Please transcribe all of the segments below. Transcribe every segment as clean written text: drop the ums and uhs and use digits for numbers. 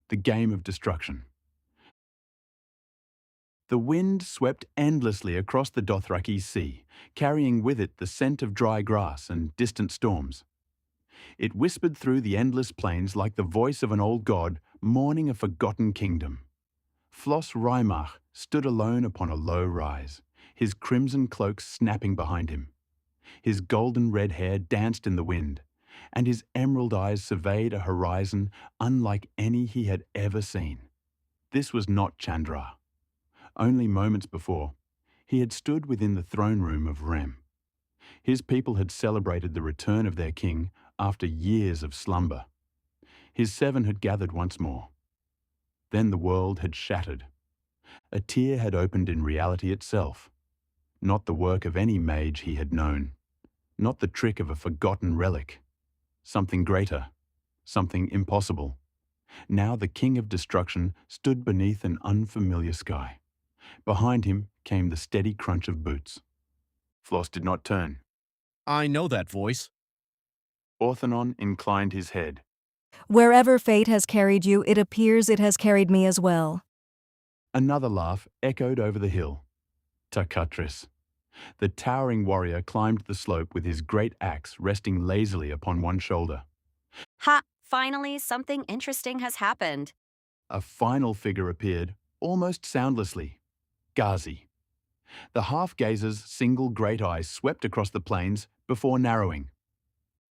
the game of destruction. The wind swept endlessly across the Dothraki Sea, carrying with it the scent of dry grass and distant storms. It whispered through the endless plains like the voice of an old god mourning a forgotten kingdom. Flos Reimarch stood alone upon a low rise, his crimson cloak snapping behind him. His golden red hair danced in the wind, and his emerald eyes surveyed a horizon unlike any he had ever seen. This was not Chandra. Only moments before, he had stood within the throne room of Rem. His people had celebrated the return of their king after years of slumber. His seven had gathered once more. Then the world had shattered. A tear had opened in reality itself, not the work of any mage he had known, not the trick of a forgotten relic. Something greater, something impossible. Now the king of destruction stood beneath an unfamiliar sky. Behind him came the steady crunch of boots. Flos did not turn. I know that voice. Orthanon inclined his head. Wherever fate has carried you, it appears it has carried me as well. Another laugh echoed over the hill. Takatris. The towering warrior climbed the slope with his great axe resting lazily upon one shoulder. Ha! Finally, something interesting has happened. A final figure appeared, almost soundlessly. Ghazi. The half-gazer's single great eye swept across the plains before narrowing.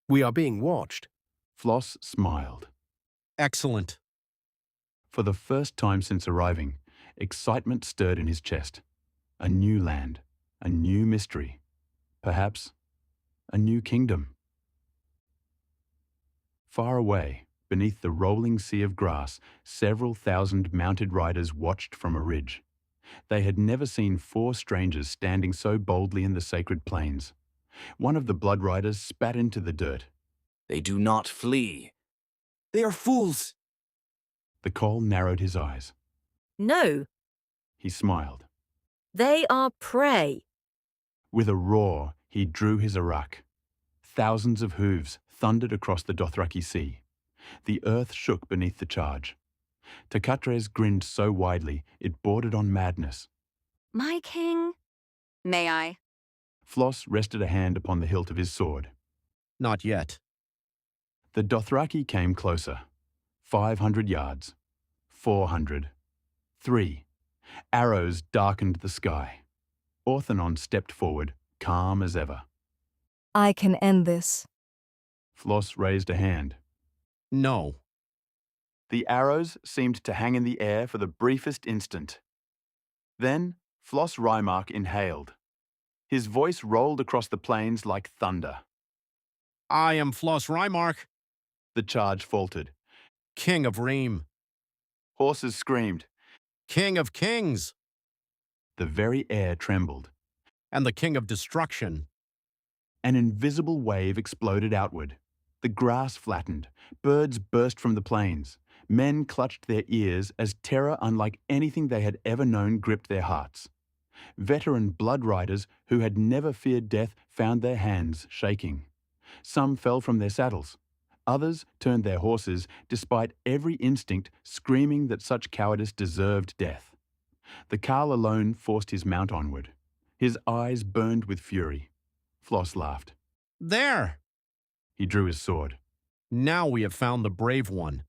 We are being watched. Flos smiled. Excellent. For the first time since arriving, excitement stirred in his chest. A new land, a new mystery, perhaps a new kingdom. Far away, beneath the rolling sea of grass, several thousand mounted riders watched from a ridge. They had never seen four strangers standing so boldly in the sacred plains. One of the blood riders spat into the dirt. They do not flee. They are fools. The Khal narrowed his eyes. No, He smiled. they are prey. With a roar, he drew his arak. Thousands of hooves thundered across the Dothraki Sea. The earth shook beneath the charge. Takatres grinned so widely it bordered on madness. My king? May I? Flos rested a hand upon the hilt of his sword. Not yet. The Dothraki came closer. 500 yards. 400. 3. Arrows darkened the sky. Orthanon stepped forward, calm as ever. I can end this. Flos raised a hand. No. The arrows seemed to hang in the air for the briefest instant. Then Flos Reimarch inhaled. His voice rolled across the plains like thunder. I am Flos Reimarch, The charge faltered. King of Ream, Horses screamed. King of Kings, The very air trembled. and the King of Destruction. An invisible wave exploded outward. The grass flattened. Birds burst from the plains. Men clutched their ears as terror unlike anything they had ever known gripped their hearts. Veteran blood riders who had never feared death found their hands shaking. Some fell from their saddles. Others turned their horses, despite every instinct screaming that such cowardice deserved death. The Khal alone forced his mount onward. His eyes burned with fury. Flos laughed. There! He drew his sword. Now we have found the brave one.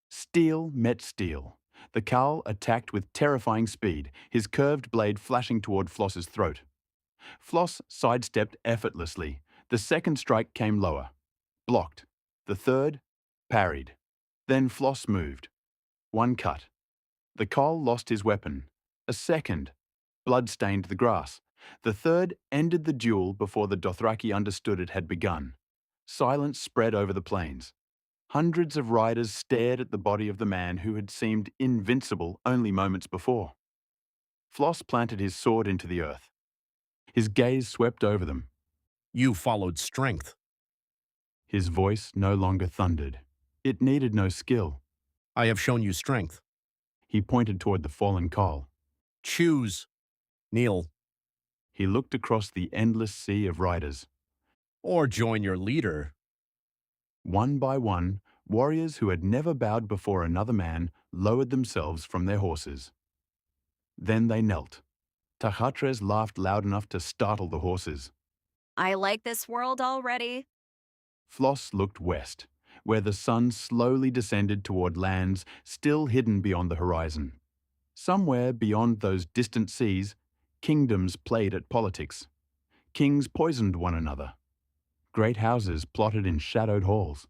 Steel met steel. The Khal attacked with terrifying speed, his curved blade flashing toward Flos's throat. Flos sidestepped effortlessly. The second strike came lower. Blocked. The third, parried. Then Flos moved. One cut. The Khal lost his weapon. A second. Blood stained the grass. The third ended the duel before the Dothraki understood it had begun. Silence spread over the plains. Hundreds of riders stared at the body of the man who had seemed invincible only moments before. Flos planted his sword into the earth. His gaze swept over them. You followed strength. His voice no longer thundered. It needed no skill. I have shown you strength. He pointed toward the fallen Khal. Choose. Kneel. He looked across the endless sea of riders. Or join your leader. One by one, Warriors who had never bowed before another man lowered themselves from their horses. Then they knelt. Tachatres laughed loud enough to startle the horses. I like this world already. Flos looked west, where the sun slowly descended toward lands still hidden beyond the horizon. Somewhere beyond those distant seas, kingdoms played at politics. Kings poisoned one another. Great houses plotted in shadowed halls.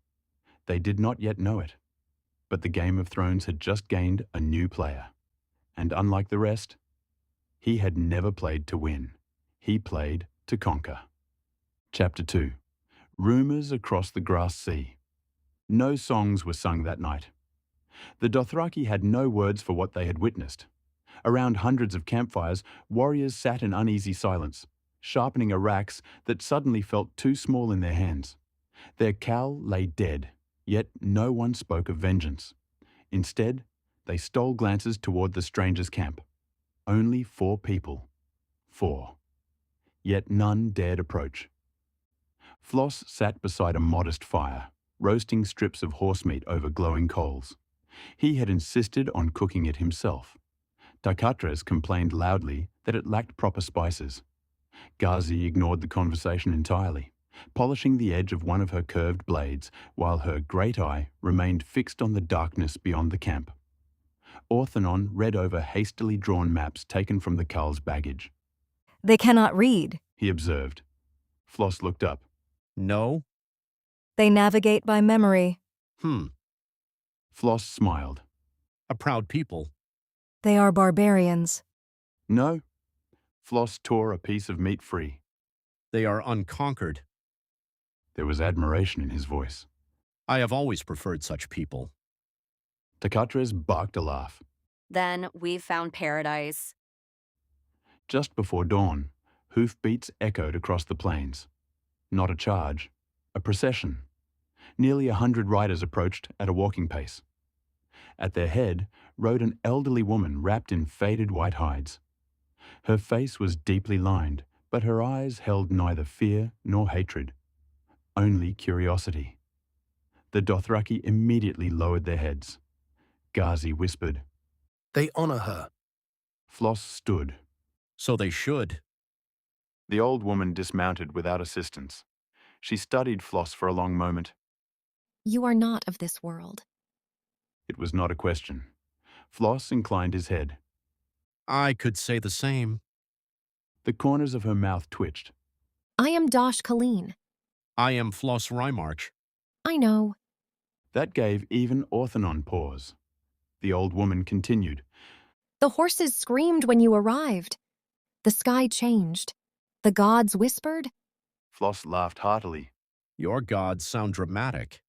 They did not yet know it, but the Game of Thrones had just gained a new player. And unlike the rest, he had never played to win. He played to conquer. Chapter 2. Rumours across the grass sea. No songs were sung that night. The Dothraki had no words for what they had witnessed. Around hundreds of campfires, warriors sat in uneasy silence, sharpening a axe that suddenly felt too small in their hands. Their cowl lay dead, yet no one spoke of vengeance. Instead, they stole glances toward the strangers' camp. Only 4 people. 4. Yet none dared approach. Flos sat beside a modest fire, roasting strips of horse meat over glowing coals. He had insisted on cooking it himself. Tachatres complained loudly that it lacked proper spices. Ghazi ignored the conversation entirely, polishing the edge of one of her curved blades while her great eye remained fixed on the darkness beyond the camp. Orthanon read over hastily drawn maps taken from the Carl's baggage. They cannot read. He observed. Flos looked up. No? They navigate by memory. Flos smiled. A proud people. They are barbarians. No. Flos tore a piece of meat free. They are unconquered. There was admiration in his voice. I have always preferred such people. Tachatres barked a laugh. Then we've found paradise. Just before dawn, hoofbeats echoed across the plains. Not a charge, a procession. Nearly 100 riders approached at a walking pace. At their head rode an elderly woman wrapped in faded white hides. Her face was deeply lined, but her eyes held neither fear nor hatred, only curiosity. The Dothraki immediately lowered their heads. Ghazi whispered. They honor her. Flos stood. So they should. The old woman dismounted without assistance. She studied Flos for a long moment. You are not of this world. It was not a question. Flos inclined his head. I could say the same. The corners of her mouth twitched. I am Dosh Colleen. I am Flos Reimarch. I know. That gave even Orthanon pause. The old woman continued. The horses screamed when you arrived. The sky changed. The gods whispered. Flos laughed heartily. Your gods sound dramatic.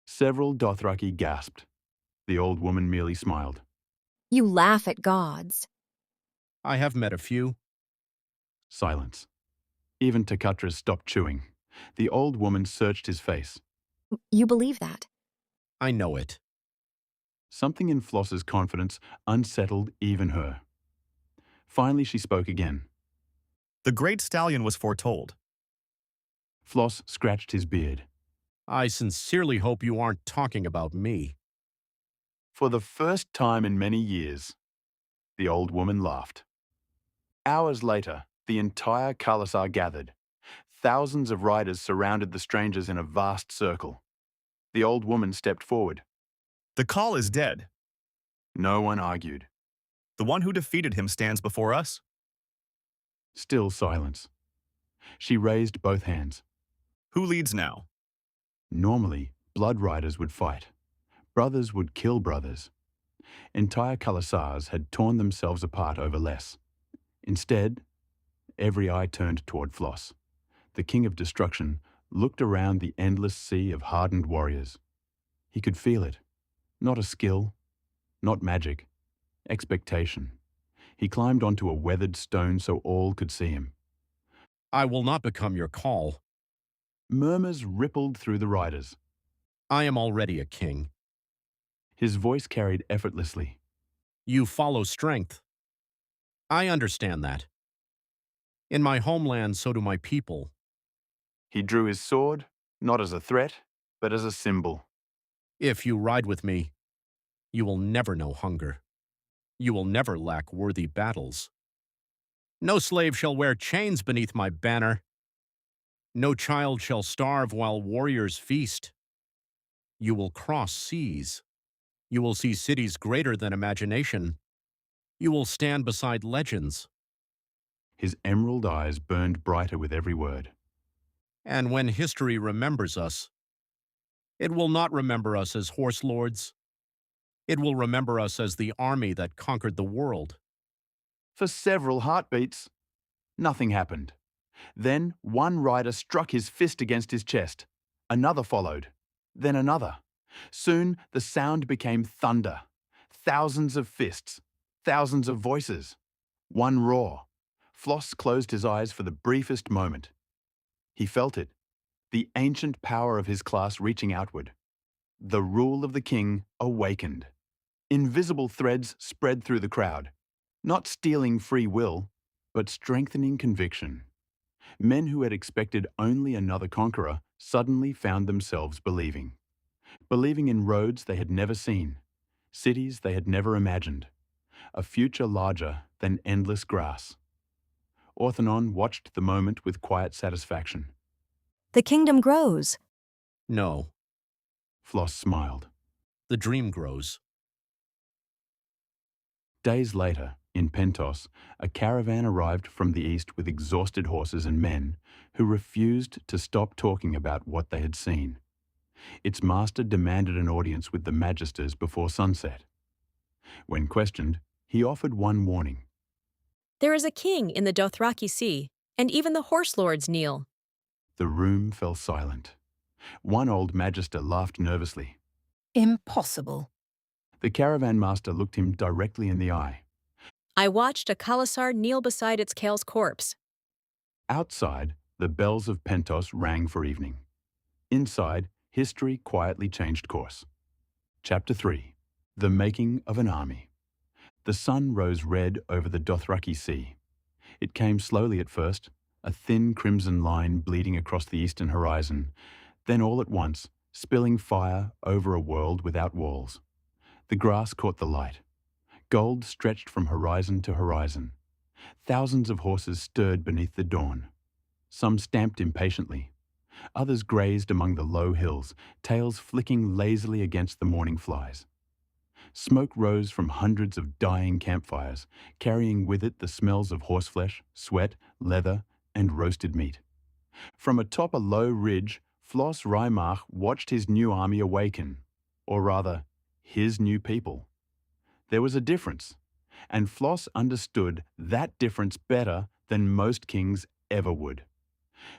Several Dothraki gasped. The old woman merely smiled. You laugh at gods. I have met a few. Silence. Even Tachatres stopped chewing. The old woman searched his face. You believe that. I know it. Something in Flos's confidence unsettled even her. Finally, she spoke again. The great stallion was foretold. Flos scratched his beard. I sincerely hope you aren't talking about me. For the first time in many years, the old woman laughed. Hours later, the entire Khalasar gathered. Thousands of riders surrounded the strangers in a vast circle. The old woman stepped forward. The call is dead. No one argued. The one who defeated him stands before us. Still silence. She raised both hands. Who leads now? Normally, blood riders would fight. Brothers would kill brothers. Entire Khalasars had torn themselves apart over less. Instead, every eye turned toward Flos. The king of destruction looked around the endless sea of hardened warriors. He could feel it. Not a skill, not magic, expectation. He climbed onto a weathered stone so all could see him. I will not become your call. Murmurs rippled through the riders. I am already a king. His voice carried effortlessly. You follow strength. I understand that. In my homeland, so do my people. He drew his sword, not as a threat, but as a symbol. If you ride with me, you will never know hunger. You will never lack worthy battles. No slave shall wear chains beneath my banner. No child shall starve while warriors feast. You will cross seas. You will see cities greater than imagination. You will stand beside legends. His emerald eyes burned brighter with every word. And when history remembers us, it will not remember us as horse lords. It will remember us as the army that conquered the world. For several heartbeats, nothing happened. Then one rider struck his fist against his chest. Another followed. Then another. Soon the sound became thunder. Thousands of fists. Thousands of voices. One roar. Flos closed his eyes for the briefest moment. He felt it. The ancient power of his class reaching outward. The rule of the king awakened. Invisible threads spread through the crowd. Not stealing free will, but strengthening conviction. Men who had expected only another conqueror suddenly found themselves believing. Believing in roads they had never seen, cities they had never imagined, a future larger than endless grass. Orthanon watched the moment with quiet satisfaction. The kingdom grows. No, Flos smiled. the dream grows. Days later, in Pentos, a caravan arrived from the east with exhausted horses and men who refused to stop talking about what they had seen. Its master demanded an audience with the magisters before sunset. When questioned, he offered one warning. There is a king in the Dothraki Sea, and even the horse lords kneel. The room fell silent. One old magister laughed nervously. Impossible. The caravan master looked him directly in the eye. I watched a Khalasar kneel beside its Kale's corpse. Outside, the bells of Pentos rang for evening. Inside, history quietly changed course. Chapter 3. The Making of an Army. The sun rose red over the Dothraki Sea. It came slowly at first, a thin crimson line bleeding across the eastern horizon, then all at once, spilling fire over a world without walls. The grass caught the light. Gold stretched from horizon to horizon. Thousands of horses stirred beneath the dawn. Some stamped impatiently. Others grazed among the low hills, tails flicking lazily against the morning flies. Smoke rose from hundreds of dying campfires, carrying with it the smells of horseflesh, sweat, leather, and roasted meat. From atop a low ridge, Flos Reimarch watched his new army awaken, or rather, his new people. There was a difference, and Flos understood that difference better than most kings ever would.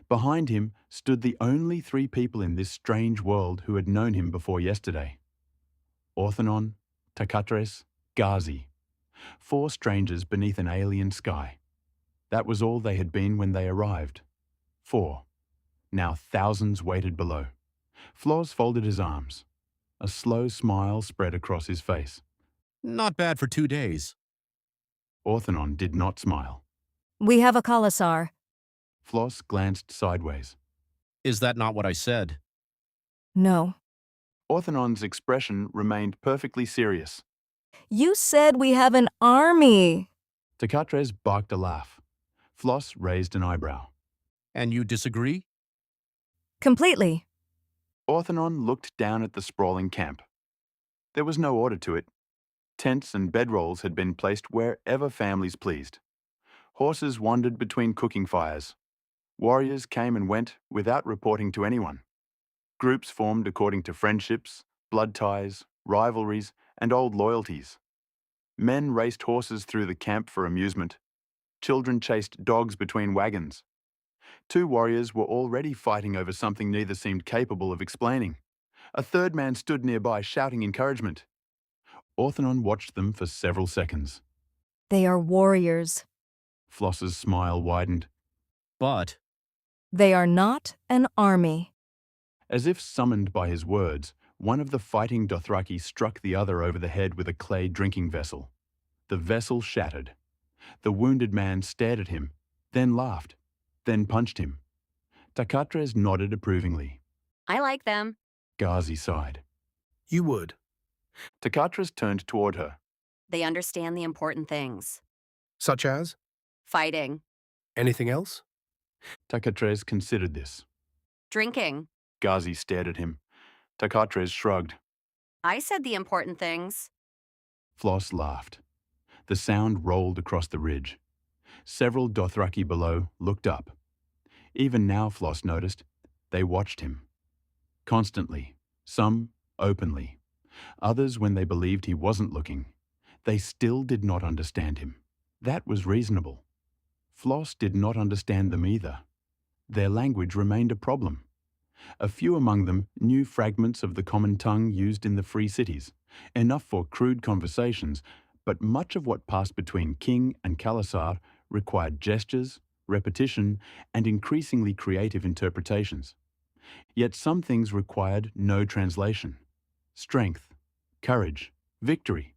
Behind him stood the only three people in this strange world who had known him before yesterday. Orthanon, Takatres, Ghazi. 4 strangers beneath an alien sky. That was all they had been when they arrived. 4. Now thousands waited below. Flos folded his arms. A slow smile spread across his face. Not bad for 2 days. Orthanon did not smile. We have a Khalasar. Flos glanced sideways. Is that not what I said? No. Orthanon's expression remained perfectly serious. You said we have an army. Takatres barked a laugh. Flos raised an eyebrow. And you disagree? Completely. Orthanon looked down at the sprawling camp. There was no order to it. Tents and bedrolls had been placed wherever families pleased. Horses wandered between cooking fires. Warriors came and went without reporting to anyone. Groups formed according to friendships, blood ties, rivalries, and old loyalties. Men raced horses through the camp for amusement. Children chased dogs between wagons. 2 warriors were already fighting over something neither seemed capable of explaining. A third man stood nearby shouting encouragement. Orthanon watched them for several seconds. They are warriors. Flos's smile widened. But They are not an army. As if summoned by his words, one of the fighting Dothraki struck the other over the head with a clay drinking vessel. The vessel shattered. The wounded man stared at him, then laughed, then punched him. Takatres nodded approvingly. I like them. Ghazi sighed. You would. Takatras turned toward her. They understand the important things. Such as? Fighting. Anything else? Takatras considered this. Drinking. Ghazi stared at him. Takatras shrugged. I said the important things. Flos laughed. The sound rolled across the ridge. Several Dothraki below looked up. Even now, Flos noticed, they watched him. Constantly, some openly, others when they believed he wasn't looking. They still did not understand him. That was reasonable. Flos did not understand them either. Their language remained a problem. A few among them knew fragments of the common tongue used in the free cities, enough for crude conversations, but much of what passed between King and Khalasar required gestures, repetition, and increasingly creative interpretations. Yet some things required no translation. Strength, courage, victory.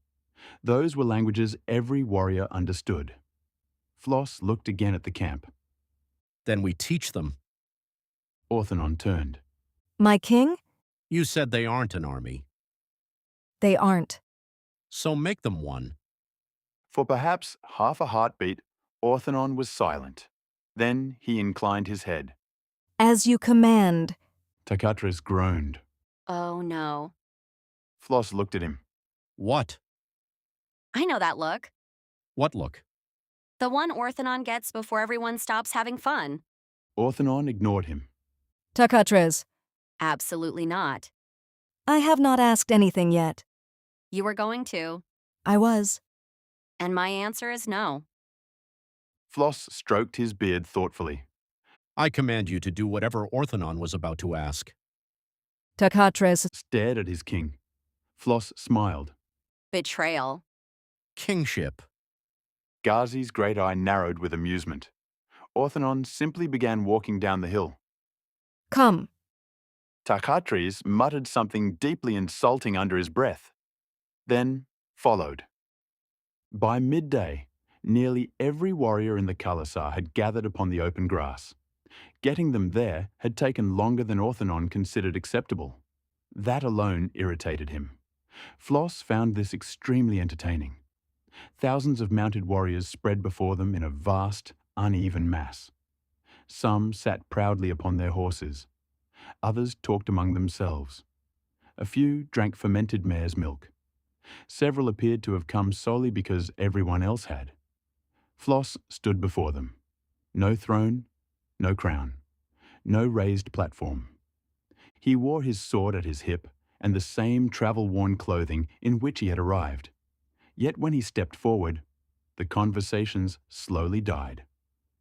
Those were languages every warrior understood. Flos looked again at the camp. Then we teach them. Orthanon turned. My king? You said they aren't an army. They aren't. So make them one. For perhaps half a heartbeat, Orthanon was silent. Then he inclined his head. As you command. Takatras groaned. Oh no. Flos looked at him. What? I know that look. What look? The one Orthanon gets before everyone stops having fun. Orthanon ignored him. Takatras, Absolutely not. I have not asked anything yet. You were going to. I was. And my answer is no. Flos stroked his beard thoughtfully. I command you to do whatever Orthanon was about to ask. Takatras, Stared at his king. Flos smiled. Betrayal. Kingship. Ghazi's great eye narrowed with amusement. Orthanon simply began walking down the hill. come. Takatras muttered something deeply insulting under his breath, then followed. By midday, nearly every warrior in the Khalasar had gathered upon the open grass. Getting them there had taken longer than Orthanon considered acceptable. That alone irritated him. Flos found this extremely entertaining. Thousands of mounted warriors spread before them in a vast, uneven mass. Some sat proudly upon their horses. Others talked among themselves. A few drank fermented mare's milk. Several appeared to have come solely because everyone else had. Flos stood before them. No throne, no crown, no raised platform. He wore his sword at his hip and the same travel-worn clothing in which he had arrived. Yet when he stepped forward, the conversations slowly died,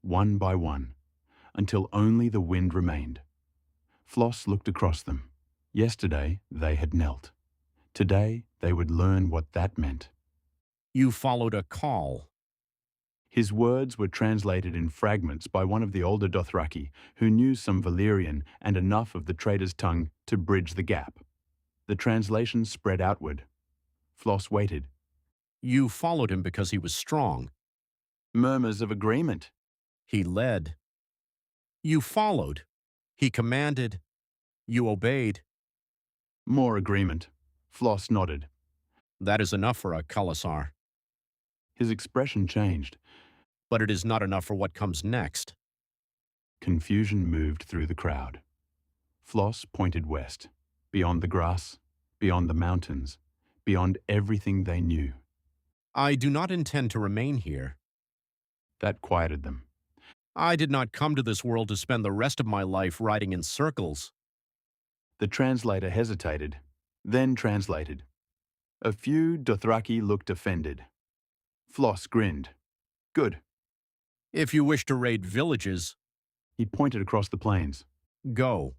one by one, until only the wind remained. Flos looked across them. Yesterday they had knelt. Today they would learn what that meant. You followed a call. His words were translated in fragments by one of the older Dothraki who knew some Valyrian and enough of the trader's tongue to bridge the gap. The translation spread outward. Flos waited. You followed him because he was strong. Murmurs of agreement. He led. You followed. He commanded. You obeyed. More agreement. Flos nodded. That is enough for a Khalasar. His expression changed. But it is not enough for what comes next. Confusion moved through the crowd. Flos pointed west, beyond the grass, beyond the mountains, beyond everything they knew. I do not intend to remain here. That quieted them. I did not come to this world to spend the rest of my life riding in circles. The translator hesitated, then translated. A few Dothraki looked offended. Flos grinned. Good. If you wish to raid villages, He pointed across the plains. go.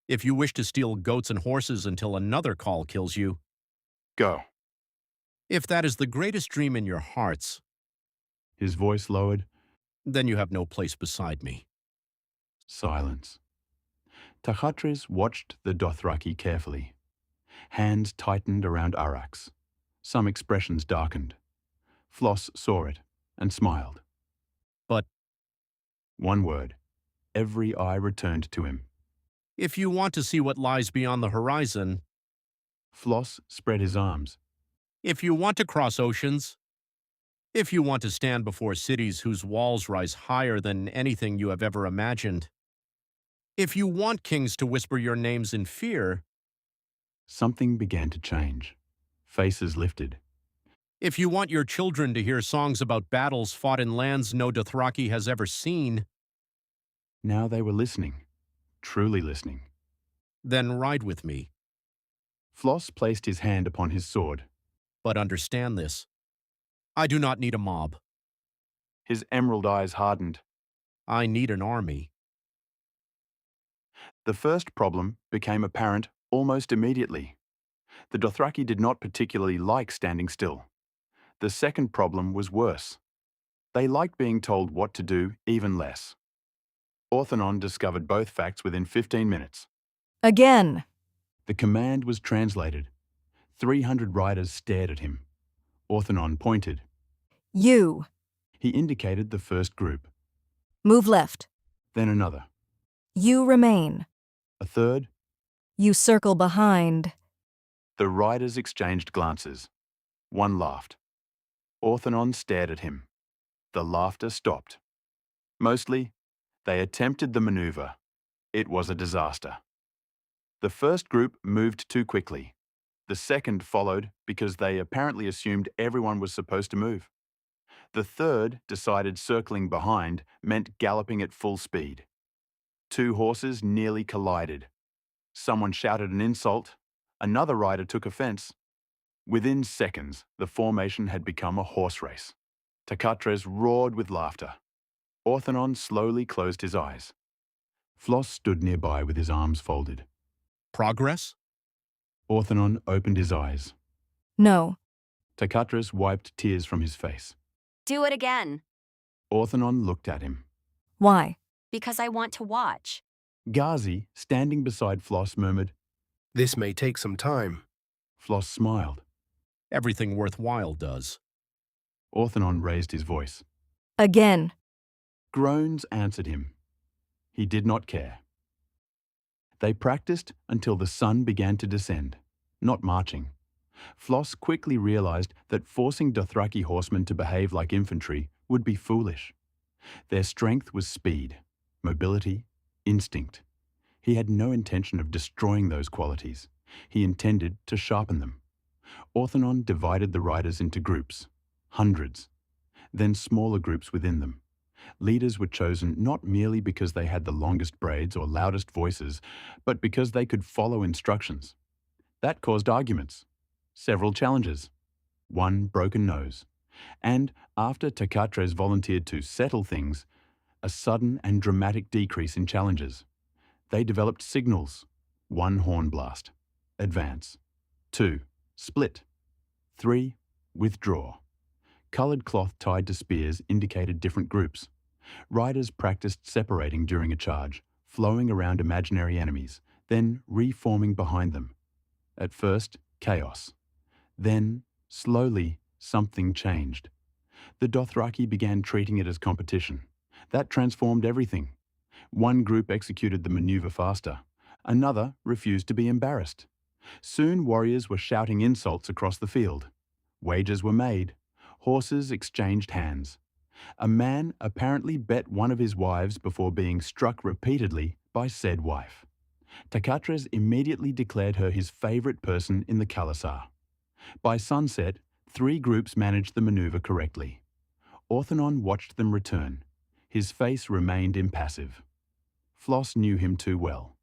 If you wish to steal goats and horses until another call kills you, Go. if that is the greatest dream in your hearts, His voice lowered. then you have no place beside me. Silence. Takatras watched the Dothraki carefully. Hands tightened around Araks. Some expressions darkened. Flos saw it and smiled. But One word. Every eye returned to him. if you want to see what lies beyond the horizon, Flos spread his arms. If you want to cross oceans, if you want to stand before cities whose walls rise higher than anything you have ever imagined, if you want kings to whisper your names in fear, Something began to change. Faces lifted. if you want your children to hear songs about battles fought in lands no Dothraki has ever seen, Now they were listening. Truly listening. then ride with me. Flos placed his hand upon his sword. But understand this. I do not need a mob. His emerald eyes hardened. I need an army. The first problem became apparent almost immediately. The Dothraki did not particularly like standing still. The second problem was worse. They liked being told what to do even less. Orthanon discovered both facts within 15 minutes. Again. The command was translated. 300 riders stared at him. Orthanon pointed. You. He indicated the first group, Move left. then another, You remain. a third. You circle behind. The riders exchanged glances. One laughed. Orthanon stared at him. The laughter stopped. Mostly, they attempted the maneuver. It was a disaster. The first group moved too quickly. The second followed because they apparently assumed everyone was supposed to move. The third decided circling behind meant galloping at full speed. Two horses nearly collided. Someone shouted an insult. Another rider took offense. Within seconds, the formation had become a horse race. Takatres roared with laughter. Orthanon slowly closed his eyes. Flos stood nearby with his arms folded. Progress? Orthanon opened his eyes. No. Takatres wiped tears from his face. Do it again. Orthanon looked at him. Why? Because I want to watch. Ghazi, standing beside Flos, murmured. This may take some time. Flos smiled. Everything worthwhile does. Orthanon raised his voice. Again. Groans answered him. He did not care. They practiced until the sun began to descend, not marching. Flos quickly realized that forcing Dothraki horsemen to behave like infantry would be foolish. Their strength was speed, mobility, instinct. He had no intention of destroying those qualities. He intended to sharpen them. Orthanon divided the riders into groups, hundreds, then smaller groups within them. Leaders were chosen not merely because they had the longest braids or loudest voices, but because they could follow instructions. That caused arguments, several challenges, one broken nose, and after Takatres volunteered to settle things, a sudden and dramatic decrease in challenges. They developed signals: 1 horn blast, advance; 2 split; 3 withdraw. Coloured cloth tied to spears indicated different groups. Riders practiced separating during a charge, flowing around imaginary enemies, then reforming behind them. At first, chaos. Then, slowly, something changed. The Dothraki began treating it as competition. That transformed everything. One group executed the maneuver faster. Another refused to be embarrassed. Soon warriors were shouting insults across the field. Wagers were made. Horses exchanged hands. A man apparently bet one of his wives before being struck repeatedly by said wife. Takatres immediately declared her his favourite person in the Khalasar. By sunset, 3 groups managed the maneuver correctly. Orthanon watched them return. His face remained impassive. Flos knew him too well.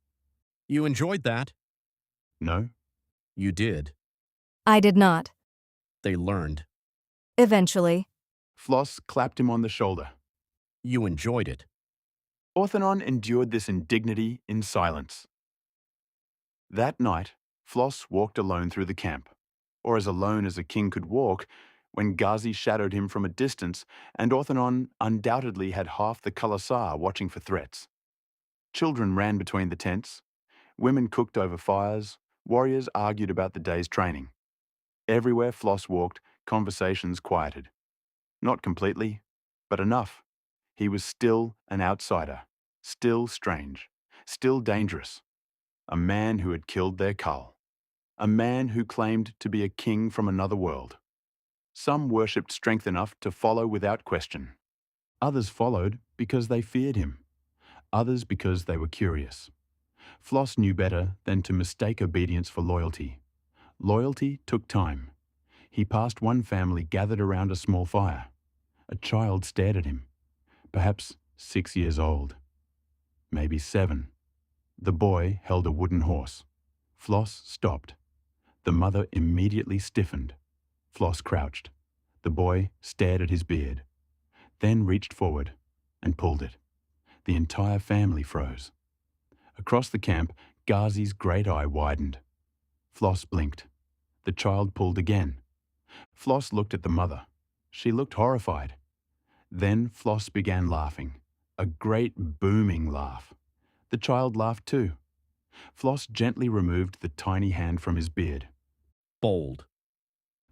You enjoyed that? No? You did. I did not. They learned. Eventually. Flos clapped him on the shoulder. You enjoyed it. Orthanon endured this indignity in silence. That night, Flos walked alone through the camp, or as alone as a king could walk, when Ghazi shadowed him from a distance, and Orthanon undoubtedly had half the Khalasar watching for threats. Children ran between the tents. Women cooked over fires. Warriors argued about the day's training. Everywhere Flos walked, conversations quieted. Not completely, but enough. He was still an outsider, still strange, still dangerous. A man who had killed their cull. a man who claimed to be a king from another world. Some worshipped strength enough to follow without question. Others followed because they feared him. Others because they were curious. Flos knew better than to mistake obedience for loyalty. Loyalty took time. He passed one family gathered around a small fire. A child stared at him, perhaps 6 years old, maybe 7. The boy held a wooden horse. Flos stopped. The mother immediately stiffened. Flos crouched. The boy stared at his beard, then reached forward and pulled it. The entire family froze. Across the camp, Ghazi's great eye widened. Flos blinked. The child pulled again. Flos looked at the mother. She looked horrified. Then Flos began laughing, a great booming laugh. The child laughed too. Flos gently removed the tiny hand from his beard. Bold.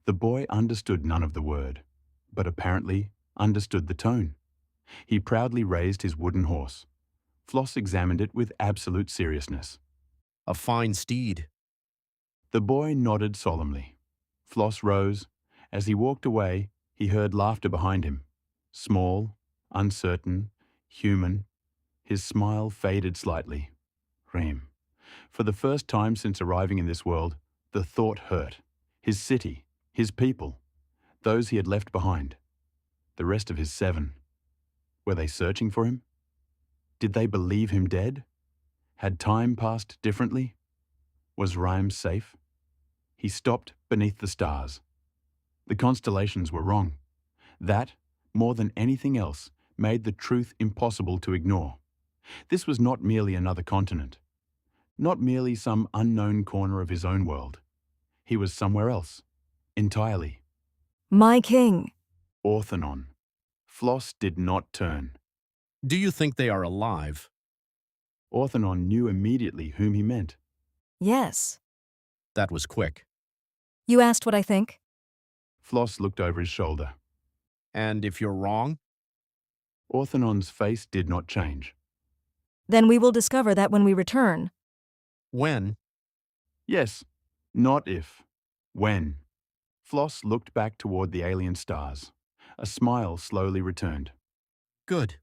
The boy understood none of the word, but apparently understood the tone. He proudly raised his wooden horse. Flos examined it with absolute seriousness. A fine steed. The boy nodded solemnly. Flos rose. As he walked away, he heard laughter behind him. Small, uncertain, human. His smile faded slightly. Reem. For the first time since arriving in this world, the thought hurt. His city, his people, those he had left behind. The rest of his 7. Were they searching for him? Did they believe him dead? Had time passed differently? Was Reim safe? He stopped beneath the stars. The constellations were wrong. That, more than anything else, made the truth impossible to ignore. This was not merely another continent. Not merely some unknown corner of his own world. He was somewhere else. Entirely. My king. Orthanon. Flos did not turn. Do you think they are alive? Orthanon knew immediately whom he meant. Yes. That was quick. You asked what I think? Flos looked over his shoulder. And if you're wrong? Orthanon's face did not change. Then we will discover that when we return. When? Yes, not if. When. Flos looked back toward the alien stars. A smile slowly returned. Good.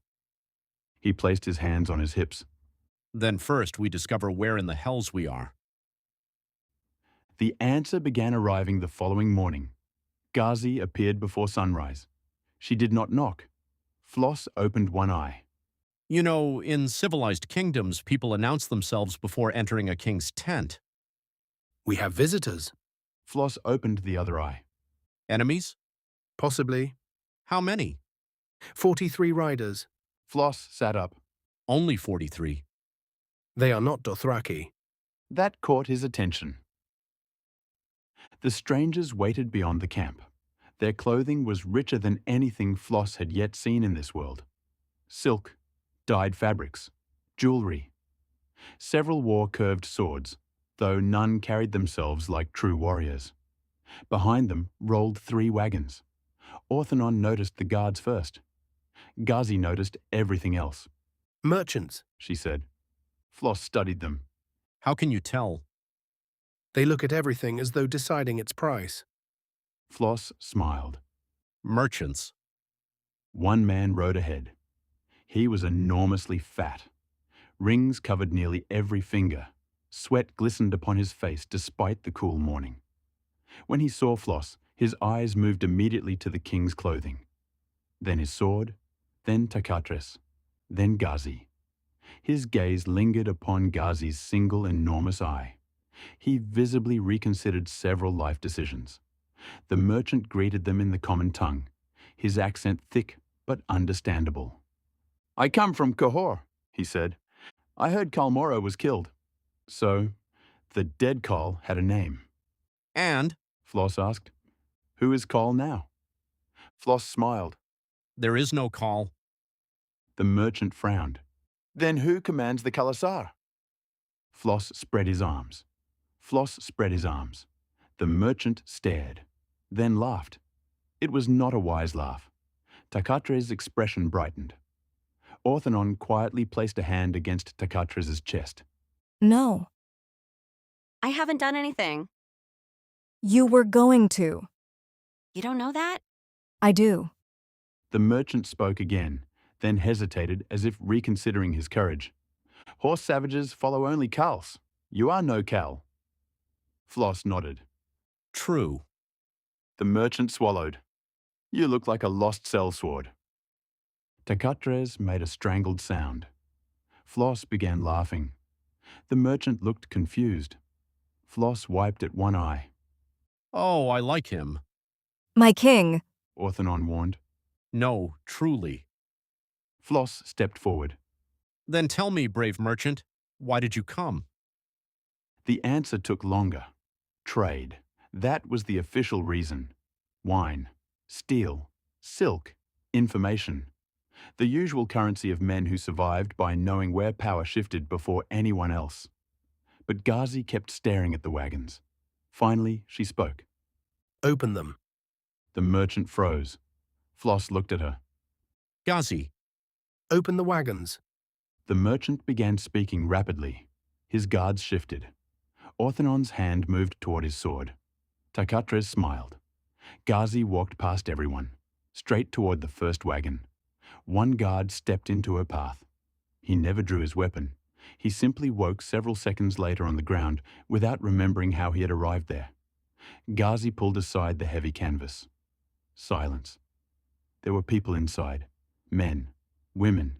He placed his hands on his hips. Then first we discover where in the hells we are. The answer began arriving the following morning. Ghazi appeared before sunrise. She did not knock. Flos opened one eye. You know, in civilized kingdoms, people announce themselves before entering a king's tent. We have visitors. Flos opened the other eye. Enemies? Possibly. How many? 43 riders. Flos sat up. Only 43. They are not Dothraki. That caught his attention. The strangers waited beyond the camp. Their clothing was richer than anything Flos had yet seen in this world. Silk, dyed fabrics, jewelry. Several wore curved swords, though none carried themselves like true warriors. Behind them rolled 3 wagons. Orthanon noticed the guards first. Ghazi noticed everything else. Merchants. She said. Flos studied them. How can you tell? They look at everything as though deciding its price. Flos smiled. Merchants. One man rode ahead. He was enormously fat. Rings covered nearly every finger. Sweat glistened upon his face despite the cool morning. When he saw Flos, his eyes moved immediately to the king's clothing. Then his sword, then Takatres, then Ghazi. His gaze lingered upon Ghazi's single enormous eye. He visibly reconsidered several life decisions. The merchant greeted them in the common tongue, his accent thick but understandable. "I come from Cahor," he said. "I heard Kalmora was killed." So, the dead Khal had a name. And? Flos asked. "Who is Khal now?" Flos smiled. There is no call. The merchant frowned. "Then who commands the Khalasar?" Flos spread his arms. Flos spread his arms. The merchant stared, then laughed. It was not a wise laugh. Takatres' expression brightened. Orthanon quietly placed a hand against Takatres' chest. No. I haven't done anything. You were going to. You don't know that? I do. The merchant spoke again, then hesitated as if reconsidering his courage. Horse savages follow only Khals. You are no Khal. Flos nodded. True. The merchant swallowed. You look like a lost sellsword. Takatres made a strangled sound. Flos began laughing. The merchant looked confused. Flos wiped at one eye. Oh, I like him. My king. Orthanon warned. No, truly. Flos stepped forward. Then tell me, brave merchant, why did you come? The answer took longer. Trade. That was the official reason. Wine, steel, silk, information. The usual currency of men who survived by knowing where power shifted before anyone else. But Ghazi kept staring at the wagons. Finally, she spoke. Open them. The merchant froze. Flos looked at her. Ghazi. Open the wagons. The merchant began speaking rapidly. His guards shifted. Orthanon's hand moved toward his sword. Takatres smiled. Ghazi walked past everyone, straight toward the first wagon. One guard stepped into her path. He never drew his weapon. He simply woke several seconds later on the ground without remembering how he had arrived there. Ghazi pulled aside the heavy canvas. Silence. There were people inside. Men, women,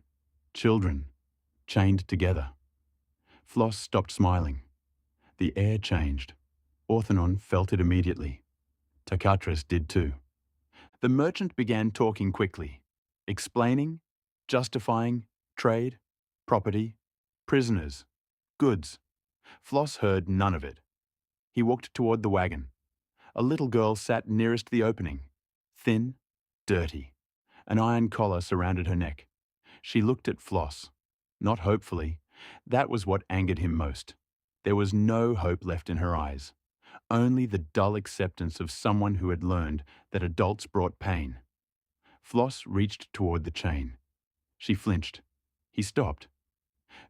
children, chained together. Flos stopped smiling. The air changed. Orthanon felt it immediately. Takatres did too. The merchant began talking quickly, explaining, justifying, trade, property, prisoners, goods. Flos heard none of it. He walked toward the wagon. A little girl sat nearest the opening, thin, dirty. An iron collar surrounded her neck. She looked at Flos, not hopefully. That was what angered him most. There was no hope left in her eyes, only the dull acceptance of someone who had learned that adults brought pain. Flos reached toward the chain. She flinched. He stopped.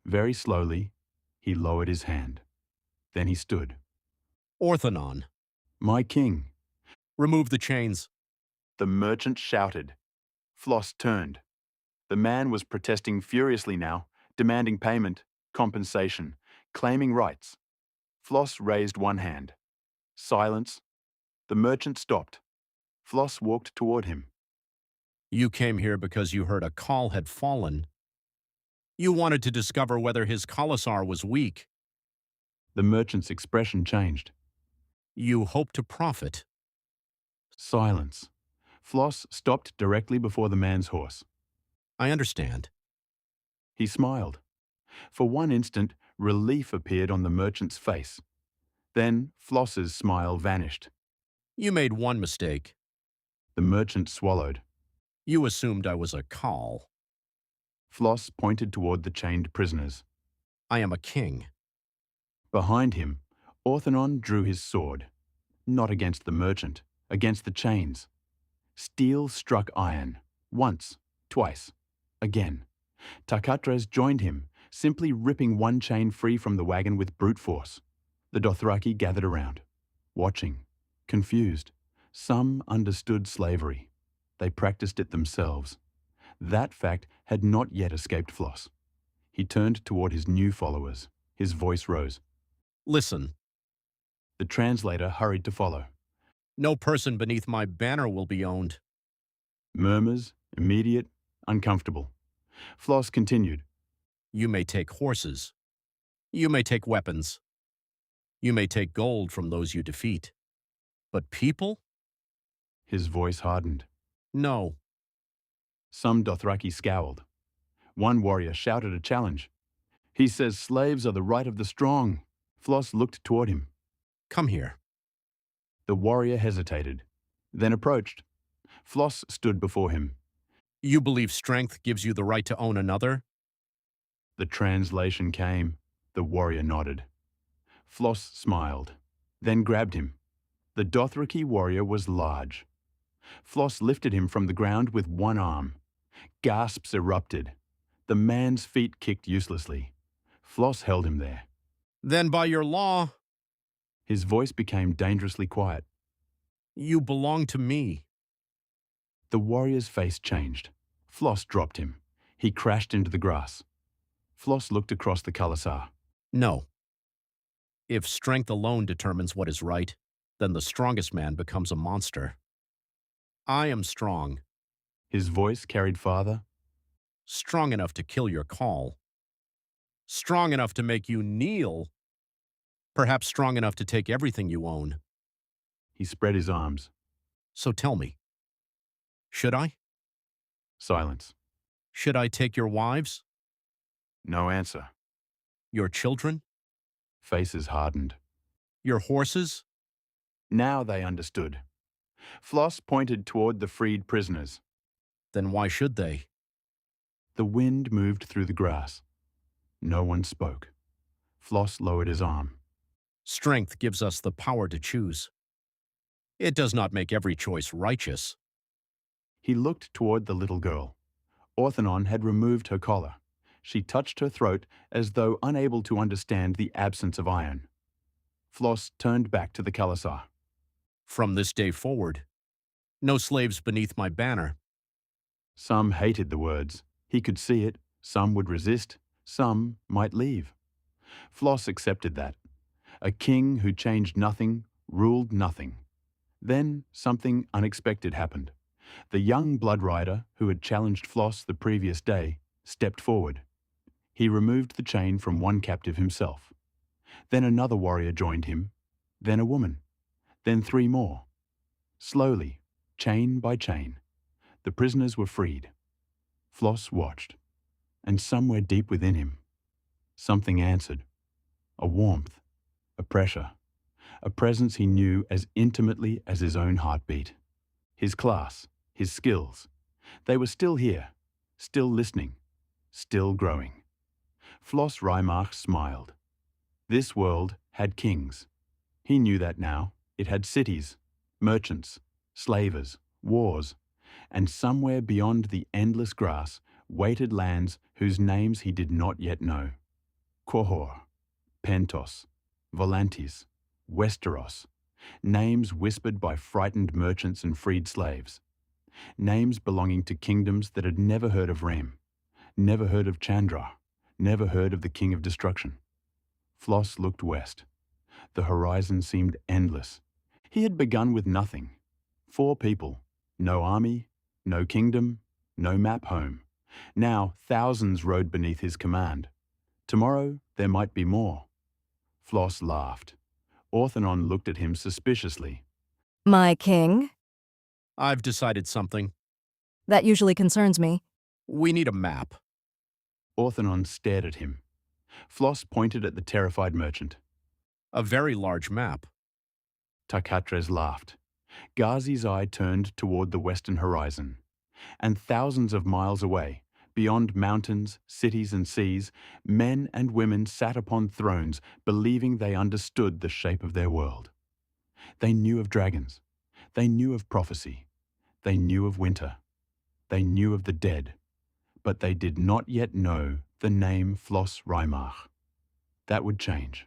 Very slowly, he lowered his hand. Then he stood. Orthanon. My king. Remove the chains. The merchant shouted. Flos turned. The man was protesting furiously now, demanding payment, compensation, claiming rights. Flos raised one hand. Silence. The merchant stopped. Flos walked toward him. You came here because you heard a Khal had fallen. You wanted to discover whether his Khalasar was weak. The merchant's expression changed. You hope to profit. Silence. Flos stopped directly before the man's horse. I understand. He smiled. For one instant, relief appeared on the merchant's face. Then Flos's smile vanished. You made one mistake. The merchant swallowed. You assumed I was a Khal. Flos pointed toward the chained prisoners. I am a king. Behind him, Orthanon drew his sword. Not against the merchant, against the chains. Steel struck iron. Once, twice, again. Takatres joined him, simply ripping one chain free from the wagon with brute force. The Dothraki gathered around, watching, confused. Some understood slavery. They practiced it themselves. That fact had not yet escaped Flos. He turned toward his new followers. His voice rose. Listen. The translator hurried to follow. No person beneath my banner will be owned. Murmurs, immediate, uncomfortable. Flos continued. You may take horses. You may take weapons. You may take gold from those you defeat. But people? His voice hardened. No. Some Dothraki scowled. One warrior shouted a challenge. He says slaves are the right of the strong. Flos looked toward him. Come here. The warrior hesitated, then approached. Flos stood before him. You believe strength gives you the right to own another? The translation came. The warrior nodded. Flos smiled, then grabbed him. The Dothraki warrior was large. Flos lifted him from the ground with one arm. Gasps erupted. The man's feet kicked uselessly. Flos held him there. Then by your law... His voice became dangerously quiet. You belong to me. The warrior's face changed. Flos dropped him. He crashed into the grass. Flos looked across the Khalasar. No. If strength alone determines what is right, then the strongest man becomes a monster. I am strong, His voice carried farther. strong enough to kill your call, strong enough to make you kneel, perhaps strong enough to take everything you own. He spread his arms. So tell me, should I? Silence. Should I take your wives, No answer. your children, Faces hardened. your horses? Now they understood. Flos pointed toward the freed prisoners. Then why should they? The wind moved through the grass. No one spoke. Flos lowered his arm. Strength gives us the power to choose. It does not make every choice righteous. He looked toward the little girl. Orthanon had removed her collar. She touched her throat as though unable to understand the absence of iron. Flos turned back to the Khalasar. From this day forward, no slaves beneath my banner. Some hated the words. He could see it. Some would resist. Some might leave. Flos accepted that. A king who changed nothing, ruled nothing. Then something unexpected happened. The young blood rider, who had challenged Flos the previous day, stepped forward. He removed the chain from one captive himself. Then another warrior joined him. Then a woman. Then 3 more. Slowly, chain by chain, the prisoners were freed. Flos watched, and somewhere deep within him, something answered. A warmth, a pressure, a presence he knew as intimately as his own heartbeat. His class, his skills, they were still here, still listening, still growing. Flos Reimarch smiled. This world had kings. He knew that now. It had cities, merchants, slavers, wars, and somewhere beyond the endless grass waited lands whose names he did not yet know. Qohor, Pentos, Volantis, Westeros, names whispered by frightened merchants and freed slaves. Names belonging to kingdoms that had never heard of Rem, never heard of Chandra, never heard of the King of Destruction. Flos looked west. The horizon seemed endless. He had begun with nothing. 4 people, no army, no kingdom, no map home. Now thousands rode beneath his command. Tomorrow there might be more. Flos laughed. Orthanon looked at him suspiciously. My king? I've decided something. That usually concerns me. We need a map. Orthanon stared at him. Flos pointed at the terrified merchant. A very large map. Tarkatres laughed. Ghazi's eye turned toward the western horizon. And thousands of miles away, beyond mountains, cities and seas, men and women sat upon thrones, believing they understood the shape of their world. They knew of dragons. They knew of prophecy. They knew of winter. They knew of the dead. But they did not yet know the name Flos Reimarch. That would change.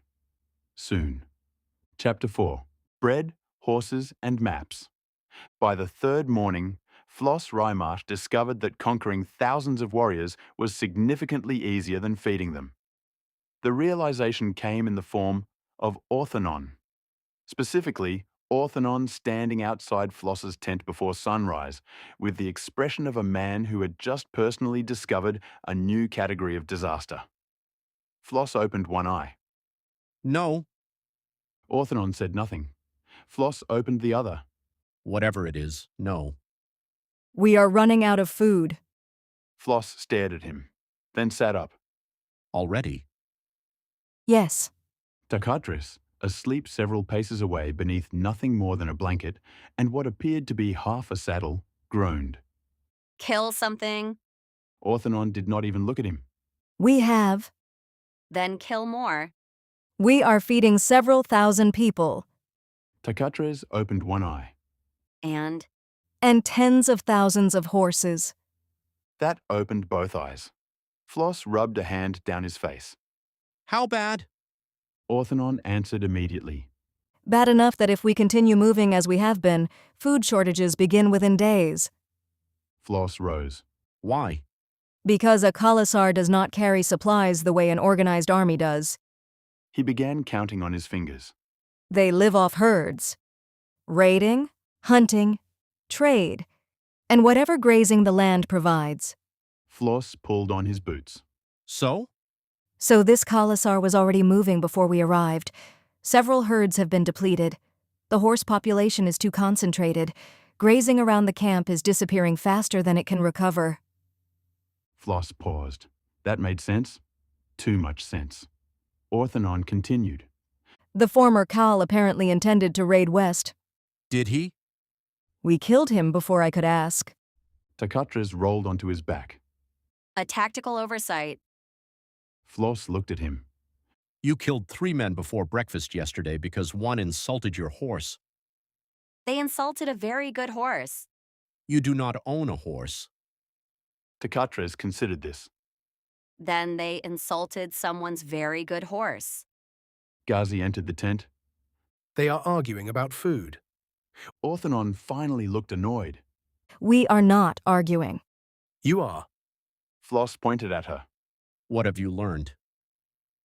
Soon. Chapter 4. Bread, Horses and Maps. By the 3rd morning, Flos Reimarch discovered that conquering thousands of warriors was significantly easier than feeding them. The realization came in the form of Orthanon. Specifically, Orthanon standing outside Flos's tent before sunrise, with the expression of a man who had just personally discovered a new category of disaster. Flos opened one eye. No, Orthanon said nothing. Flos opened the other. whatever it is, no. We are running out of food. Flos stared at him, then sat up. Already? Yes. Tarkatres, asleep several paces away beneath nothing more than a blanket and what appeared to be half a saddle, groaned. Kill something, Orthanon did not even look at him. We have. then kill more. We are feeding several thousand people. Tarkatres opened one eye. And And tens of thousands of horses. That opened both eyes. Flos rubbed a hand down his face. How bad? Orthanon answered immediately. Bad enough that if we continue moving as we have been, food shortages begin within days. Flos rose. Why? Because a Khalasar does not carry supplies the way an organized army does. He began counting on his fingers. They live off herds. Raiding, hunting, trade, and whatever grazing the land provides. Flos pulled on his boots. So? So this Khalasar was already moving before we arrived. Several herds have been depleted. The horse population is too concentrated. Grazing around the camp is disappearing faster than it can recover. Flos paused. That made sense. Too much sense. Orthanon continued. The former Khal apparently intended to raid west. Did he? We killed him before I could ask. Takatres rolled onto his back. A tactical oversight. Flos looked at him. You killed 3 men before breakfast yesterday because one insulted your horse. They insulted a very good horse. You do not own a horse. Takatres considered this. Then they insulted someone's very good horse. Ghazi entered the tent. They are arguing about food. Orthanon finally looked annoyed. We are not arguing. You are. Flos pointed at her. What have you learned?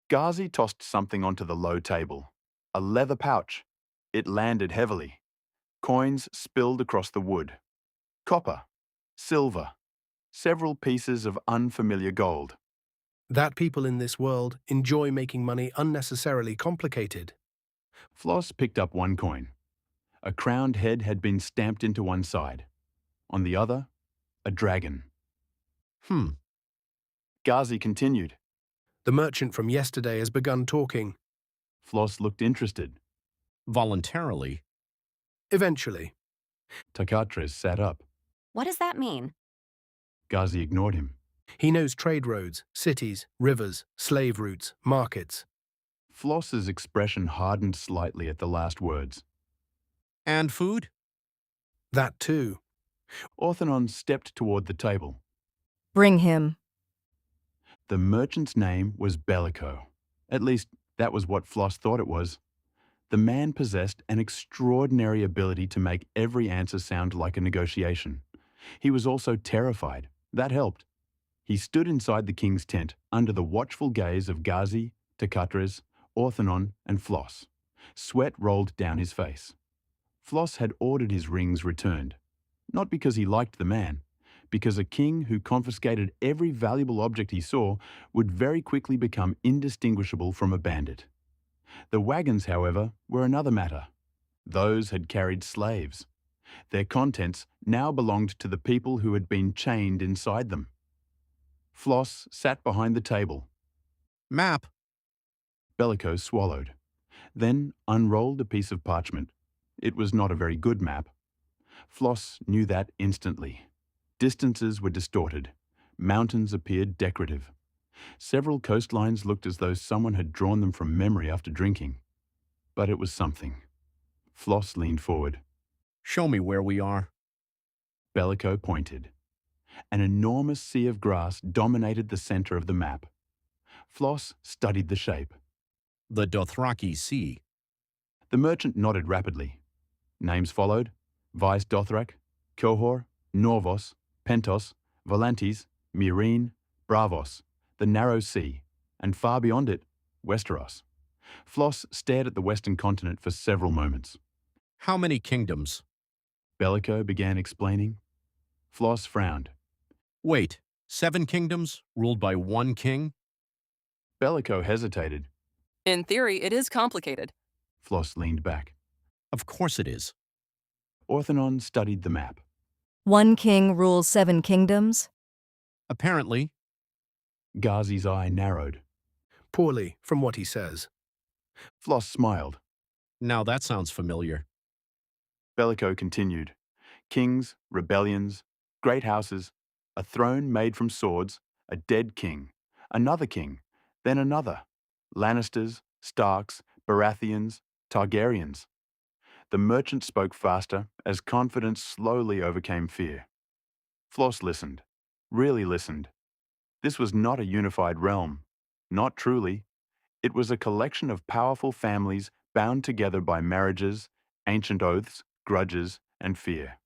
Ghazi tossed something onto the low table. A leather pouch. It landed heavily. Coins spilled across the wood. Copper. Silver. Several pieces of unfamiliar gold. That people in this world enjoy making money unnecessarily complicated. Flos picked up one coin. A crowned head had been stamped into one side. On the other, a dragon. Ghazi continued. The merchant from yesterday has begun talking. Flos looked interested. Voluntarily. Eventually. Takatres sat up. What does that mean? Ghazi ignored him. He knows trade roads, cities, rivers, slave routes, markets. Flos's expression hardened slightly at the last words. And food? That too. Orthanon stepped toward the table. Bring him. The merchant's name was Bellico. At least, that was what Flos thought it was. The man possessed an extraordinary ability to make every answer sound like a negotiation. He was also terrified. That helped. He stood inside the king's tent under the watchful gaze of Ghazi, Takatres, Orthanon, and Flos. Sweat rolled down his face. Flos had ordered his rings returned, not because he liked the man, because a king who confiscated every valuable object he saw would very quickly become indistinguishable from a bandit. The wagons, however, were another matter. Those had carried slaves. Their contents now belonged to the people who had been chained inside them. Flos sat behind the table. Map. Bellico swallowed, then unrolled a piece of parchment. It was not a very good map. Flos knew that instantly. Distances were distorted. Mountains appeared decorative. Several coastlines looked as though someone had drawn them from memory after drinking. But it was something. Flos leaned forward. Show me where we are. Bellico pointed. An enormous sea of grass dominated the center of the map. Flos studied the shape. The Dothraki Sea. The merchant nodded rapidly. Names followed: Vice Dothrak, Kohor, Norvos, Pentos, Volantes, Meereen, Bravos, the Narrow Sea, and far beyond it, Westeros. Flos stared at the western continent for several moments. How many kingdoms? Bellico began explaining. Flos frowned. Wait, 7 kingdoms, ruled by 1 king? Bellico hesitated. In theory, it is complicated. Flos leaned back. Of course it is. Orthanon studied the map. 1 king rules 7 kingdoms? Apparently. Ghazi's eye narrowed. Poorly, from what he says. Flos smiled. Now that sounds familiar. Bellico continued. Kings, rebellions, great houses, a throne made from swords, a dead king, another king, then another. Lannisters, Starks, Baratheons, Targaryens. The merchant spoke faster as confidence slowly overcame fear. Flos listened, really listened. This was not a unified realm. Not truly. It was a collection of powerful families bound together by marriages, ancient oaths, grudges, and fear.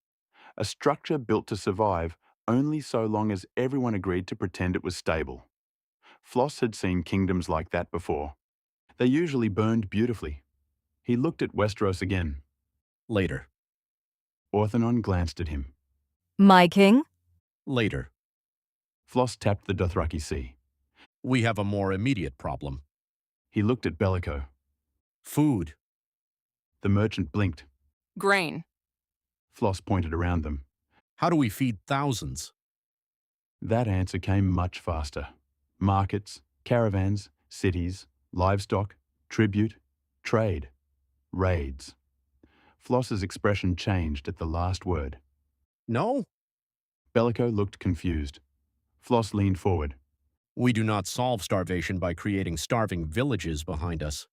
A structure built to survive only so long as everyone agreed to pretend it was stable. Flos had seen kingdoms like that before. They usually burned beautifully. He looked at Westeros again. Later. Orthanon glanced at him. My king? Later. Flos tapped the Dothraki Sea. We have a more immediate problem. He looked at Bellico. Food. The merchant blinked. Grain. Flos pointed around them. How do we feed thousands? That answer came much faster. Markets, caravans, cities, livestock, tribute, trade, raids. Floss's expression changed at the last word. No? Bellico looked confused. Flos leaned forward. We do not solve starvation by creating starving villages behind us.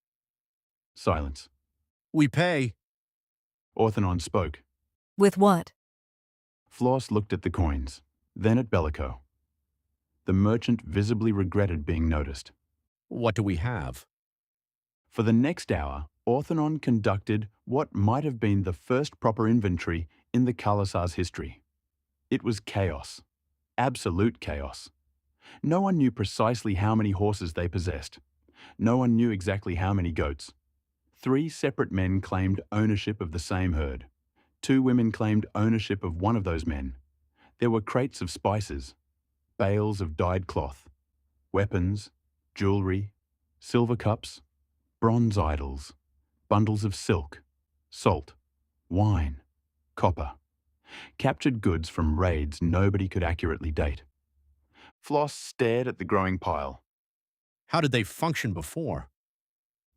Silence. We pay. Orthanon spoke. With what? Flos looked at the coins, then at Bellico. The merchant visibly regretted being noticed. What do we have? For the next hour, Orthanon conducted what might have been the first proper inventory in the Khalasar's history. It was chaos. Absolute chaos. No one knew precisely how many horses they possessed. No one knew exactly how many goats. 3 separate men claimed ownership of the same herd. 2 women claimed ownership of one of those men. There were crates of spices, bales of dyed cloth, weapons, jewelry, silver cups, bronze idols, bundles of silk, salt, wine, copper. Captured goods from raids nobody could accurately date. Flos stared at the growing pile. How did they function before?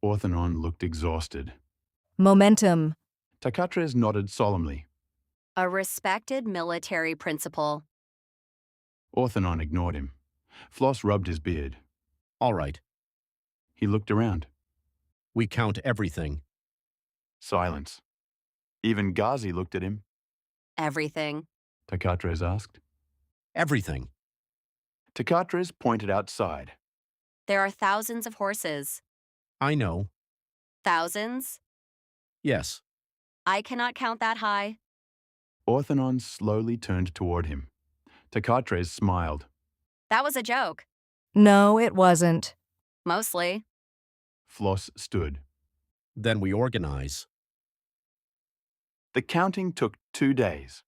Orthanon looked exhausted. Momentum. Takatres nodded solemnly. A respected military principle. Orthanon ignored him. Flos rubbed his beard. All right. He looked around. We count everything. Silence. Even Ghazi looked at him. Everything. Takatres asked. Everything. Takatres pointed outside. There are thousands of horses. I know. Thousands? Yes. I cannot count that high. Orthanon slowly turned toward him. Takatres smiled. That was a joke. No, it wasn't. Mostly. Flos stood. Then we organize. The counting took 2 days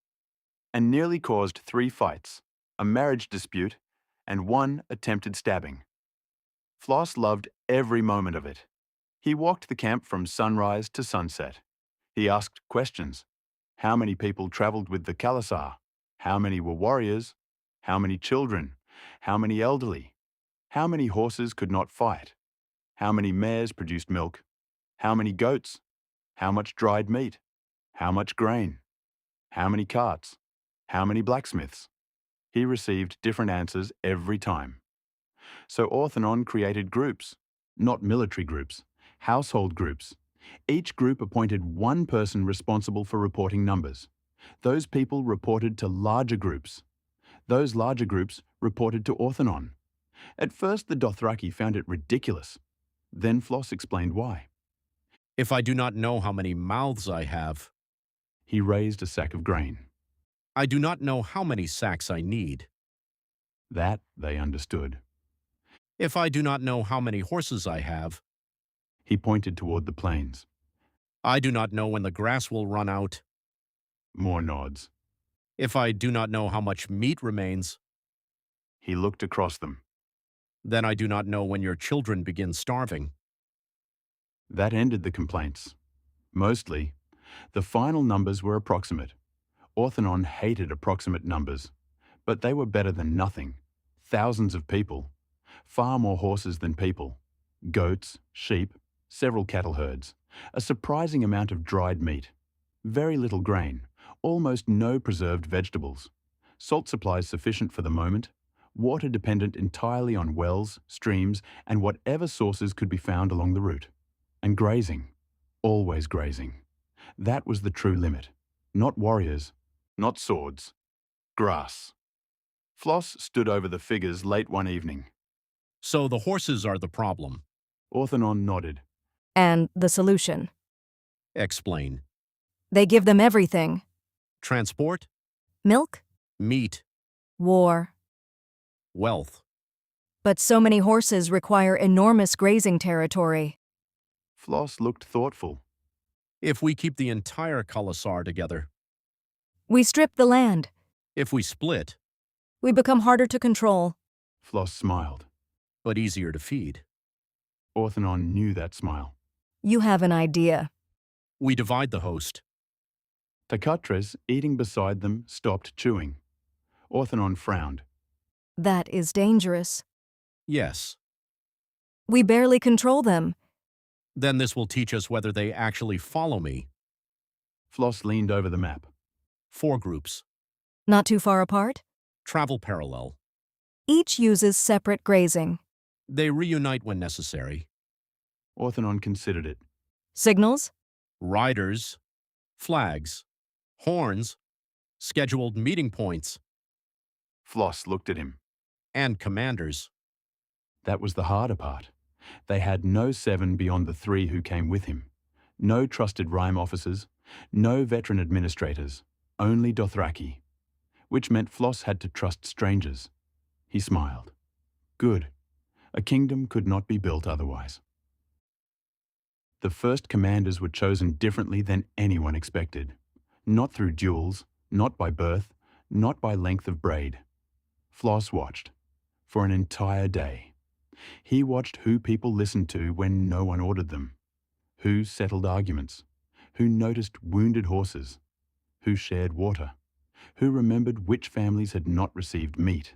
and nearly caused 3 fights, a marriage dispute, and 1 attempted stabbing. Flos loved every moment of it. He walked the camp from sunrise to sunset. He asked questions. How many people traveled with the Khalasar? How many were warriors? How many children? How many elderly? How many horses could not fight? How many mares produced milk? How many goats? How much dried meat? How much grain? How many carts? How many blacksmiths? He received different answers every time. So Orthanon created groups, not military groups, household groups. Each group appointed one person responsible for reporting numbers. Those people reported to larger groups. Those larger groups reported to Orthanon. At first, the Dothraki found it ridiculous. Then Flos explained why. If I do not know how many mouths I have, He raised a sack of grain. I do not know how many sacks I need. That they understood. If I do not know how many horses I have, He pointed toward the plains. I do not know when the grass will run out. More nods. If I do not know how much meat remains, He looked across them. then I do not know when your children begin starving. That ended the complaints. Mostly, the final numbers were approximate. Orthanon hated approximate numbers, but they were better than nothing. Thousands of people, far more horses than people, goats, sheep, several cattle herds, a surprising amount of dried meat, very little grain, almost no preserved vegetables, salt supplies sufficient for the moment, water dependent entirely on wells, streams, and whatever sources could be found along the route. And grazing, always grazing. That was the true limit. Not warriors, not swords, grass. Flos stood over the figures late one evening. So the horses are the problem. Orthanon nodded. And the solution. Explain. They give them everything. Transport, Milk, meat, war. wealth. But so many horses require enormous grazing territory. Flos looked thoughtful. If we keep the entire Khalasar together, We strip the land. if we split, We become harder to control. Flos smiled. but easier to feed. Orthanon knew that smile. You have an idea. We divide the host. Takatres, eating beside them, stopped chewing. Orthanon frowned. That is dangerous. Yes. We barely control them. Then this will teach us whether they actually follow me. Flos leaned over the map. 4 groups. Not too far apart. Travel parallel. Each uses separate grazing. They reunite when necessary. Orthanon considered it. Signals? Riders, flags, horns, scheduled meeting points, Flos looked at him. and commanders. That was the harder part. They had no 7 beyond the 3 who came with him. No trusted Rime officers, no veteran administrators, only Dothraki. Which meant Flos had to trust strangers. He smiled. Good. A kingdom could not be built otherwise. The first commanders were chosen differently than anyone expected. Not through duels, not by birth, not by length of braid. Flos watched. For an entire day. He watched who people listened to when no one ordered them. Who settled arguments. Who noticed wounded horses. Who shared water. Who remembered which families had not received meat.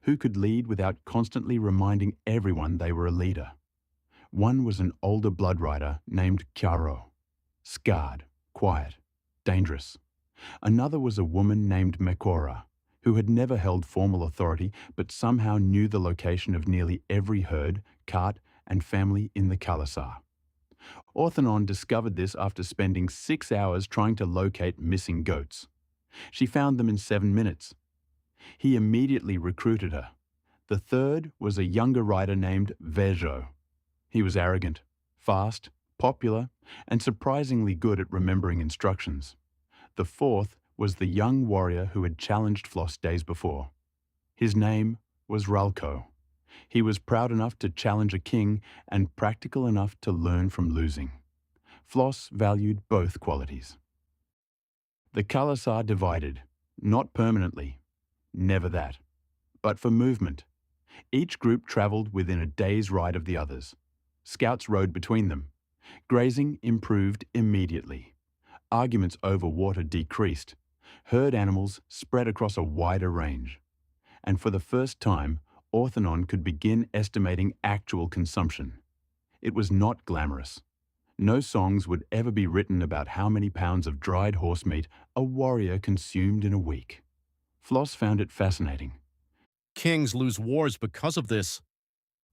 Who could lead without constantly reminding everyone they were a leader. One was an older blood rider named Chiaro. Scarred, quiet, dangerous. Another was a woman named Mekora, who had never held formal authority but somehow knew the location of nearly every herd, cart, and family in the Khalasar. Orthanon discovered this after spending 6 hours trying to locate missing goats. She found them in 7 minutes. He immediately recruited her. The third was a younger rider named Vejo. He was arrogant, fast, popular, and surprisingly good at remembering instructions. The fourth was the young warrior who had challenged Flos days before. His name was Ralko. He was proud enough to challenge a king and practical enough to learn from losing. Flos valued both qualities. The Khalasar divided, not permanently, never that, but for movement. Each group travelled within a day's ride of the others. Scouts rode between them. Grazing improved immediately. Arguments over water decreased. Herd animals spread across a wider range. And for the first time, Orthanon could begin estimating actual consumption. It was not glamorous. No songs would ever be written about how many pounds of dried horse meat a warrior consumed in a week. Flos found it fascinating. Kings lose wars because of this.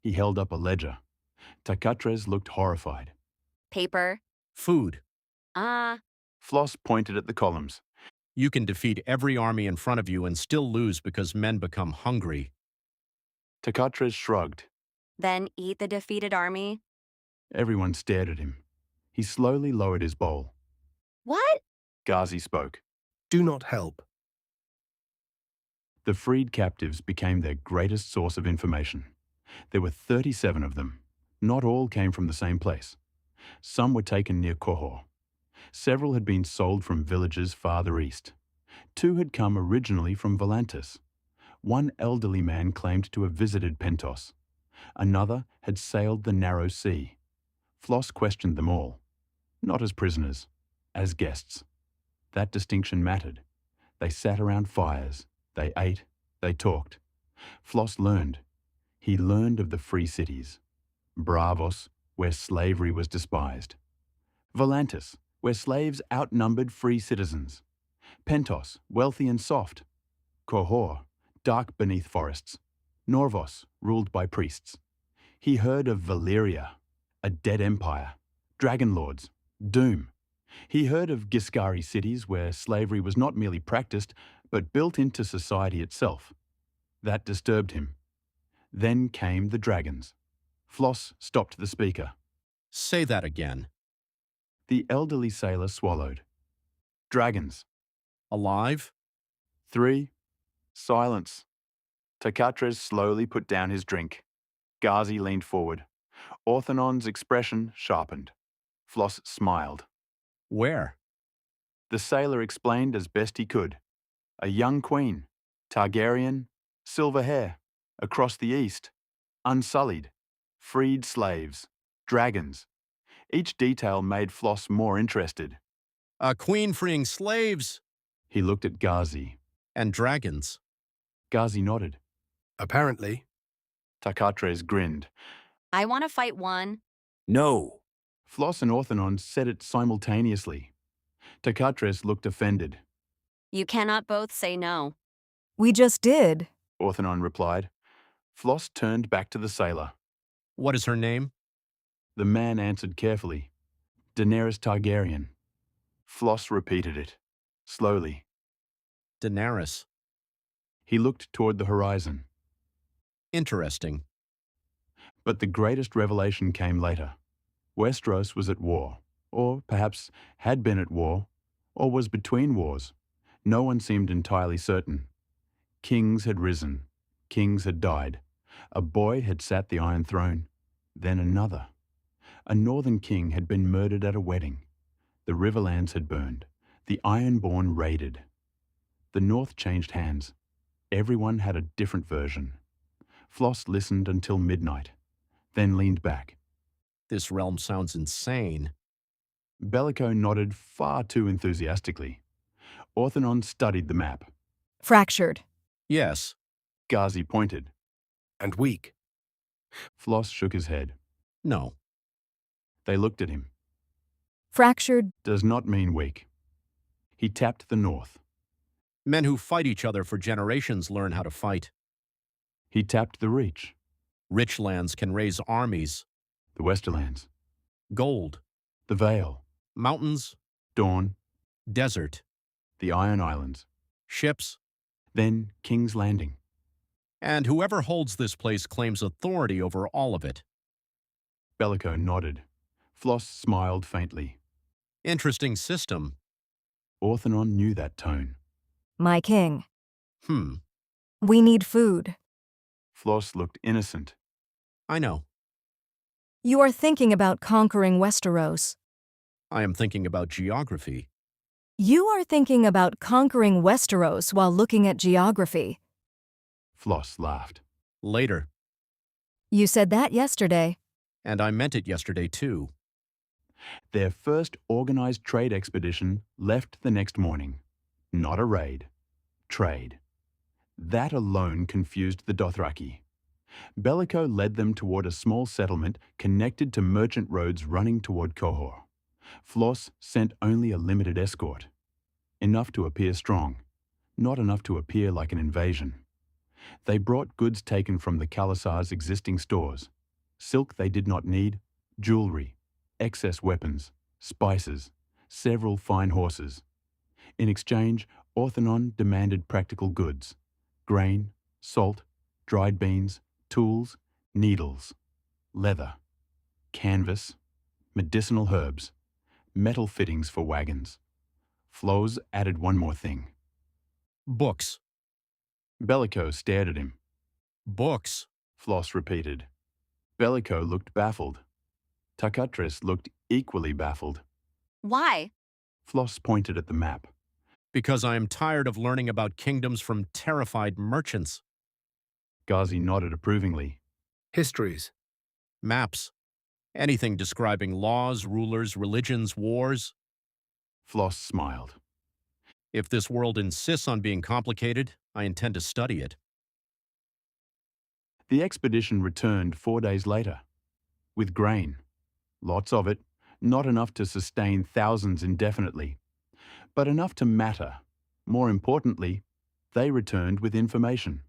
He held up a ledger. Takatres looked horrified. Paper. Food. Flos pointed at the columns. You can defeat every army in front of you and still lose because men become hungry. Takatres shrugged. Then eat the defeated army. Everyone stared at him. He slowly lowered his bowl. What? Ghazi spoke. Do not help. The freed captives became their greatest source of information. There were 37 of them. Not all came from the same place. Some were taken near Qohor. Several had been sold from villages farther east. 2 had come originally from Volantis. One elderly man claimed to have visited Pentos. Another had sailed the narrow sea. Flos questioned them all. Not as prisoners, as guests. That distinction mattered. They sat around fires. They ate. They talked. Flos learned. He learned of the free cities. Bravos, where slavery was despised. Volantis, where slaves outnumbered free citizens. Pentos, wealthy and soft. Qohor, dark beneath forests. Norvos, ruled by priests. He heard of Valyria, a dead empire. Dragon lords, doom. He heard of Giscari cities where slavery was not merely practiced, but built into society itself. That disturbed him. Then came the dragons. Flos stopped the speaker. Say that again. The elderly sailor swallowed. Dragons. Alive? 3. Silence. Takatres slowly put down his drink. Ghazi leaned forward. Orthanon's expression sharpened. Flos smiled. Where? The sailor explained as best he could. A young queen, Targaryen, silver hair, across the east, unsullied, freed slaves, dragons. Each detail made Flos more interested. A queen freeing slaves He looked at Ghazi. and dragons. Ghazi nodded. Apparently, Takatres grinned. I want to fight one. No. Flos and Orthanon said it simultaneously. Takatres looked offended. You cannot both say no. We just did. Orthanon replied. Flos turned back to the sailor. What is her name? The man answered carefully. Daenerys Targaryen. Flos repeated it, slowly. Daenerys. He looked toward the horizon. Interesting. But the greatest revelation came later. Westeros was at war, or perhaps had been at war, or was between wars. No one seemed entirely certain. Kings had risen. Kings had died. A boy had sat the Iron Throne. Then another. A northern king had been murdered at a wedding. The Riverlands had burned. The Ironborn raided. The North changed hands. Everyone had a different version. Flos listened until midnight, then leaned back. This realm sounds insane. Bellico nodded far too enthusiastically. Orthanon studied the map. Fractured. Yes. Ghazi pointed. and weak. Flos shook his head. No. They looked at him. Fractured. Does not mean weak. He tapped the north. Men who fight each other for generations learn how to fight. He tapped the reach. Rich lands can raise armies. The Westerlands. Gold. The Vale. Mountains. Dawn. Desert. The Iron Islands. Ships. Then King's Landing. And whoever holds this place claims authority over all of it. Bellico nodded. Flos smiled faintly. Interesting system. Orthanon knew that tone. My king. Hmm. We need food. Flos looked innocent. I know. You are thinking about conquering Westeros. I am thinking about geography. You are thinking about conquering Westeros while looking at geography. Flos laughed. Later. You said that yesterday. And I meant it yesterday too. Their first organized trade expedition left the next morning. Not a raid. Trade. That alone confused the Dothraki. Bellico led them toward a small settlement connected to merchant roads running toward Qohor. Flos sent only a limited escort. Enough to appear strong, not enough to appear like an invasion. They brought goods taken from the Khalasar's existing stores. Silk they did not need, jewelry, excess weapons, spices, several fine horses. In exchange, Orthanon demanded practical goods: grain, salt, dried beans, tools, needles, leather, canvas, medicinal herbs, metal fittings for wagons. Flos added one more thing. Books. Bellico stared at him. Books. Flos repeated. Bellico looked baffled. Takatres looked equally baffled. Why? Flos pointed at the map. Because I am tired of learning about kingdoms from terrified merchants. Ghazi nodded approvingly. Histories. Maps. Anything describing laws, rulers, religions, wars. Flos smiled. If this world insists on being complicated, I intend to study it. The expedition returned 4 days later, with grain. Lots of it, not enough to sustain thousands indefinitely, but enough to matter. More importantly, they returned with information.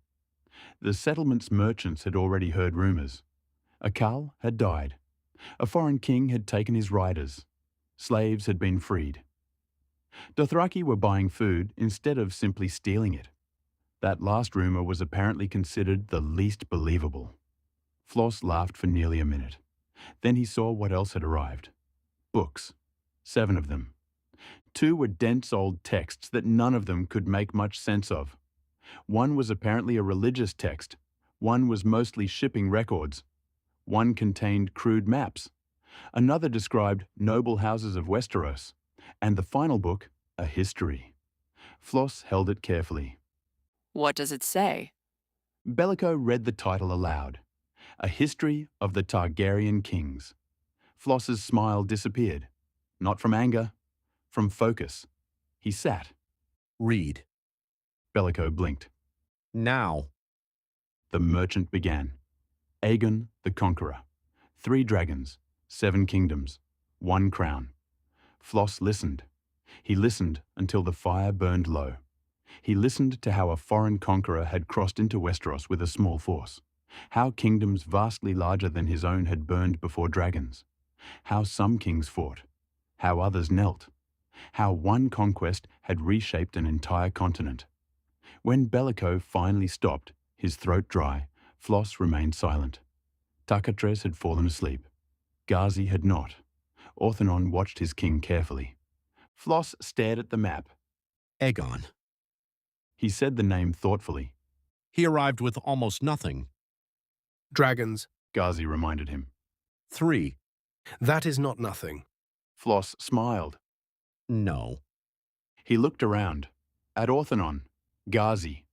The settlement's merchants had already heard rumors. A Khal had died. A foreign king had taken his riders. Slaves had been freed. Dothraki were buying food instead of simply stealing it. That last rumor was apparently considered the least believable. Flos laughed for nearly a minute. Then he saw what else had arrived. Books. 7 of them. 2 were dense old texts that none of them could make much sense of. One was apparently a religious text. One was mostly shipping records. One contained crude maps. Another described noble houses of Westeros. And the final book, a history. Flos held it carefully. What does it say? Bellico read the title aloud. A History of the Targaryen Kings. Floss's smile disappeared. Not from anger, from focus. He sat. Read. Bellico blinked. Now. The merchant began. Aegon the Conqueror. 3 dragons, 7 kingdoms, 1 crown. Flos listened. He listened until the fire burned low. He listened to how a foreign conqueror had crossed into Westeros with a small force. How kingdoms vastly larger than his own had burned before dragons. How some kings fought. How others knelt. How one conquest had reshaped an entire continent. When Bellico finally stopped, his throat dry, Flos remained silent. Tarkatres had fallen asleep. Ghazi had not. Orthanon watched his king carefully. Flos stared at the map. Aegon. He said the name thoughtfully. He arrived with almost nothing. Dragons. Ghazi reminded him. 3. That is not nothing. Flos smiled. No. He looked around. At Orthanon, Ghazi,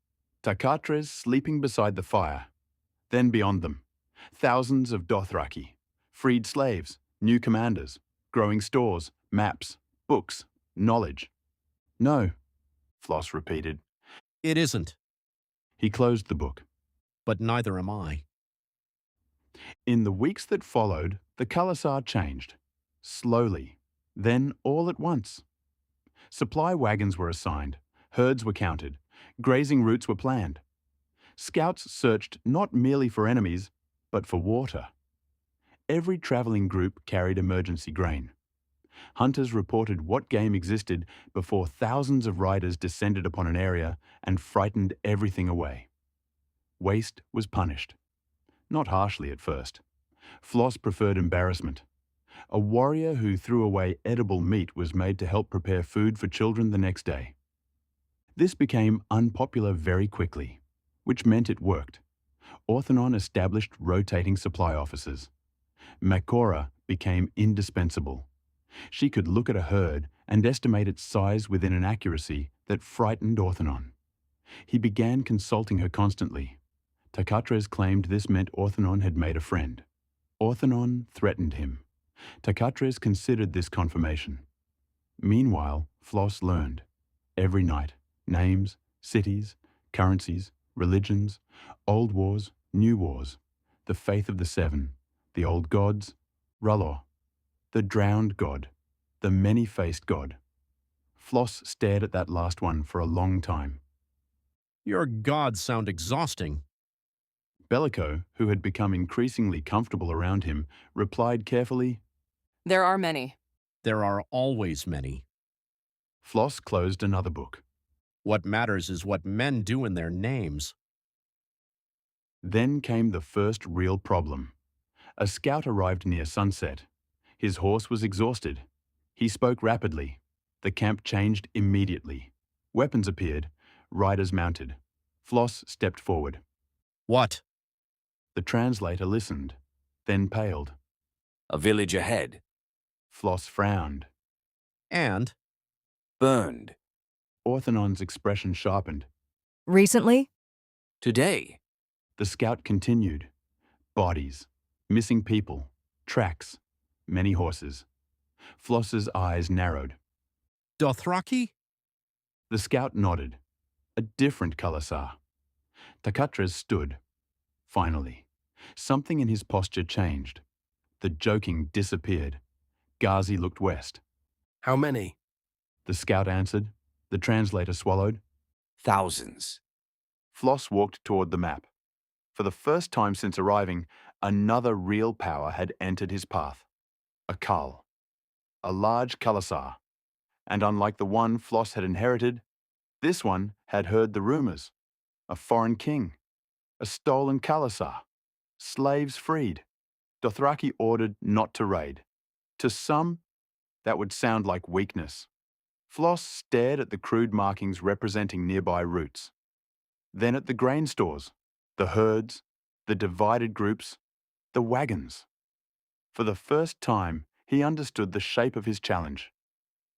Tarkatres sleeping beside the fire. Then beyond them, thousands of Dothraki, freed slaves, new commanders, growing stores, maps, books, knowledge. No, Flos repeated. It isn't. He closed the book. But neither am I. In the weeks that followed, the Khalasar changed. Slowly. Then all at once. Supply wagons were assigned. Herds were counted. Grazing routes were planned. Scouts searched not merely for enemies, but for water. Every travelling group carried emergency grain. Hunters reported what game existed before thousands of riders descended upon an area and frightened everything away. Waste was punished. Not harshly at first. Flos preferred embarrassment. A warrior who threw away edible meat was made to help prepare food for children the next day. This became unpopular very quickly, which meant it worked. Orthanon established rotating supply officers. Makora became indispensable. She could look at a herd and estimate its size within an accuracy that frightened Orthanon. He began consulting her constantly. Tarkatres claimed this meant Orthanon had made a friend. Orthanon threatened him. Tarkatres considered this confirmation. Meanwhile, Flos learned. Every night, names, cities, currencies, religions, old wars, new wars, the faith of the 7, the old gods, R'hllor, the drowned god, the many-faced god. Flos stared at that last one for a long time. Your gods sound exhausting. Bellico, who had become increasingly comfortable around him, replied carefully, There are many. There are always many. Flos closed another book. What matters is what men do in their names. Then came the first real problem. A scout arrived near sunset. His horse was exhausted. He spoke rapidly. The camp changed immediately. Weapons appeared. Riders mounted. Flos stepped forward. What? The translator listened, then paled. A village ahead. Flos frowned. And? Burned. Orthanon's expression sharpened. Recently? Today. The scout continued. Bodies. Missing people. Tracks. Many horses. Floss's eyes narrowed. Dothraki? The scout nodded. A different Khalasar. Tarkatres stood. Finally. Something in his posture changed. The joking disappeared. Ghazi looked west. How many? The scout answered. The translator swallowed. Thousands. Flos walked toward the map. For the first time since arriving, another real power had entered his path. A Khal. A large Khalasar. And unlike the one Flos had inherited, this one had heard the rumors. A foreign king. A stolen Khalasar. Slaves freed. Dothraki ordered not to raid. To some, that would sound like weakness. Flos stared at the crude markings representing nearby routes. Then at the grain stores, the herds, the divided groups, the wagons. For the first time, he understood the shape of his challenge.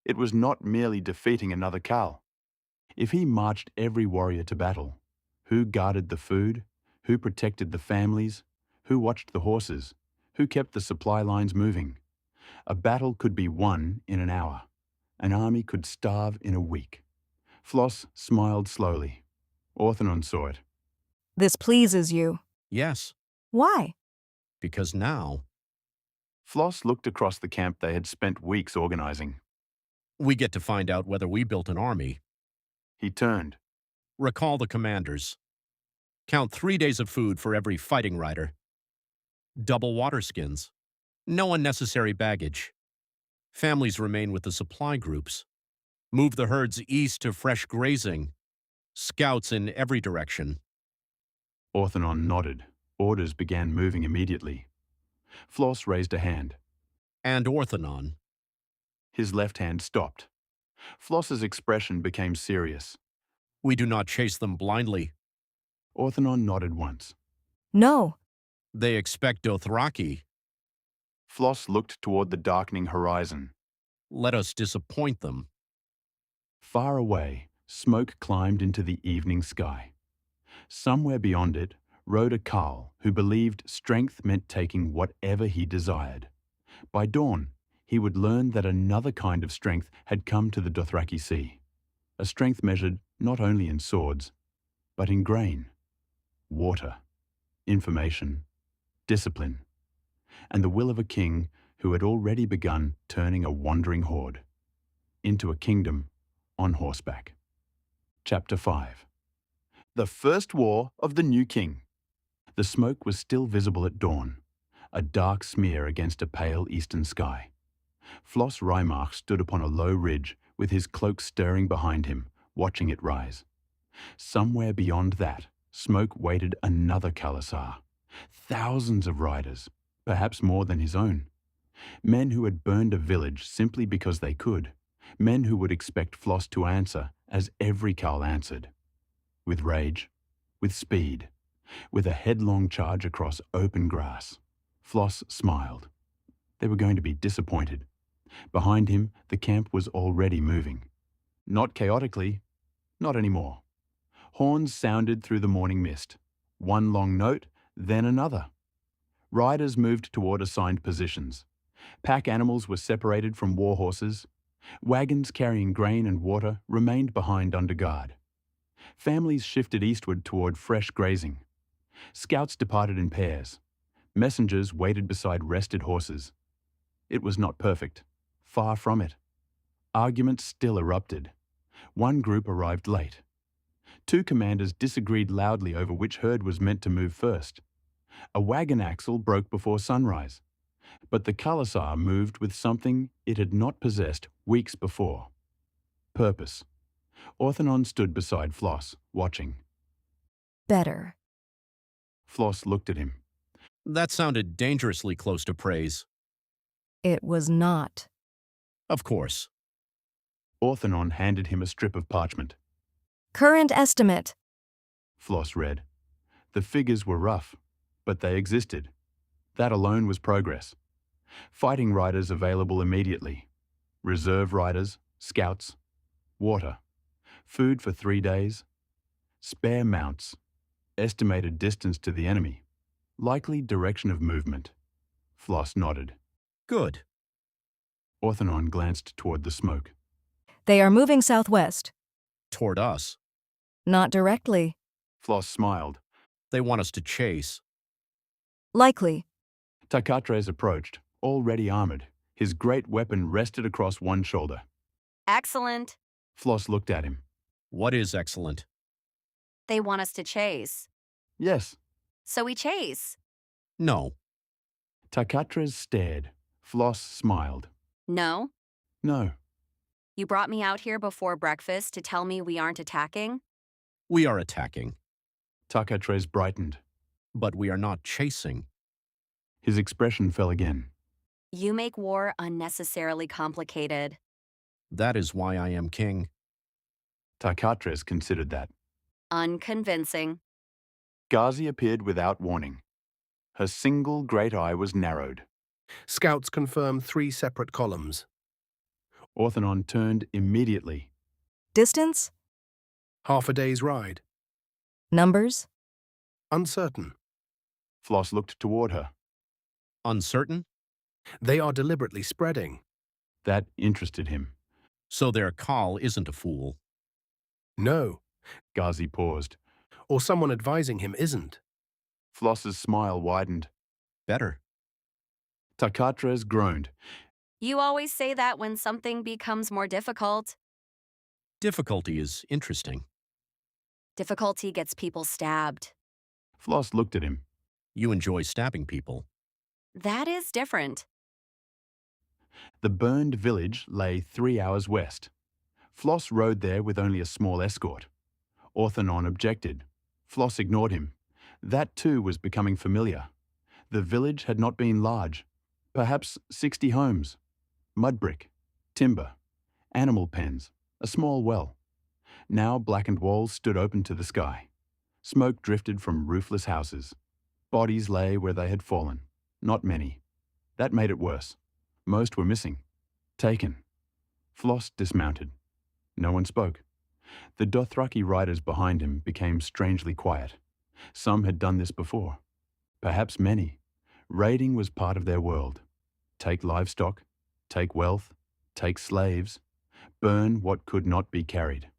It was not merely defeating another Khal. If he marched every warrior to battle, who guarded the food, who protected the families, who watched the horses, who kept the supply lines moving? A battle could be won in an hour. An army could starve in a week. Flos smiled slowly. Orthanon saw it. This pleases you. Yes, Why? because now Flos looked across the camp they had spent weeks organizing. we get to find out whether we built an army. He turned. Recall the commanders. Count 3 days of food for every fighting rider. Double water skins. No unnecessary baggage. Families remain with the supply groups. Move the herds east to fresh grazing. Scouts in every direction. Orthanon nodded. Orders began moving immediately. Flos raised a hand. And Orthanon. His left hand stopped. Flos's expression became serious. We do not chase them blindly. Orthanon nodded once. No. They expect Dothraki. Flos looked toward the darkening horizon. Let us disappoint them. Far away, smoke climbed into the evening sky. Somewhere beyond it rode a Khal who believed strength meant taking whatever he desired. By dawn, he would learn that another kind of strength had come to the Dothraki Sea. A strength measured not only in swords, but in grain, water, information, discipline, and the will of a king who had already begun turning a wandering horde into a kingdom on horseback. Chapter 5. The First War of the New King. The smoke was still visible at dawn, a dark smear against a pale eastern sky. Flos Reimarch stood upon a low ridge with his cloak stirring behind him, watching it rise. Somewhere beyond that, smoke waited another Khalasar. Thousands of riders, perhaps more than his own. Men who had burned a village simply because they could. Men who would expect Flos to answer as every Khal answered. With rage, with speed, with a headlong charge across open grass. Flos smiled. They were going to be disappointed. Behind him, the camp was already moving. Not chaotically, not anymore. Horns sounded through the morning mist. One long note, then another. Riders moved toward assigned positions. Pack animals were separated from war horses. Wagons carrying grain and water remained behind under guard. Families shifted eastward toward fresh grazing. Scouts departed in pairs. Messengers waited beside rested horses. It was not perfect. Far from it. Arguments still erupted. One group arrived late. Two commanders disagreed loudly over which herd was meant to move first. A wagon axle broke before sunrise. But the Khalasar moved with something it had not possessed weeks before. Purpose. Orthanon stood beside Flos, watching. Better. Flos looked at him. That sounded dangerously close to praise. It was not. Of course. Orthanon handed him a strip of parchment. Current estimate. Flos read. The figures were rough, but they existed. That alone was progress. Fighting riders available immediately. Reserve riders, scouts, water, food for 3 days, spare mounts, estimated distance to the enemy, likely direction of movement. Flos nodded. Good. Orthanon glanced toward the smoke. They are moving southwest. Toward us. Not directly. Flos smiled. They want us to chase. Likely. Tarkatres approached, already armored. His great weapon rested across one shoulder. Excellent. Flos looked at him. What is excellent? They want us to chase. Yes. So we chase. No. Tarkatres stared. Flos smiled. No? No. You brought me out here before breakfast to tell me we aren't attacking? We are attacking. Tarkatres brightened. But we are not chasing. His expression fell again. You make war unnecessarily complicated. That is why I am king. Tarkatres considered that. Unconvincing. Ghazi appeared without warning. Her single great eye was narrowed. Scouts confirm 3 separate columns. Orthanon turned immediately. Distance? Half a day's ride. Numbers? Uncertain. Flos looked toward her. Uncertain? They are deliberately spreading. That interested him. So their Khal isn't a fool. No. Ghazi paused. Or someone advising him isn't. Flos's smile widened. Better. Tarkatres groaned. You always say that when something becomes more difficult. Difficulty is interesting. Difficulty gets people stabbed. Flos looked at him. You enjoy stabbing people. That is different. The burned village lay 3 hours west. Flos rode there with only a small escort. Orthanon objected. Flos ignored him. That too was becoming familiar. The village had not been large. Perhaps 60 homes. Mud brick, timber, animal pens, a small well. Now blackened walls stood open to the sky. Smoke drifted from roofless houses. Bodies lay where they had fallen. Not many. That made it worse. Most were missing. Taken. Flos dismounted. No one spoke. The Dothraki riders behind him became strangely quiet. Some had done this before. Perhaps many. Raiding was part of their world. Take livestock, take wealth, take slaves, burn what could not be carried.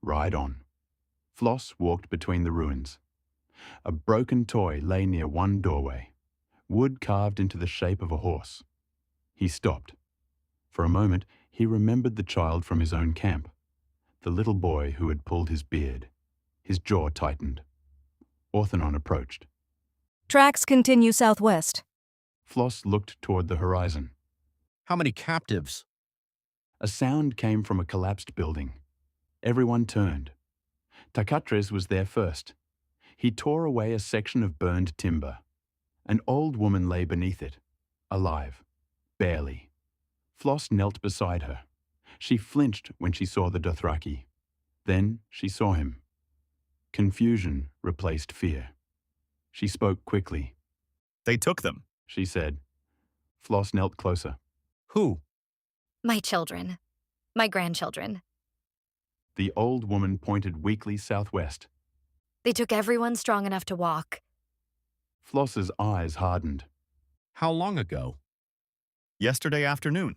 Ride on. Flos walked between the ruins. A broken toy lay near one doorway, wood carved into the shape of a horse. He stopped. For a moment, he remembered the child from his own camp, the little boy who had pulled his beard. His jaw tightened. Orthanon approached. Tracks continue southwest. Flos looked toward the horizon. How many captives? A sound came from a collapsed building. Everyone turned. Tarkatres was there first. He tore away a section of burned timber. An old woman lay beneath it, alive, barely. Flos knelt beside her. She flinched when she saw the Dothraki. Then she saw him. Confusion replaced fear. She spoke quickly. They took them. She said. Flos knelt closer. Who? My children. My grandchildren. The old woman pointed weakly southwest. They took everyone strong enough to walk. Flos's eyes hardened. How long ago? Yesterday afternoon.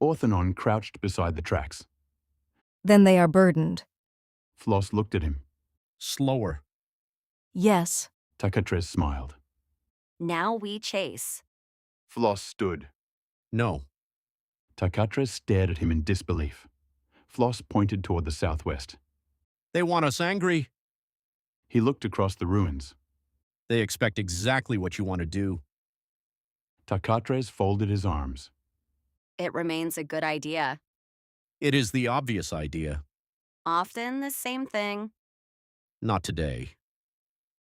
Orthanon crouched beside the tracks. Then they are burdened. Flos looked at him. Slower. Yes. Tarkatres smiled. Now we chase. Flos stood. No. Tarkatres stared at him in disbelief. Flos pointed toward the southwest. They want us angry. He looked across the ruins. They expect exactly what you want to do. Tarkatres folded his arms. It remains a good idea. It is the obvious idea. Often the same thing. Not today.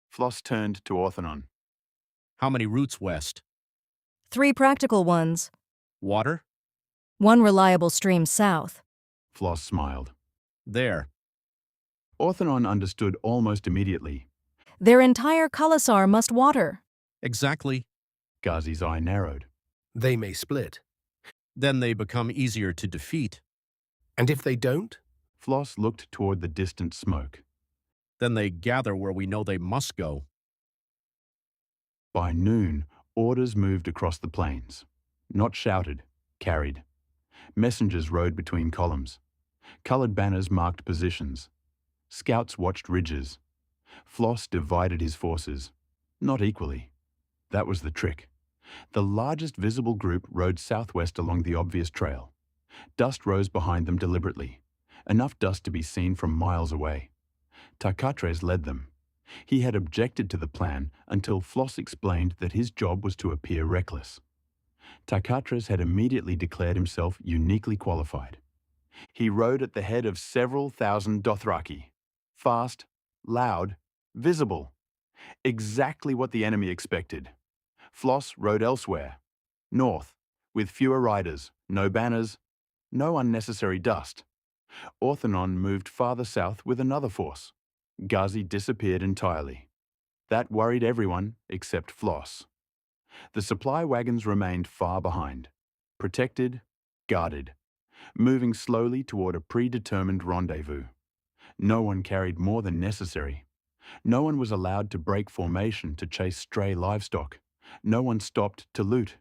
Flos turned to Orthanon. How many routes west? 3 practical ones. Water? 1 reliable stream south. Flos smiled. There. Orthanon understood almost immediately. Their entire Khalasar must water. Exactly. Ghazi's eye narrowed. They may split. Then they become easier to defeat. And if they don't? Flos looked toward the distant smoke. Then they gather where we know they must go. By noon, orders moved across the plains. Not shouted, carried. Messengers rode between columns. Coloured banners marked positions. Scouts watched ridges. Flos divided his forces. Not equally. That was the trick. The largest visible group rode southwest along the obvious trail. Dust rose behind them deliberately, enough dust to be seen from miles away. Tarkatres led them. He had objected to the plan until Flos explained that his job was to appear reckless. Tarkatres had immediately declared himself uniquely qualified. He rode at the head of several thousand Dothraki. Fast, loud, visible. Exactly what the enemy expected. Flos rode elsewhere, north, with fewer riders, no banners, no unnecessary dust. Orthanon moved farther south with another force. Ghazi disappeared entirely. That worried everyone except Flos. The supply wagons remained far behind, protected, guarded, moving slowly toward a predetermined rendezvous. No one carried more than necessary. No one was allowed to break formation to chase stray livestock. No one stopped to loot.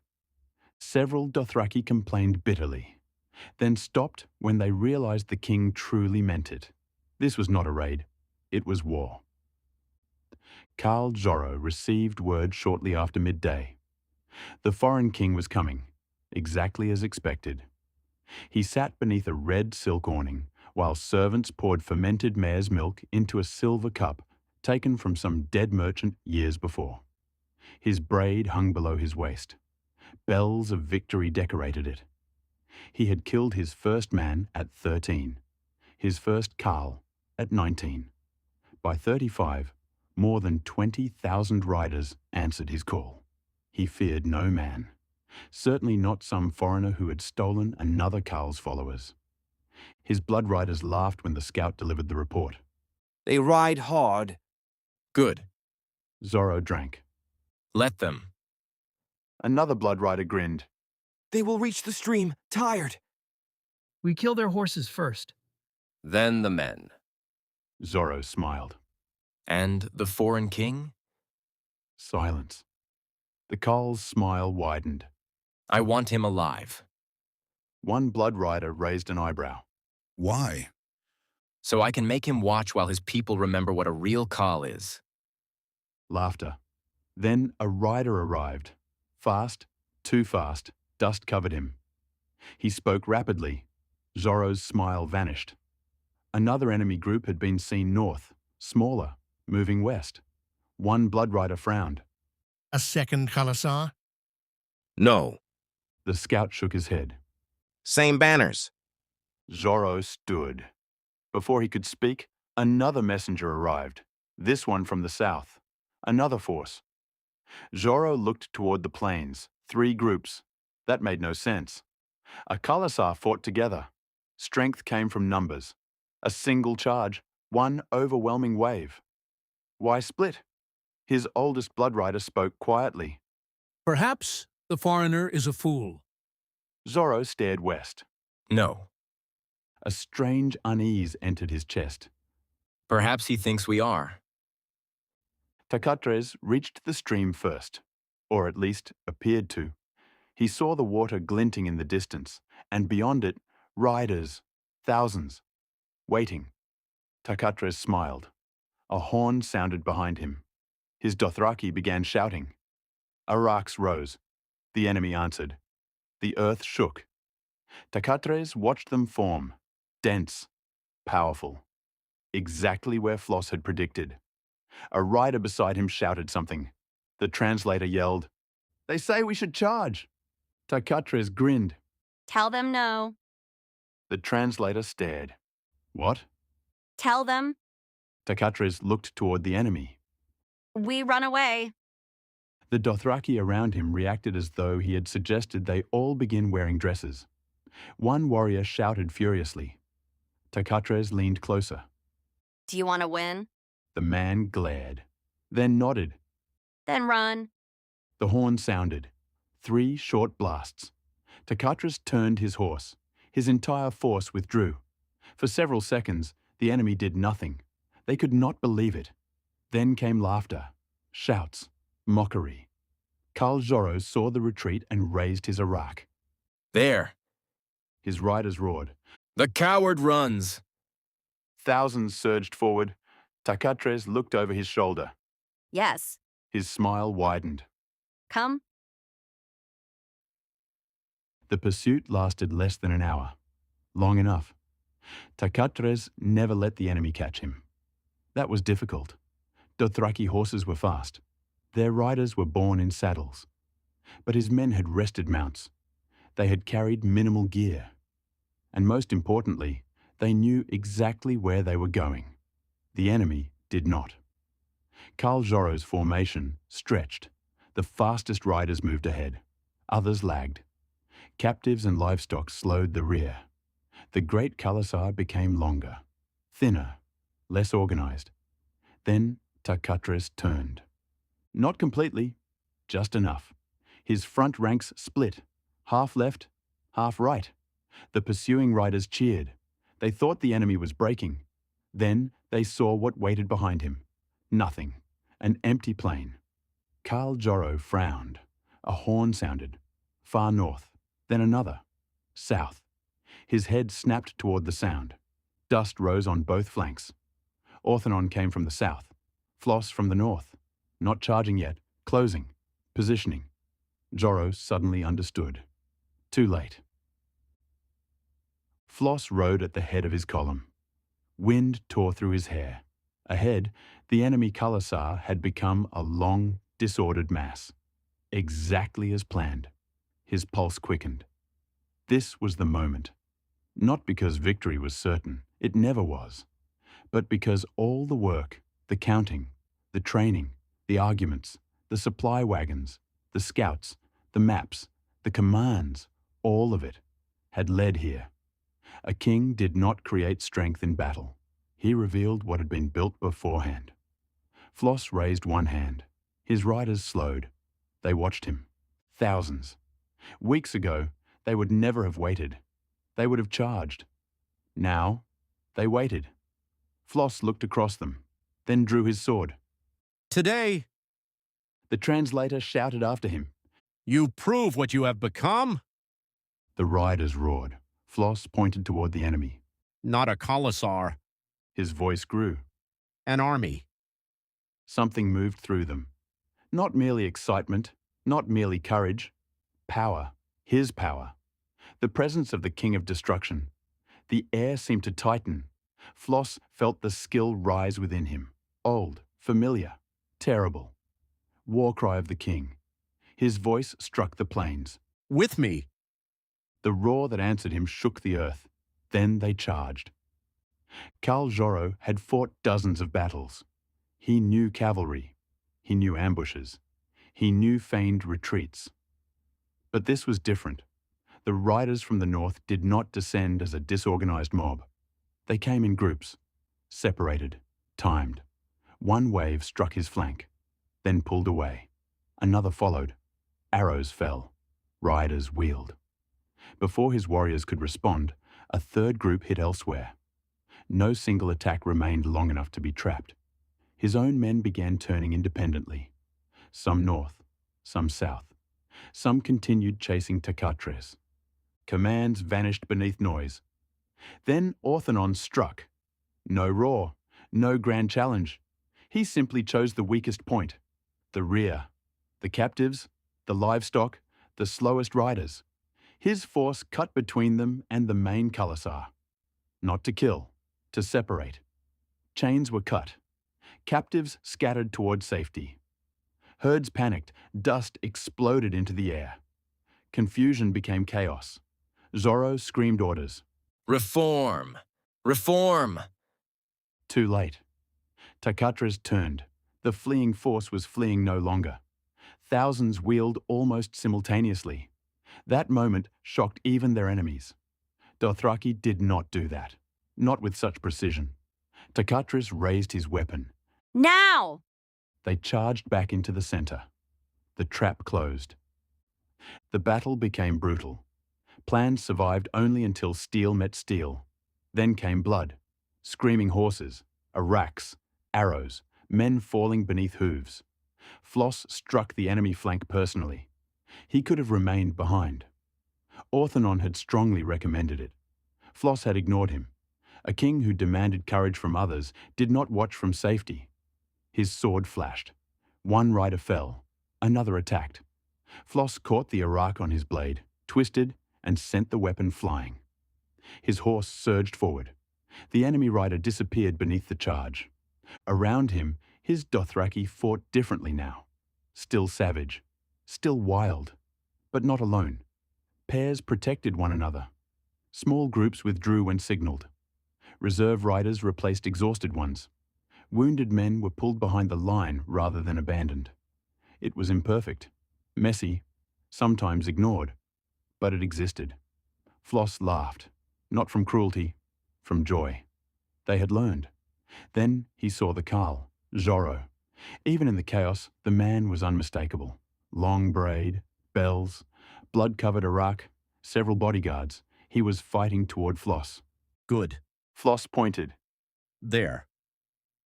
Several Dothraki complained bitterly, then stopped when they realized the king truly meant it. This was not a raid, it was war. Khal Zorro received word shortly after midday. The foreign king was coming, exactly as expected. He sat beneath a red silk awning, while servants poured fermented mare's milk into a silver cup taken from some dead merchant years before. His braid hung below his waist. Bells of victory decorated it. He had killed his first man at 13, his first Khal at 19. By 35, more than 20,000 riders answered his call. He feared no man, certainly not some foreigner who had stolen another Khal's followers. His blood riders laughed when the scout delivered the report. They ride hard. Good. Zorro drank. Let them. Another blood rider grinned. They will reach the stream, tired. We kill their horses first. Then the men. Zorro smiled. And the foreign king? Silence. The Khal's smile widened. I want him alive. One blood rider raised an eyebrow. Why? So I can make him watch while his people remember what a real Khal is. Laughter. Then a rider arrived. Fast, too fast, dust covered him. He spoke rapidly. Zorro's smile vanished. Another enemy group had been seen north, smaller, moving west. One blood rider frowned. A second Khalasar? No. The scout shook his head. Same banners. Zorro stood. Before he could speak, another messenger arrived, this one from the south. Another force. Zorro looked toward the plains, 3 groups. That made no sense. A Khalasar fought together. Strength came from numbers. A single charge, one overwhelming wave. Why split? His oldest blood rider spoke quietly. Perhaps the foreigner is a fool. Zorro stared west. No. A strange unease entered his chest. Perhaps he thinks we are. Takatres reached the stream first, or at least appeared to. He saw the water glinting in the distance, and beyond it, riders, thousands, waiting. Takatres smiled. A horn sounded behind him. His Dothraki began shouting. Araks rose. The enemy answered. The earth shook. Takatres watched them form, dense, powerful, exactly where Flos had predicted. A rider beside him shouted something. The translator yelled, "They say we should charge." Takatres grinned. Tell them no. The translator stared. What? Tell them Takatres looked toward the enemy. we run away. The Dothraki around him reacted as though he had suggested they all begin wearing dresses. One warrior shouted furiously. Takatres leaned closer. Do you want to win? The man glared, then nodded. Then run. The horn sounded. 3 short blasts. Takatres turned his horse. His entire force withdrew. For several seconds, the enemy did nothing. They could not believe it. Then came laughter, shouts, mockery. Khal Zorro saw the retreat and raised his arak. There. His riders roared. The coward runs. Thousands surged forward. Takatres looked over his shoulder. Yes. His smile widened. Come. The pursuit lasted less than an hour. Long enough. Takatres never let the enemy catch him. That was difficult. Dothraki horses were fast. Their riders were born in saddles. But his men had rested mounts. They had carried minimal gear. And most importantly, they knew exactly where they were going. The enemy did not. Khal Zorro's formation stretched. The fastest riders moved ahead. Others lagged. Captives and livestock slowed the rear. The great Khalasar became longer, thinner, less organized. Then Tarkatras turned. Not completely, just enough. His front ranks split, half left, half right. The pursuing riders cheered. They thought the enemy was breaking. Then they saw what waited behind him. Nothing. An empty plain. Khal Jorro frowned. A horn sounded. Far north. Then another. South. His head snapped toward the sound. Dust rose on both flanks. Orthanon came from the south. Flos from the north. Not charging yet. Closing. Positioning. Jorro suddenly understood. Too late. Flos rode at the head of his column. Wind tore through his hair. Ahead, the enemy Khalasar had become a long, disordered mass. Exactly as planned. His pulse quickened. This was the moment. Not because victory was certain, it never was, but because all the work, the counting, the training, the arguments, the supply wagons, the scouts, the maps, the commands, all of it, had led here. A king did not create strength in battle. He revealed what had been built beforehand. Flos raised one hand. His riders slowed. They watched him. Thousands. Weeks ago, they would never have waited. They would have charged. Now, they waited. Flos looked across them, then drew his sword. Today, the translator shouted after him. You prove what you have become? The riders roared. Flos pointed toward the enemy. Not a Khalasar. His voice grew. An army. Something moved through them. Not merely excitement, not merely courage. Power. His power. The presence of the King of Destruction. The air seemed to tighten. Flos felt the skill rise within him. Old, familiar, terrible. War cry of the king. His voice struck the plains. With me. The roar that answered him shook the earth. Then they charged. Khal Jorro had fought dozens of battles. He knew cavalry. He knew ambushes. He knew feigned retreats. But this was different. The riders from the north did not descend as a disorganized mob. They came in groups, separated, timed. One wave struck his flank, then pulled away. Another followed. Arrows fell. Riders wheeled. Before his warriors could respond, a third group hit elsewhere. No single attack remained long enough to be trapped. His own men began turning independently. Some north, some south. Some continued chasing Tarkatras. Commands vanished beneath noise. Then Orthanon struck. No roar, no grand challenge. He simply chose the weakest point, the rear, the captives, the livestock, the slowest riders. His force cut between them and the main Khalasar. Not to kill, to separate. Chains were cut. Captives scattered toward safety. Herds panicked, dust exploded into the air. Confusion became chaos. Zorro screamed orders. Reform! Reform! Too late. Tarkatras turned. The fleeing force was fleeing no longer. Thousands wheeled almost simultaneously. That moment shocked even their enemies. Dothraki did not do that. Not with such precision. Tarkatras raised his weapon. Now! They charged back into the center. The trap closed. The battle became brutal. Plans survived only until steel met steel. Then came blood. Screaming horses, arrax, arrows, men falling beneath hooves. Flos struck the enemy flank personally. He could have remained behind. Orthanon had strongly recommended it. Flos had ignored him. A king who demanded courage from others did not watch from safety. His sword flashed. One rider fell. Another attacked. Flos caught the arak on his blade, twisted, and sent the weapon flying. His horse surged forward. The enemy rider disappeared beneath the charge. Around him, his Dothraki fought differently now. Still savage, still wild, but not alone. Pairs protected one another. Small groups withdrew when signaled. Reserve riders replaced exhausted ones. Wounded men were pulled behind the line rather than abandoned. It was imperfect, messy, sometimes ignored, but it existed. Flos laughed, not from cruelty, from joy. They had learned. Then he saw the Carl, Zorro. Even in the chaos, the man was unmistakable. Long braid, bells, blood-covered Iraq, several bodyguards. He was fighting toward Flos. Good. Flos pointed. There.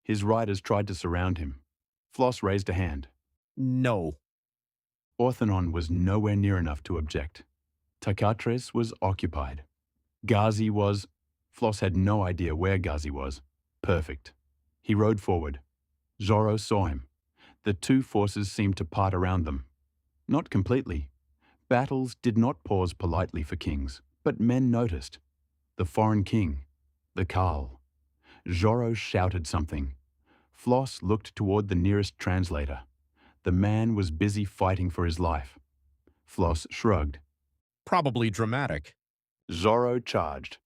His riders tried to surround him. Flos raised a hand. No. Orthanon was nowhere near enough to object. Takatres was occupied. Ghazi was... Flos had no idea where Ghazi was. Perfect. He rode forward. Zorro saw him. The two forces seemed to part around them. Not completely. Battles did not pause politely for kings, but men noticed. The foreign king, the Carl. Zorro shouted something. Flos looked toward the nearest translator. The man was busy fighting for his life. Flos shrugged. Probably dramatic. Zorro charged.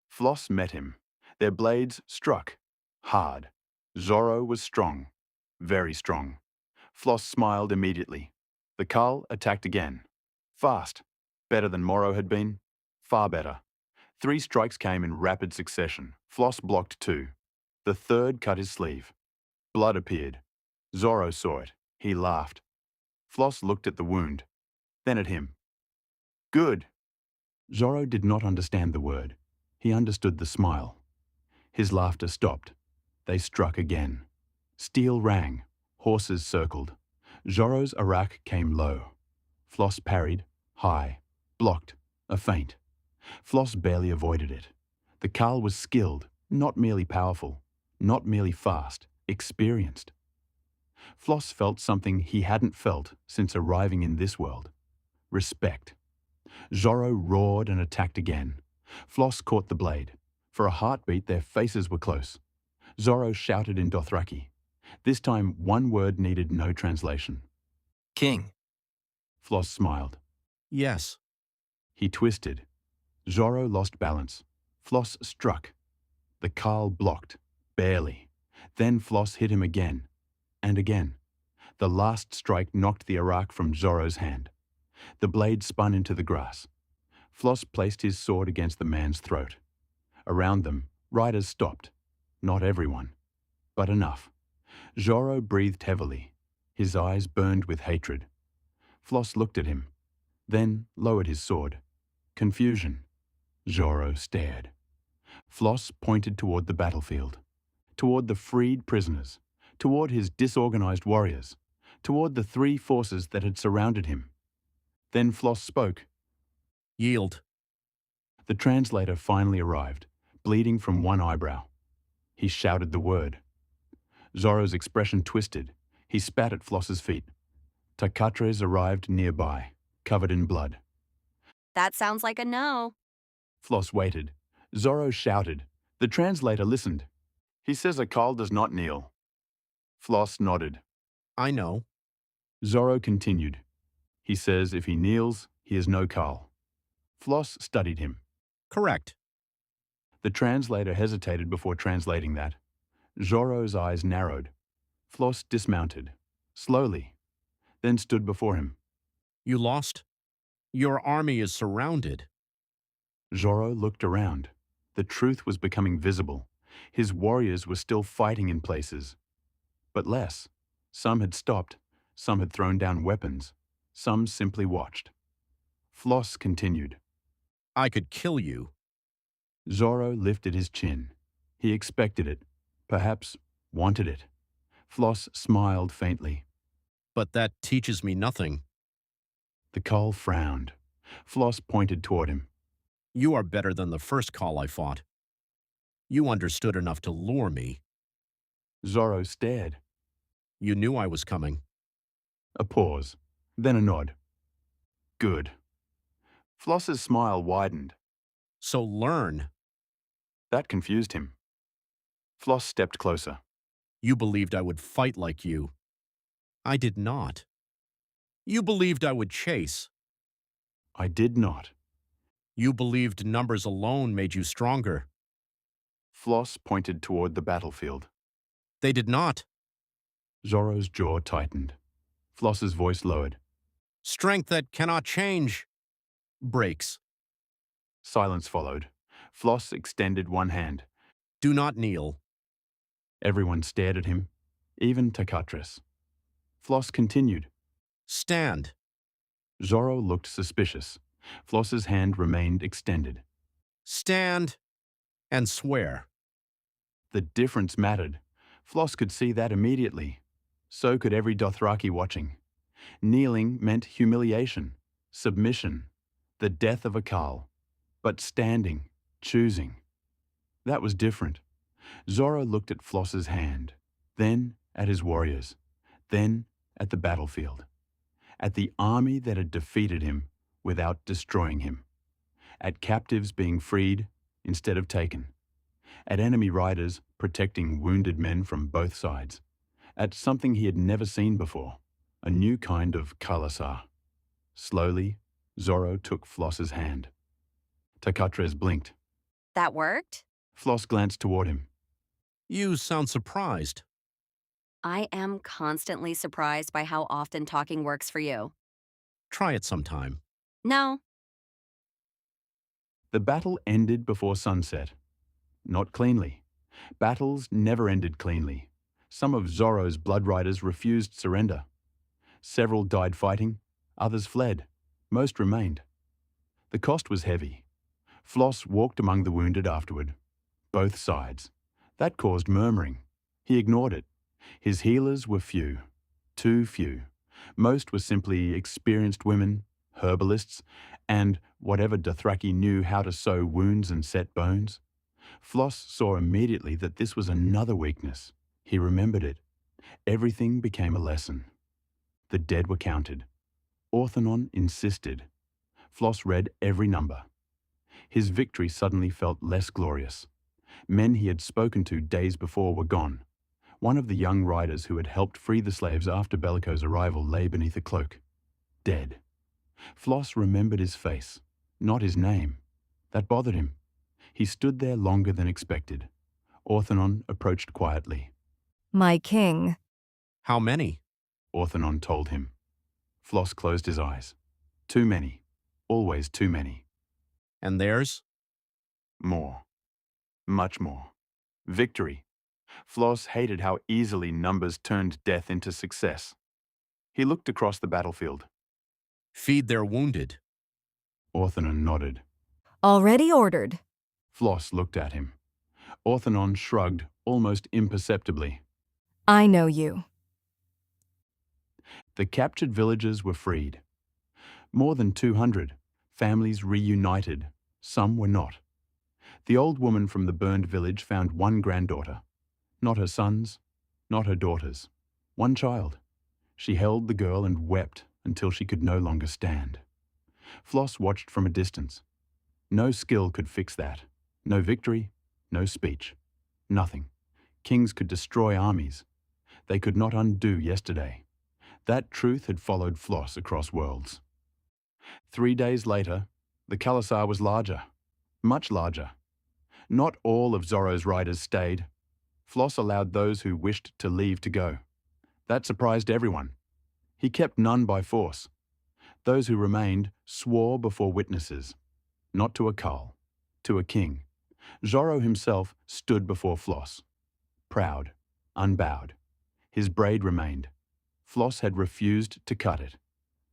Flos met him. Their blades struck. Hard. Zorro was strong. Very strong. Flos smiled immediately. The Carl attacked again. Fast. Better than Morrow had been. Far better. 3 strikes came in rapid succession. Flos blocked 2. The third cut his sleeve. Blood appeared. Zorro saw it. He laughed. Flos looked at the wound, then at him. Good. Zorro did not understand the word. He understood the smile. His laughter stopped. They struck again. Steel rang. Horses circled. Zorro's arak came low. Flos parried, high, blocked, a feint. Flos barely avoided it. The Carl was skilled, not merely powerful, not merely fast, experienced. Flos felt something he hadn't felt since arriving in this world. Respect. Zorro roared and attacked again. Flos caught the blade. For a heartbeat, their faces were close. Zorro shouted in Dothraki. This time, one word needed no translation. King. Flos smiled. Yes. He twisted. Zorro lost balance. Flos struck. The Carl blocked. Barely. Then Flos hit him again. And again. The last strike knocked the arak from Zorro's hand. The blade spun into the grass. Flos placed his sword against the man's throat. Around them, riders stopped. Not everyone, but enough. Zorro breathed heavily. His eyes burned with hatred. Flos looked at him, then lowered his sword. Confusion. Zorro stared. Flos pointed toward the battlefield, toward the freed prisoners, toward his disorganized warriors, toward the 3 forces that had surrounded him. Then Flos spoke. Yield. The translator finally arrived, bleeding from one eyebrow. He shouted the word. Zorro's expression twisted. He spat at Flos's feet. Takatres arrived nearby, covered in blood. That sounds like a no. Flos waited. Zorro shouted. The translator listened. He says a Carl does not kneel. Flos nodded. I know. Zorro continued. He says if he kneels, he is no Carl. Flos studied him. Correct. The translator hesitated before translating that. Zorro's eyes narrowed. Flos dismounted, slowly, then stood before him. You lost? Your army is surrounded. Zorro looked around. The truth was becoming visible. His warriors were still fighting in places, but less. Some had stopped, some had thrown down weapons, some simply watched. Flos continued. I could kill you. Zorro lifted his chin. He expected it, perhaps wanted it. Flos smiled faintly. But that teaches me nothing. The Carl frowned. Flos pointed toward him. You are better than the first call I fought. You understood enough to lure me. Zorro stared. You knew I was coming. A pause, then a nod. Good. Flos's smile widened. So learn. That confused him. Flos stepped closer. You believed I would fight like you. I did not. You believed I would chase. I did not. You believed numbers alone made you stronger. Flos pointed toward the battlefield. They did not. Zorro's jaw tightened. Floss's voice lowered. Strength that cannot change breaks. Silence followed. Floss extended one hand. Do not kneel. Everyone stared at him, even Takatres. Floss continued. Stand. Zorro looked suspicious. Floss's hand remained extended. Stand and swear. The difference mattered. Floss could see that immediately. So could every Dothraki watching. Kneeling meant humiliation, submission, the death of a Khal. But standing, choosing, that was different. Zorro looked at Floss's hand, then at his warriors, then at the battlefield, at the army that had defeated him without destroying him, at captives being freed instead of taken, at enemy riders protecting wounded men from both sides, at something he had never seen before, a new kind of Khalasar. Slowly, Zorro took Floss's hand. Takatres blinked. That worked? Floss glanced toward him. You sound surprised. I am constantly surprised by how often talking works for you. Try it sometime. No. The battle ended before sunset. Not cleanly. Battles never ended cleanly. Some of Zorro's blood riders refused surrender. Several died fighting, others fled. Most remained. The cost was heavy. Floss walked among the wounded afterward. Both sides. That caused murmuring. He ignored it. His healers were few. Too few. Most were simply experienced women, herbalists, and whatever Dothraki knew how to sew wounds and set bones. Floss saw immediately that this was another weakness. He remembered it. Everything became a lesson. The dead were counted. Orthonon insisted. Floss read every number. His victory suddenly felt less glorious. Men he had spoken to days before were gone. One of the young riders who had helped free the slaves after Bellico's arrival lay beneath a cloak. Dead. Floss remembered his face, not his name. That bothered him. He stood there longer than expected. Orthonon approached quietly. My king. How many? Orthonon told him. Floss closed his eyes. Too many. Always too many. And theirs? More. Much more. Victory. Floss hated how easily numbers turned death into success. He looked across the battlefield. Feed their wounded. Orthonon nodded. Already ordered. Floss looked at him. Orthonon shrugged almost imperceptibly. I know you. The captured villagers were freed. More than 200. Families reunited. Some were not. The old woman from the burned village found one granddaughter. Not her sons, not her daughters. One child. She held the girl and wept until she could no longer stand. Floss watched from a distance. No skill could fix that. No victory, no speech. Nothing. Kings could destroy armies. They could not undo yesterday. That truth had followed Floss across worlds. 3 days later, the Khalasar was larger. Much larger. Not all of Zorro's riders stayed. Floss allowed those who wished to leave to go. That surprised everyone. He kept none by force. Those who remained swore before witnesses. Not to a Khal, to a king. Zorro himself stood before Floss. Proud, unbowed. His braid remained. Floss had refused to cut it.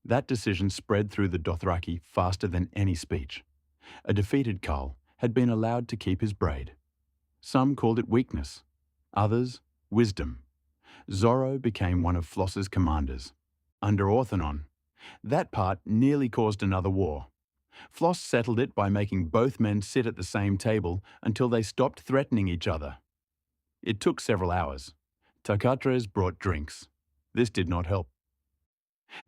That decision spread through the Dothraki faster than any speech. A defeated Khal had been allowed to keep his braid. Some called it weakness, others wisdom. Zorro became one of Floss's commanders. Under Orthonon, that part nearly caused another war. Floss settled it by making both men sit at the same table until they stopped threatening each other. It took several hours. Takatres brought drinks. This did not help.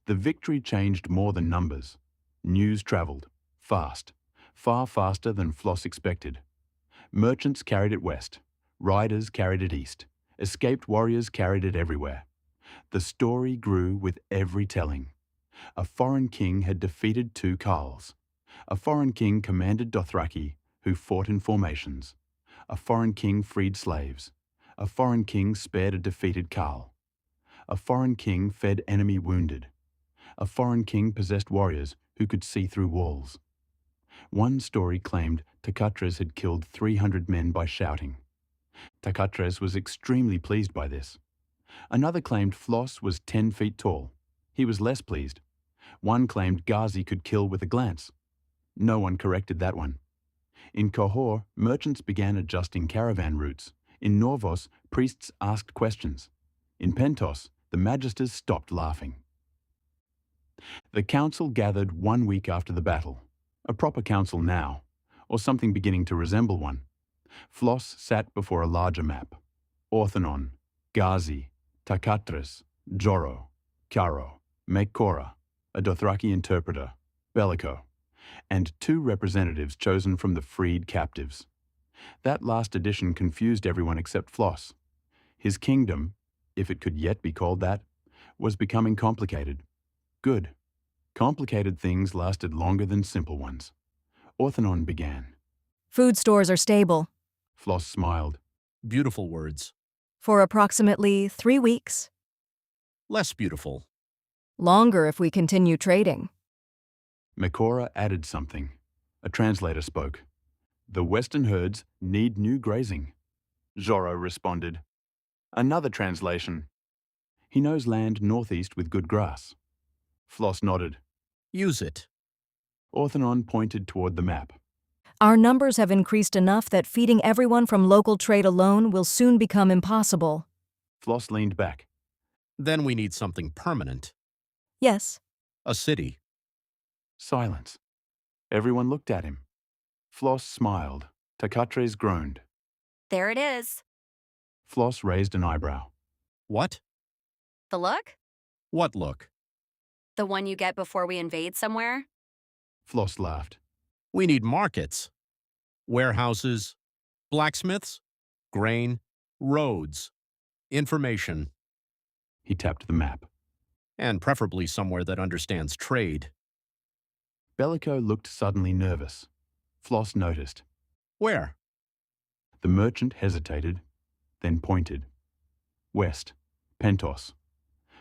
The victory changed more than numbers. News travelled, fast, far faster than Floss expected. Merchants carried it west, riders carried it east, escaped warriors carried it everywhere. The story grew with every telling. A foreign king had defeated 2 Khals. A foreign king commanded Dothraki, who fought in formations. A foreign king freed slaves. A foreign king spared a defeated Khal. A foreign king fed enemy wounded. A foreign king possessed warriors who could see through walls. One story claimed Takatres had killed 300 men by shouting. Takatres was extremely pleased by this. Another claimed Flos was 10 feet tall. He was less pleased. One claimed Ghazi could kill with a glance. No one corrected that one. In Kohor, merchants began adjusting caravan routes. In Norvos, priests asked questions. In Pentos, the magisters stopped laughing. The council gathered 1 week after the battle. A proper council now, or something beginning to resemble one. Flos sat before a larger map. Orthanon, Ghazi, Takatres, Joro, Karo, Mekora, a Dothraki interpreter, Bellico, and 2 representatives chosen from the freed captives. That last addition confused everyone except Flos. His kingdom, if it could yet be called that, was becoming complicated. Good. Complicated things lasted longer than simple ones. Orthanon began. Food stores are stable. Flos smiled. Beautiful words. For approximately 3 weeks. Less beautiful. Longer if we continue trading. Mekora added something. A translator spoke. The western herds need new grazing. Joro responded. Another translation. He knows land northeast with good grass. Flos nodded. Use it. Orthanon pointed toward the map. Our numbers have increased enough that feeding everyone from local trade alone will soon become impossible. Flos leaned back. Then we need something permanent. Yes. A city. Silence. Everyone looked at him. Flos smiled. Takatres groaned. There it is. Flos raised an eyebrow. What? The look? What look? The one you get before we invade somewhere? Flos laughed. We need markets. Warehouses. Blacksmiths. Grain. Roads. Information. He tapped the map. And preferably somewhere that understands trade. Bellico looked suddenly nervous. Flos noticed. Where? The merchant hesitated, then pointed. West. Pentos.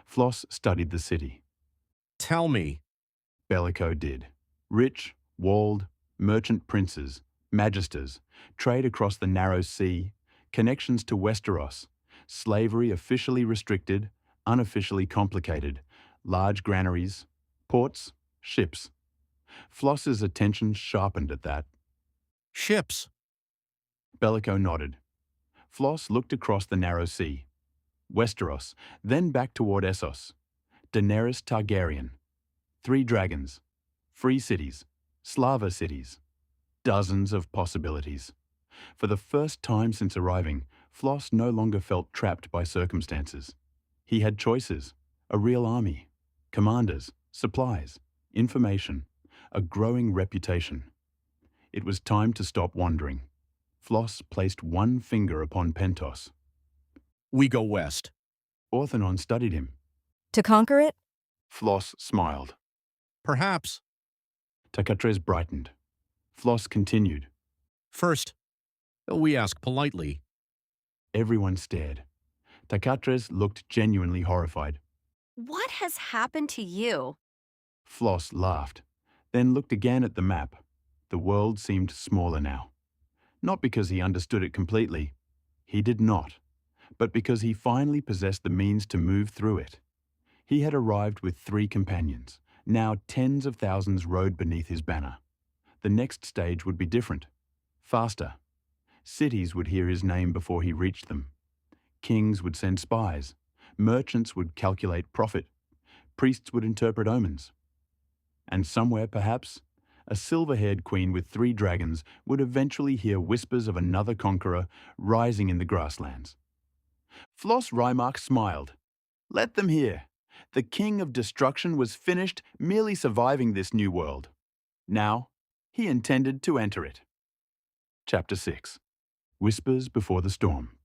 Flos studied the city. Tell me. Bellico did. Rich, walled, merchant princes, magisters, trade across the narrow sea, connections to Westeros, slavery officially restricted, unofficially complicated, large granaries, ports, ships. Flos's attention sharpened at that. Ships. Bellico nodded. Flos looked across the narrow sea. Westeros, then back toward Essos. Daenerys Targaryen. 3 dragons. Free cities. Slava cities. Dozens of possibilities. For the first time since arriving, Flos no longer felt trapped by circumstances. He had choices, a real army, commanders, supplies, information, a growing reputation. It was time to stop wandering. Flos placed one finger upon Pentos. We go west. Orthanon studied him. To conquer it? Flos smiled. Perhaps. Takatres brightened. Flos continued. First, we ask politely. Everyone stared. Takatres looked genuinely horrified. What has happened to you? Flos laughed, then looked again at the map. The world seemed smaller now. Not because he understood it completely. He did not. But because he finally possessed the means to move through it. He had arrived with 3 companions. Now tens of thousands rode beneath his banner. The next stage would be different. Faster. Cities would hear his name before he reached them. Kings would send spies. Merchants would calculate profit. Priests would interpret omens. And somewhere, perhaps, a silver-haired queen with 3 dragons would eventually hear whispers of another conqueror rising in the grasslands. Flos Reimarch smiled. Let them hear. The king of destruction was finished merely surviving this new world. Now, he intended to enter it. Chapter 6. Whispers Before the Storm.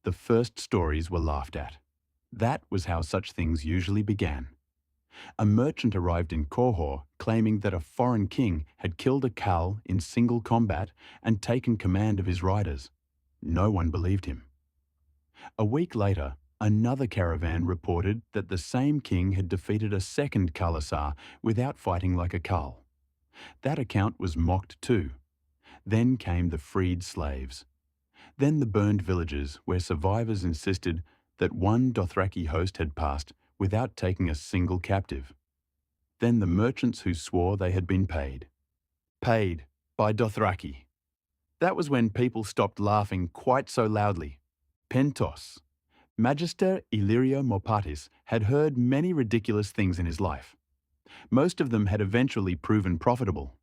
The first stories were laughed at. That was how such things usually began. A merchant arrived in Kohor claiming that a foreign king had killed a Khal in single combat and taken command of his riders. No one believed him. A week later, Another caravan reported that the same king had defeated a second Khalasar without fighting like a Khal. That account was mocked too. Then came the freed slaves. Then the burned villages where survivors insisted that one Dothraki host had passed without taking a single captive. Then the merchants who swore they had been paid. Paid by Dothraki. That was when people stopped laughing quite so loudly. Pentos. Magister Illyrio Mopatis had heard many ridiculous things in his life. Most of them had eventually proven profitable.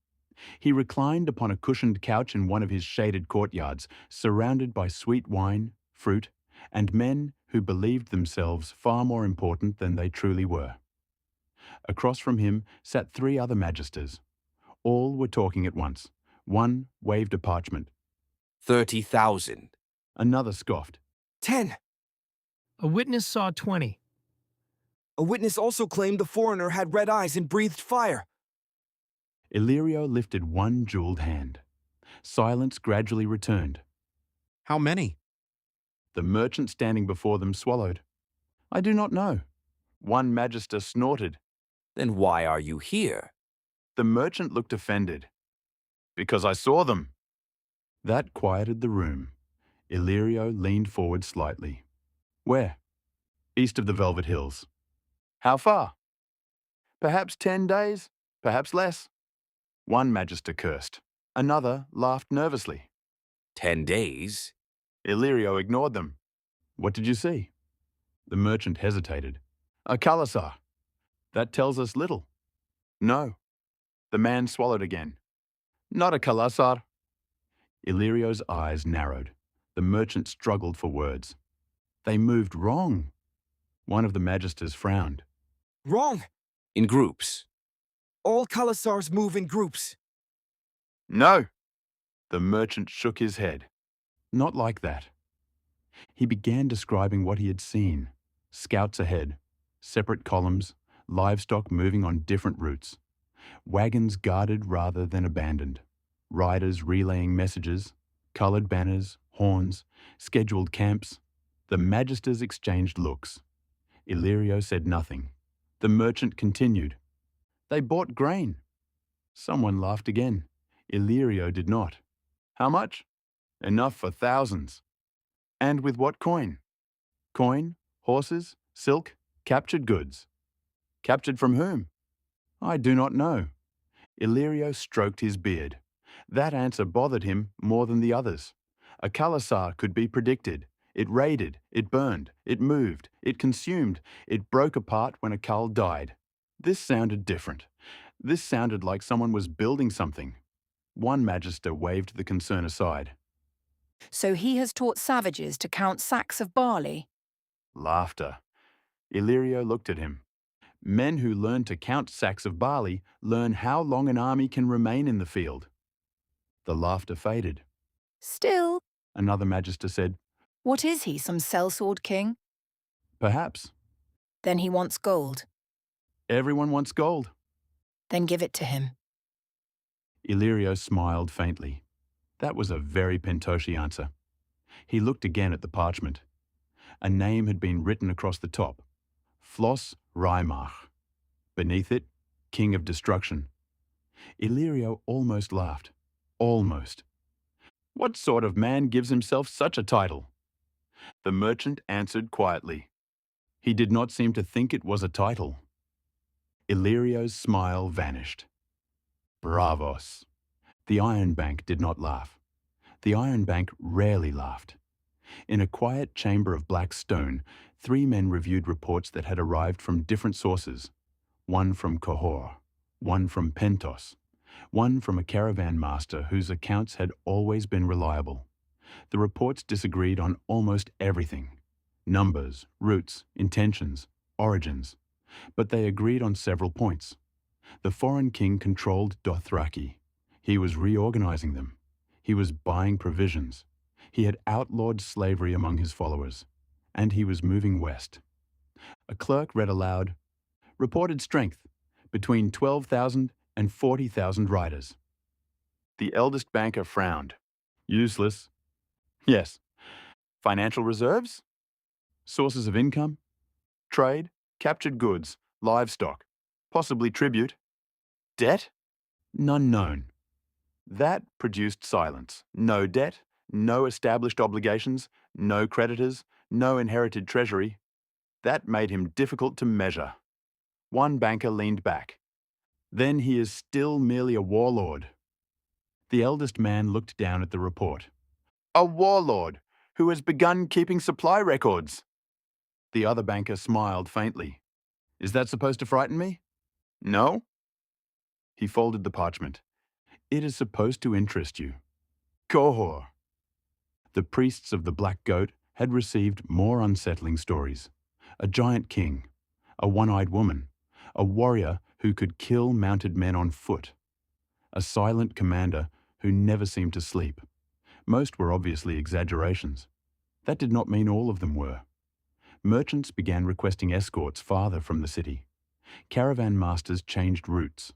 He reclined upon a cushioned couch in one of his shaded courtyards, surrounded by sweet wine, fruit, and men who believed themselves far more important than they truly were. Across from him sat 3 other magisters. All were talking at once. One waved a parchment. 30,000. Another scoffed. 10. A witness saw 20. A witness also claimed the foreigner had red eyes and breathed fire. Illyrio lifted one jeweled hand. Silence gradually returned. How many? The merchant standing before them swallowed. I do not know. One magister snorted. Then why are you here? The merchant looked offended. Because I saw them. That quieted the room. Illyrio leaned forward slightly. Where? East of the Velvet Hills. How far? Perhaps 10 days, perhaps less. One magister cursed. Another laughed nervously. 10 days? Illyrio ignored them. What did you see? The merchant hesitated. A Khalasar. That tells us little. No. The man swallowed again. Not a Khalasar. Illyrio's eyes narrowed. The merchant struggled for words. They moved wrong. One of the magisters frowned. Wrong. In groups. All Khalasars move in groups. No. The merchant shook his head. Not like that. He began describing what he had seen. Scouts ahead, separate columns, livestock moving on different routes, wagons guarded rather than abandoned, riders relaying messages, coloured banners, horns, scheduled camps. The magisters exchanged looks. Illyrio said nothing. The merchant continued. They bought grain. Someone laughed again. Illyrio did not. How much? Enough for thousands. And with what coin? Coin, horses, silk, captured goods. Captured from whom? I do not know. Illyrio stroked his beard. That answer bothered him more than the others. A Khalasar could be predicted. It raided, it burned, it moved, it consumed, it broke apart when a Khal died. This sounded different. This sounded like someone was building something. One magister waved the concern aside. So he has taught savages to count sacks of barley? Laughter. Illyrio looked at him. Men who learn to count sacks of barley learn how long an army can remain in the field. The laughter faded. Still, Another magister said, what is he, some sellsword king? Perhaps. Then he wants gold. Everyone wants gold. Then give it to him. Illyrio smiled faintly. That was a very Pentoshi answer. He looked again at the parchment. A name had been written across the top. Flos Reimarch. Beneath it, King of Destruction. Illyrio almost laughed. Almost. What sort of man gives himself such a title? The merchant answered quietly. He did not seem to think it was a title. Illyrio's smile vanished. Bravos. The Iron Bank did not laugh. The Iron Bank rarely laughed. In a quiet chamber of black stone, 3 men reviewed reports that had arrived from different sources. One from Qohor, one from Pentos, one from a caravan master whose accounts had always been reliable. The reports disagreed on almost everything. Numbers, routes, intentions, origins. But they agreed on several points. The foreign king controlled Dothraki. He was reorganizing them. He was buying provisions. He had outlawed slavery among his followers. And he was moving west. A clerk read aloud, reported strength, between 12,000 and 40,000 riders. The eldest banker frowned. Useless. Yes. Financial reserves? Sources of income? Trade, captured goods, livestock, possibly tribute. Debt? None known. That produced silence. No debt, no established obligations, no creditors, no inherited treasury. That made him difficult to measure. One banker leaned back. Then he is still merely a warlord. The eldest man looked down at the report. A warlord who has begun keeping supply records. The other banker smiled faintly. Is that supposed to frighten me? No? He folded the parchment. It is supposed to interest you. Kohor. The priests of the Black Goat had received more unsettling stories. A giant king, a one-eyed woman, a warrior who could kill mounted men on foot, a silent commander who never seemed to sleep. Most were obviously exaggerations. That did not mean all of them were. Merchants began requesting escorts farther from the city. Caravan masters changed routes.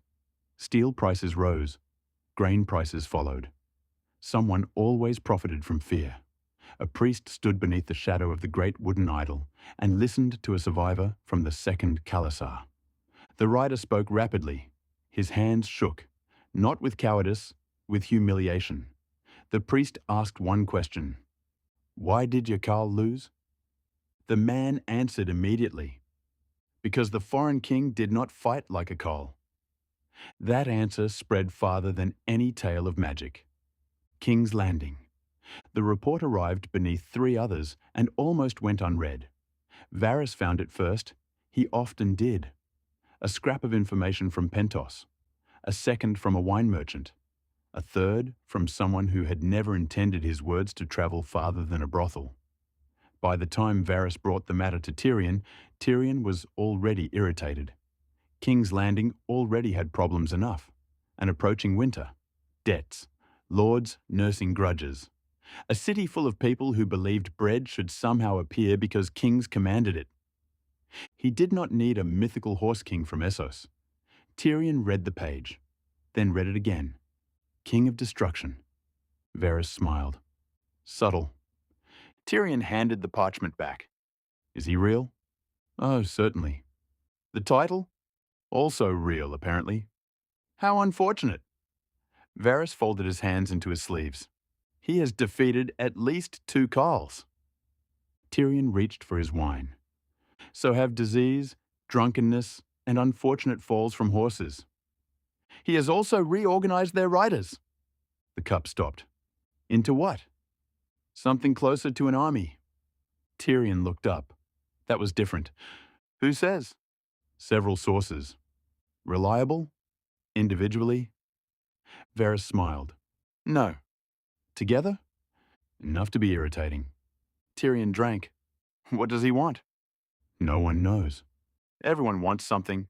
Steel prices rose. Grain prices followed. Someone always profited from fear. A priest stood beneath the shadow of the great wooden idol and listened to a survivor from the second Khalasar. The rider spoke rapidly. His hands shook, not with cowardice, with humiliation. The priest asked one question. Why did your Khal lose? The man answered immediately. Because the foreign king did not fight like a Khal. That answer spread farther than any tale of magic. King's Landing. The report arrived beneath 3 others and almost went unread. Varys found it first. He often did. A scrap of information from Pentos. A second from a wine merchant. A third from someone who had never intended his words to travel farther than a brothel. By the time Varys brought the matter to Tyrion, Tyrion was already irritated. King's Landing already had problems enough. An approaching winter. Debts. Lords nursing grudges. A city full of people who believed bread should somehow appear because kings commanded it. He did not need a mythical horse king from Essos. Tyrion read the page, then read it again. King of Destruction. Varys smiled. Subtle. Tyrion handed the parchment back. Is he real? Oh, certainly. The title? Also real, apparently. How unfortunate. Varys folded his hands into his sleeves. He has defeated at least 2 Khals. Tyrion reached for his wine. So have disease, drunkenness, and unfortunate falls from horses. He has also reorganized their riders. The cup stopped. Into what? Something closer to an army. Tyrion looked up. That was different. Who says? Several sources. Reliable? Individually? Varys smiled. No. Together? Enough to be irritating. Tyrion drank. What does he want? No one knows. Everyone wants something.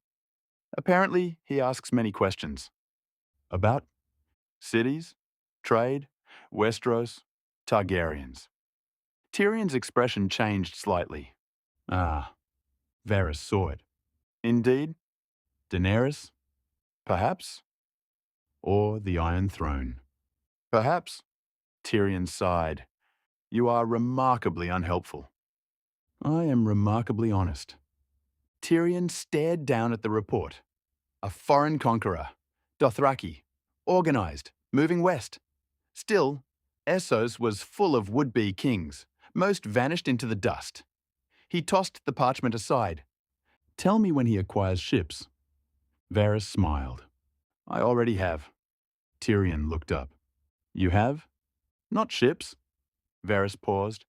Apparently, he asks many questions. About? Cities? Trade? Westeros? Targaryens. Tyrion's expression changed slightly. Ah, Varys saw it. Indeed? Daenerys? Perhaps? Or the Iron Throne? Perhaps? Tyrion sighed. You are remarkably unhelpful. I am remarkably honest. Tyrion stared down at the report. A foreign conqueror. Dothraki. Organized. Moving west. Still, Essos was full of would-be kings. Most vanished into the dust. He tossed the parchment aside. Tell me when he acquires ships. Varys smiled. I already have. Tyrion looked up. You have? Not ships. Varys paused.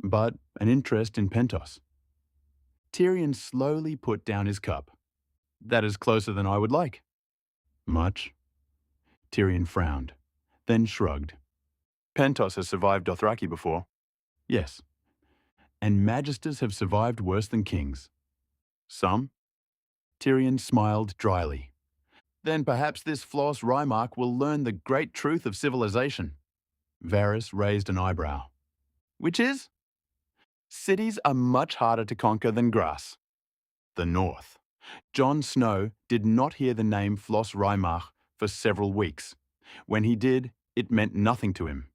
But an interest in Pentos. Tyrion slowly put down his cup. That is closer than I would like. Much? Tyrion frowned, then shrugged. Pentos has survived Dothraki before. Yes. And magisters have survived worse than kings. Some? Tyrion smiled dryly. Then perhaps this Flos Reimarch will learn the great truth of civilization. Varys raised an eyebrow. Which is? Cities are much harder to conquer than grass. The North. Jon Snow did not hear the name Flos Reimarch for several weeks. When he did, it meant nothing to him.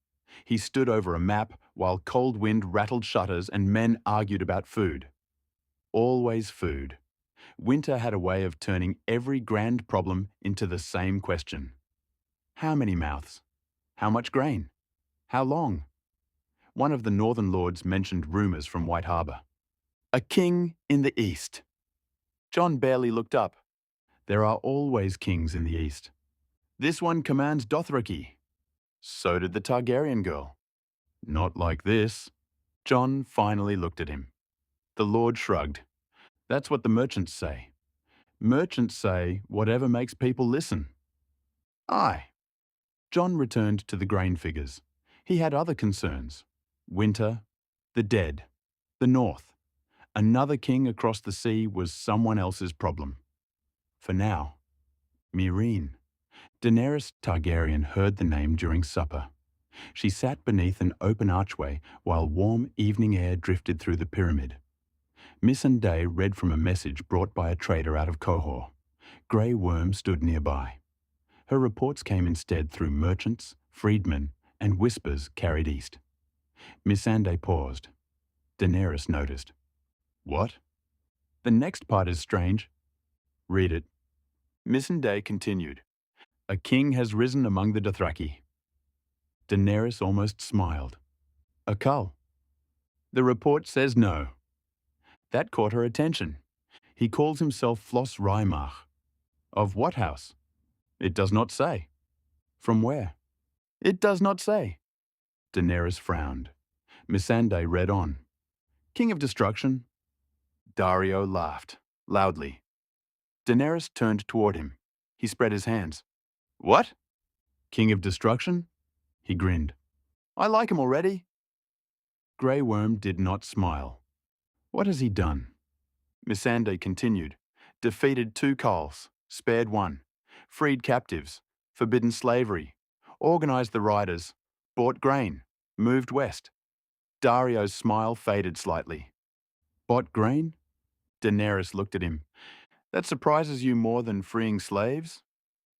He stood over a map, while cold wind rattled shutters and men argued about food. Always food. Winter had a way of turning every grand problem into the same question. How many mouths? How much grain? How long? One of the northern lords mentioned rumours from White Harbour. A king in the east. John barely looked up. There are always kings in the east. This one commands Dothraki. So did the Targaryen girl. Not like this. John finally looked at him. The lord shrugged. That's what the merchants say. Merchants say whatever makes people listen. Aye. John returned to the grain figures. He had other concerns. Winter, the dead, the north. Another king across the sea was someone else's problem. For now, Meereen. Daenerys Targaryen heard the name during supper. She sat beneath an open archway while warm evening air drifted through the pyramid. Missandei read from a message brought by a trader out of Qohor. Grey Worm stood nearby. Her reports came instead through merchants, freedmen, and whispers carried east. Missandei paused. Daenerys noticed. What? The next part is strange. Read it. Missandei continued. A king has risen among the Dothraki. Daenerys almost smiled. A cull. The report says no. That caught her attention. He calls himself Flos Reimarch. Of what house? It does not say. From where? It does not say. Daenerys frowned. Missandei read on. King of Destruction. Daario laughed, loudly. Daenerys turned toward him. He spread his hands. What? King of Destruction? He grinned. I like him already. Grey Worm did not smile. What has he done? Missandei continued. Defeated 2 culls, spared 1, freed captives, forbidden slavery, organised the riders, bought grain, moved west. Daario's smile faded slightly. Bought grain? Daenerys looked at him. That surprises you more than freeing slaves?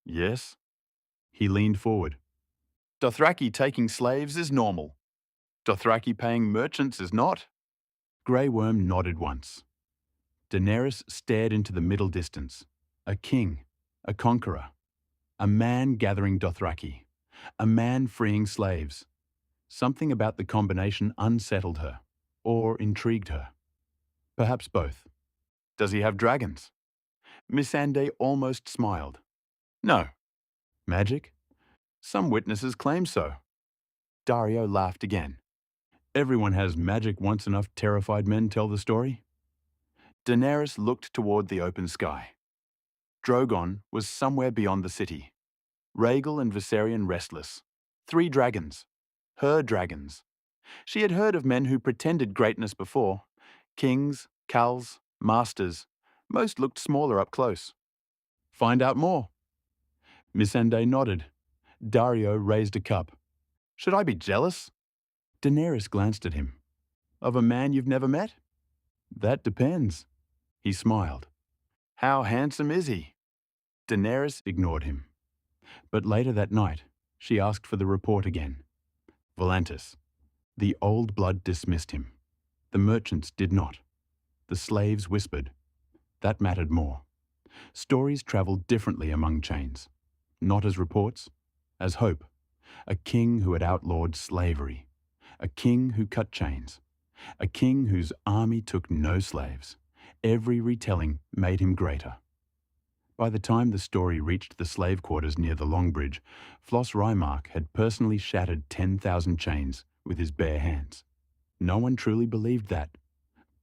Yes. He leaned forward. Dothraki taking slaves is normal. Dothraki paying merchants is not. Grey Worm nodded once. Daenerys stared into the middle distance. A king, a conqueror, a man gathering Dothraki, a man freeing slaves. Something about the combination unsettled her, or intrigued her. Perhaps both. Does he have dragons? Missandei almost smiled. No. Magic? Some witnesses claim so. Daario laughed again. Everyone has magic once enough terrified men tell the story. Daenerys looked toward the open sky. Drogon was somewhere beyond the city. Rhaegal and Viserion restless. 3 dragons. Her dragons. She had heard of men who pretended greatness before. Kings, khals, masters. Most looked smaller up close. Find out more. Missandei nodded. Daario raised a cup. Should I be jealous? Daenerys glanced at him. Of a man you've never met? That depends. He smiled. How handsome is he? Daenerys ignored him. But later that night, she asked for the report again. Volantis. The old blood dismissed him. The merchants did not. The slaves whispered. That mattered more. Stories travelled differently among chains. Not as reports, as hope. A king who had outlawed slavery. A king who cut chains. A king whose army took no slaves. Every retelling made him greater. By the time the story reached the slave quarters near the Long Bridge, Flos Reimarch had personally shattered 10,000 chains with his bare hands. No one truly believed that.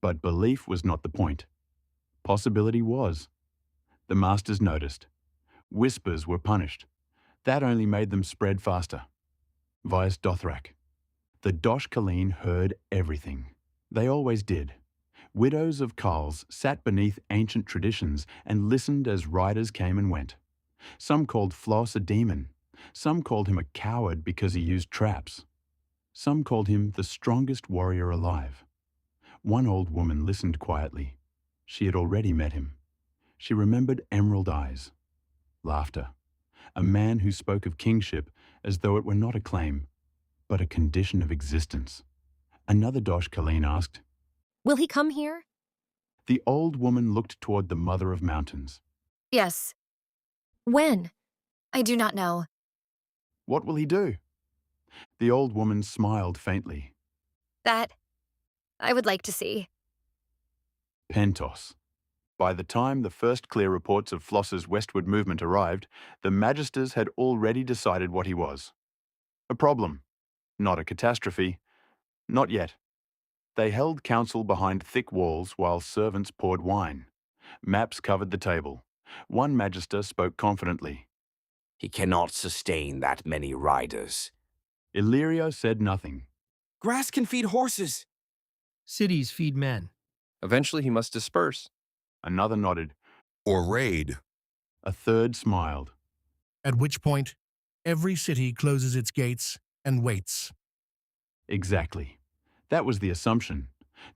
But belief was not the point. Possibility was. The masters noticed. Whispers were punished. That only made them spread faster. Vias Dothrak. The Dosh Khaleen heard everything. They always did. Widows of khals sat beneath ancient traditions and listened as riders came and went. Some called Flos a demon. Some called him a coward because he used traps. Some called him the strongest warrior alive. One old woman listened quietly. She had already met him. She remembered emerald eyes. Laughter. A man who spoke of kingship as though it were not a claim, but a condition of existence. Another Dosh Colleen asked. Will he come here? The old woman looked toward the Mother of Mountains. Yes. When? I do not know. What will he do? The old woman smiled faintly. That I would like to see. Pentos. By the time the first clear reports of Flos's westward movement arrived, the Magisters had already decided what he was. A problem, not a catastrophe. Not yet. They held council behind thick walls while servants poured wine. Maps covered the table. One Magister spoke confidently. He cannot sustain that many riders. Illyrio said nothing. Grass can feed horses. Cities feed men. Eventually he must disperse. Another nodded. Or raid. A third smiled. At which point, every city closes its gates and waits. Exactly. That was the assumption.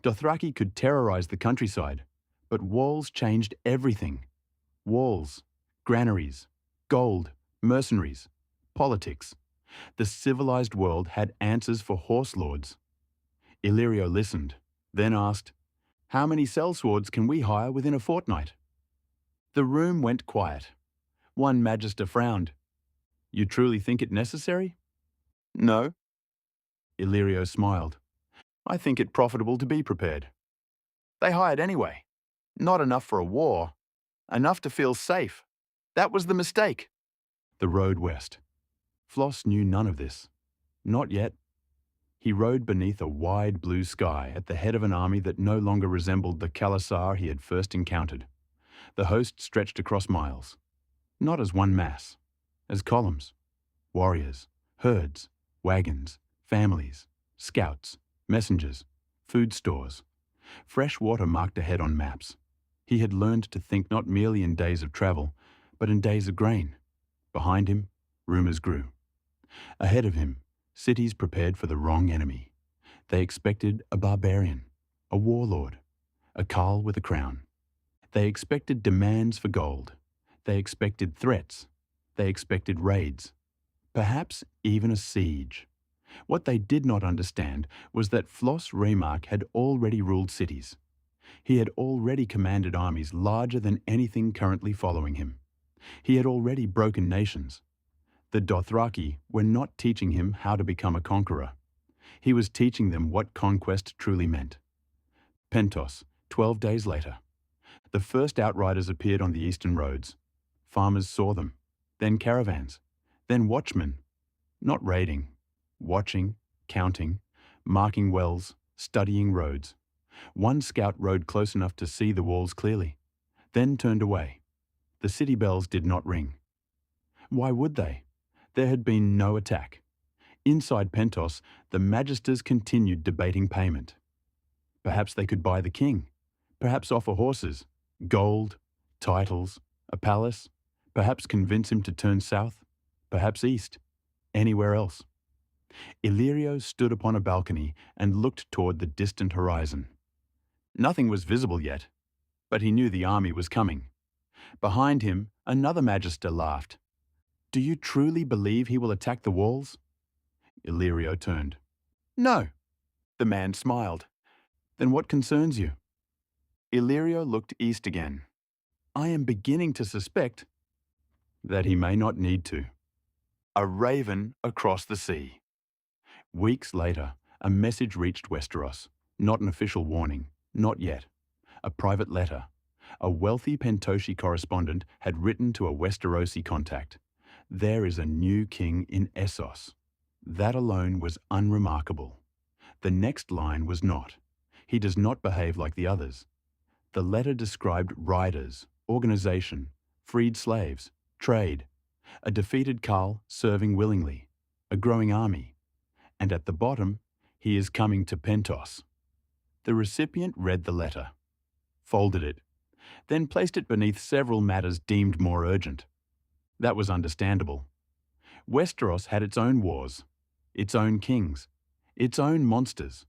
Dothraki could terrorize the countryside, but walls changed everything. Walls, granaries, gold, mercenaries, politics. The civilized world had answers for horse lords. Illyrio listened, then asked, "How many sellswords can we hire within a fortnight?" The room went quiet. One Magister frowned. "You truly think it necessary?" "No." Illyrio smiled. "I think it profitable to be prepared." They hired anyway. Not enough for a war. Enough to feel safe. That was the mistake. The road west. Flos knew none of this. Not yet. He rode beneath a wide blue sky at the head of an army that no longer resembled the Khalasar he had first encountered. The host stretched across miles. Not as one mass. As columns. Warriors. Herds. Wagons. Families. Scouts. Messengers. Food stores. Fresh water marked ahead on maps. He had learned to think not merely in days of travel, but in days of grain. Behind him, rumors grew. Ahead of him, cities prepared for the wrong enemy. They expected a barbarian, a warlord, a Khal with a crown. They expected demands for gold. They expected threats. They expected raids. Perhaps even a siege. What they did not understand was that Flos Reimarch had already ruled cities. He had already commanded armies larger than anything currently following him. He had already broken nations. The Dothraki were not teaching him how to become a conqueror. He was teaching them what conquest truly meant. Pentos, 12 days later. The first outriders appeared on the eastern roads. Farmers saw them, then caravans, then watchmen. Not raiding, watching, counting, marking wells, studying roads. One scout rode close enough to see the walls clearly, then turned away. The city bells did not ring. Why would they? There had been no attack. Inside Pentos, the Magisters continued debating payment. Perhaps they could buy the king. Perhaps offer horses, gold, titles, a palace. Perhaps convince him to turn south. Perhaps east. Anywhere else. Illyrio stood upon a balcony and looked toward the distant horizon. Nothing was visible yet, but he knew the army was coming. Behind him, another Magister laughed. "Do you truly believe he will attack the walls?" Illyrio turned. "No." The man smiled. "Then what concerns you?" Illyrio looked east again. "I am beginning to suspect that he may not need to." A raven across the sea. Weeks later, a message reached Westeros. Not an official warning. Not yet. A private letter. A wealthy Pentoshi correspondent had written to a Westerosi contact. "There is a new king in Essos." That alone was unremarkable. The next line was not. "He does not behave like the others." The letter described riders, organization, freed slaves, trade, a defeated Khal serving willingly, a growing army. And at the bottom, "He is coming to Pentos." The recipient read the letter, folded it, then placed it beneath several matters deemed more urgent. That was understandable. Westeros had its own wars, its own kings, its own monsters.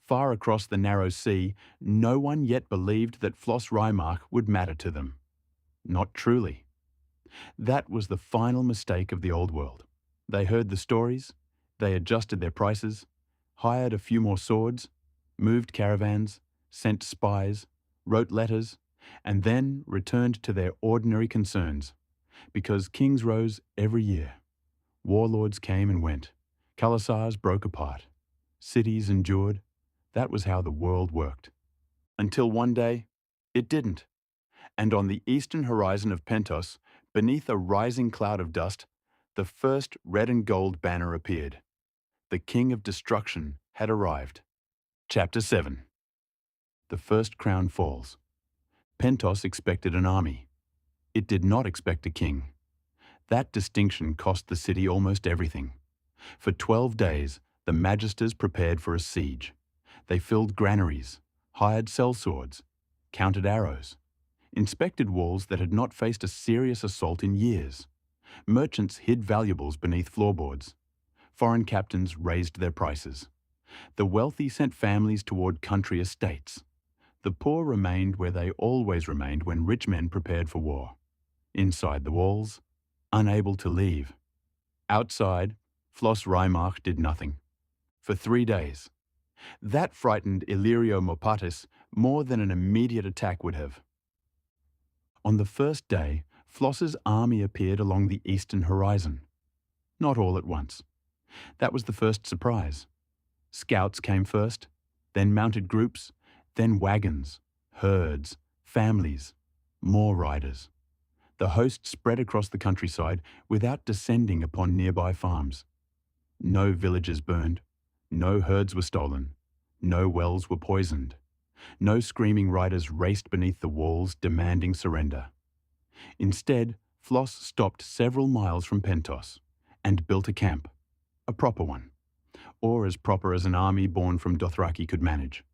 Far across the narrow sea, no one yet believed that Flos Reimarch would matter to them. Not truly. That was the final mistake of the old world. They heard the stories, they adjusted their prices, hired a few more swords, moved caravans, sent spies, wrote letters, and then returned to their ordinary concerns. Because kings rose every year. Warlords came and went. Khalasars broke apart. Cities endured. That was how the world worked. Until one day, it didn't. And on the eastern horizon of Pentos, beneath a rising cloud of dust, the first red and gold banner appeared. The King of Destruction had arrived. Chapter 7. The first crown falls. Pentos expected an army. It did not expect a king. That distinction cost the city almost everything. For 12 days, the magisters prepared for a siege. They filled granaries, hired sellswords, counted arrows, inspected walls that had not faced a serious assault in years. Merchants hid valuables beneath floorboards. Foreign captains raised their prices. The wealthy sent families toward country estates. The poor remained where they always remained when rich men prepared for war. Inside the walls, unable to leave. Outside, Flos Reimarch did nothing. For 3 days. That frightened Illyrio Mopatis more than an immediate attack would have. On the first day, Flos's army appeared along the eastern horizon. Not all at once. That was the first surprise. Scouts came first, then mounted groups, then wagons, herds, families, more riders. The host spread across the countryside without descending upon nearby farms. No villages burned, no herds were stolen, no wells were poisoned. No screaming riders raced beneath the walls demanding surrender. Instead, Flos stopped several miles from Pentos and built a camp, a proper one, or as proper as an army born from Dothraki could manage.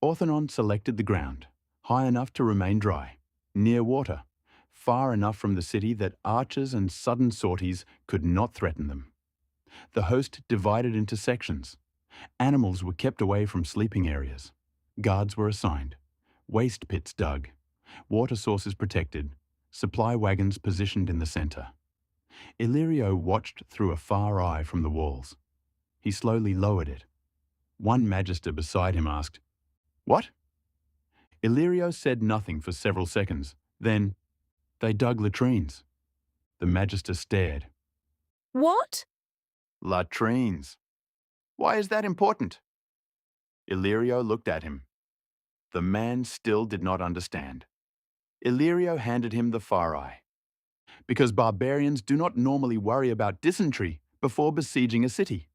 Orthanon selected the ground, high enough to remain dry, near water, far enough from the city that archers and sudden sorties could not threaten them. The host divided into sections. Animals were kept away from sleeping areas. Guards were assigned. Waste pits dug. Water sources protected. Supply wagons positioned in the center. Illyrio watched through a far eye from the walls. He slowly lowered it. One magister beside him asked, "What?" Illyrio said nothing for several seconds. Then, "They dug latrines." The magister stared. What? Latrines. Why is that important? Illyrio looked at him. The man still did not understand. Illyrio handed him the far eye. Because barbarians do not normally worry about dysentery before besieging a city.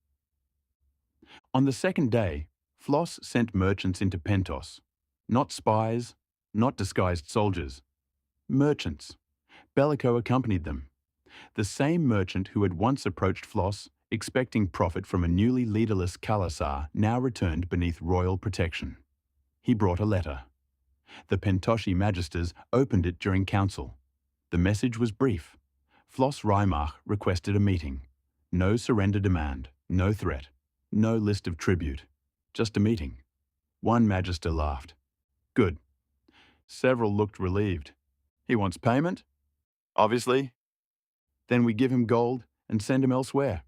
On the second day, Flos sent merchants into Pentos. Not spies, not disguised soldiers. Merchants. Bellico accompanied them. The same merchant who had once approached Flos, expecting profit from a newly leaderless Khalasar, now returned beneath royal protection. He brought a letter. The Pentoshi magisters opened it during council. The message was brief. Flos Reimarch requested a meeting. No surrender demand, no threat, no list of tribute. Just a meeting. One magister laughed. Good. Several looked relieved. He wants payment? Obviously. Then we give him gold and send him elsewhere.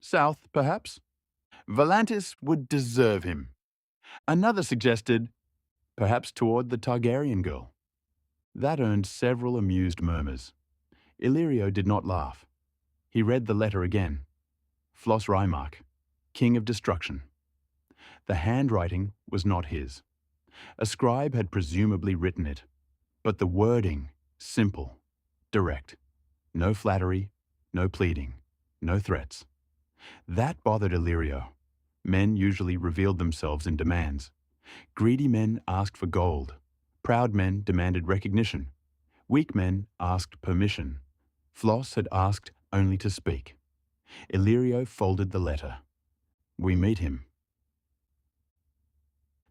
South, perhaps? Volantis would deserve him. Another suggested, perhaps toward the Targaryen girl. That earned several amused murmurs. Illyrio did not laugh. He read the letter again. Flos Reimarch, King of Destruction. The handwriting was not his. A scribe had presumably written it, but the wording, simple, direct. No flattery, no pleading, no threats. That bothered Illyrio. Men usually revealed themselves in demands. Greedy men asked for gold. Proud men demanded recognition. Weak men asked permission. Flos had asked only to speak. Illyrio folded the letter. We meet him.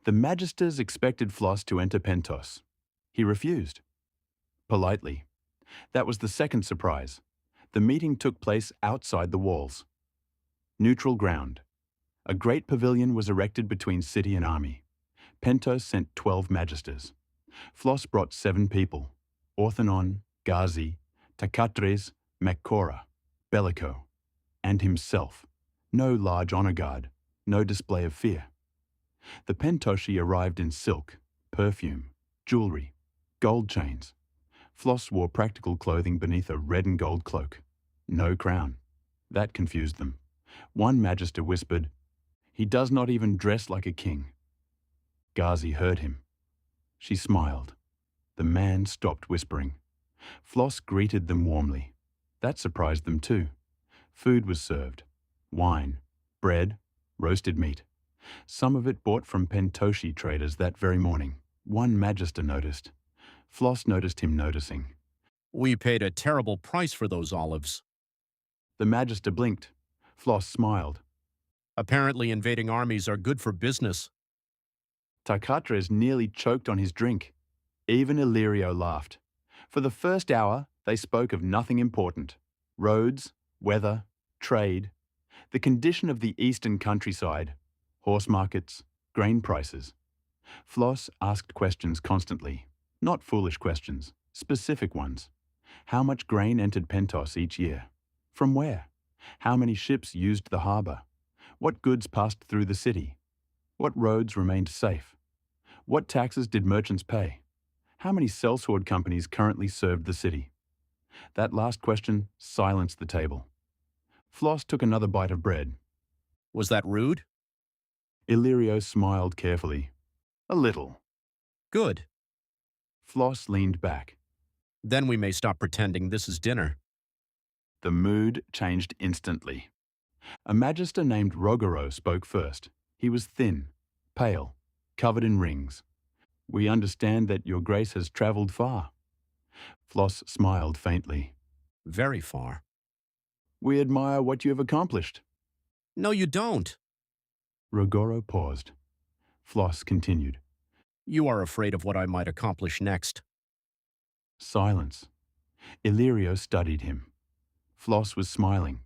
The magisters expected Flos to enter Pentos. He refused. Politely. That was the second surprise. The meeting took place outside the walls. Neutral ground. A great pavilion was erected between city and army. Pentos sent 12 magisters. Flos brought 7 people. Orthanon, Gazi, Takatres, Makora, Bellico, and himself. No large honor guard, No display of fear. The pentoshi arrived in silk, perfume, jewelry, gold chains. Flos wore practical clothing beneath a red and gold cloak. No crown. That confused them. One magister whispered, "He does not even dress like a king." Ghazi heard him. She smiled. The man stopped whispering. Flos greeted them warmly. That surprised them too. Food was served. Wine, bread, roasted meat. Some of it bought from pentoshi traders that very morning. One magister noticed. Flos noticed him noticing. We paid a terrible price for those olives. The magister blinked. Flos smiled. Apparently invading armies are good for business. Tarkatres nearly choked on his drink. Even Illyrio laughed. For the first hour, they spoke of nothing important. Roads, weather, trade, the condition of the eastern countryside, horse markets, grain prices. Flos asked questions constantly. Not foolish questions, specific ones. How much grain entered Pentos each year? From where? How many ships used the harbour? What goods passed through the city? What roads remained safe? What taxes did merchants pay? How many sellsword companies currently served the city? That last question silenced the table. Flos took another bite of bread. Was that rude? Illyrio smiled carefully. A little. Good. Flos leaned back. Then we may stop pretending this is dinner. The mood changed instantly. A magister named Rogero spoke first. He was thin, pale, covered in rings. We understand that your grace has travelled far. Flos smiled faintly. Very far. We admire what you have accomplished. No, you don't. Rogero paused. Flos continued. You are afraid of what I might accomplish next. Silence. Illyrio studied him. Flos was smiling.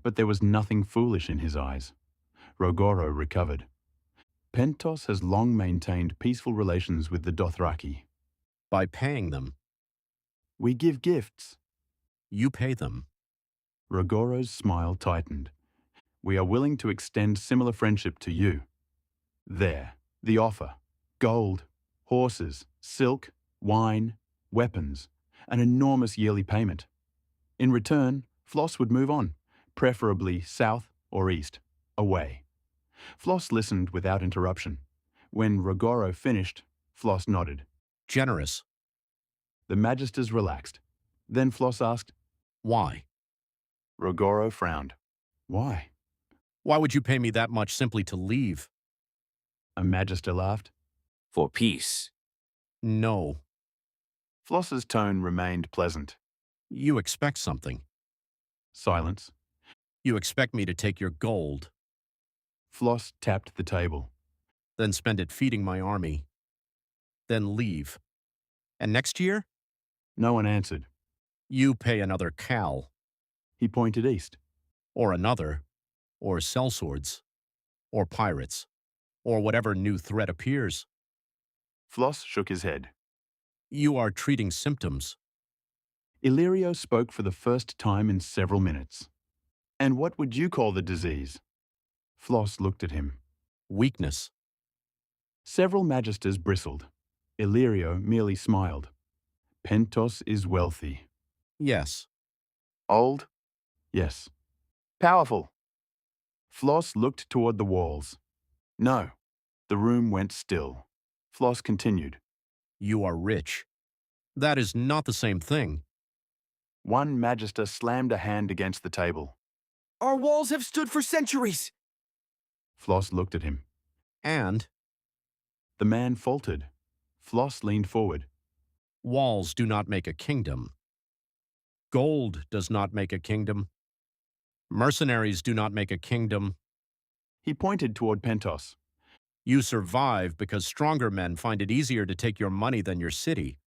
But there was nothing foolish in his eyes. Rogero recovered. Pentos has long maintained peaceful relations with the Dothraki. By paying them. We give gifts. You pay them. Rogero's smile tightened. We are willing to extend similar friendship to you. There, the offer. Gold, horses, silk, wine, weapons, an enormous yearly payment. In return, Flos would move on, preferably south or east, away. Flos listened without interruption. When Rogero finished, Flos nodded. Generous. The magisters relaxed. Then Flos asked, Why? Rogero frowned. Why? Why would you pay me that much simply to leave? A magister laughed. For peace. No. Flos's tone remained pleasant. You expect something. Silence. You expect me to take your gold. Flos tapped the table. Then spend it feeding my army. Then leave. And next year? No one answered. You pay another cow. He pointed east. Or another. Or sellswords. Or pirates. Or whatever new threat appears. Flos shook his head. You are treating symptoms. Illyrio spoke for the first time in several minutes. And what would you call the disease? Flos looked at him. Weakness. Several magisters bristled. Illyrio merely smiled. Pentos is wealthy. Yes. Old? Yes. Powerful? Flos looked toward the walls. No. The room went still. Flos continued. You are rich. That is not the same thing. One magister slammed a hand against the table. Our walls have stood for centuries. Flos looked at him. And? The man faltered. Flos leaned forward. Walls do not make a kingdom. Gold does not make a kingdom. Mercenaries do not make a kingdom. He pointed toward Pentos. You survive because stronger men find it easier to take your money than your city.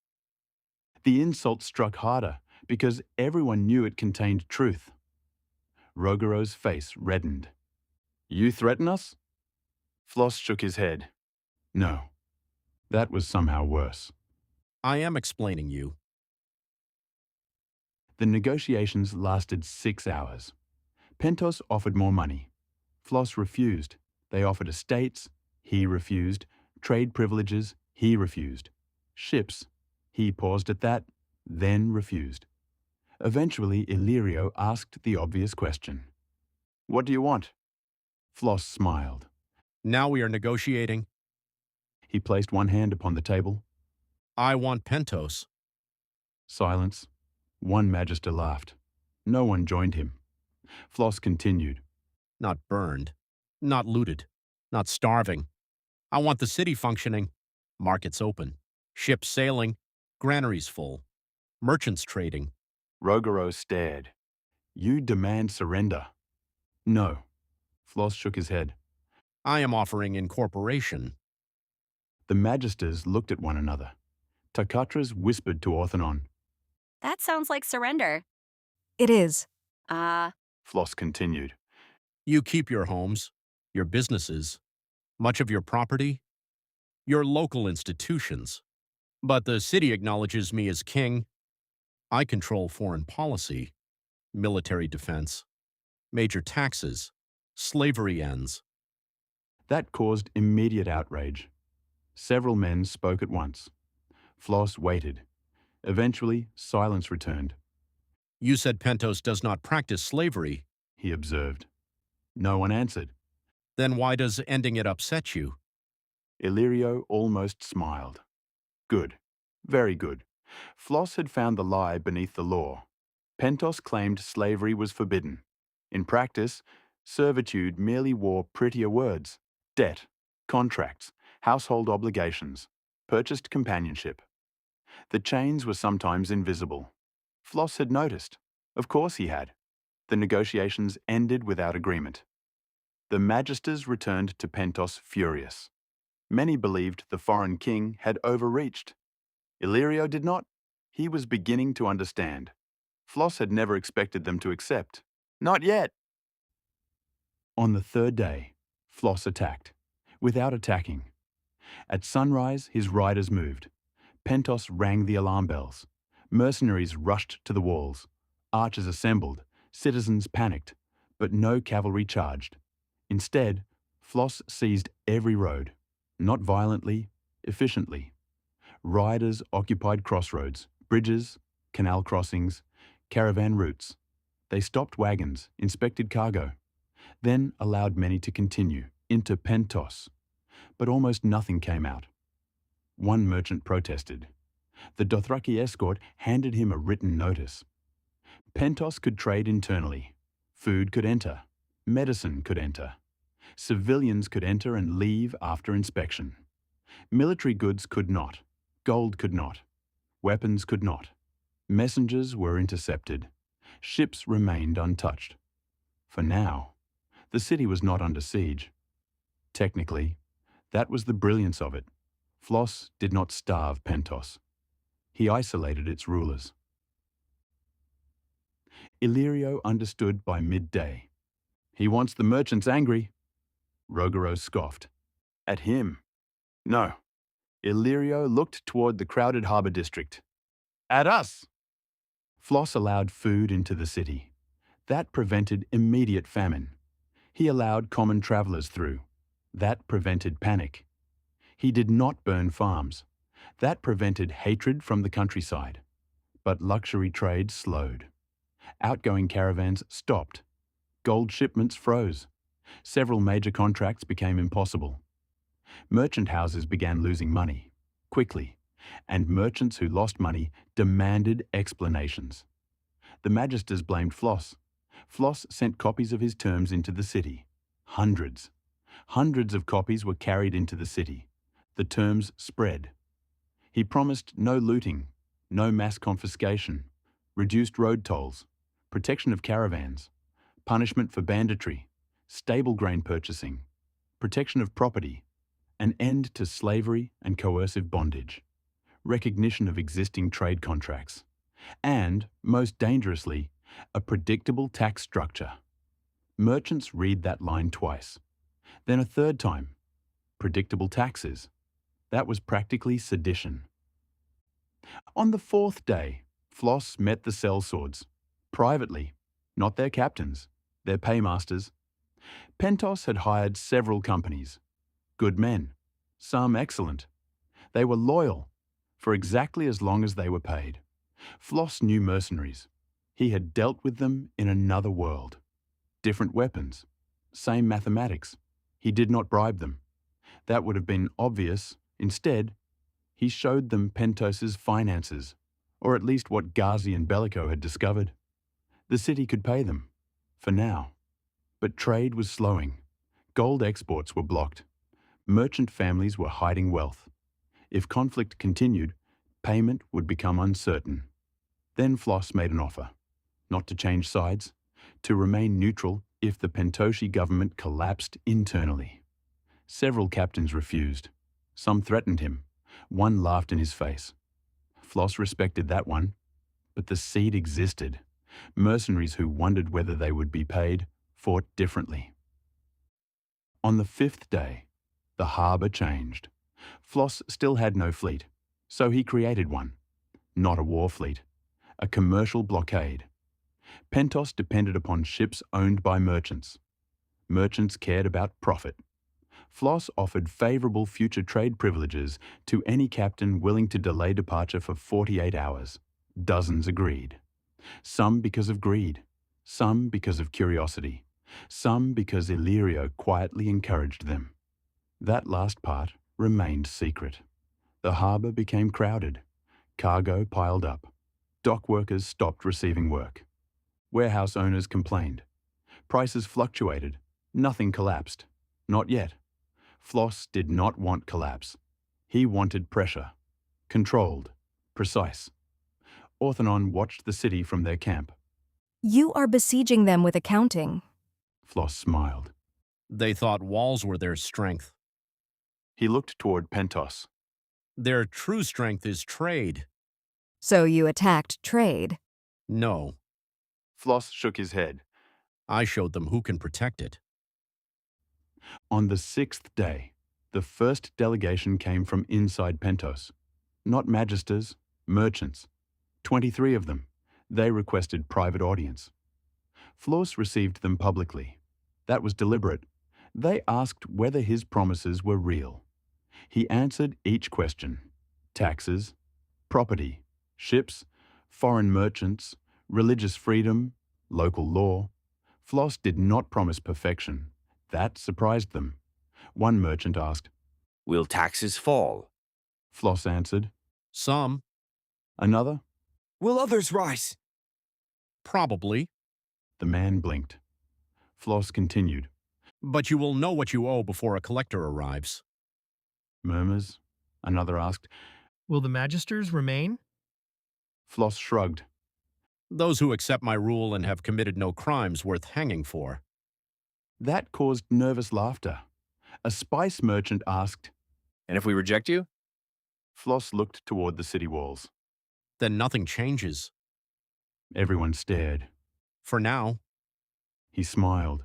The insult struck harder because everyone knew it contained truth. Rogero's face reddened. You threaten us? Flos shook his head. No. That was somehow worse. I am explaining you. The negotiations lasted 6 hours. Pentos offered more money. Flos refused. They offered estates. He refused. Trade privileges. He refused. Ships. He paused at that, then refused. Eventually, Illyrio asked the obvious question. What do you want? Flos smiled. Now we are negotiating. He placed one hand upon the table. I want Pentos. Silence. One magister laughed. No one joined him. Flos continued. Not burned. Not looted. Not starving. I want the city functioning. Markets open. Ships sailing. Granaries full. Merchants trading. Rogaro stared. You demand surrender. No. Flos shook his head. I am offering incorporation. The magisters looked at one another. Takatras whispered to Orthanon. That sounds like surrender. It is. Flos continued. You keep your homes, your businesses, much of your property, your local institutions. But the city acknowledges me as king. I control foreign policy, military defense, major taxes, slavery ends. That caused immediate outrage. Several men spoke at once. Flos waited. Eventually, silence returned. You said Pentos does not practice slavery, he observed. No one answered. Then why does ending it upset you? Illyrio almost smiled. Good. Very good. Flos had found the lie beneath the law. Pentos claimed slavery was forbidden. In practice, servitude merely wore prettier words. Debt, contracts, household obligations, purchased companionship. The chains were sometimes invisible. Flos had noticed. Of course he had. The negotiations ended without agreement. The magisters returned to Pentos furious. Many believed the foreign king had overreached. Illyrio did not. He was beginning to understand. Flos had never expected them to accept. Not yet. On the third day, Flos attacked, without attacking. At sunrise, his riders moved. Pentos rang the alarm bells. Mercenaries rushed to the walls. Archers assembled. Citizens panicked. But no cavalry charged. Instead, Flos seized every road. Not violently, efficiently. Riders occupied crossroads, bridges, canal crossings, caravan routes. They stopped wagons, inspected cargo, then allowed many to continue into Pentos. But almost nothing came out. One merchant protested. The Dothraki escort handed him a written notice. Pentos could trade internally. Food could enter. Medicine could enter. Civilians could enter and leave after inspection. Military goods could not. Gold could not. Weapons could not. Messengers were intercepted. Ships remained untouched. For now, the city was not under siege. Technically, that was the brilliance of it. Flos did not starve Pentos. He isolated its rulers. Illyrio understood by midday. He wants the merchants angry. Rogaro scoffed. At him? No. Illyrio looked toward the crowded harbour district. At us! Flos allowed food into the city. That prevented immediate famine. He allowed common travellers through. That prevented panic. He did not burn farms. That prevented hatred from the countryside. But luxury trade slowed. Outgoing caravans stopped. Gold shipments froze. Several major contracts became impossible. Merchant houses began losing money, quickly, and merchants who lost money demanded explanations. The magisters blamed Flos. Flos sent copies of his terms into the city. Hundreds. Hundreds of copies were carried into the city. The terms spread. He promised no looting, no mass confiscation, reduced road tolls, protection of caravans, punishment for banditry, stable grain purchasing, protection of property, an end to slavery and coercive bondage, recognition of existing trade contracts, and, most dangerously, a predictable tax structure. Merchants read that line twice. Then a third time. Predictable taxes. That was practically sedition. On the fourth day, Flos met the sellswords. Privately. Not their captains. Their paymasters. Pentos had hired several companies. Good men, some excellent. They were loyal, for exactly as long as they were paid. Flos knew mercenaries. He had dealt with them in another world. Different weapons, same mathematics. He did not bribe them. That would have been obvious. Instead, he showed them Pentos's finances, or at least what Ghazi and Bellico had discovered. The city could pay them, for now. But trade was slowing. Gold exports were blocked. Merchant families were hiding wealth. If conflict continued, payment would become uncertain. Then Flos made an offer, not to change sides, to remain neutral if the Pentoshi government collapsed internally. Several captains refused. Some threatened him. One laughed in his face. Flos respected that one. But the seed existed. Mercenaries who wondered whether they would be paid fought differently. On the 5th day, the harbour changed. Flos still had no fleet, so he created one. Not a war fleet, a commercial blockade. Pentos depended upon ships owned by merchants. Merchants cared about profit. Flos offered favourable future trade privileges to any captain willing to delay departure for 48 hours. Dozens agreed. Some because of greed, some because of curiosity, some because Illyrio quietly encouraged them. That last part remained secret. The harbour became crowded. Cargo piled up. Dock workers stopped receiving work. Warehouse owners complained. Prices fluctuated. Nothing collapsed. Not yet. Flos did not want collapse. He wanted pressure. Controlled. Precise. Orthonon watched the city from their camp. You are besieging them with accounting. Flos smiled. They thought walls were their strength. He looked toward Pentos. Their true strength is trade. So you attacked trade? No. Flos shook his head. I showed them who can protect it. On the 6th day, the first delegation came from inside Pentos. Not magisters, merchants. 23 of them. They requested private audience. Flos received them publicly. That was deliberate. They asked whether his promises were real. He answered each question. Taxes, property, ships, foreign merchants, religious freedom, local law. Flos did not promise perfection. That surprised them. One merchant asked, Will taxes fall? Flos answered. Some. Another? Will others rise? Probably. The man blinked. Flos continued. But you will know what you owe before a collector arrives. Murmurs. Another asked. Will the magisters remain? Flos shrugged. Those who accept my rule and have committed no crimes worth hanging for. That caused nervous laughter. A spice merchant asked, And if we reject you? Flos looked toward the city walls. Then nothing changes. Everyone stared. For now. He smiled.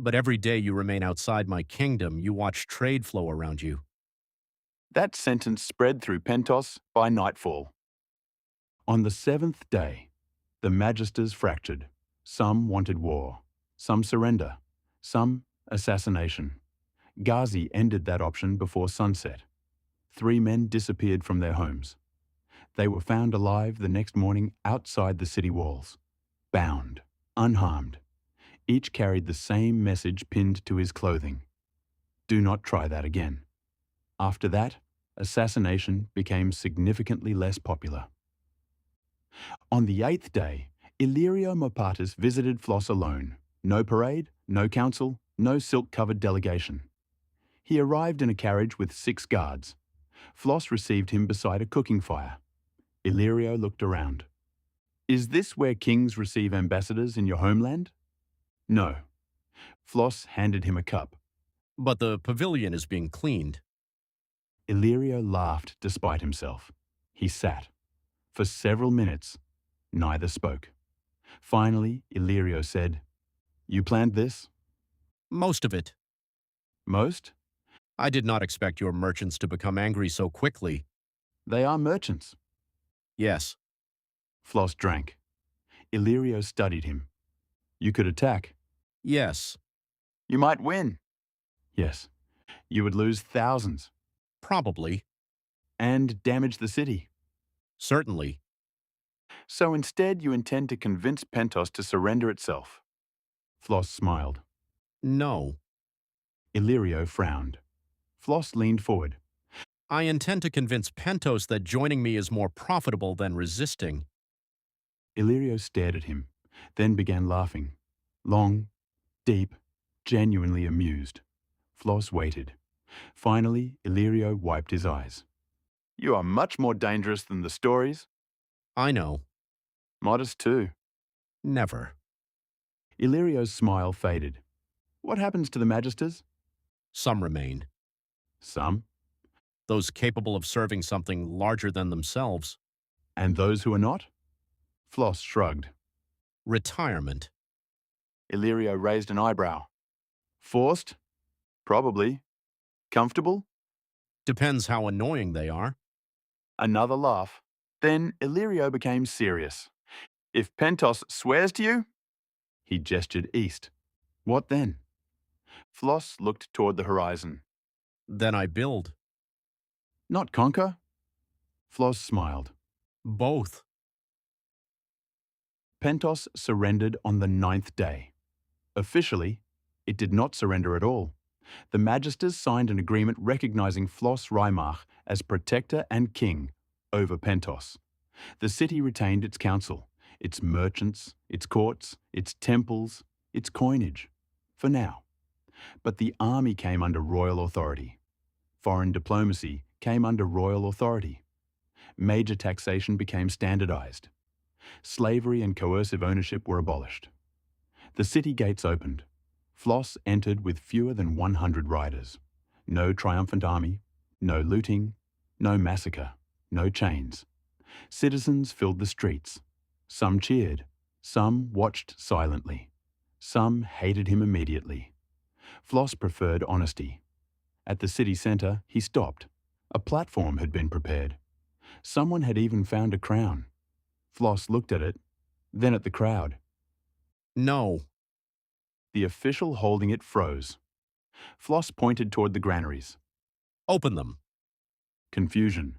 But every day you remain outside my kingdom, you watch trade flow around you. That sentence spread through Pentos by nightfall. On the 7th day, the magisters fractured. Some wanted war, some surrender, some assassination. Ghazi ended that option before sunset. 3 men disappeared from their homes. They were found alive the next morning outside the city walls, bound, unharmed. Each carried the same message pinned to his clothing. Do not try that again. After that, assassination became significantly less popular. On the 8th day, Illyrio Mopatis visited Flos alone. No parade, no council, no silk-covered delegation. He arrived in a carriage with 6 guards. Flos received him beside a cooking fire. Illyrio looked around. Is this where kings receive ambassadors in your homeland? No. Flos handed him a cup. But the pavilion is being cleaned. Illyrio laughed despite himself. He sat. For several minutes, neither spoke. Finally, Illyrio said, You planned this? Most of it. Most? I did not expect your merchants to become angry so quickly. They are merchants. Yes. Flos drank. Illyrio studied him. You could attack. Yes. You might win. Yes. You would lose thousands. Probably. And damage the city. Certainly. So instead you intend to convince Pentos to surrender itself. Flos smiled. No. Illyrio frowned. Flos leaned forward. I intend to convince Pentos that joining me is more profitable than resisting. Illyrio stared at him, then began laughing. Long, deep, genuinely amused. Flos waited. Finally, Illyrio wiped his eyes. You are much more dangerous than the stories. I know. Modest too. Never. Illyrio's smile faded. What happens to the Magisters? Some remain. Some? Those capable of serving something larger than themselves. And those who are not? Flos shrugged. Retirement. Illyrio raised an eyebrow. Forced? Probably. Comfortable? Depends how annoying they are. Another laugh. Then Illyrio became serious. If Pentos swears to you? He gestured east. What then? Flos looked toward the horizon. Then I build. Not conquer? Flos smiled. Both. Pentos surrendered on the 9th day. Officially, it did not surrender at all. The Magisters signed an agreement recognizing Flos Reimarch as protector and king over Pentos. The city retained its council, its merchants, its courts, its temples, its coinage, for now. But the army came under royal authority. Foreign diplomacy came under royal authority. Major taxation became standardized. Slavery and coercive ownership were abolished. The city gates opened. Flos entered with fewer than 100 riders. No triumphant army, no looting, no massacre, no chains. Citizens filled the streets. Some cheered, some watched silently. Some hated him immediately. Flos preferred honesty. At the city centre, he stopped. A platform had been prepared. Someone had even found a crown. Flos looked at it, then at the crowd. No. The official holding it froze. Flos pointed toward the granaries. Open them. Confusion.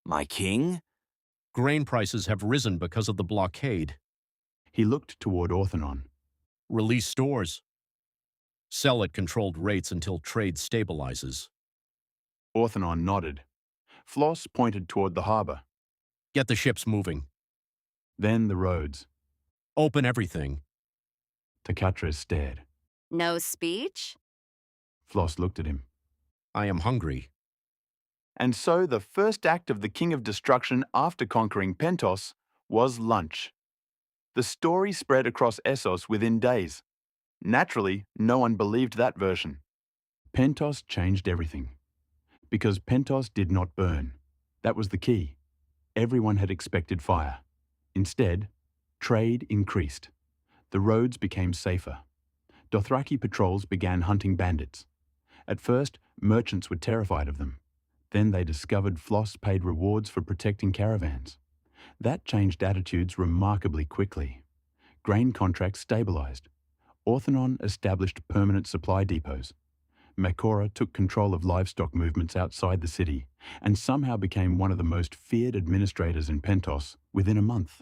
My king? Grain prices have risen because of the blockade. He looked toward Orthanon. Release stores. Sell at controlled rates until trade stabilizes. Orthanon nodded. Flos pointed toward the harbour. Get the ships moving. Then the roads. Open everything. Takatres stared. No speech? Flos looked at him. I am hungry. And so the first act of the King of Destruction after conquering Pentos was lunch. The story spread across Essos within days. Naturally, no one believed that version. Pentos changed everything. Because Pentos did not burn. That was the key. Everyone had expected fire. Instead, trade increased. The roads became safer. Dothraki patrols began hunting bandits. At first, merchants were terrified of them. Then they discovered Flos paid rewards for protecting caravans. That changed attitudes remarkably quickly. Grain contracts stabilized. Orthanon established permanent supply depots. Makora took control of livestock movements outside the city and somehow became one of the most feared administrators in Pentos within a month.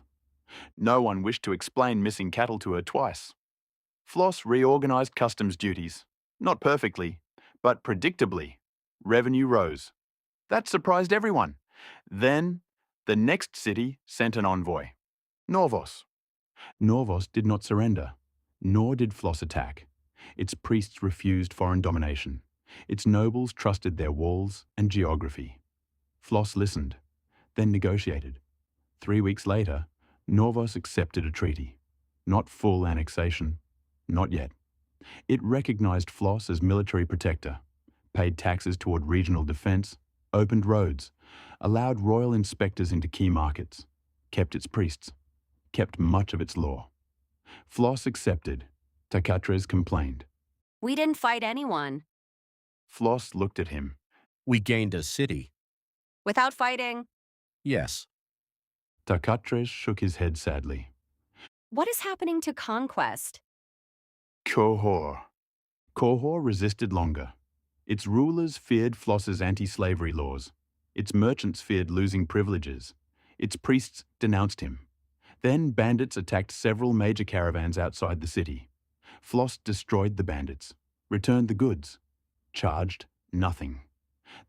No one wished to explain missing cattle to her twice. Flos reorganized customs duties, not perfectly, but predictably. Revenue rose. That surprised everyone. Then, the next city sent an envoy. Norvos. Norvos did not surrender, nor did Flos attack. Its priests refused foreign domination. Its nobles trusted their walls and geography. Flos listened, then negotiated. 3 weeks later, Norvos accepted a treaty. Not full annexation. Not yet. It recognized Flos as military protector, paid taxes toward regional defense, opened roads, allowed royal inspectors into key markets, kept its priests, kept much of its law. Flos accepted. Takatres complained. We didn't fight anyone. Flos looked at him. We gained a city. Without fighting? Yes. Takatres shook his head sadly. What is happening to conquest? Kohor. Qohor resisted longer. Its rulers feared Floss's anti-slavery laws. Its merchants feared losing privileges. Its priests denounced him. Then bandits attacked several major caravans outside the city. Flos destroyed the bandits, returned the goods, charged nothing.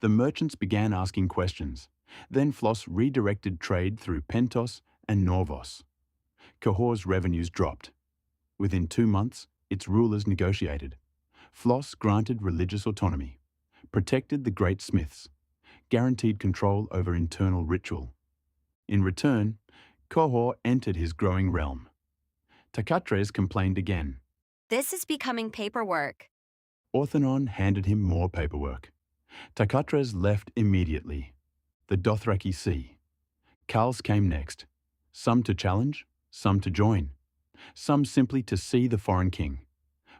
The merchants began asking questions. Then Flos redirected trade through Pentos and Norvos. Qohor's revenues dropped. Within 2 months, its rulers negotiated. Flos granted religious autonomy, protected the great smiths, guaranteed control over internal ritual. In return, Qohor entered his growing realm. Takatres complained again. This is becoming paperwork. Orthanon handed him more paperwork. Takatres left immediately. The Dothraki Sea. Khals came next. Some to challenge, some to join. Some simply to see the foreign king.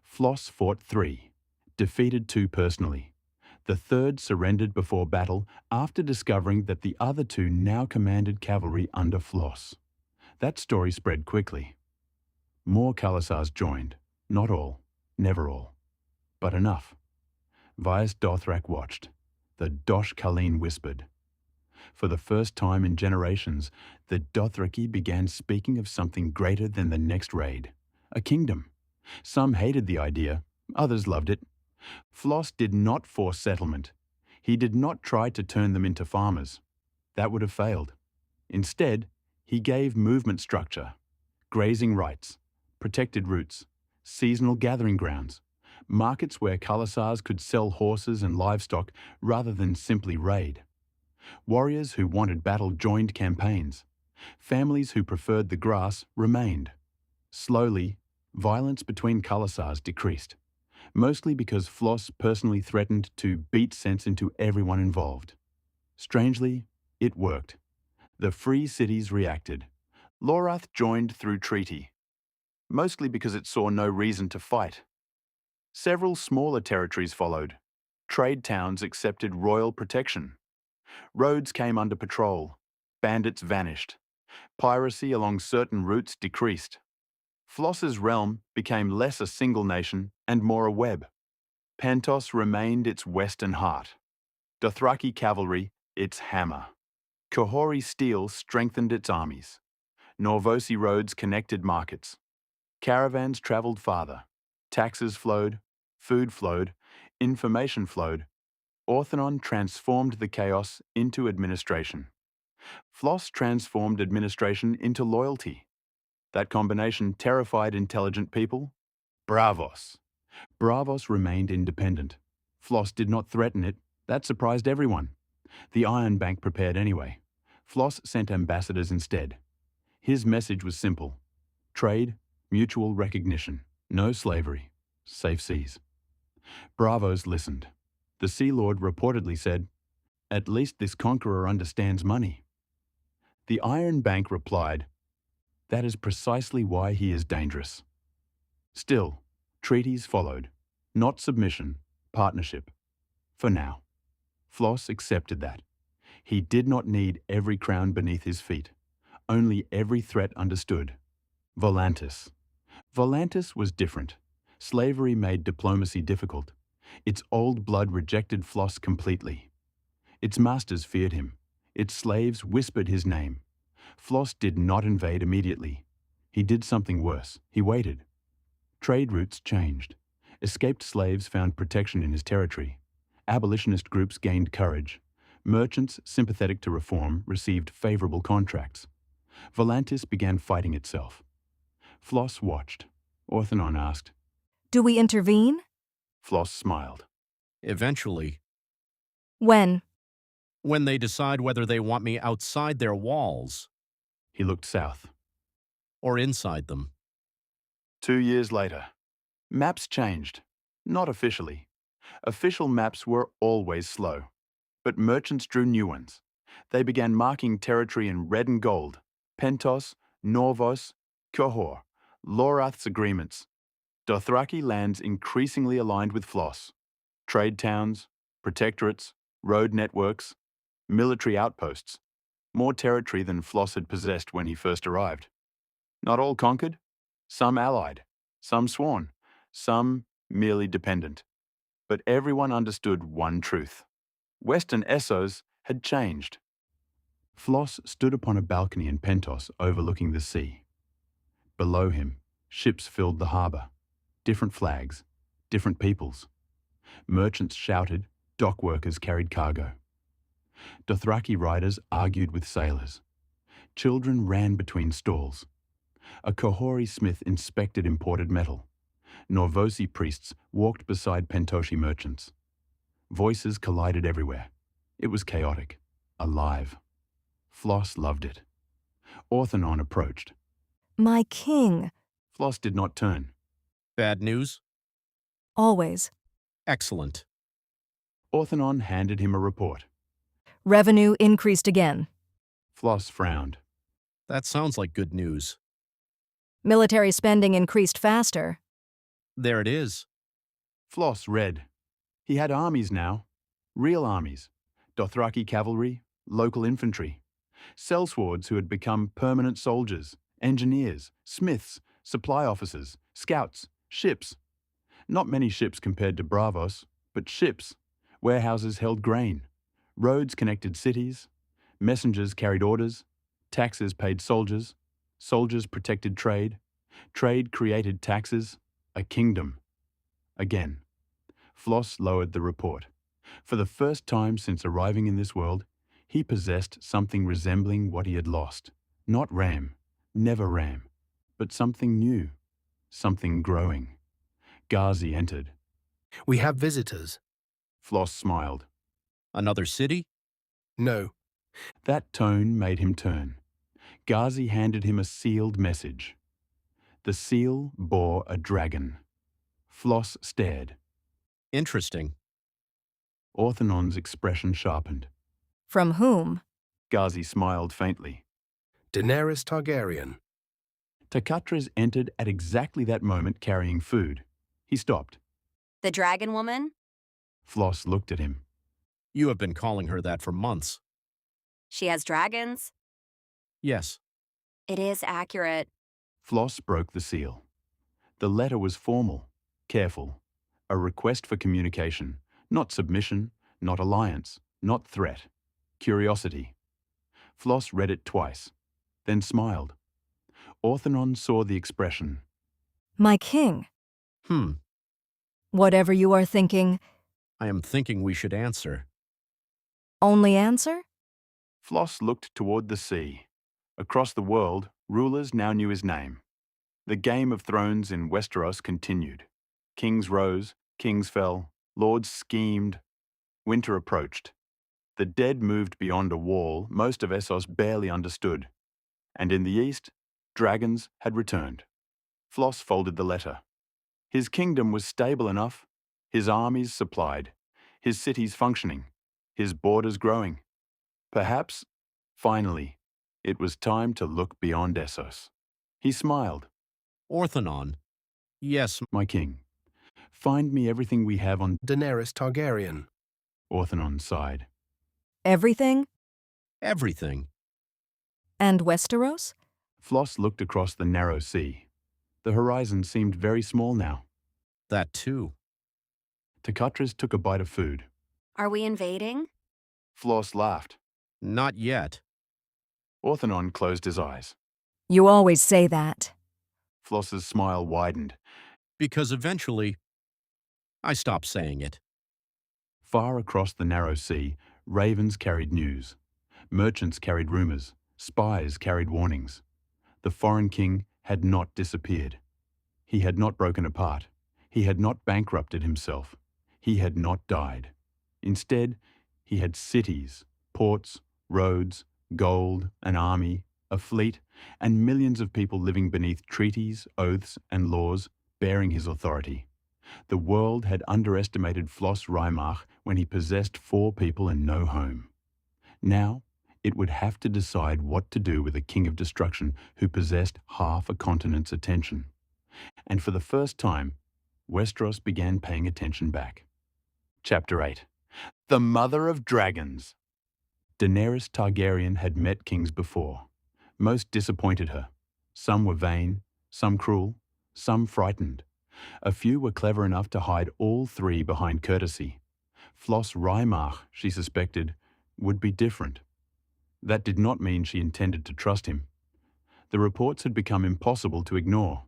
Flos fought 3, defeated 2 personally. The third surrendered before battle after discovering that the other 2 now commanded cavalry under Flos. That story spread quickly. More Khalasars joined. Not all, never all, but enough. Vyas Dothrak watched. The Dosh Khaleen whispered. For the first time in generations, the Dothraki began speaking of something greater than the next raid. A kingdom. Some hated the idea, others loved it. Flos did not force settlement. He did not try to turn them into farmers. That would have failed. Instead, he gave movement structure, grazing rights, protected routes, seasonal gathering grounds, markets where Khalasars could sell horses and livestock rather than simply raid. Warriors who wanted battle joined campaigns. Families who preferred the grass remained. Slowly, violence between Khalasars decreased, mostly because Flos personally threatened to beat sense into everyone involved. Strangely, it worked. The free cities reacted. Lorath joined through treaty, mostly because it saw no reason to fight. Several smaller territories followed. Trade towns accepted royal protection. Roads came under patrol. Bandits vanished. Piracy along certain routes decreased. Floss's realm became less a single nation and more a web. Pentos remained its western heart. Dothraki cavalry, its hammer. Qohori steel strengthened its armies. Norvosi roads connected markets. Caravans travelled farther. Taxes flowed, food flowed, information flowed. Orthanon transformed the chaos into administration. Flos transformed administration into loyalty. That combination terrified intelligent people. Bravos. Bravos remained independent. Flos did not threaten it. That surprised everyone. The Iron Bank prepared anyway. Flos sent ambassadors instead. His message was simple. Trade, mutual recognition, no slavery, safe seas. Bravos listened. The Sea Lord reportedly said, "At least this conqueror understands money." The Iron Bank replied, "That is precisely why he is dangerous." Still, treaties followed. Not submission, partnership. For now. Flos accepted that. He did not need every crown beneath his feet. Only every threat understood. Volantis. Volantis was different. Slavery made diplomacy difficult. Its old blood rejected Flos completely. Its masters feared him. Its slaves whispered his name. Flos did not invade immediately. He did something worse. He waited. Trade routes changed. Escaped slaves found protection in his territory. Abolitionist groups gained courage. Merchants sympathetic to reform received favorable contracts. Volantis began fighting itself. Flos watched. Orthanon asked. Do we intervene? Flos smiled. Eventually. When? When they decide whether they want me outside their walls. He looked south. Or inside them. 2 years later. Maps changed. Not officially. Official maps were always slow. But merchants drew new ones. They began marking territory in red and gold. Pentos, Norvos, Qohor, Lorath's agreements. Dothraki lands increasingly aligned with Flos. Trade towns, protectorates, road networks, military outposts. More territory than Flos had possessed when he first arrived. Not all conquered. Some allied. Some sworn. Some merely dependent. But everyone understood one truth. Western Essos had changed. Flos stood upon a balcony in Pentos overlooking the sea. Below him, ships filled the harbour. Different flags, different peoples. Merchants shouted, dock workers carried cargo. Dothraki riders argued with sailors. Children ran between stalls. A Kohori smith inspected imported metal. Norvosi priests walked beside Pentoshi merchants. Voices collided everywhere. It was chaotic, alive. Flos loved it. Orthanon approached. My king. Flos did not turn. Bad news? Always. Excellent. Orthanon handed him a report. Revenue increased again. Flos frowned. That sounds like good news. Military spending increased faster. There it is. Flos read. He had armies now. Real armies. Dothraki cavalry, local infantry. Sellswords who had become permanent soldiers, engineers, smiths, supply officers, scouts, ships. Not many ships compared to Bravos, but ships. Warehouses held grain. Roads connected cities. Messengers carried orders. Taxes paid soldiers. Soldiers protected trade. Trade created taxes. A kingdom. Again. Flos lowered the report. For the first time since arriving in this world, he possessed something resembling what he had lost. Not Ram, never Ram, but something new, something growing. Ghazi entered. We have visitors. Flos smiled. Another city? No. That tone made him turn. Ghazi handed him a sealed message. The seal bore a dragon. Flos stared. Interesting. Orthanon's expression sharpened. From whom? Ghazi smiled faintly. Daenerys Targaryen. Takatres entered at exactly that moment carrying food. He stopped. The dragon woman? Flos looked at him. You have been calling her that for months. She has dragons? Yes. It is accurate. Flos broke the seal. The letter was formal, careful, a request for communication, not submission, not alliance, not threat, curiosity. Flos read it twice, then smiled. Orthanon saw the expression. My king. Hmm. Whatever you are thinking. I am thinking we should answer. Only answer? Flos looked toward the sea. Across the world, rulers now knew his name. The game of thrones in Westeros continued. Kings rose, kings fell, lords schemed. Winter approached. The dead moved beyond a wall most of Essos barely understood. And in the east, dragons had returned. Flos folded the letter. His kingdom was stable enough, his armies supplied, his cities functioning, his borders growing. Perhaps, finally, it was time to look beyond Essos. He smiled. Orthanon. Yes, my king. Find me everything we have on Daenerys Targaryen. Orthanon sighed. Everything? Everything. And Westeros? Flos looked across the narrow sea. The horizon seemed very small now. That too. Takatres took a bite of food. Are we invading? Flos laughed. Not yet. Orthanon closed his eyes. You always say that. Flos's smile widened. Because eventually, I stopped saying it. Far across the narrow sea, ravens carried news. Merchants carried rumors. Spies carried warnings. The foreign king had not disappeared. He had not broken apart. He had not bankrupted himself. He had not died. Instead, he had cities, ports, roads, gold, an army, a fleet, and millions of people living beneath treaties, oaths, and laws bearing his authority. The world had underestimated Flos Reimarch when he possessed 4 people and no home. Now, it would have to decide what to do with a king of destruction who possessed half a continent's attention. And for the first time, Westeros began paying attention back. Chapter 8. The Mother of Dragons. Daenerys Targaryen had met kings before. Most disappointed her. Some were vain, some cruel, some frightened. A few were clever enough to hide all three behind courtesy. Flos Reimarch, she suspected, would be different. That did not mean she intended to trust him. The reports had become impossible to ignore.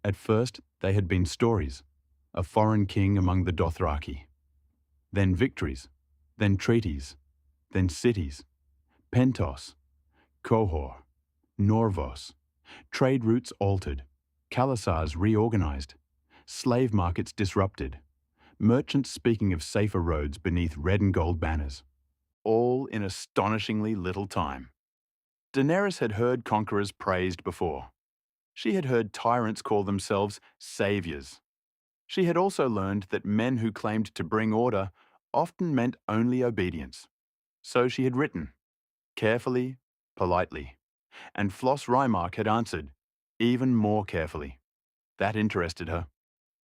At first, they had been stories. A foreign king among the Dothraki. Then victories. Then treaties. Then cities. Pentos. Qohor. Norvos. Trade routes altered. Khalasars reorganized. Slave markets disrupted. Merchants speaking of safer roads beneath red and gold banners. All in astonishingly little time. Daenerys had heard conquerors praised before. She had heard tyrants call themselves saviors. She had also learned that men who claimed to bring order often meant only obedience. So she had written, carefully, politely. And Flos Reimarch had answered, even more carefully. That interested her.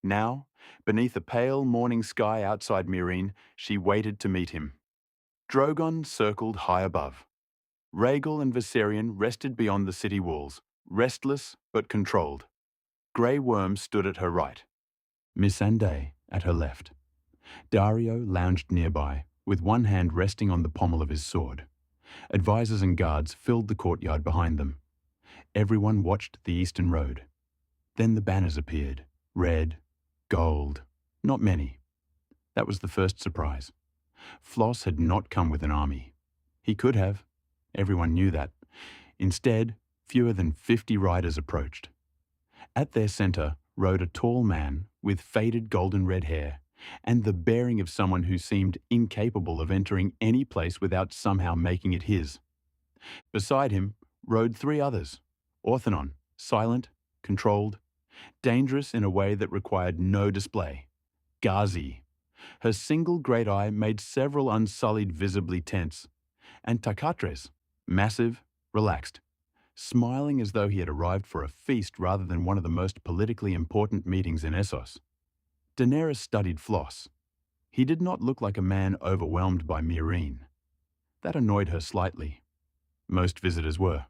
Now, beneath a pale morning sky outside Meereen, she waited to meet him. Drogon circled high above. Rhaegal and Viserion rested beyond the city walls, restless but controlled. Grey Worm stood at her right. Missandei at her left. Dario lounged nearby, with one hand resting on the pommel of his sword. Advisors and guards filled the courtyard behind them. Everyone watched the eastern road. Then the banners appeared, red, gold, not many. That was the first surprise. Flos had not come with an army. He could have. Everyone knew that. Instead, fewer than 50 riders approached. At their center rode a tall man with faded golden red hair and the bearing of someone who seemed incapable of entering any place without somehow making it his. Beside him rode 3 others, Orthonon, silent, controlled, dangerous in a way that required no display. Ghazi. Her single great eye made several unsullied visibly tense. And Takatres, massive, relaxed, smiling as though he had arrived for a feast rather than one of the most politically important meetings in Essos. Daenerys studied Flos. He did not look like a man overwhelmed by Meereen. That annoyed her slightly. Most visitors were.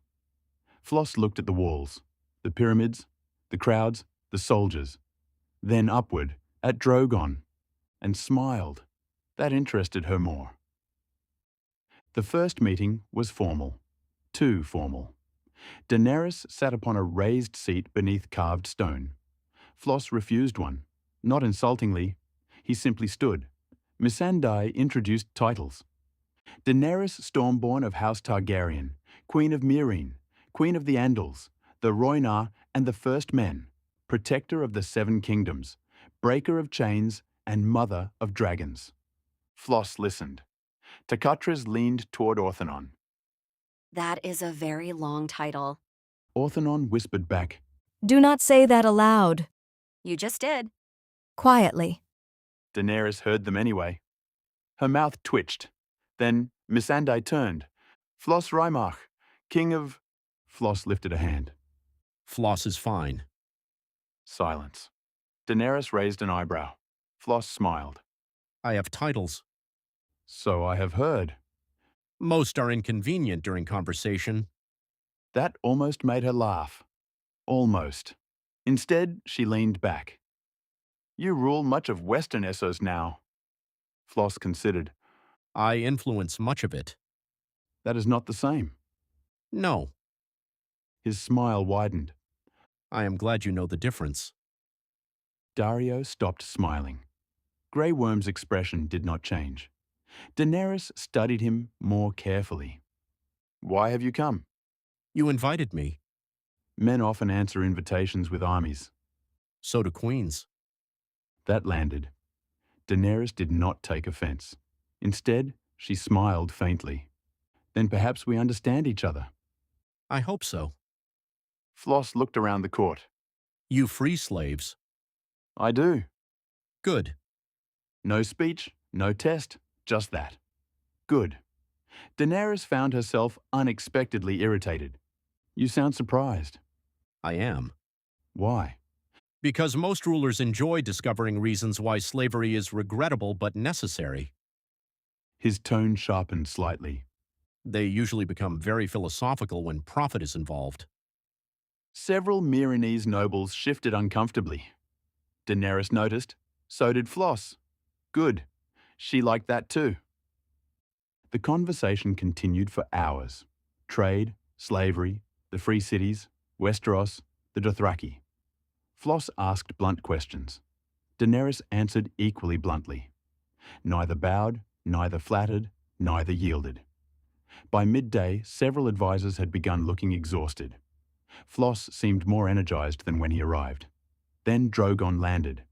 Flos looked at the walls, the pyramids, the crowds, the soldiers, then upward at Drogon, and smiled. That interested her more. The first meeting was formal. Too formal. Daenerys sat upon a raised seat beneath carved stone. Flos refused one. Not insultingly. He simply stood. Missandei introduced titles. Daenerys Stormborn of House Targaryen, Queen of Meereen, Queen of the Andals, the Rhoynar and the First Men, Protector of the 7 Kingdoms, Breaker of Chains and Mother of Dragons. Flos listened. Takatres leaned toward Orthonon. That is a very long title. Orthonon whispered back, Do not say that aloud. You just did. Quietly. Daenerys heard them anyway. Her mouth twitched. Then Missandei turned. Flos Reimarch, King of... Flos lifted a hand. Flos is fine. Silence. Daenerys raised an eyebrow. Flos smiled. I have titles. So I have heard. Most are inconvenient during conversation. That almost made her laugh. Almost. Instead, she leaned back. You rule much of Western Essos now. Flos considered. I influence much of it. That is not the same. No. His smile widened. I am glad you know the difference. Dario stopped smiling. Grey Worm's expression did not change. Daenerys studied him more carefully. Why have you come? You invited me. Men often answer invitations with armies. So do queens. That landed. Daenerys did not take offense. Instead, she smiled faintly. Then perhaps we understand each other. I hope so. Flos looked around the court. You free slaves. I do. Good. No speech, no test, just that. Good. Daenerys found herself unexpectedly irritated. You sound surprised. I am. Why? Because most rulers enjoy discovering reasons why slavery is regrettable but necessary. His tone sharpened slightly. They usually become very philosophical when profit is involved. Several Meereenese nobles shifted uncomfortably. Daenerys noticed. So did Flos. Good. She liked that too. The conversation continued for hours. Trade, slavery, the free cities, Westeros, the Dothraki. Flos asked blunt questions. Daenerys answered equally bluntly. Neither bowed, neither flattered, neither yielded. By midday, several advisors had begun looking exhausted. Flos seemed more energized than when he arrived. Then Drogon landed.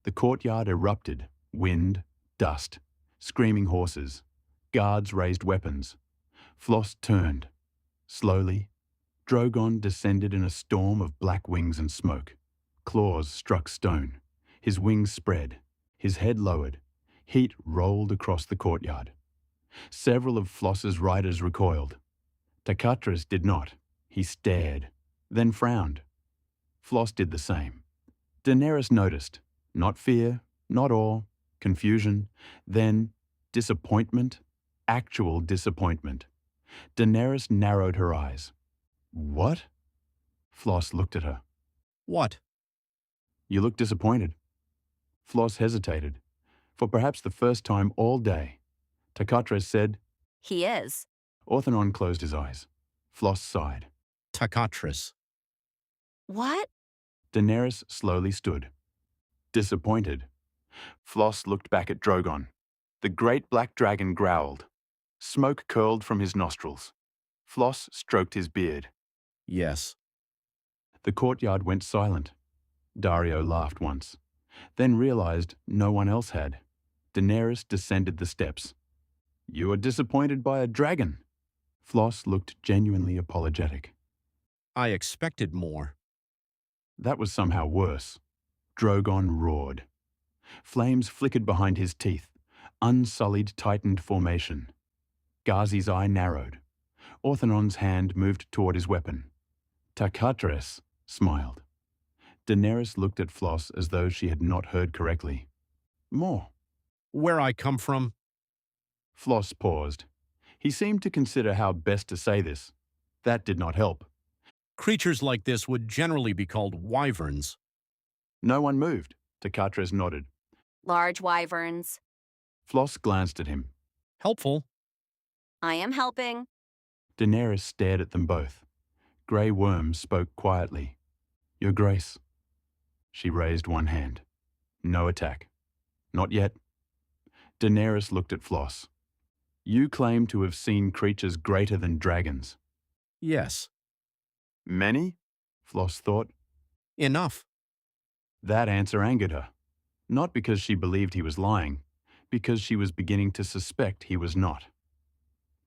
The courtyard erupted, wind, dust, screaming horses. Guards raised weapons. Flos turned. Slowly, Drogon descended in a storm of black wings and smoke. Claws struck stone. His wings spread. His head lowered. Heat rolled across the courtyard. Several of Floss's riders recoiled. Takatras did not. He stared, then frowned. Flos did the same. Daenerys noticed. Not fear, not awe, confusion, then disappointment, actual disappointment. Daenerys narrowed her eyes. What? Flos looked at her. What? You look disappointed. Flos hesitated. For perhaps the first time all day, Takatras said, He is. Orthanon closed his eyes. Flos sighed. Takatras. What? Daenerys slowly stood. Disappointed. Flos looked back at Drogon. The great black dragon growled. Smoke curled from his nostrils. Flos stroked his beard. Yes. The courtyard went silent. Dario laughed once, then realized no one else had. Daenerys descended the steps. You are disappointed by a dragon. Flos looked genuinely apologetic. I expected more. That was somehow worse. Drogon roared. Flames flickered behind his teeth. Unsullied tightened formation. Ghazi's eye narrowed. Orthanon's hand moved toward his weapon. Takatras smiled. Daenerys looked at Flos as though she had not heard correctly. More. Where I come from? Flos paused. He seemed to consider how best to say this. That did not help. Creatures like this would generally be called wyverns. No one moved. Takatras nodded. Large wyverns. Flos glanced at him. Helpful. I am helping. Daenerys stared at them both. Grey Worm spoke quietly. Your Grace. She raised one hand. No attack. Not yet. Daenerys looked at Flos. You claim to have seen creatures greater than dragons. Yes. Many? Flos thought. Enough. That answer angered her. Not because she believed he was lying, because she was beginning to suspect he was not.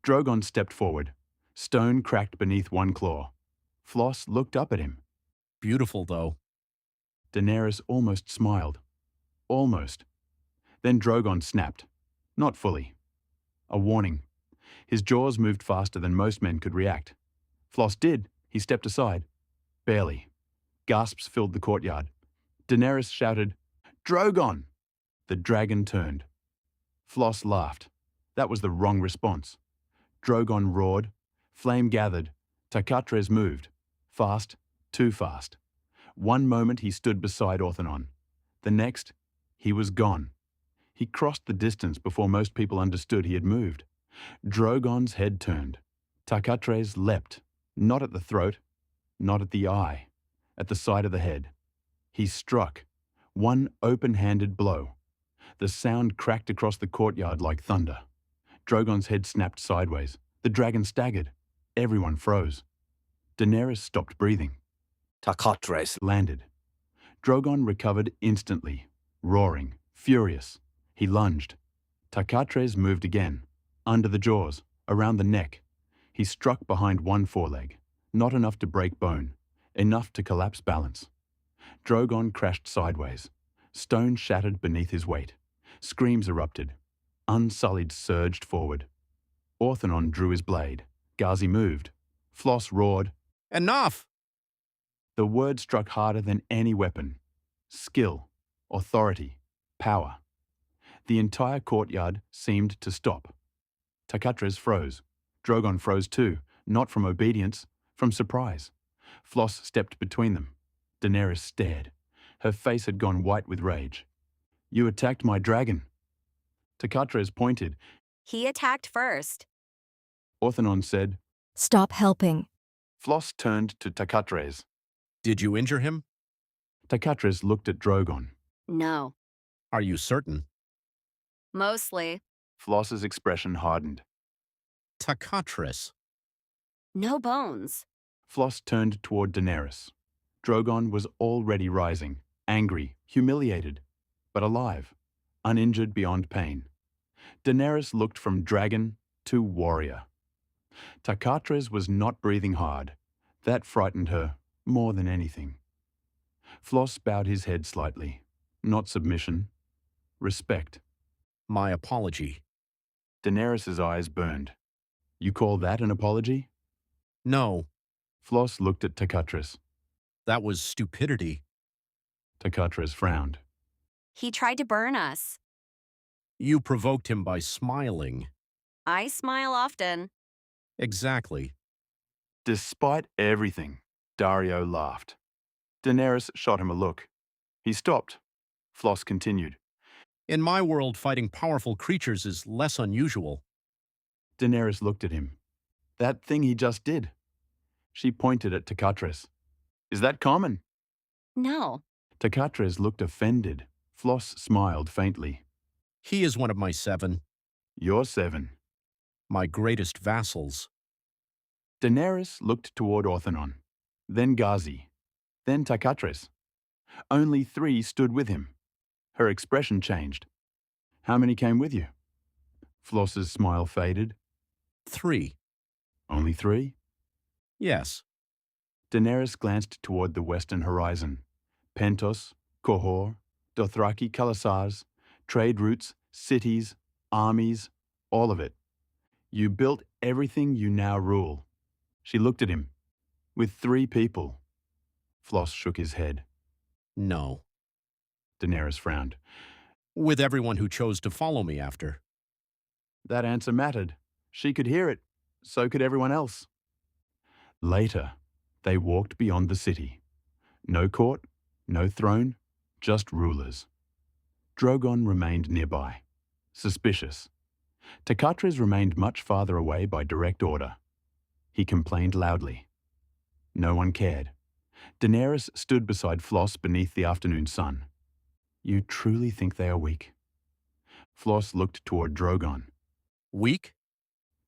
Drogon stepped forward. Stone cracked beneath one claw. Flos looked up at him. Beautiful, though. Daenerys almost smiled. Almost. Then Drogon snapped. Not fully. A warning. His jaws moved faster than most men could react. Flos did. He stepped aside. Barely. Gasps filled the courtyard. Daenerys shouted, Drogon! The dragon turned. Flos laughed. That was the wrong response. Drogon roared. Flame gathered. Takatras moved. Fast. Too fast. One moment he stood beside Orthanon. The next, he was gone. He crossed the distance before most people understood he had moved. Drogon's head turned. Takatras leapt, not at the throat, not at the eye, at the side of the head. He struck. One open-handed blow. The sound cracked across the courtyard like thunder. Drogon's head snapped sideways. The dragon staggered. Everyone froze. Daenerys stopped breathing. Takatras Landed. Drogon recovered instantly, roaring, furious. He lunged. Takatras moved again, under the jaws, around the neck. He struck behind one foreleg, not enough to break bone, enough to collapse balance. Drogon crashed sideways. Stone shattered beneath his weight. Screams erupted. Unsullied surged forward. Orthanon drew his blade. Ghazi moved. Flos roared. Enough! The word struck harder than any weapon. Skill, authority, power. The entire courtyard seemed to stop. Takatras froze. Drogon froze too, not from obedience, from surprise. Flos stepped between them. Daenerys stared. Her face had gone white with rage. You attacked my dragon. Takatres pointed. He attacked first. Orthanon said. Stop helping. Flos turned to Takatres. Did you injure him? Takatres looked at Drogon. No. Are you certain? Mostly. Floss's expression hardened. Takatres. No bones. Flos turned toward Daenerys. Drogon was already rising, angry, humiliated, but alive, uninjured beyond pain. Daenerys looked from dragon to warrior. Takatres was not breathing hard. That frightened her more than anything. Flos bowed his head slightly. Not submission. Respect. My apology. Daenerys' eyes burned. You call that an apology? No. Flos looked at Takatres. That was stupidity. Takatres frowned. He tried to burn us. You provoked him by smiling. I smile often. Exactly. Despite everything, Dario laughed. Daenerys shot him a look. He stopped. Flos continued. In my world, fighting powerful creatures is less unusual. Daenerys looked at him. That thing he just did. She pointed at Takatres. Is that common? No. Takatres looked offended. Flos smiled faintly. He is one of my 7. You're 7. My greatest vassals. Daenerys looked toward Orthanon, then Ghazi, then Takatres. Only 3 stood with him. Her expression changed. How many came with you? Floss's smile faded. 3. Only 3? Yes. Daenerys glanced toward the western horizon. Pentos, Qohor, Dothraki Khalasars, trade routes, cities, armies, all of it. You built everything you now rule. She looked at him. With 3 people. Flos shook his head. No. Daenerys frowned. With everyone who chose to follow me after. That answer mattered. She could hear it. So could everyone else. Later, they walked beyond the city. No court, no throne, just rulers. Drogon remained nearby, suspicious. Takatres remained much farther away by direct order. He complained loudly. No one cared. Daenerys stood beside Flos beneath the afternoon sun. You truly think they are weak? Flos looked toward Drogon. Weak?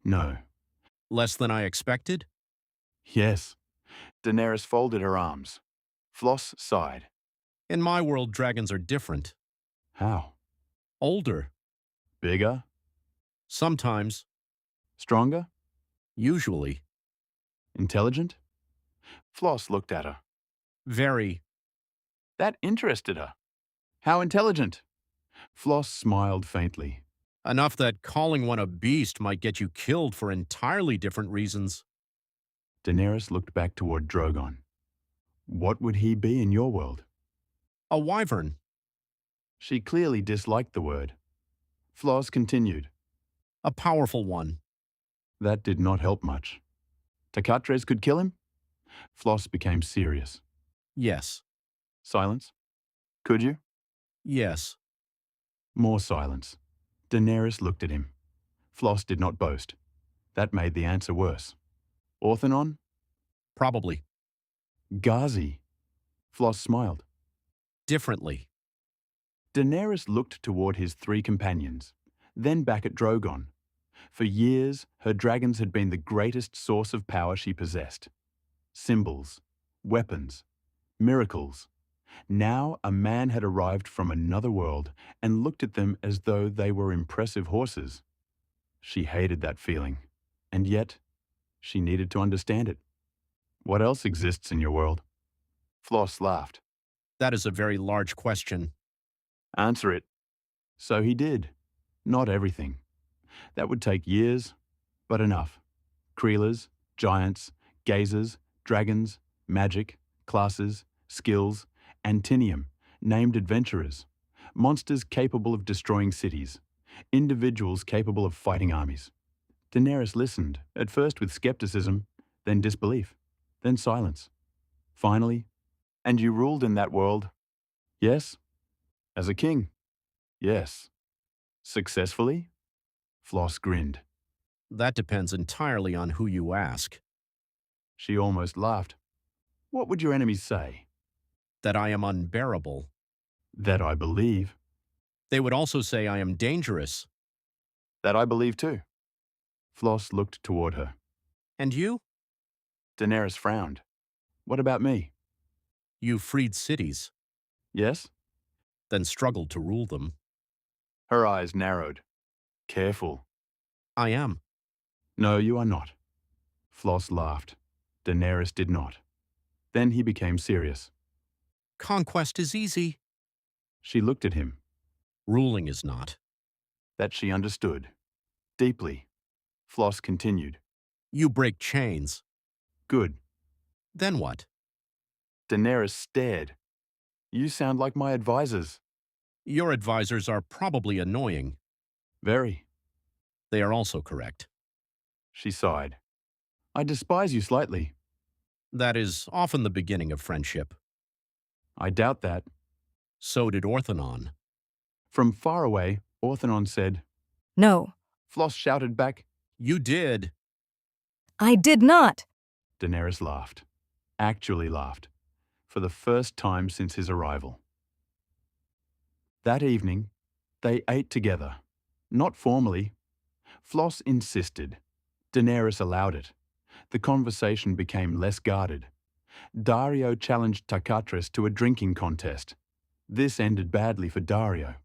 No. Less than I expected? Yes. Daenerys folded her arms. Flos sighed. In my world, dragons are different. How? Older. Bigger? Sometimes. Stronger? Usually. Intelligent? Flos looked at her. Very. That interested her. How intelligent? Flos smiled faintly. Enough that calling one a beast might get you killed for entirely different reasons. Daenerys looked back toward Drogon. What would he be in your world? A wyvern. She clearly disliked the word. Flos continued. A powerful one. That did not help much. Takatres could kill him? Flos became serious. Yes. Silence. Could you? Yes. More silence. Daenerys looked at him. Flos did not boast. That made the answer worse. Orthanon? Probably. Ghazi? Flos smiled. Differently. Daenerys looked toward his 3 companions, then back at Drogon. For years, her dragons had been the greatest source of power she possessed. Symbols, weapons, miracles. Now a man had arrived from another world and looked at them as though they were impressive horses. She hated that feeling, and yet she needed to understand it. What else exists in your world? Flos laughed. That is a very large question. Answer it. So he did. Not everything. That would take years, but enough. Creelers, giants, gazers, dragons, magic, classes, skills, Antinium, named adventurers, monsters capable of destroying cities, individuals capable of fighting armies. Daenerys listened, at first with skepticism, then disbelief, then silence. Finally, and you ruled in that world? Yes. As a king? Yes. Successfully? Flos grinned. That depends entirely on who you ask. She almost laughed. What would your enemies say? That I am unbearable. That I believe. They would also say I am dangerous. That I believe too. Flos looked toward her. And you? Daenerys frowned. What about me? You freed cities, Yes? then struggled to rule them. Her eyes narrowed. Careful. I am. No, you are not. Flos laughed. Daenerys did not. Then he became serious. Conquest is easy. She looked at him. Ruling is not. That she understood. Deeply. Flos continued. You break chains. Good. Then what? Daenerys stared. You sound like my advisors. Your advisors are probably annoying. Very. They are also correct. She sighed. I despise you slightly. That is often the beginning of friendship. I doubt that. So did Orthanon. From far away, Orthanon said. No. Flos shouted back. You did. I did not. Daenerys laughed. Actually laughed. For the first time since his arrival. That evening, they ate together. Not formally. Flos insisted. Daenerys allowed it. The conversation became less guarded. Daario challenged Tarkatres to a drinking contest. This ended badly for Daario.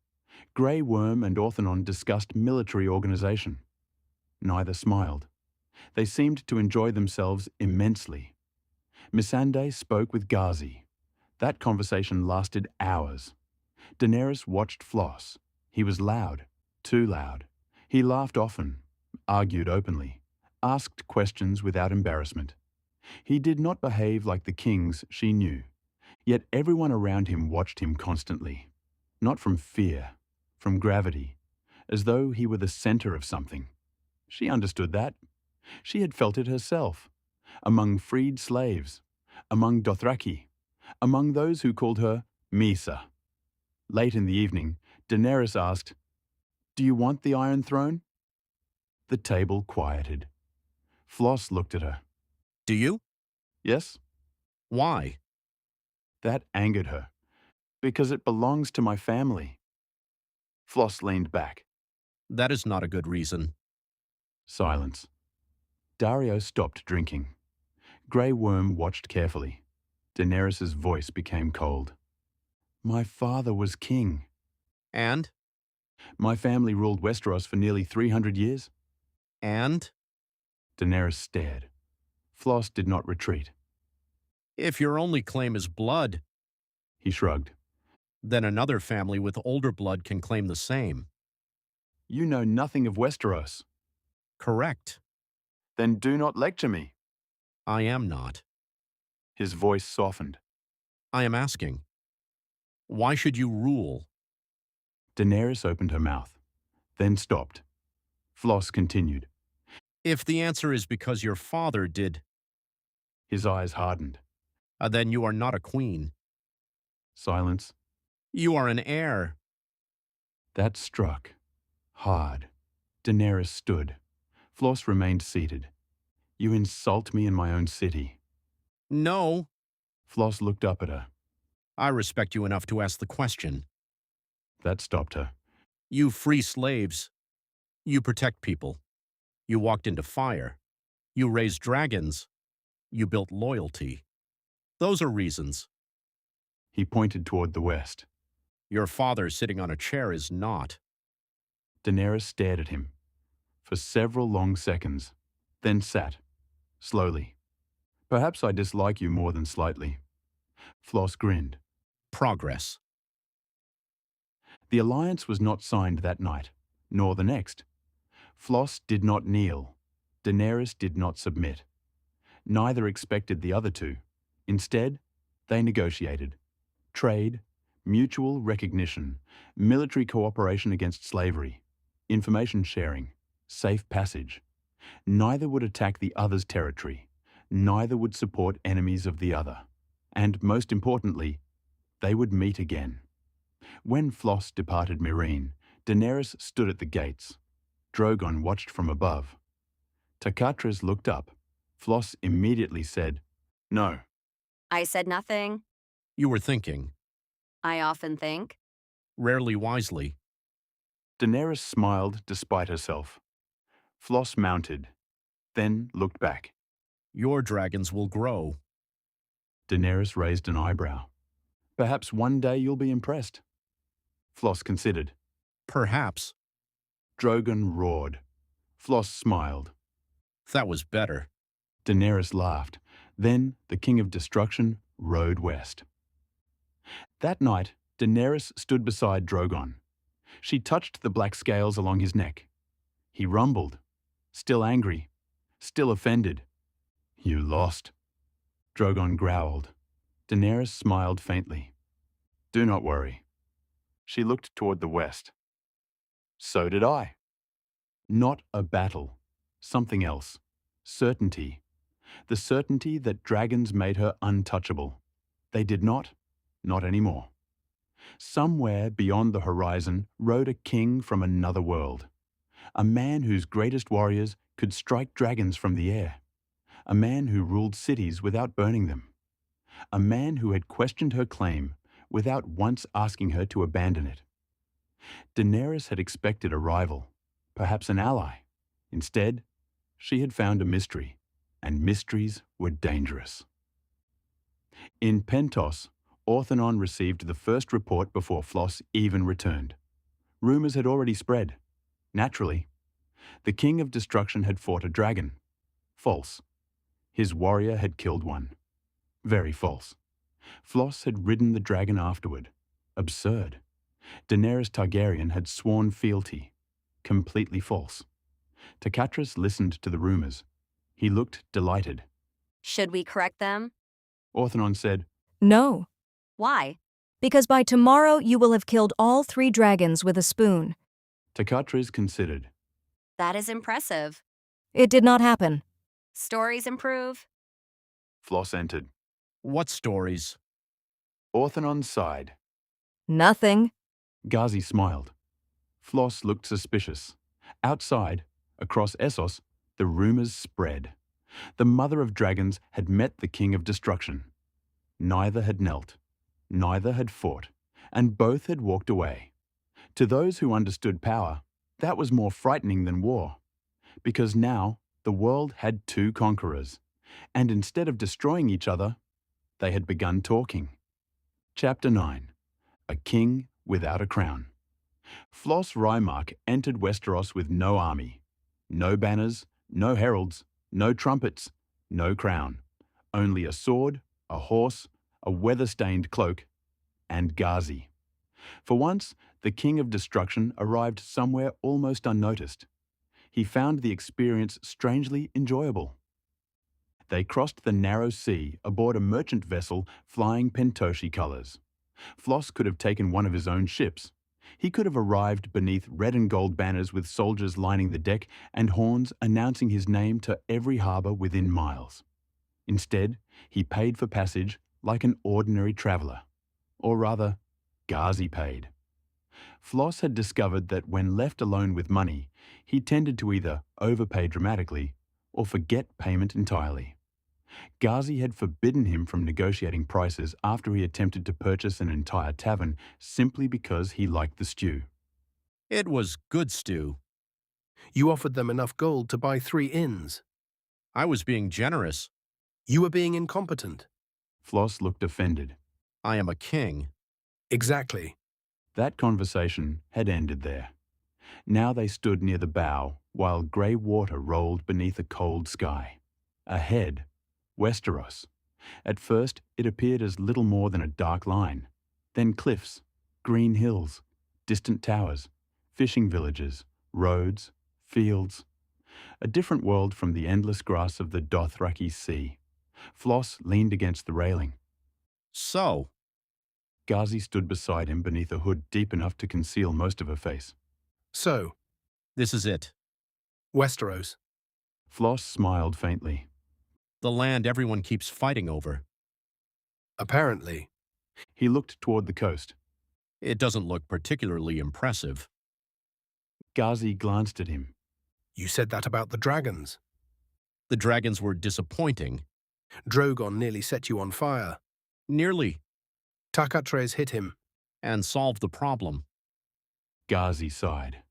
Grey Worm and Orthanon discussed military organization. Neither smiled. They seemed to enjoy themselves immensely. Missandei spoke with Ghazi. That conversation lasted hours. Daenerys watched Flos. He was loud, too loud. He laughed often, argued openly, asked questions without embarrassment. He did not behave like the kings she knew, yet everyone around him watched him constantly. Not from fear, from gravity, as though he were the center of something. She understood that. She had felt it herself, among freed slaves, among Dothraki, among those who called her Misa. Late in the evening, Daenerys asked, "Do you want the Iron Throne?" The table quieted. Flos looked at her. Do you? Yes? Why? That angered her. Because it belongs to my family. Flos leaned back. That is not a good reason. Silence. Daario stopped drinking. Grey Worm watched carefully. Daenerys' voice became cold. My father was king. And? My family ruled Westeros for nearly 300 years. And? Daenerys stared. Flos did not retreat. If your only claim is blood, he shrugged. Then another family with older blood can claim the same. You know nothing of Westeros. Correct. Then do not lecture me. I am not. His voice softened. I am asking. Why should you rule? Daenerys opened her mouth, then stopped. Flos continued. If the answer is because your father did... His eyes hardened. Then you are not a queen. Silence. You are an heir. That struck. Hard. Daenerys stood. Flos remained seated. You insult me in my own city. No. Flos looked up at her. I respect you enough to ask the question. That stopped her. You free slaves. You protect people. You walked into fire. You raised dragons. You built loyalty. Those are reasons. He pointed toward the west. Your father sitting on a chair is not. Daenerys stared at him for several long seconds, then sat, slowly. Perhaps I dislike you more than slightly. Flos grinned. Progress. The alliance was not signed that night, nor the next. Flos did not kneel. Daenerys did not submit. Neither expected the other to. Instead, they negotiated. Trade, mutual recognition, military cooperation against slavery, information sharing, safe passage. Neither would attack the other's territory. Neither would support enemies of the other. And most importantly, they would meet again. When Flos departed Meereen, Daenerys stood at the gates. Drogon watched from above. Takatras looked up. Flos immediately said, "No." I said nothing. You were thinking. I often think. Rarely wisely. Daenerys smiled despite herself. Flos mounted, then looked back. Your dragons will grow. Daenerys raised an eyebrow. Perhaps one day you'll be impressed. Flos considered. Perhaps. Drogon roared. Flos smiled. That was better. Daenerys laughed. Then the King of Destruction rode west. That night, Daenerys stood beside Drogon. She touched the black scales along his neck. He rumbled, still angry, still offended. "You lost." Drogon growled. Daenerys smiled faintly. "Do not worry." She looked toward the west. "So did I." Not a battle. Something else. Certainty. The certainty that dragons made her untouchable. They did not anymore. Somewhere beyond the horizon rode a king from another world. A man whose greatest warriors could strike dragons from the air. A man who ruled cities without burning them. A man who had questioned her claim without once asking her to abandon it. Daenerys had expected a rival, perhaps an ally. Instead, she had found a mystery, and mysteries were dangerous. In Pentos, Orthanon received the first report before Flos even returned. Rumours had already spread. Naturally. The King of Destruction had fought a dragon. False. His warrior had killed one. Very false. Flos had ridden the dragon afterward. Absurd. Daenerys Targaryen had sworn fealty. Completely false. Takatras listened to the rumours. He looked delighted. Should we correct them? Orthanon said, No. Why? Because by tomorrow you will have killed all 3 dragons with a spoon. Takatras considered. That is impressive. It did not happen. Stories improve. Flos entered. What stories? Orthanon sighed. Nothing. Ghazi smiled. Flos looked suspicious. Outside, across Essos, the rumours spread. The Mother of Dragons had met the King of Destruction. Neither had knelt. Neither had fought. And both had walked away. To those who understood power, that was more frightening than war. Because now, the world had 2 conquerors. And instead of destroying each other, they had begun talking. Chapter 9. A King Without a Crown. Flos Reimarch entered Westeros with no army. No banners, no heralds, no trumpets, no crown. Only a sword, a horse, a weather-stained cloak, and Ghazi. For once, the King of Destruction arrived somewhere almost unnoticed. He found the experience strangely enjoyable. They crossed the narrow sea aboard a merchant vessel flying Pentoshi colours. Flos could have taken one of his own ships. He could have arrived beneath red and gold banners with soldiers lining the deck and horns announcing his name to every harbour within miles. Instead, he paid for passage like an ordinary traveller. Or rather, Ghazi paid. Flos had discovered that when left alone with money, he tended to either overpay dramatically or forget payment entirely. Ghazi had forbidden him from negotiating prices after he attempted to purchase an entire tavern simply because he liked the stew. It was good stew. You offered them enough gold to buy 3 inns. I was being generous. You were being incompetent. Flos looked offended. I am a king. Exactly. That conversation had ended there. Now they stood near the bow while grey water rolled beneath a cold sky. Ahead, Westeros. At first, it appeared as little more than a dark line. Then cliffs, green hills, distant towers, fishing villages, roads, fields. A different world from the endless grass of the Dothraki Sea. Flos leaned against the railing. So? Ghazi stood beside him beneath a hood deep enough to conceal most of her face. So? This is it. Westeros. Flos smiled faintly. The land everyone keeps fighting over. Apparently. He looked toward the coast. It doesn't look particularly impressive. Ghazi glanced at him. You said that about the dragons. The dragons were disappointing. Drogon nearly set you on fire. Nearly. Takatres hit him. And solved the problem. Ghazi sighed.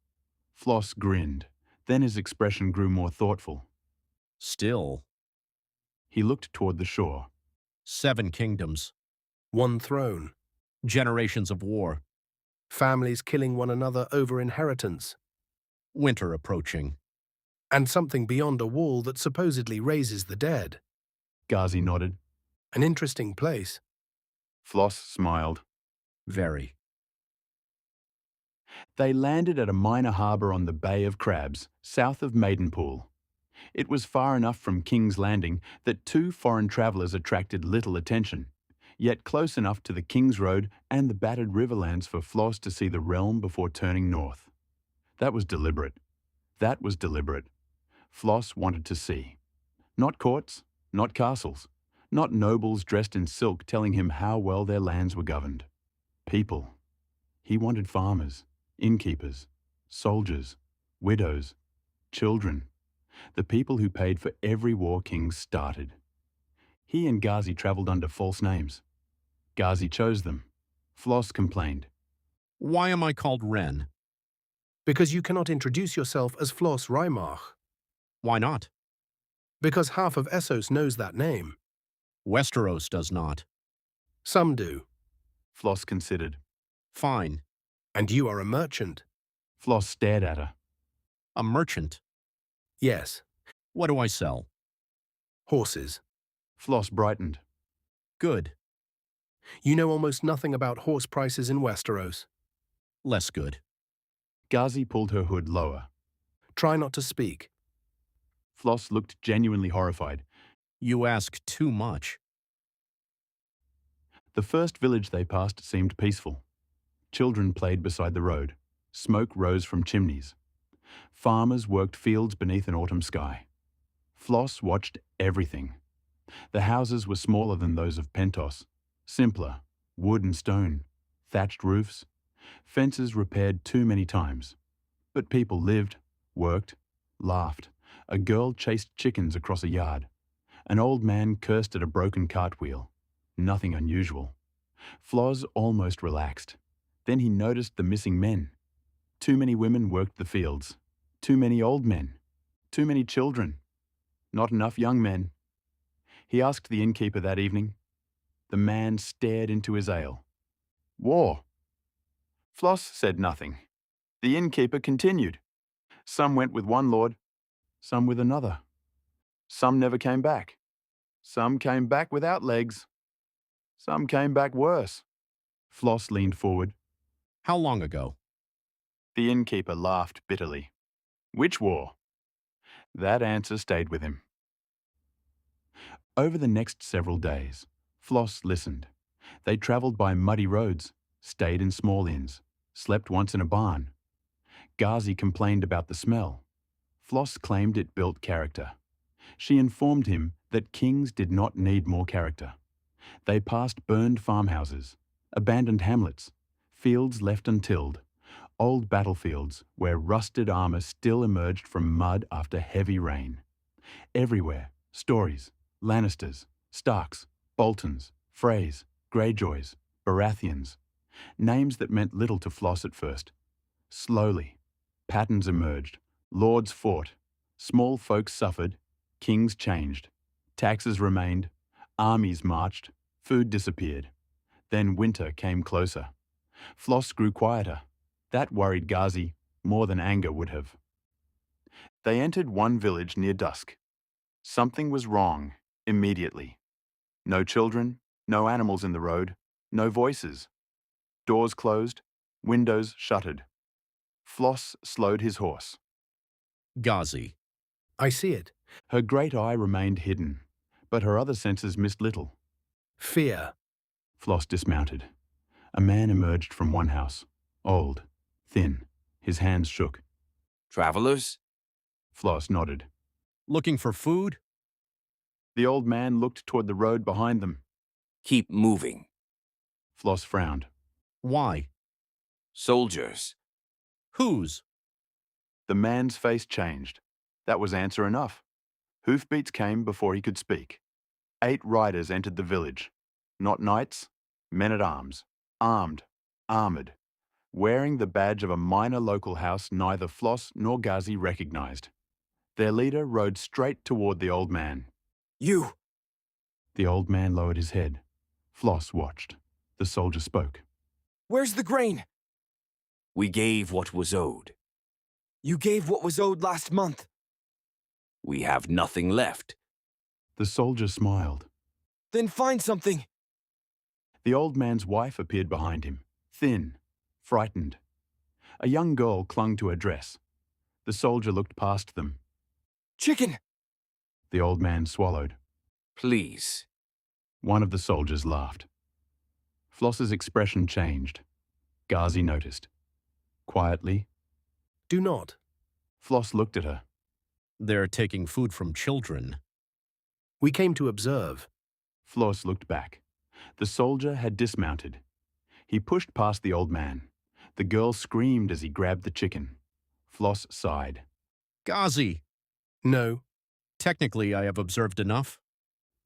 Flos grinned. Then his expression grew more thoughtful. Still. He looked toward the shore. 7 kingdoms. 1 throne. Generations of war. Families killing one another over inheritance. Winter approaching. And something beyond a wall that supposedly raises the dead. Ghazi nodded. An interesting place. Flos smiled. Very. They landed at a minor harbour on the Bay of Crabs, south of Maidenpool. It was far enough from King's Landing that 2 foreign travellers attracted little attention, yet close enough to the King's Road and the battered riverlands for Flos to see the realm before turning north. That was deliberate. That was deliberate. Flos wanted to see. Not courts, not castles, not nobles dressed in silk telling him how well their lands were governed. People. He wanted farmers, innkeepers, soldiers, widows, children, the people who paid for every war king started. He and Ghazi travelled under false names. Ghazi chose them. Flos complained. Why am I called Ren? Because you cannot introduce yourself as Flos Reimarch. Why not? Because half of Essos knows that name. Westeros does not. Some do. Flos considered. Fine. And you are a merchant. Flos stared at her. A merchant? Yes. What do I sell? Horses. Flos brightened. Good. You know almost nothing about horse prices in Westeros. Less good. Ghazi pulled her hood lower. Try not to speak. Flos looked genuinely horrified. You ask too much. The first village they passed seemed peaceful. Children played beside the road. Smoke rose from chimneys. Farmers worked fields beneath an autumn sky. Flos watched everything. The houses were smaller than those of Pentos, simpler, wood and stone, thatched roofs, fences repaired too many times. But people lived, worked, laughed. A girl chased chickens across a yard. An old man cursed at a broken cartwheel. Nothing unusual. Flos almost relaxed. Then he noticed the missing men. Too many women worked the fields. Too many old men. Too many children. Not enough young men. He asked the innkeeper that evening. The man stared into his ale. War. Flos said nothing. The innkeeper continued. Some went with one lord, some with another. Some never came back. Some came back without legs. Some came back worse. Flos leaned forward. How long ago? The innkeeper laughed bitterly. Which war? That answer stayed with him. Over the next several days, Flos listened. They travelled by muddy roads, stayed in small inns, slept once in a barn. Ghazi complained about the smell. Flos claimed it built character. She informed him that kings did not need more character. They passed burned farmhouses, abandoned hamlets, fields left untilled, old battlefields where rusted armour still emerged from mud after heavy rain. Everywhere, stories, Lannisters, Starks, Boltons, Freys, Greyjoys, Baratheons, names that meant little to Flos at first. Slowly, patterns emerged, lords fought, small folk suffered, kings changed, taxes remained, armies marched, food disappeared. Then winter came closer. Flos grew quieter. That worried Ghazi more than anger would have. They entered one village near dusk. Something was wrong immediately. No children, no animals in the road, no voices. Doors closed, windows shuttered. Flos slowed his horse. Ghazi. I see it. Her great eye remained hidden, but her other senses missed little. Fear. Flos dismounted. A man emerged from one house, old, thin. His hands shook. Travelers? Flos nodded. Looking for food? The old man looked toward the road behind them. Keep moving. Flos frowned. Why? Soldiers. Whose? The man's face changed. That was answer enough. Hoofbeats came before he could speak. 8 riders entered the village. Not knights, men-at-arms, armed, armoured, wearing the badge of a minor local house neither Flos nor Ghazi recognized. Their leader rode straight toward the old man. You! The old man lowered his head. Flos watched. The soldier spoke. Where's the grain? We gave what was owed. You gave what was owed last month. We have nothing left. The soldier smiled. Then find something. The old man's wife appeared behind him, thin, frightened. A young girl clung to her dress. The soldier looked past them. Chicken! The old man swallowed. Please. One of the soldiers laughed. Floss's expression changed. Ghazi noticed. Quietly, Do not. Flos looked at her. They're taking food from children. We came to observe. Flos looked back. The soldier had dismounted. He pushed past the old man. The girl screamed as he grabbed the chicken. Flos sighed. Ghazi! No. Technically, I have observed enough.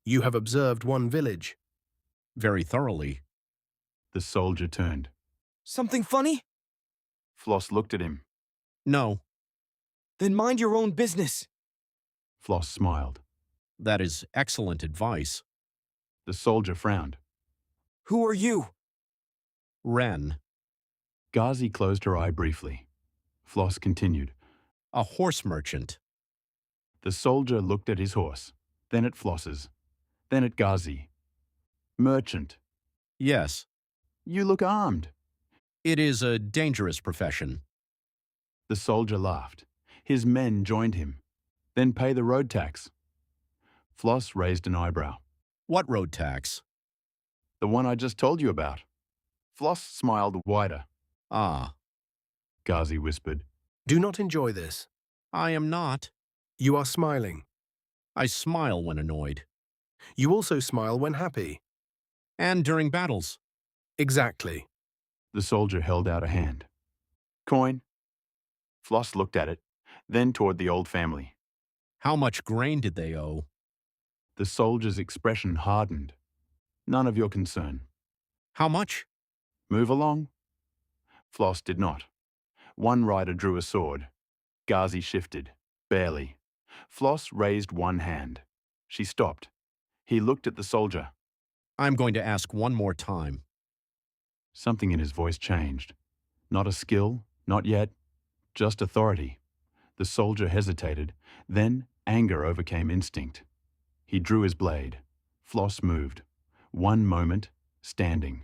You have observed one village. Very thoroughly. The soldier turned. Something funny? Flos looked at him. No. Then mind your own business. Flos smiled. That is excellent advice. The soldier frowned. Who are you? Wren. Ghazi closed her eye briefly. Flos continued. A horse merchant. The soldier looked at his horse, then at Floss's, then at Ghazi. Merchant. Yes. You look armed. It is a dangerous profession. The soldier laughed. His men joined him. Then pay the road tax. Flos raised an eyebrow. What road tax? The one I just told you about. Flos smiled wider. Ah. Ghazi whispered. Do not enjoy this. I am not. You are smiling. I smile when annoyed. You also smile when happy. And during battles. Exactly. The soldier held out a hand. Coin. Flos looked at it, then toward the old family. How much grain did they owe? The soldier's expression hardened. None of your concern. How much? Move along. Flos did not. One rider drew a sword. Ghazi shifted, barely. Flos raised one hand. She stopped. He looked at the soldier. I'm going to ask one more time. Something in his voice changed. Not a skill, not yet, just authority. The soldier hesitated. Then anger overcame instinct. He drew his blade. Flos moved. One moment, standing.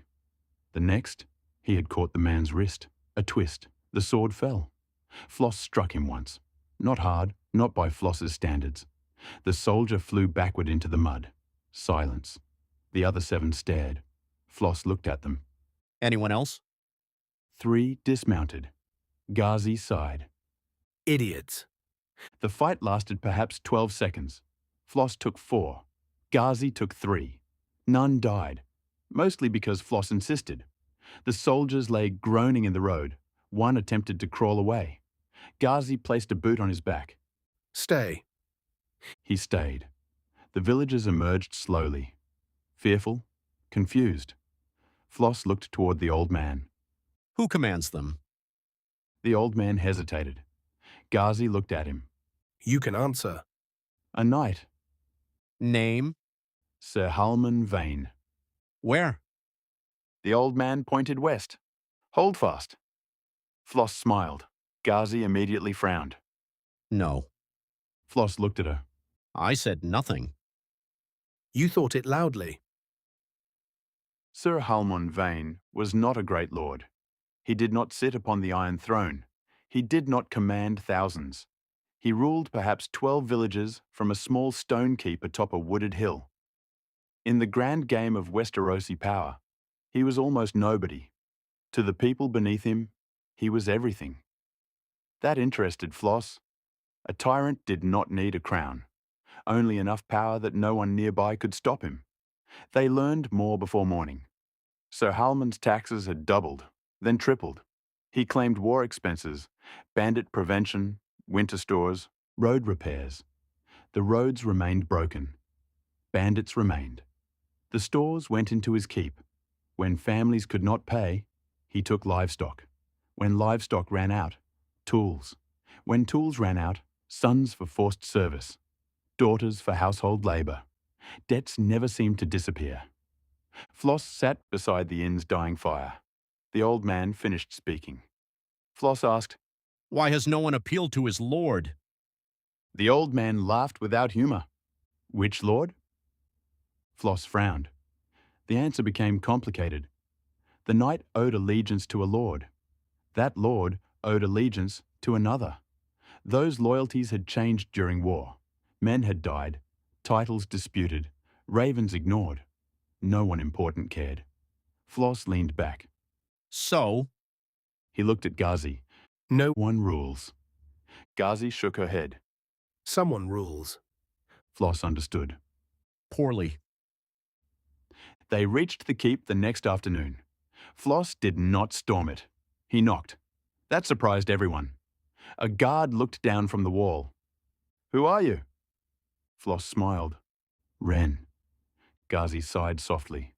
The next, he had caught the man's wrist. A twist. The sword fell. Flos struck him once. Not hard, not by Floss's standards. The soldier flew backward into the mud. Silence. The other 7 stared. Flos looked at them. Anyone else? 3 dismounted. Ghazi sighed. Idiots. The fight lasted perhaps 12 seconds. Flos took 4. Ghazi took 3. None died, mostly because Flos insisted. The soldiers lay groaning in the road. One attempted to crawl away. Ghazi placed a boot on his back. Stay. He stayed. The villagers emerged slowly. Fearful, confused. Flos looked toward the old man. Who commands them? The old man hesitated. Ghazi looked at him. You can answer. A knight. Name? Sir Halman Vane. Where? The old man pointed west. Hold fast. Flos smiled. Ghazi immediately frowned. No. Flos looked at her. I said nothing. You thought it loudly. Sir Halman Vane was not a great lord. He did not sit upon the Iron Throne. He did not command thousands. He ruled perhaps 12 villages from a small stone keep atop a wooded hill. In the grand game of Westerosi power, he was almost nobody. To the people beneath him, he was everything. That interested Flos. A tyrant did not need a crown, only enough power that no one nearby could stop him. They learned more before morning. Sir Halman's taxes had doubled, then tripled. He claimed war expenses, bandit prevention, winter stores, road repairs. The roads remained broken. Bandits remained. The stores went into his keep. When families could not pay, he took livestock. When livestock ran out, tools. When tools ran out, sons for forced service, daughters for household labour. Debts never seemed to disappear. Flos sat beside the inn's dying fire. The old man finished speaking. Flos asked, "Why has no one appealed to his lord?" The old man laughed without humour. Which lord? Flos frowned. The answer became complicated. The knight owed allegiance to a lord. That lord owed allegiance to another. Those loyalties had changed during war. Men had died, titles disputed, ravens ignored. No one important cared. Flos leaned back. So? He looked at Ghazi. No one rules. Ghazi shook her head. Someone rules. Flos understood. Poorly. They reached the keep the next afternoon. Flos did not storm it. He knocked. That surprised everyone. A guard looked down from the wall. Who are you? Flos smiled. Ren. Ghazi sighed softly.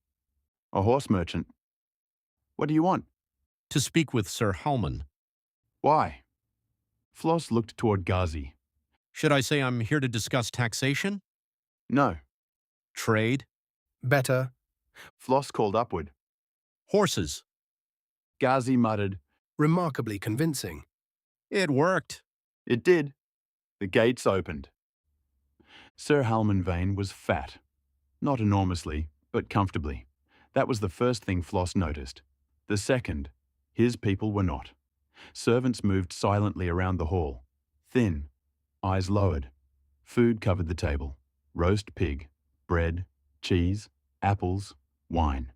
A horse merchant. What do you want? To speak with Sir Halman. Why? Flos looked toward Ghazi. Should I say I'm here to discuss taxation? No. Trade? Better. Flos called upward. Horses. Ghazi muttered. Remarkably convincing. It worked. It did. The gates opened. Sir Halman Vane was fat. Not enormously, but comfortably. That was the first thing Flos noticed. The second, his people were not. Servants moved silently around the hall. Thin, eyes lowered. Food covered the table. Roast pig, bread, cheese, apples, wine.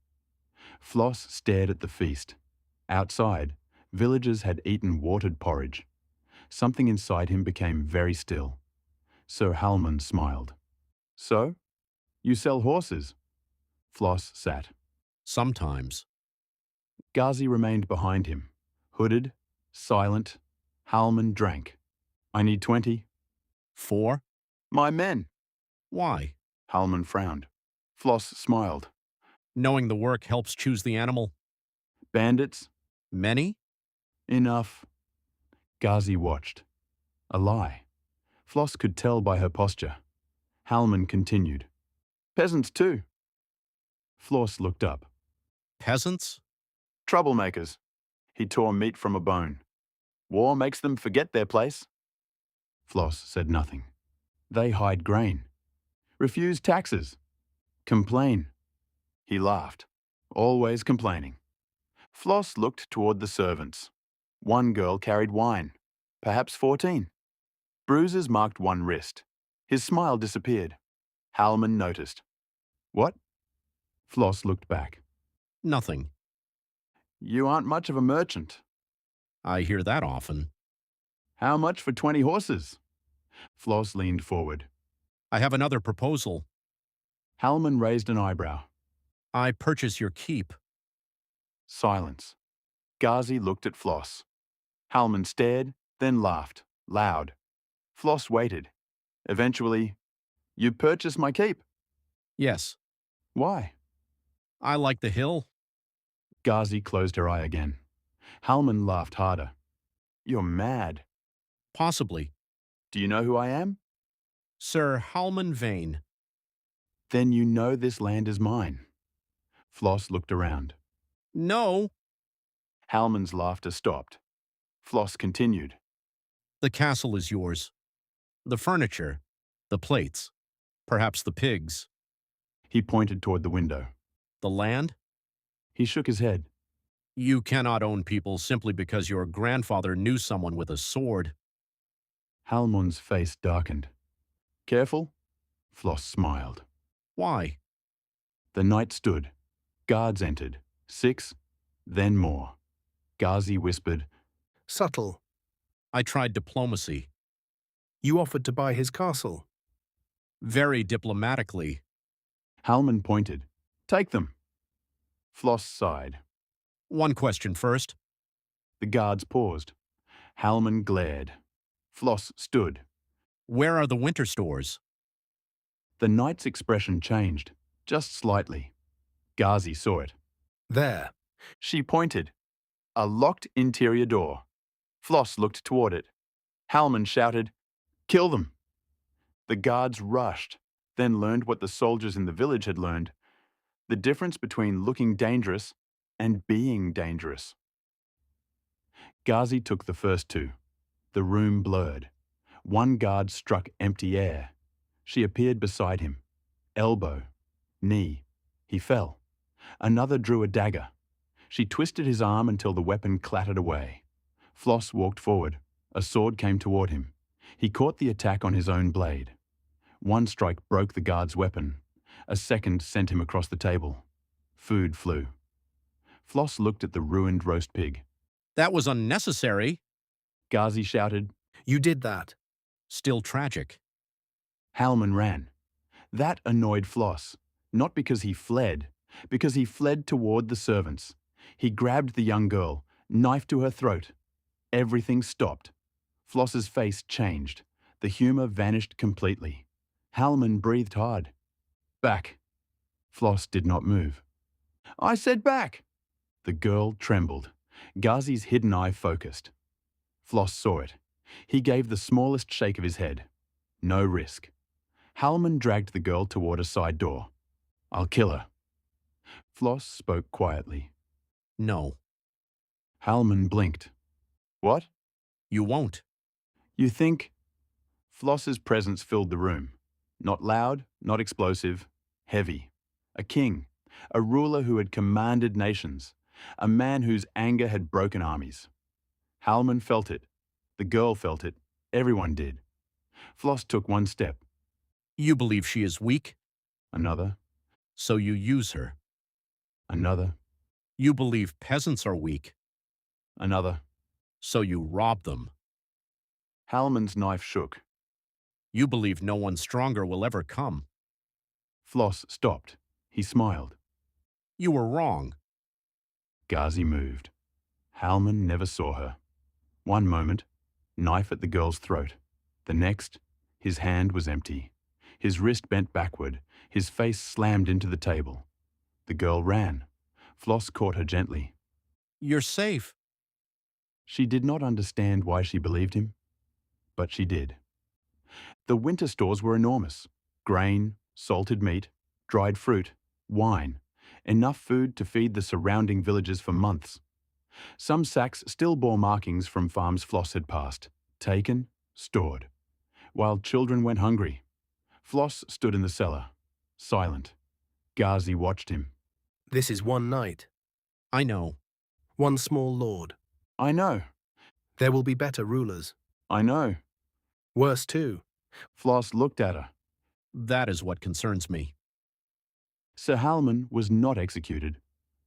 Flos stared at the feast. Outside, villagers had eaten watered porridge. Something inside him became very still. Sir Halman smiled. So? You sell horses? Flos sat. Sometimes. Ghazi remained behind him, hooded, silent. Halman drank. I need 20. 4? My men. Why? Halman frowned. Flos smiled. Knowing the work helps choose the animal. Bandits? Many? Enough. Ghazi watched. A lie. Flos could tell by her posture. Halman continued. Peasants too. Flos looked up. Peasants? Troublemakers. He tore meat from a bone. War makes them forget their place. Flos said nothing. They hide grain. Refuse taxes. Complain. He laughed. Always complaining. Flos looked toward the servants. One girl carried wine. Perhaps 14. Bruises marked one wrist. His smile disappeared. Halman noticed. What? Flos looked back. Nothing. You aren't much of a merchant. I hear that often. How much for 20 horses? Flos leaned forward. I have another proposal. Halman raised an eyebrow. I purchase your keep. Silence. Ghazi looked at Flos. Halman stared, then laughed, loud. Flos waited. Eventually, you purchase my keep? Yes. Why? I like the hill. Ghazi closed her eye again. Halman laughed harder. You're mad. Possibly. Do you know who I am? Sir Halman Vane. Then you know this land is mine. Flos looked around. No. Halman's laughter stopped. Flos continued. The castle is yours. The furniture. The plates. Perhaps the pigs. He pointed toward the window. The land? He shook his head. You cannot own people simply because your grandfather knew someone with a sword. Halman's face darkened. Careful? Flos smiled. Why? The night stood. Guards entered. 6, then more. Ghazi whispered. Subtle. I tried diplomacy. You offered to buy his castle. Very diplomatically. Halman pointed. Take them. Flos sighed. One question first. The guards paused. Halman glared. Flos stood. Where are the winter stores? The knight's expression changed, just slightly. Ghazi saw it. There. She pointed. A locked interior door. Flos looked toward it. Halman shouted, "Kill them!" The guards rushed, then learned what the soldiers in the village had learned: the difference between looking dangerous and being dangerous. Ghazi took the first two. The room blurred. One guard struck empty air. She appeared beside him. Elbow. Knee. He fell. Another drew a dagger. She twisted his arm until the weapon clattered away. Flos walked forward. A sword came toward him. He caught the attack on his own blade. One strike broke the guard's weapon. A second sent him across the table. Food flew. Flos looked at the ruined roast pig. That was unnecessary. Ghazi shouted, "You did that." Still tragic. Halman ran. That annoyed Flos, not because he fled, because he fled toward the servants. He grabbed the young girl, knife to her throat. Everything stopped. Flos's face changed. The humor vanished completely. Halman breathed hard. "Back." Flos did not move. "I said back." The girl trembled. Ghazi's hidden eye focused. Flos saw it. He gave the smallest shake of his head. No risk. Halman dragged the girl toward a side door. "I'll kill her." Flos spoke quietly. No. Halman blinked. "What?" You won't. "You think?" Flos's presence filled the room. Not loud, not explosive, heavy. A king, a ruler who had commanded nations, a man whose anger had broken armies. Halman felt it. The girl felt it. Everyone did. Flos took one step. You believe she is weak? Another. So you use her. Another. You believe peasants are weak? Another. So you rob them. Halman's knife shook. You believe no one stronger will ever come. Flos stopped. He smiled. You were wrong. Ghazi moved. Halman never saw her. One moment, knife at the girl's throat. The next, his hand was empty. His wrist bent backward. His face slammed into the table. The girl ran. Flos caught her gently. You're safe. She did not understand why she believed him, but she did. The winter stores were enormous. Grain, salted meat, dried fruit, wine. Enough food to feed the surrounding villages for months. Some sacks still bore markings from farms Flos had passed. Taken, stored. While children went hungry. Flos stood in the cellar, silent. Ghazi watched him. This is one night. I know. One small lord. I know. There will be better rulers. I know. Worse too. Flos looked at her. That is what concerns me. Sir Halman was not executed.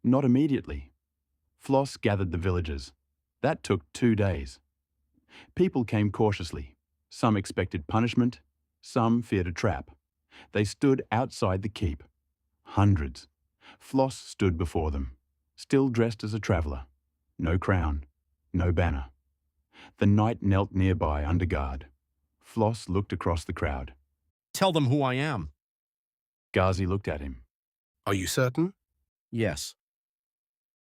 Not immediately. Flos gathered the villagers. That took 2 days. People came cautiously. Some expected punishment. Some feared a trap. They stood outside the keep. Hundreds. Flos stood before them, still dressed as a traveller. No crown. No banner. The knight knelt nearby under guard. Flos looked across the crowd. Tell them who I am. Ghazi looked at him. Are you certain? Yes.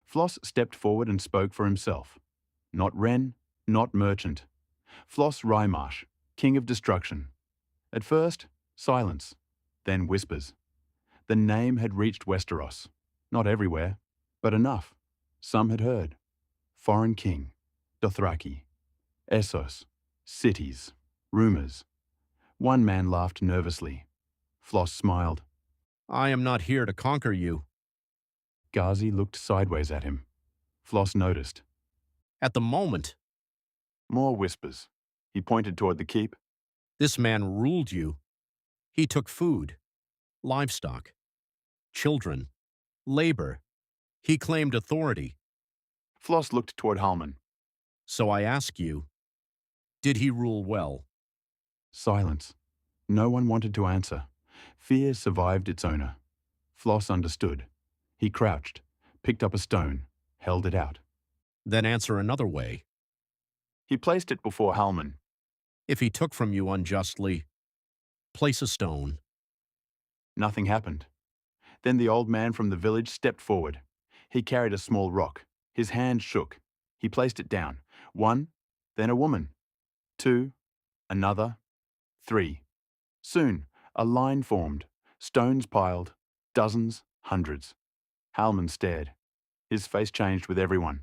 Flos stepped forward and spoke for himself. Not Wren, not merchant. Flos Reimarch, king of destruction. At first, silence, then whispers. The name had reached Westeros. Not everywhere, but enough. Some had heard. Foreign king, Dothraki, Essos, cities, rumors. One man laughed nervously. Flos smiled. I am not here to conquer you. Ghazi looked sideways at him. Flos noticed. At the moment. More whispers. He pointed toward the keep. This man ruled you. He took food, livestock, children, labor. He claimed authority. Flos looked toward Halman. So I ask you, did he rule well? Silence. No one wanted to answer. Fear survived its owner. Flos understood. He crouched, picked up a stone, held it out. Then answer another way. He placed it before Halman. If he took from you unjustly, place a stone. Nothing happened. Then the old man from the village stepped forward. He carried a small rock. His hand shook. He placed it down. 1, then a woman. 2, another. 3. Soon, a line formed. Stones piled. Dozens, hundreds. Halman stared. His face changed with everyone.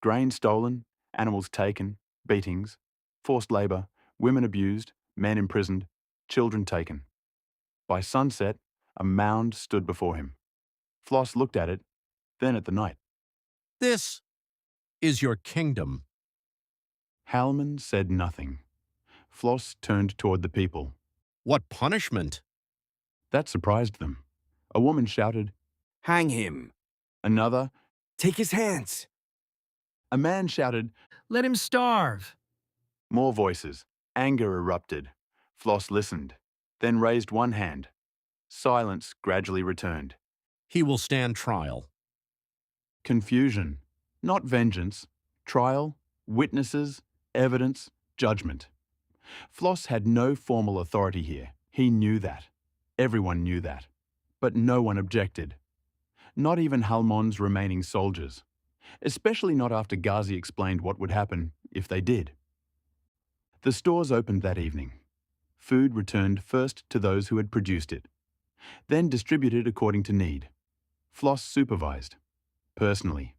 Grain stolen, animals taken, beatings, forced labour, women abused, men imprisoned, children taken. By sunset, a mound stood before him. Flos looked at it, then at the night. This is your kingdom. Halman said nothing. Flos turned toward the people. What punishment? That surprised them. A woman shouted, "Hang him!" Another, "Take his hands!" A man shouted, Let him starve. More voices. Anger erupted. Flos listened, then raised one hand. Silence gradually returned. He will stand trial. Confusion. Not vengeance. Trial, witnesses, evidence, judgment. Flos had no formal authority here. He knew that. Everyone knew that. But no one objected. Not even Halmon's remaining soldiers. Especially not after Ghazi explained what would happen if they did. The stores opened that evening. Food returned first to those who had produced it, then distributed according to need. Flos supervised. Personally.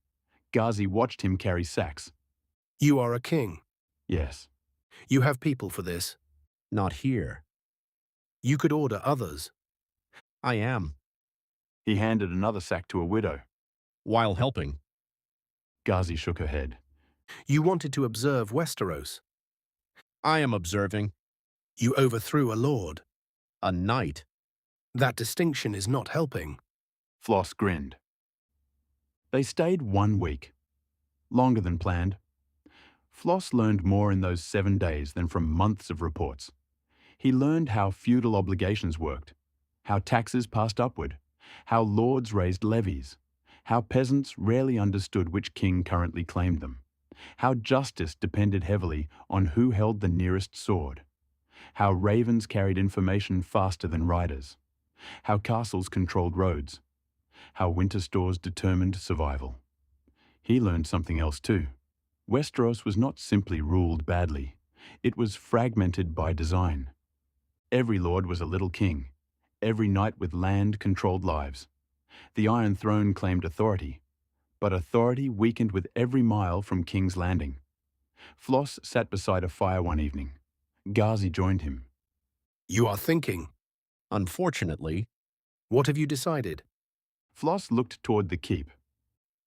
Ghazi watched him carry sacks. You are a king. Yes. You have people for this. Not here. You could order others. I am. He handed another sack to a widow. While helping. Ghazi shook her head. You wanted to observe Westeros. I am observing. You overthrew a lord. A knight. That distinction is not helping. Flos grinned. They stayed 1 week. Longer than planned. Flos learned more in those 7 days than from months of reports. He learned how feudal obligations worked, how taxes passed upward, how lords raised levies, how peasants rarely understood which king currently claimed them, how justice depended heavily on who held the nearest sword, how ravens carried information faster than riders, how castles controlled roads, how winter stores determined survival. He learned something else too. Westeros was not simply ruled badly. It was fragmented by design. Every lord was a little king. Every knight with land controlled lives. The Iron Throne claimed authority, but authority weakened with every mile from King's Landing. Flos sat beside a fire one evening. Ghazi joined him. You are thinking. Unfortunately. What have you decided? Flos looked toward the keep.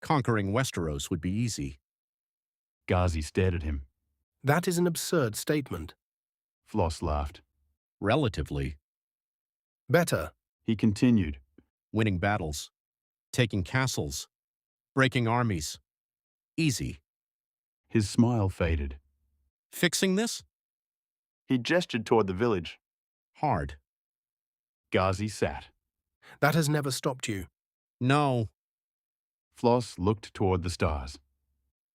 Conquering Westeros would be easy. Ghazi stared at him. That is an absurd statement. Flos laughed. Relatively. Better. He continued. Winning battles. Taking castles. Breaking armies. Easy. His smile faded. Fixing this? He gestured toward the village. Hard. Ghazi sat. That has never stopped you. No. Flos looked toward the stars.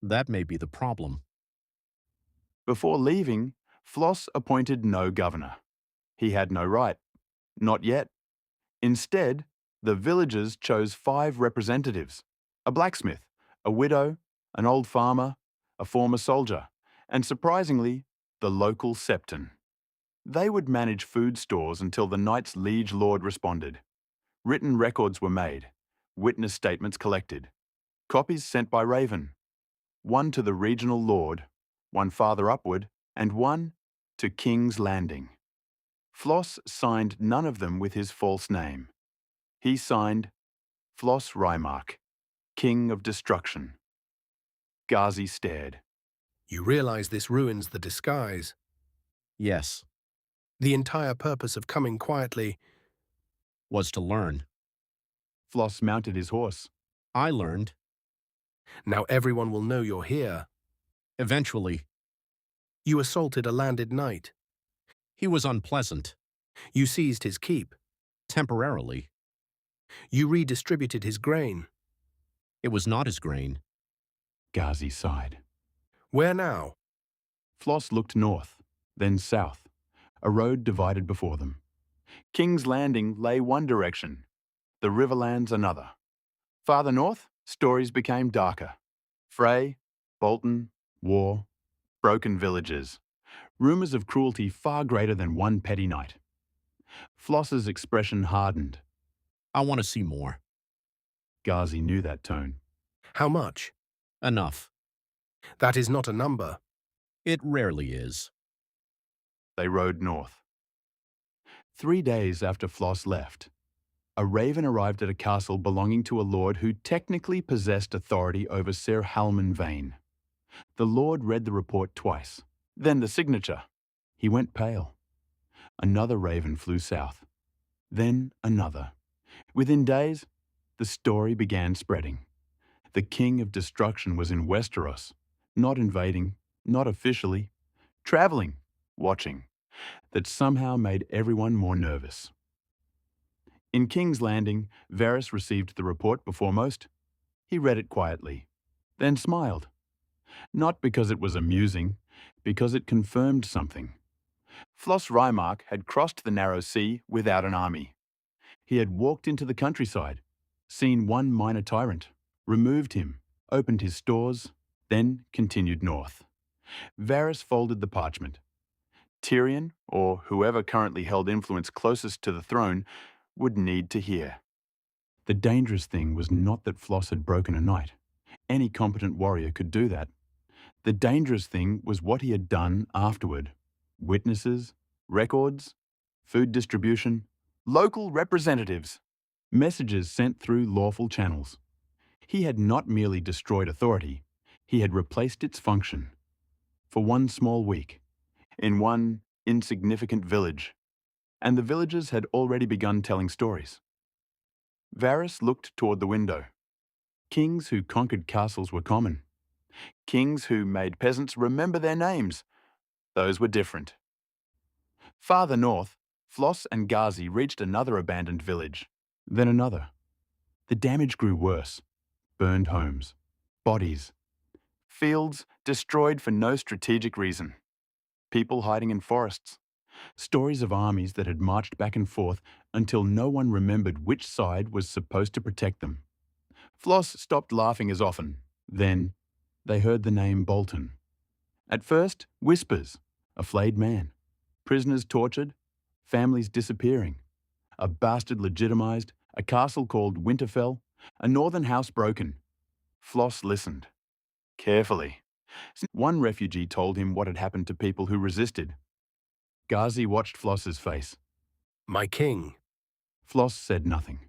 That may be the problem. Before leaving, Flos appointed no governor. He had no right. Not yet. Instead, the villagers chose 5 representatives: a blacksmith, a widow, an old farmer, a former soldier, and surprisingly, the local septon. They would manage food stores until the night's liege lord responded. Written records were made, witness statements collected, copies sent by Raven, one to the regional lord, one farther upward, and one to King's Landing. Flos signed none of them with his false name. He signed Flos Reimarch, King of Destruction. Ghazi stared. You realize this ruins the disguise. Yes. The entire purpose of coming quietly was to learn. Flos mounted his horse. I learned. Now everyone will know you're here. Eventually. You assaulted a landed knight. He was unpleasant. You seized his keep. Temporarily. You redistributed his grain. It was not his grain. Ghazi sighed. Where now? Flos looked north, then south. A road divided before them. King's Landing lay one direction, the Riverlands another. Farther north, stories became darker. Frey, Bolton, war, broken villages. Rumours of cruelty far greater than one petty night. Floss's expression hardened. I want to see more. Ghazi knew that tone. How much? Enough. That is not a number. It rarely is. They rode north. 3 days after Flos left, a raven arrived at a castle belonging to a lord who technically possessed authority over Sir Halman Vane. The lord read the report twice, then the signature. He went pale. Another raven flew south. Then another. Within days, the story began spreading. The king of destruction was in Westeros, not invading, not officially, traveling, watching. That somehow made everyone more nervous. In King's Landing, Varys received the report before most. He read it quietly, then smiled. Not because it was amusing, because it confirmed something. Flos Reimarch had crossed the narrow sea without an army. He had walked into the countryside, seen one minor tyrant, removed him, opened his stores, then continued north. Varys folded the parchment. Tyrion, or whoever currently held influence closest to the throne, would need to hear. The dangerous thing was not that Flos had broken a knight. Any competent warrior could do that. The dangerous thing was what he had done afterward. Witnesses, records, food distribution, local representatives, messages sent through lawful channels. He had not merely destroyed authority, he had replaced its function. For one small week, in one insignificant village, and the villagers had already begun telling stories. Varys looked toward the window. Kings who conquered castles were common. Kings who made peasants remember their names. Those were different. Farther north, Flos and Ghazi reached another abandoned village, then another. The damage grew worse. Burned homes, bodies, fields destroyed for no strategic reason. People hiding in forests, stories of armies that had marched back and forth until no one remembered which side was supposed to protect them. Flos stopped laughing as often. Then they heard the name Bolton. At first, whispers, a flayed man, prisoners tortured, families disappearing, a bastard legitimized, a castle called Winterfell, a northern house broken. Flos listened, carefully. One refugee told him what had happened to people who resisted. Ghazi watched Flos's face. My king. Flos said nothing.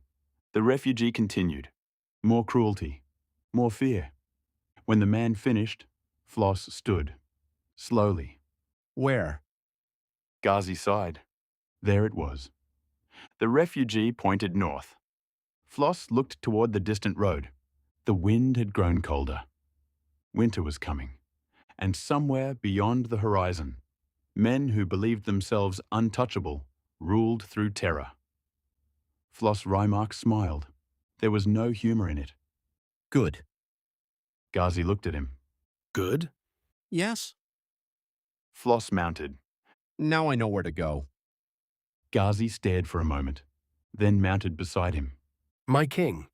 The refugee continued. More cruelty, more fear. When the man finished, Flos stood, slowly. Where? Ghazi sighed. There it was. The refugee pointed north. Flos looked toward the distant road. The wind had grown colder. Winter was coming, and somewhere beyond the horizon, men who believed themselves untouchable ruled through terror. Flos Reimarch smiled. There was no humor in it. Good. Ghazi looked at him. Good? Yes. Flos mounted. Now I know where to go. Ghazi stared for a moment, then mounted beside him. My king.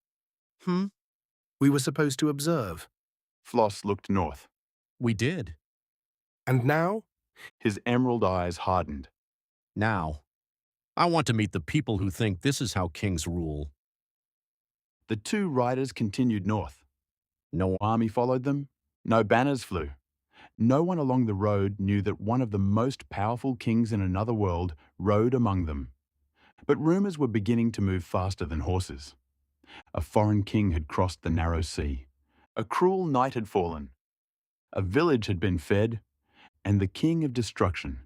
We were supposed to observe. Flos looked north. We did. And now? His emerald eyes hardened. Now, I want to meet the people who think this is how kings rule. The two riders continued north. No army followed them. No banners flew. No one along the road knew that one of the most powerful kings in another world rode among them. But rumors were beginning to move faster than horses. A foreign king had crossed the narrow sea. A cruel night had fallen. A village had been fed, and the king of destruction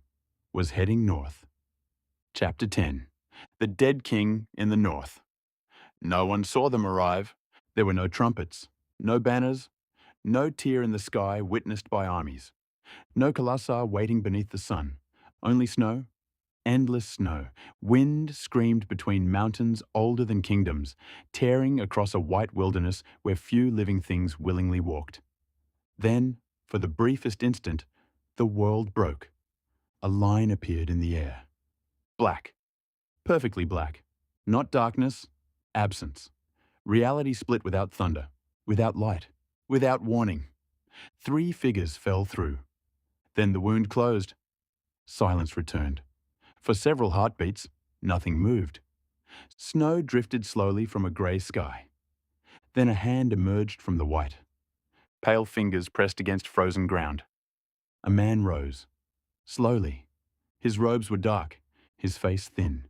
was heading north. Chapter 10. The Dead King in the North. No one saw them arrive. There were no trumpets, no banners, no tear in the sky witnessed by armies, no Khalasar waiting beneath the sun, only snow, endless snow. Wind screamed between mountains older than kingdoms, tearing across a white wilderness where few living things willingly walked. Then, for the briefest instant, the world broke. A line appeared in the air. Black. Perfectly black. Not darkness, absence. Reality split without thunder, without light, without warning. 3 figures fell through. Then the wound closed. Silence returned. For several heartbeats, nothing moved. Snow drifted slowly from a grey sky. Then a hand emerged from the white. Pale fingers pressed against frozen ground. A man rose. Slowly. His robes were dark, his face thin.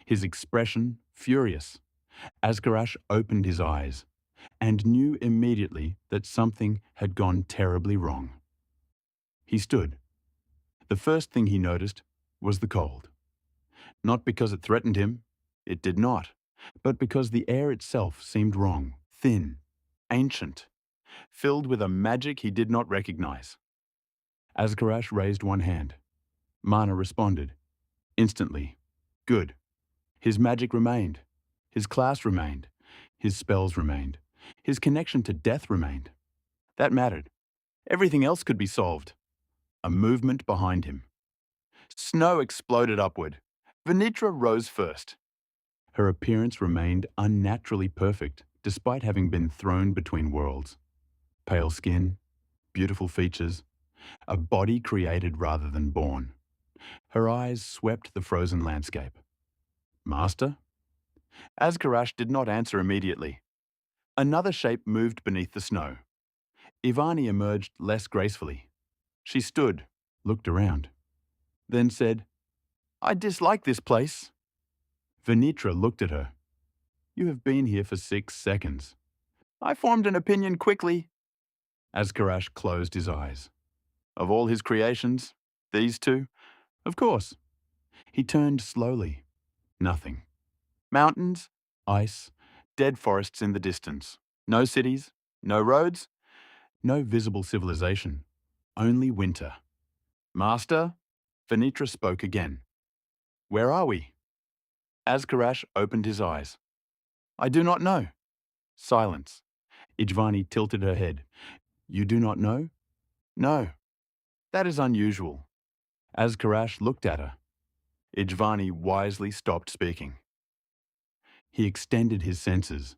His expression furious. Azkarash opened his eyes and knew immediately that something had gone terribly wrong. He stood. The first thing he noticed was the cold. Not because it threatened him, it did not, but because the air itself seemed wrong, thin, ancient, filled with a magic he did not recognize. Azkarash raised one hand. Mana responded. Instantly. Good. His magic remained. His class remained. His spells remained. His connection to death remained. That mattered. Everything else could be solved. A movement behind him. Snow exploded upward. Venitra rose first. Her appearance remained unnaturally perfect, despite having been thrown between worlds. Pale skin, beautiful features, a body created rather than born. Her eyes swept the frozen landscape. Master? Azkarash did not answer immediately. Another shape moved beneath the snow. Ivani emerged less gracefully. She stood, looked around, then said, I dislike this place. Venitra looked at her. You have been here for 6 seconds. I formed an opinion quickly. Azkarash closed his eyes. Of all his creations, these two? Of course. He turned slowly. Nothing. Mountains, ice, dead forests in the distance. No cities, no roads, no visible civilization. Only winter. Master? Venitra spoke again. Where are we? Azkarash opened his eyes. I do not know. Silence. Ijvani tilted her head. You do not know? No. That is unusual. Azkarash looked at her. Ijvani wisely stopped speaking. He extended his senses.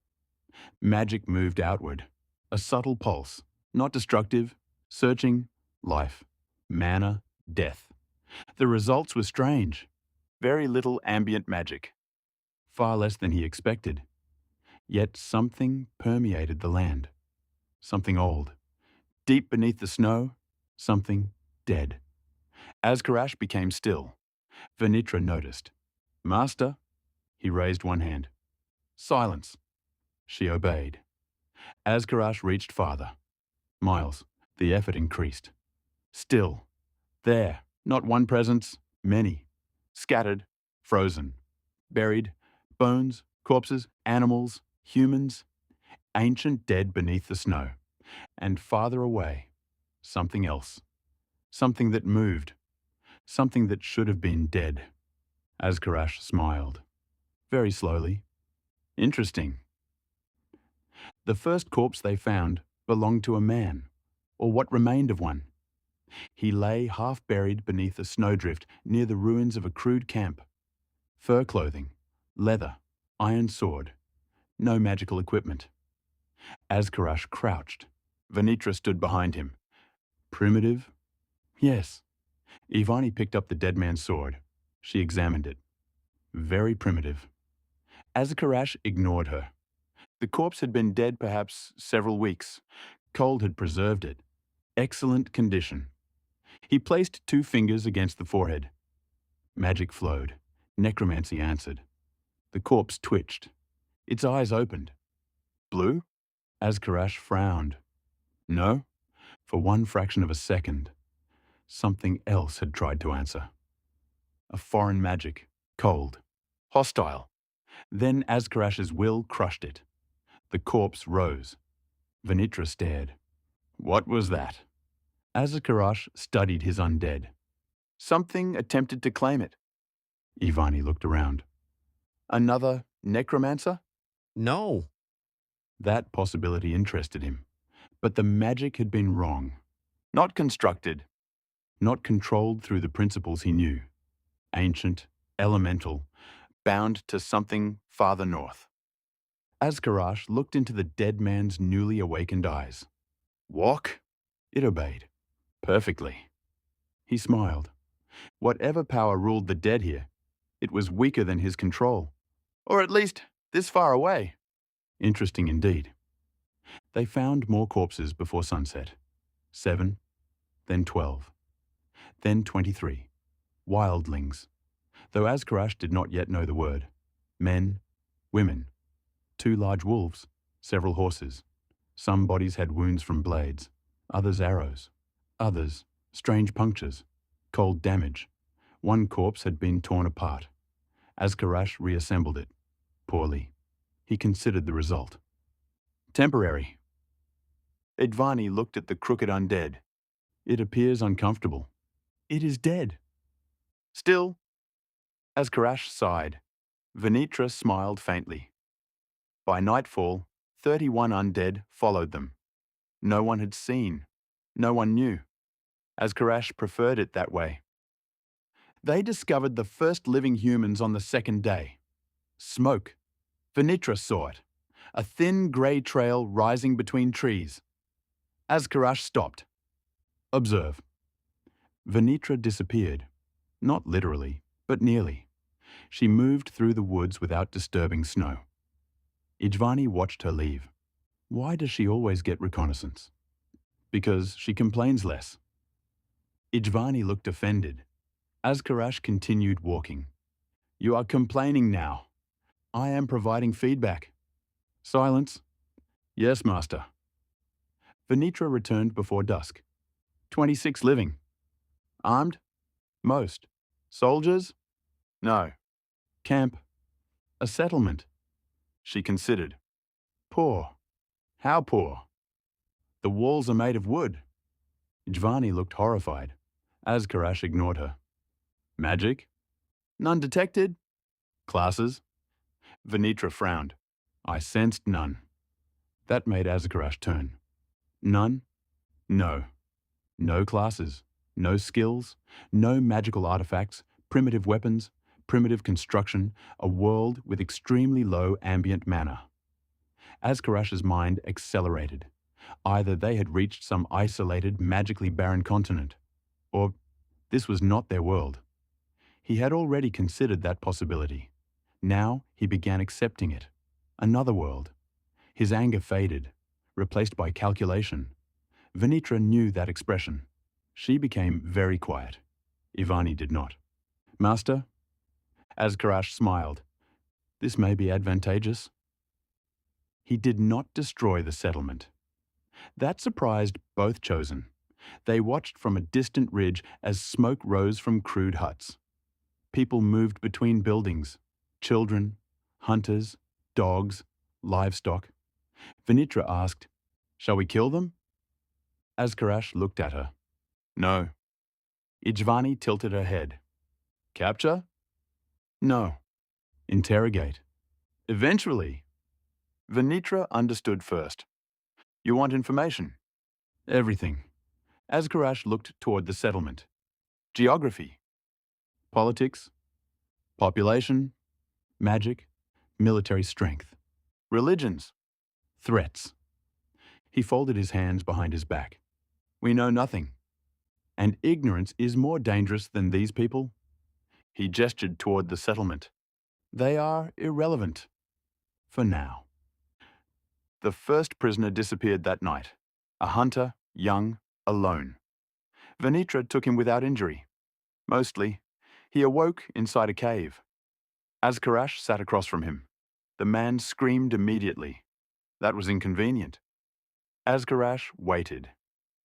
Magic moved outward. A subtle pulse, not destructive, searching, life, mana, death. The results were strange. Very little ambient magic. Far less than he expected. Yet something permeated the land. Something old. Deep beneath the snow, something dead. Azkarash became still. Venitra noticed. Master? He raised one hand. Silence. She obeyed. Azkarash reached farther. Miles. The effort increased. Still. There. Not one presence. Many. Scattered. Frozen. Buried. Bones. Corpses. Animals. Humans. Ancient dead beneath the snow. And farther away. Something else. Something that moved. Something that should have been dead. Azkarash smiled. Very slowly. Interesting. The first corpse they found belonged to a man, or what remained of one. He lay half-buried beneath a snowdrift near the ruins of a crude camp. Fur clothing, leather, iron sword. No magical equipment. Azkarash crouched. Venitra stood behind him. Primitive? Yes. Ivani picked up the dead man's sword. She examined it. Very primitive. Azkarash ignored her. The corpse had been dead perhaps several weeks. Cold had preserved it. Excellent condition. He placed 2 fingers against the forehead. Magic flowed. Necromancy answered. The corpse twitched. Its eyes opened. Blue? Azkarash frowned. No, for one fraction of a second. Something else had tried to answer. A foreign magic, cold, hostile. Then Azkarash's will crushed it. The corpse rose. Venitra stared. What was that? Azkarash studied his undead. Something attempted to claim it. Ivani looked around. Another necromancer? No. That possibility interested him. But the magic had been wrong. Not constructed. Not controlled through the principles he knew. Ancient, elemental, bound to something farther north. Azkarash looked into the dead man's newly awakened eyes. Walk? It obeyed. Perfectly. He smiled. Whatever power ruled the dead here, it was weaker than his control. Or at least, this far away. Interesting indeed. They found more corpses before sunset. 7, then 12, then 23. Wildlings. Though Azkarash did not yet know the word. Men, women, 2 large wolves, several horses. Some bodies had wounds from blades, others arrows, others strange punctures, cold damage. One corpse had been torn apart. Azkarash reassembled it. Poorly. He considered the result. Temporary. Idvani looked at the crooked undead. It appears uncomfortable. It is dead. Still, Azkarash sighed. Venitra smiled faintly. By nightfall, 31 undead followed them. No one had seen. No one knew. Azkarash preferred it that way. They discovered the first living humans on the second day. Smoke. Venitra saw it. A thin grey trail rising between trees. Azkarash stopped. Observe. Venitra disappeared. Not literally, but nearly. She moved through the woods without disturbing snow. Idvani watched her leave. Why does she always get reconnaissance? Because she complains less. Idvani looked offended. Azkarash continued walking. You are complaining now. I am providing feedback. Silence. Yes, master. Venitra returned before dusk. 26 living. Armed? Most. Soldiers? No. Camp? A settlement. She considered. Poor. How poor? The walls are made of wood. Idvani looked horrified. Azkarash ignored her. Magic? None detected? Classes? Venitra frowned. I sensed none. That made Azkarash turn. None? No. No classes. No skills. No magical artifacts, primitive weapons, primitive construction, a world with extremely low ambient mana. Azkarash's mind accelerated. Either they had reached some isolated, magically barren continent, or this was not their world. He had already considered that possibility. Now he began accepting it. Another world. His anger faded, replaced by calculation. Venitra knew that expression. She became very quiet. Ivani did not. Master? Azkarash smiled. This may be advantageous. He did not destroy the settlement. That surprised both chosen. They watched from a distant ridge as smoke rose from crude huts. People moved between buildings. Children, hunters, dogs, livestock. Venitra asked, Shall we kill them? Azkarash looked at her. No. Ijvani tilted her head. Capture? No. Interrogate. Eventually. Venitra understood first. You want information? Everything. Azkarash looked toward the settlement. Geography. Politics. Population. Magic. Military strength. Religions. Threats. He folded his hands behind his back. We know nothing. And ignorance is more dangerous than these people. He gestured toward the settlement. They are irrelevant. For now. The first prisoner disappeared that night. A hunter, young, alone. Venitra took him without injury. Mostly. He awoke inside a cave. Azkarash sat across from him. The man screamed immediately. That was inconvenient. Azkarash waited.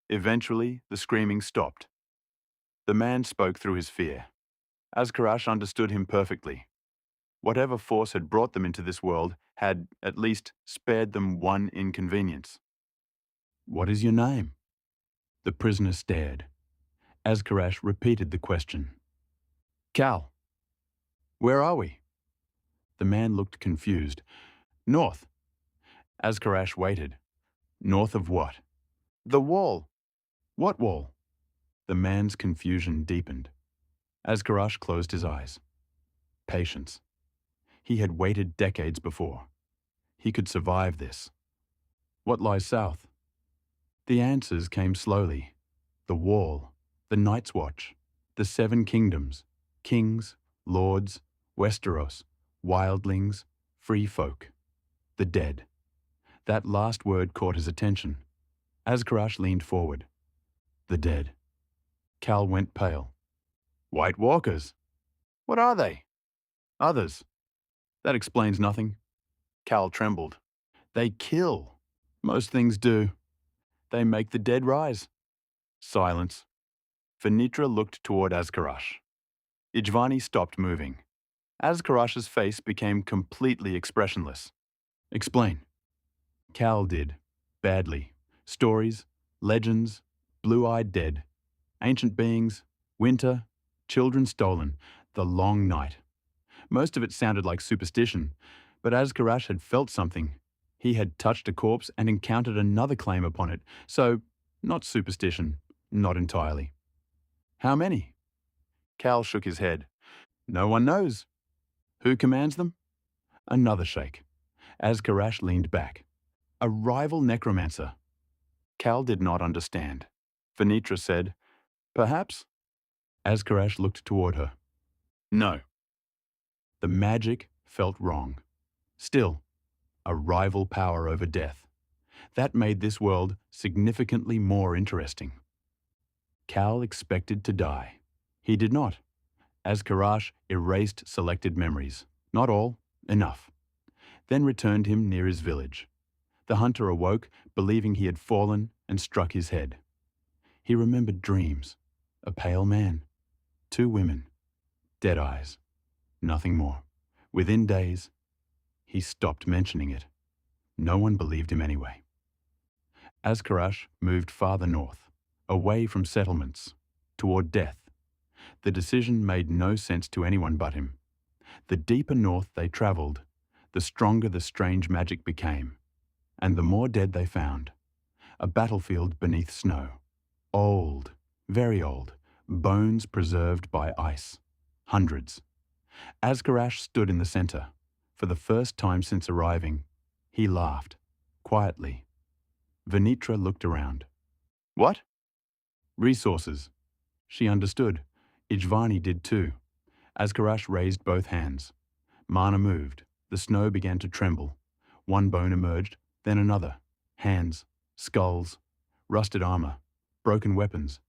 Eventually, the screaming stopped. The man spoke through his fear. Azkarash understood him perfectly. Whatever force had brought them into this world had, at least, spared them one inconvenience. What is your name? The prisoner stared. Azkarash repeated the question. Cal. Where are we? The man looked confused. North. Azkarash waited. North of what? The wall. What wall? The man's confusion deepened. Azkarash closed his eyes. Patience. He had waited decades before. He could survive this. What lies south? The answers came slowly. The wall, the Night's Watch, the 7 kingdoms, kings, lords, Westeros, wildlings, free folk, the dead. That last word caught his attention. Azkarash leaned forward. The dead. Cal went pale. White Walkers. What are they? Others. That explains nothing. Cal trembled. They kill. Most things do. They make the dead rise. Silence. Venitra looked toward Azkarash. Ijvani stopped moving. Azkarash's face became completely expressionless. Explain. Cal did. Badly. Stories, legends, blue-eyed dead, ancient beings, winter, children stolen, the long night. Most of it sounded like superstition, but Azkarash had felt something. He had touched a corpse and encountered another claim upon it, so not superstition, not entirely. How many? Cal shook his head. No one knows. Who commands them? Another shake. Azkarash leaned back. A rival necromancer. Cal did not understand. Venitra said, Perhaps? Azkarash looked toward her. No. The magic felt wrong. Still, a rival power over death. That made this world significantly more interesting. Cal expected to die. He did not. Azkarash erased selected memories. Not all, enough. Then returned him near his village. The hunter awoke, believing he had fallen, and struck his head. He remembered dreams. A pale man. 2 women. Dead eyes. Nothing more. Within days, he stopped mentioning it. No one believed him anyway. Azkarash moved farther north, away from settlements, toward death. The decision made no sense to anyone but him. The deeper north they travelled, the stronger the strange magic became, and the more dead they found. A battlefield beneath snow. Old, very old, bones preserved by ice. Hundreds. Azkarash stood in the centre. For the first time since arriving, he laughed, quietly. Venitra looked around. What? Resources. She understood. Ijvani did too. Azkarash raised both hands. Mana moved. The snow began to tremble. One bone emerged, then another. Hands, skulls, rusted armor, broken weapons.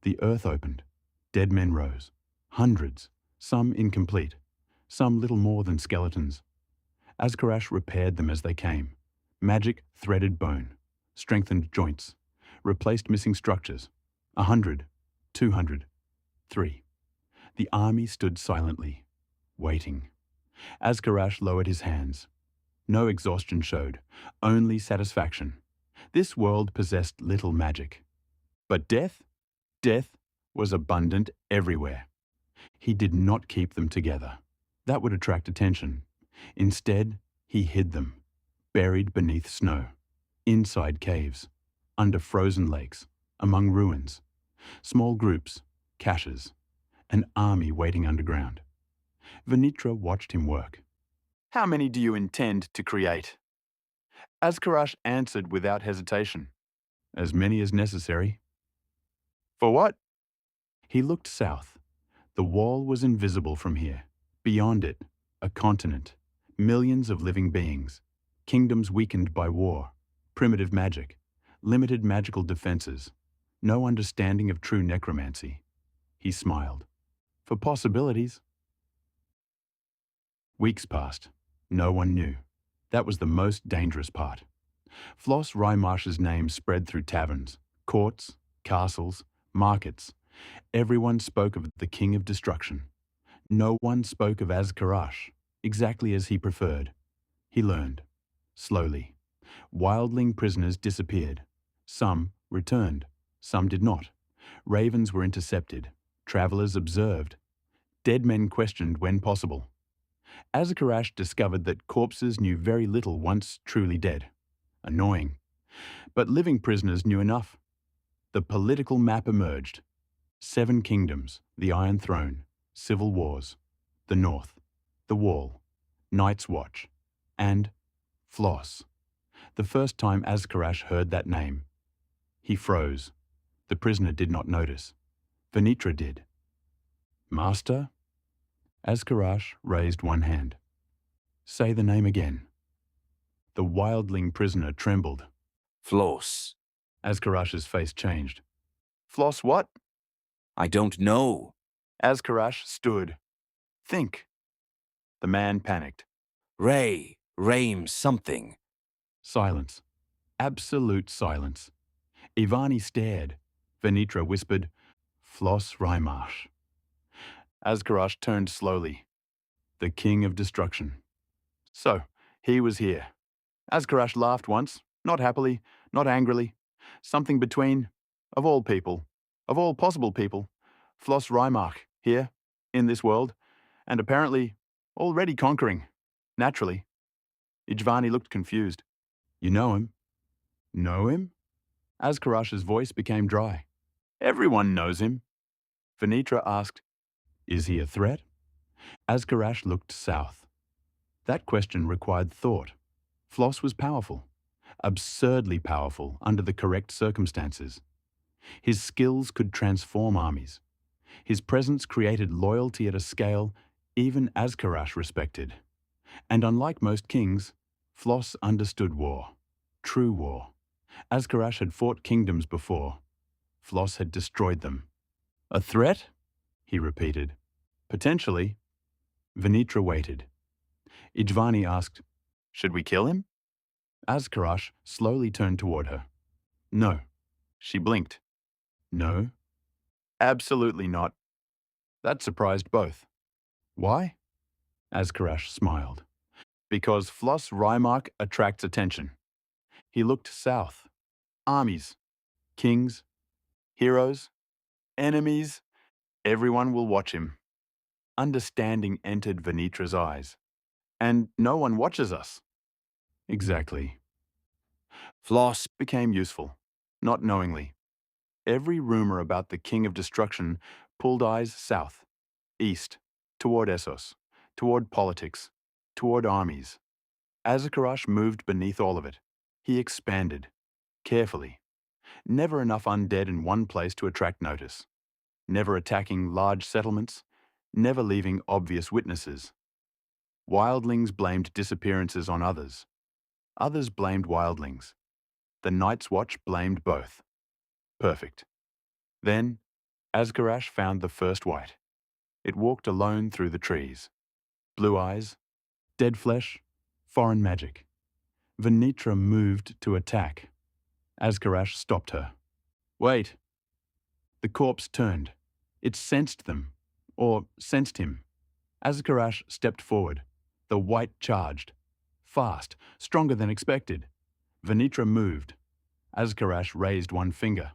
The earth opened. Dead men rose. Hundreds, some incomplete, some little more than skeletons. Azkarash repaired them as they came. Magic threaded bone, strengthened joints, replaced missing structures. 100, 200, 3. The army stood silently, waiting. Azkarash lowered his hands. No exhaustion showed, only satisfaction. This world possessed little magic. But death? Death was abundant everywhere. He did not keep them together. That would attract attention. Instead, he hid them, buried beneath snow, inside caves, under frozen lakes, among ruins. Small groups, caches, an army waiting underground. Venitra watched him work. How many do you intend to create? Azkarash answered without hesitation. As many as necessary. For what? He looked south. The wall was invisible from here. Beyond it, a continent, millions of living beings, kingdoms weakened by war, primitive magic, limited magical defenses, no understanding of true necromancy. He smiled. For possibilities. Weeks passed. No one knew. That was the most dangerous part. Flos Reimarch's name spread through taverns, courts, castles, markets. Everyone spoke of the King of Destruction. No one spoke of Azkarash, exactly as he preferred. He learned. Slowly. Wildling prisoners disappeared. Some returned. Some did not. Ravens were intercepted. Travellers observed. Dead men questioned when possible. Azkarash discovered that corpses knew very little once truly dead. Annoying. But living prisoners knew enough. The political map emerged. 7 kingdoms, the Iron Throne, civil wars, the North, the Wall, Night's Watch, and Flos. The first time Azkarash heard that name, he froze. The prisoner did not notice. Venitra did. Master? Azkarash raised one hand. Say the name again. The wildling prisoner trembled. Flos. Azkarash's face changed. Flos what? I don't know. Azkarash stood. Think. The man panicked. Raim something. Silence. Absolute silence. Ivani stared. Venitra whispered, Flos Reimarch. Azkarash turned slowly. The king of destruction. So, he was here. Azkarash laughed once, not happily, not angrily. Something between, of all people, of all possible people, Flos Reimarch, here, in this world, and apparently already conquering, naturally. Ijvani looked confused. You know him? Know him? Azkarash's voice became dry. Everyone knows him. Venitra asked, Is he a threat? Azkarash looked south. That question required thought. Flos was powerful, absurdly powerful under the correct circumstances. His skills could transform armies. His presence created loyalty at a scale even Azkarash respected. And unlike most kings, Flos understood war, true war. Azkarash had fought kingdoms before. Flos had destroyed them. A threat? He repeated. Potentially. Venitra waited. Ijvani asked, Should we kill him? Azkarash slowly turned toward her. No. She blinked. No. Absolutely not. That surprised both. Why? Azkarash smiled. Because Flos Reimarch attracts attention. He looked south. Armies, kings, heroes, enemies, everyone will watch him. Understanding entered Venitra's eyes. And no one watches us. Exactly. Flos became useful, not knowingly. Every rumor about the King of Destruction pulled eyes south, east, toward Essos, toward politics, toward armies. Azkarash moved beneath all of it. He expanded, carefully. Never enough undead in one place to attract notice. Never attacking large settlements. Never leaving obvious witnesses. Wildlings blamed disappearances on others. Others blamed wildlings. The Night's Watch blamed both. Perfect. Then, Azkarash found the first white. It walked alone through the trees. Blue eyes, dead flesh, foreign magic. Venitra moved to attack. Azkarash stopped her. Wait. The corpse turned. It sensed them, or sensed him. Azkarash stepped forward. The white charged. Fast, stronger than expected. Venitra moved. Azkarash raised one finger.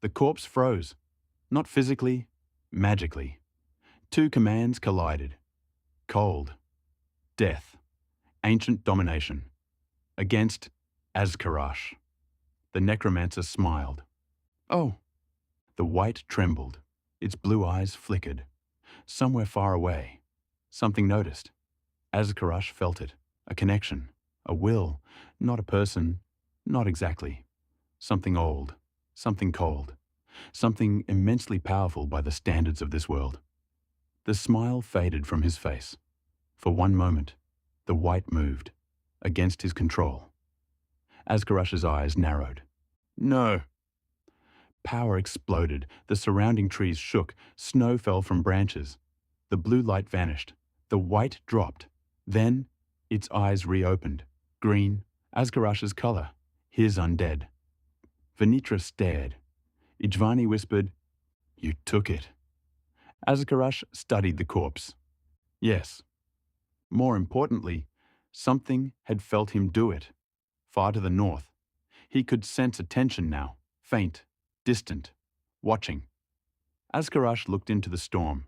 The corpse froze. Not physically, magically. 2 commands collided. Cold. Death. Ancient domination. Against Azkarash. The necromancer smiled. Oh. The white trembled. Its blue eyes flickered. Somewhere far away. Something noticed. Azkarash felt it. A connection. A will. Not a person. Not exactly. Something old. Something cold. Something immensely powerful by the standards of this world. The smile faded from his face. For one moment, the white moved. Against his control. Azkarash's eyes narrowed. No. Power exploded. The surrounding trees shook. Snow fell from branches. The blue light vanished. The white dropped. Then, its eyes reopened. Green, Azkarash's color. His undead. Venitra stared. Ijvani whispered, You took it. Azkarash studied the corpse. Yes. More importantly, something had felt him do it. Far to the north. He could sense attention now. Faint. Distant. Watching. Azkarash looked into the storm.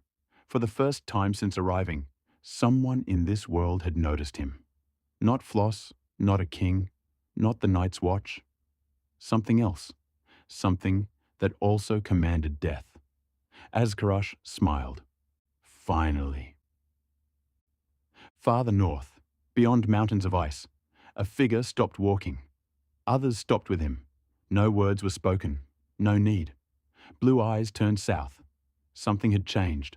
For the first time since arriving, someone in this world had noticed him. Not Flos, not a king, not the Night's Watch. Something else. Something that also commanded death. Azkarosh smiled. Finally. Farther north, beyond mountains of ice, a figure stopped walking. Others stopped with him. No words were spoken. No need. Blue eyes turned south. Something had changed.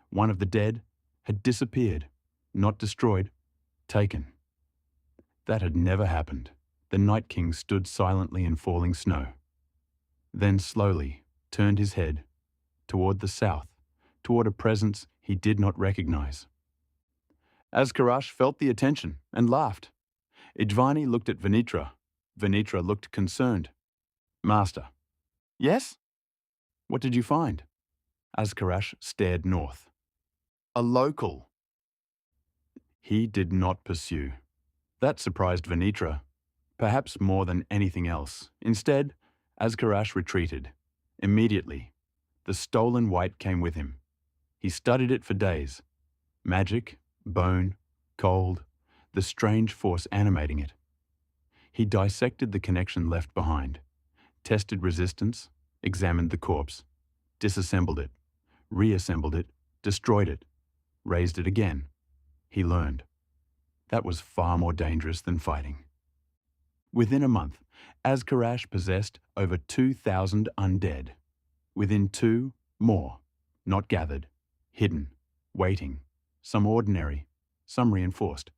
One of the dead had disappeared. Not destroyed. Taken. That had never happened. The Night King stood silently in falling snow. Then slowly turned his head toward the south, toward a presence he did not recognize. Azkarosh felt the attention and laughed. Ijvani looked at Venitra. Venitra looked concerned. Master. Yes? What did you find? Azkarosh stared north. A local. He did not pursue. That surprised Venitra, perhaps more than anything else. Instead, Azkarosh retreated. Immediately, the stolen white came with him. He studied it for days. Magic, bone, cold, the strange force animating it. He dissected the connection left behind, tested resistance, examined the corpse, disassembled it, reassembled it, destroyed it, raised it again. He learned. That was far more dangerous than fighting. Within a month, Azkarosh possessed over 2,000 undead. Within 2, more, not gathered, hidden, waiting, some ordinary, some reinforced.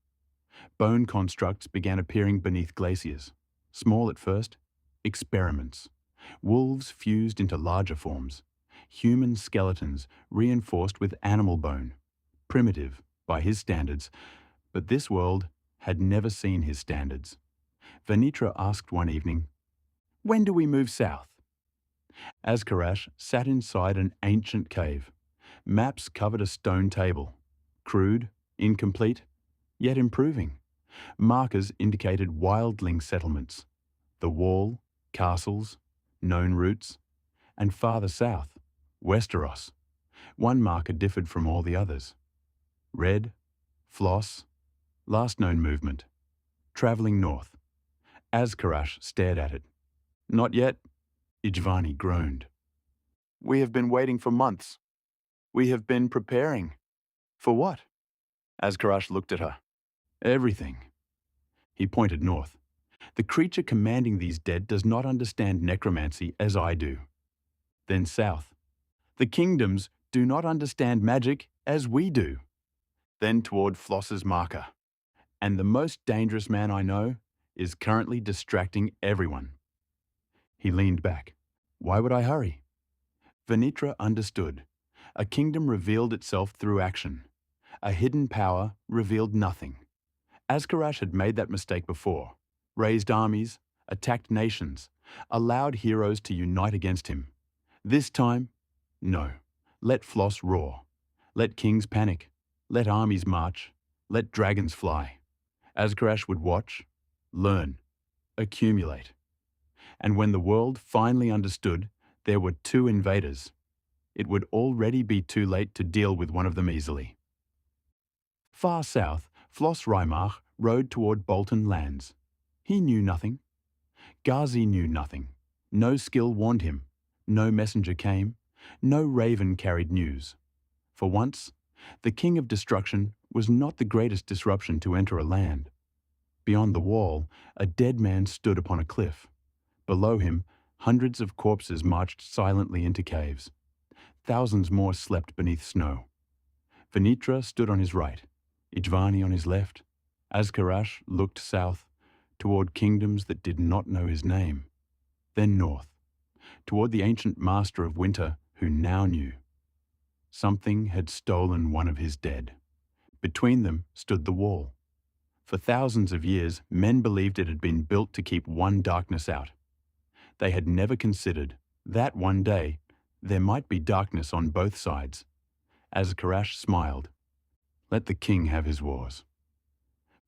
Bone constructs began appearing beneath glaciers. Small at first, experiments. Wolves fused into larger forms. Human skeletons reinforced with animal bone. Primitive, by his standards, but this world had never seen his standards. Venitra asked one evening, "When do we move south?" Azkarosh sat inside an ancient cave. Maps covered a stone table. Crude, incomplete, yet improving. Markers indicated wildling settlements. The Wall, castles, known routes, and farther south, Westeros. One marker differed from all the others. Red, Flos, last known movement. Travelling north. Azkarosh stared at it. Not yet, Ijvani groaned. We have been waiting for months. We have been preparing. For what? Azkarosh looked at her. Everything. He pointed north. The creature commanding these dead does not understand necromancy as I do. Then south. The kingdoms do not understand magic as we do. Then toward Floss's marker. And the most dangerous man I know is currently distracting everyone. He leaned back. Why would I hurry? Venitra understood. A kingdom revealed itself through action. A hidden power revealed nothing. Azkarosh had made that mistake before. Raised armies, attacked nations, allowed heroes to unite against him. This time, no. Let Flos roar. Let kings panic. Let armies march. Let dragons fly. Azkarosh would watch, learn, accumulate. And when the world finally understood there were 2 invaders, it would already be too late to deal with one of them easily. Far south, Flos Reimarch rode toward Bolton lands. He knew nothing. Ghazi knew nothing. No skill warned him. No messenger came. No raven carried news. For once, the King of Destruction was not the greatest disruption to enter a land. Beyond the wall, a dead man stood upon a cliff. Below him, hundreds of corpses marched silently into caves. Thousands more slept beneath snow. Venitra stood on his right, Ijvani on his left. Azkarosh looked south, toward kingdoms that did not know his name. Then north, toward the ancient master of winter who now knew. Something had stolen one of his dead. Between them stood the wall. For thousands of years, men believed it had been built to keep one darkness out. They had never considered that one day there might be darkness on both sides. Azkarosh smiled. Let the king have his wars.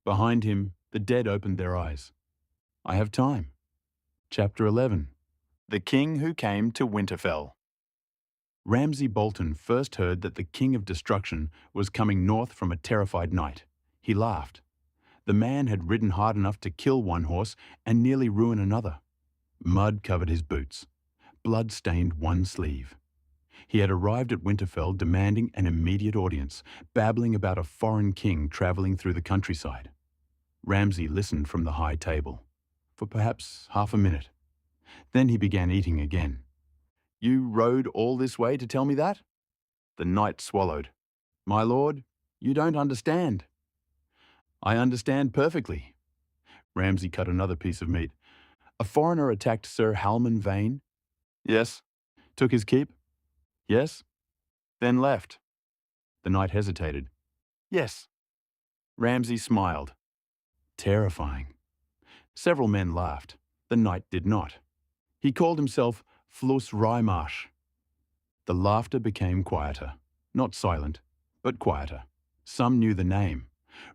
Behind him, the dead opened their eyes. I have time. Chapter 11. The King Who Came to Winterfell. Ramsay Bolton first heard that the King of Destruction was coming north from a terrified night. He laughed. The man had ridden hard enough to kill one horse and nearly ruin another. Mud covered his boots. blood-stained one sleeve. He had arrived at Winterfell demanding an immediate audience, babbling about a foreign king travelling through the countryside. Ramsay listened from the high table, for perhaps half a minute. Then he began eating again. "You rode all this way to tell me that?" The knight swallowed. "My lord, you don't understand." "I understand perfectly." Ramsay cut another piece of meat. "A foreigner attacked Sir Halman Vane?" "Yes." "Took his keep?" "Yes." "Then left?" The knight hesitated. "Yes." Ramsay smiled. Terrifying. Several men laughed. The knight did not. He called himself Flos Reimarch. The laughter became quieter. Not silent, but quieter. Some knew the name.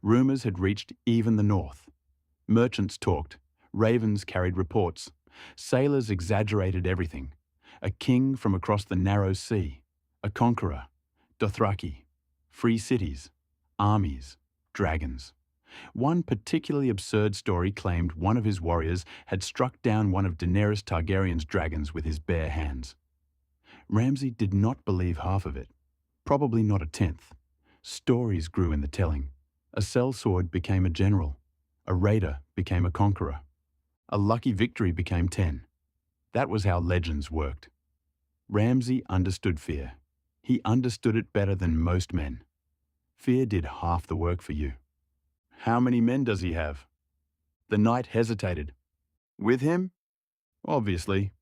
Rumours had reached even the north. Merchants talked. Ravens carried reports. Sailors exaggerated everything. A king from across the narrow sea. A conqueror. Dothraki. Free cities. Armies. Dragons. One particularly absurd story claimed one of his warriors had struck down one of Daenerys Targaryen's dragons with his bare hands. Ramsay did not believe half of it. Probably not a tenth. Stories grew in the telling. A sellsword became a general. A raider became a conqueror. A lucky victory became 10. That was how legends worked. Ramsay understood fear. He understood it better than most men. Fear did half the work for you. "How many men does he have?" The knight hesitated. "With him?" "Obviously."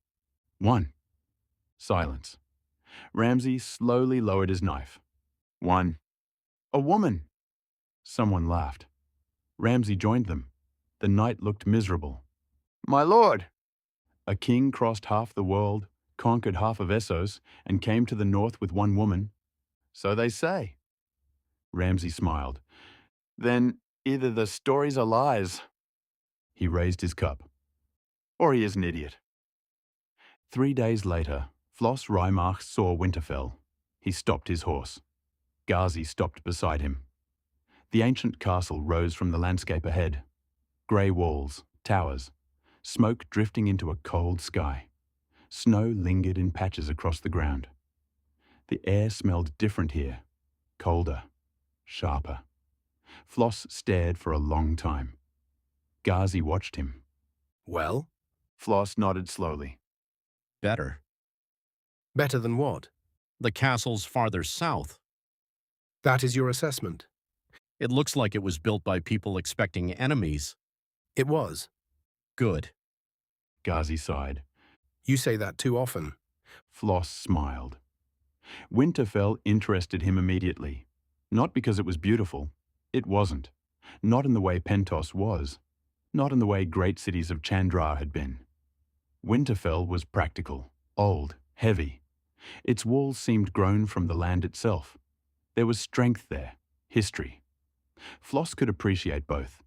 "One." Silence. Ramsay slowly lowered his knife. "One." "A woman." Someone laughed. Ramsay joined them. The knight looked miserable. "My lord!" "A king crossed half the world, conquered half of Essos, and came to the north with one woman." "So they say." Ramsay smiled. "Then either the stories are lies." He raised his cup. "Or he is an idiot." 3 days later, Flos Reimarch saw Winterfell. He stopped his horse. Ghazi stopped beside him. The ancient castle rose from the landscape ahead. Grey walls, towers, smoke drifting into a cold sky. Snow lingered in patches across the ground. The air smelled different here, colder, sharper. Floss stared for a long time. Ghazi watched him. Well? Floss nodded slowly. Better. Better than what? The castle's farther south. That is your assessment? It looks like it was built by people expecting enemies. It was. Good. Ghazi sighed. You say that too often. Floss smiled. Winterfell interested him immediately. Not because it was beautiful. It wasn't. Not in the way Pentos was. Not in the way great cities of Chandra had been. Winterfell was practical, old, heavy. Its walls seemed grown from the land itself. There was strength there, history. Floss could appreciate both.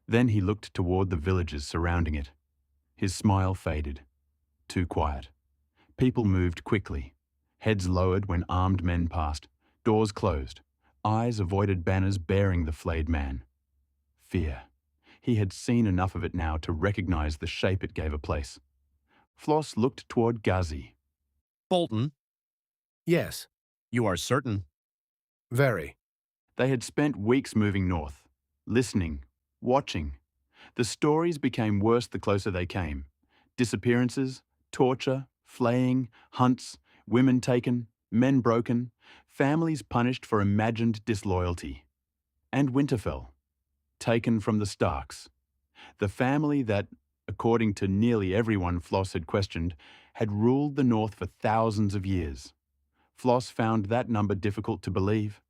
Then he looked toward the villages surrounding it. His smile faded. Too quiet. People moved quickly. Heads lowered when armed men passed. Doors closed. Eyes avoided banners bearing the flayed man. Fear. He had seen enough of it now to recognize the shape it gave a place. Floss looked toward Ghazi. Bolton? Yes. You are certain? Very. They had spent weeks moving north, listening, watching. The stories became worse the closer they came. Disappearances, torture, flaying, hunts, women taken, men broken, families punished for imagined disloyalty. And Winterfell, taken from the Starks. The family that, according to nearly everyone Floss had questioned, had ruled the North for thousands of years. Floss found that number difficult to believe.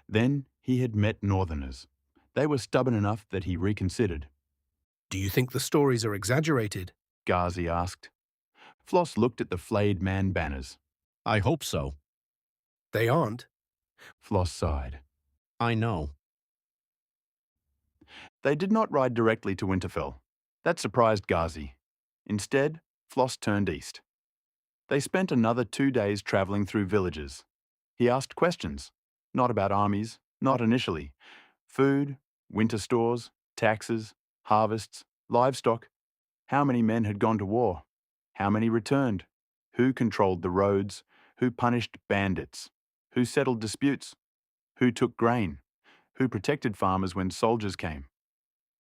Then he had met Northerners. They were stubborn enough that he reconsidered. Do you think the stories are exaggerated? Ghazi asked. Floss looked at the flayed man banners. I hope so. They aren't. Floss sighed. I know. They did not ride directly to Winterfell. That surprised Ghazi. Instead, Floss turned east. They spent another 2 days travelling through villages. He asked questions, not about armies, not initially. Food, winter stores, taxes, harvests, livestock. How many men had gone to war? How many returned? Who controlled the roads? Who punished bandits? Who settled disputes? Who took grain? Who protected farmers when soldiers came?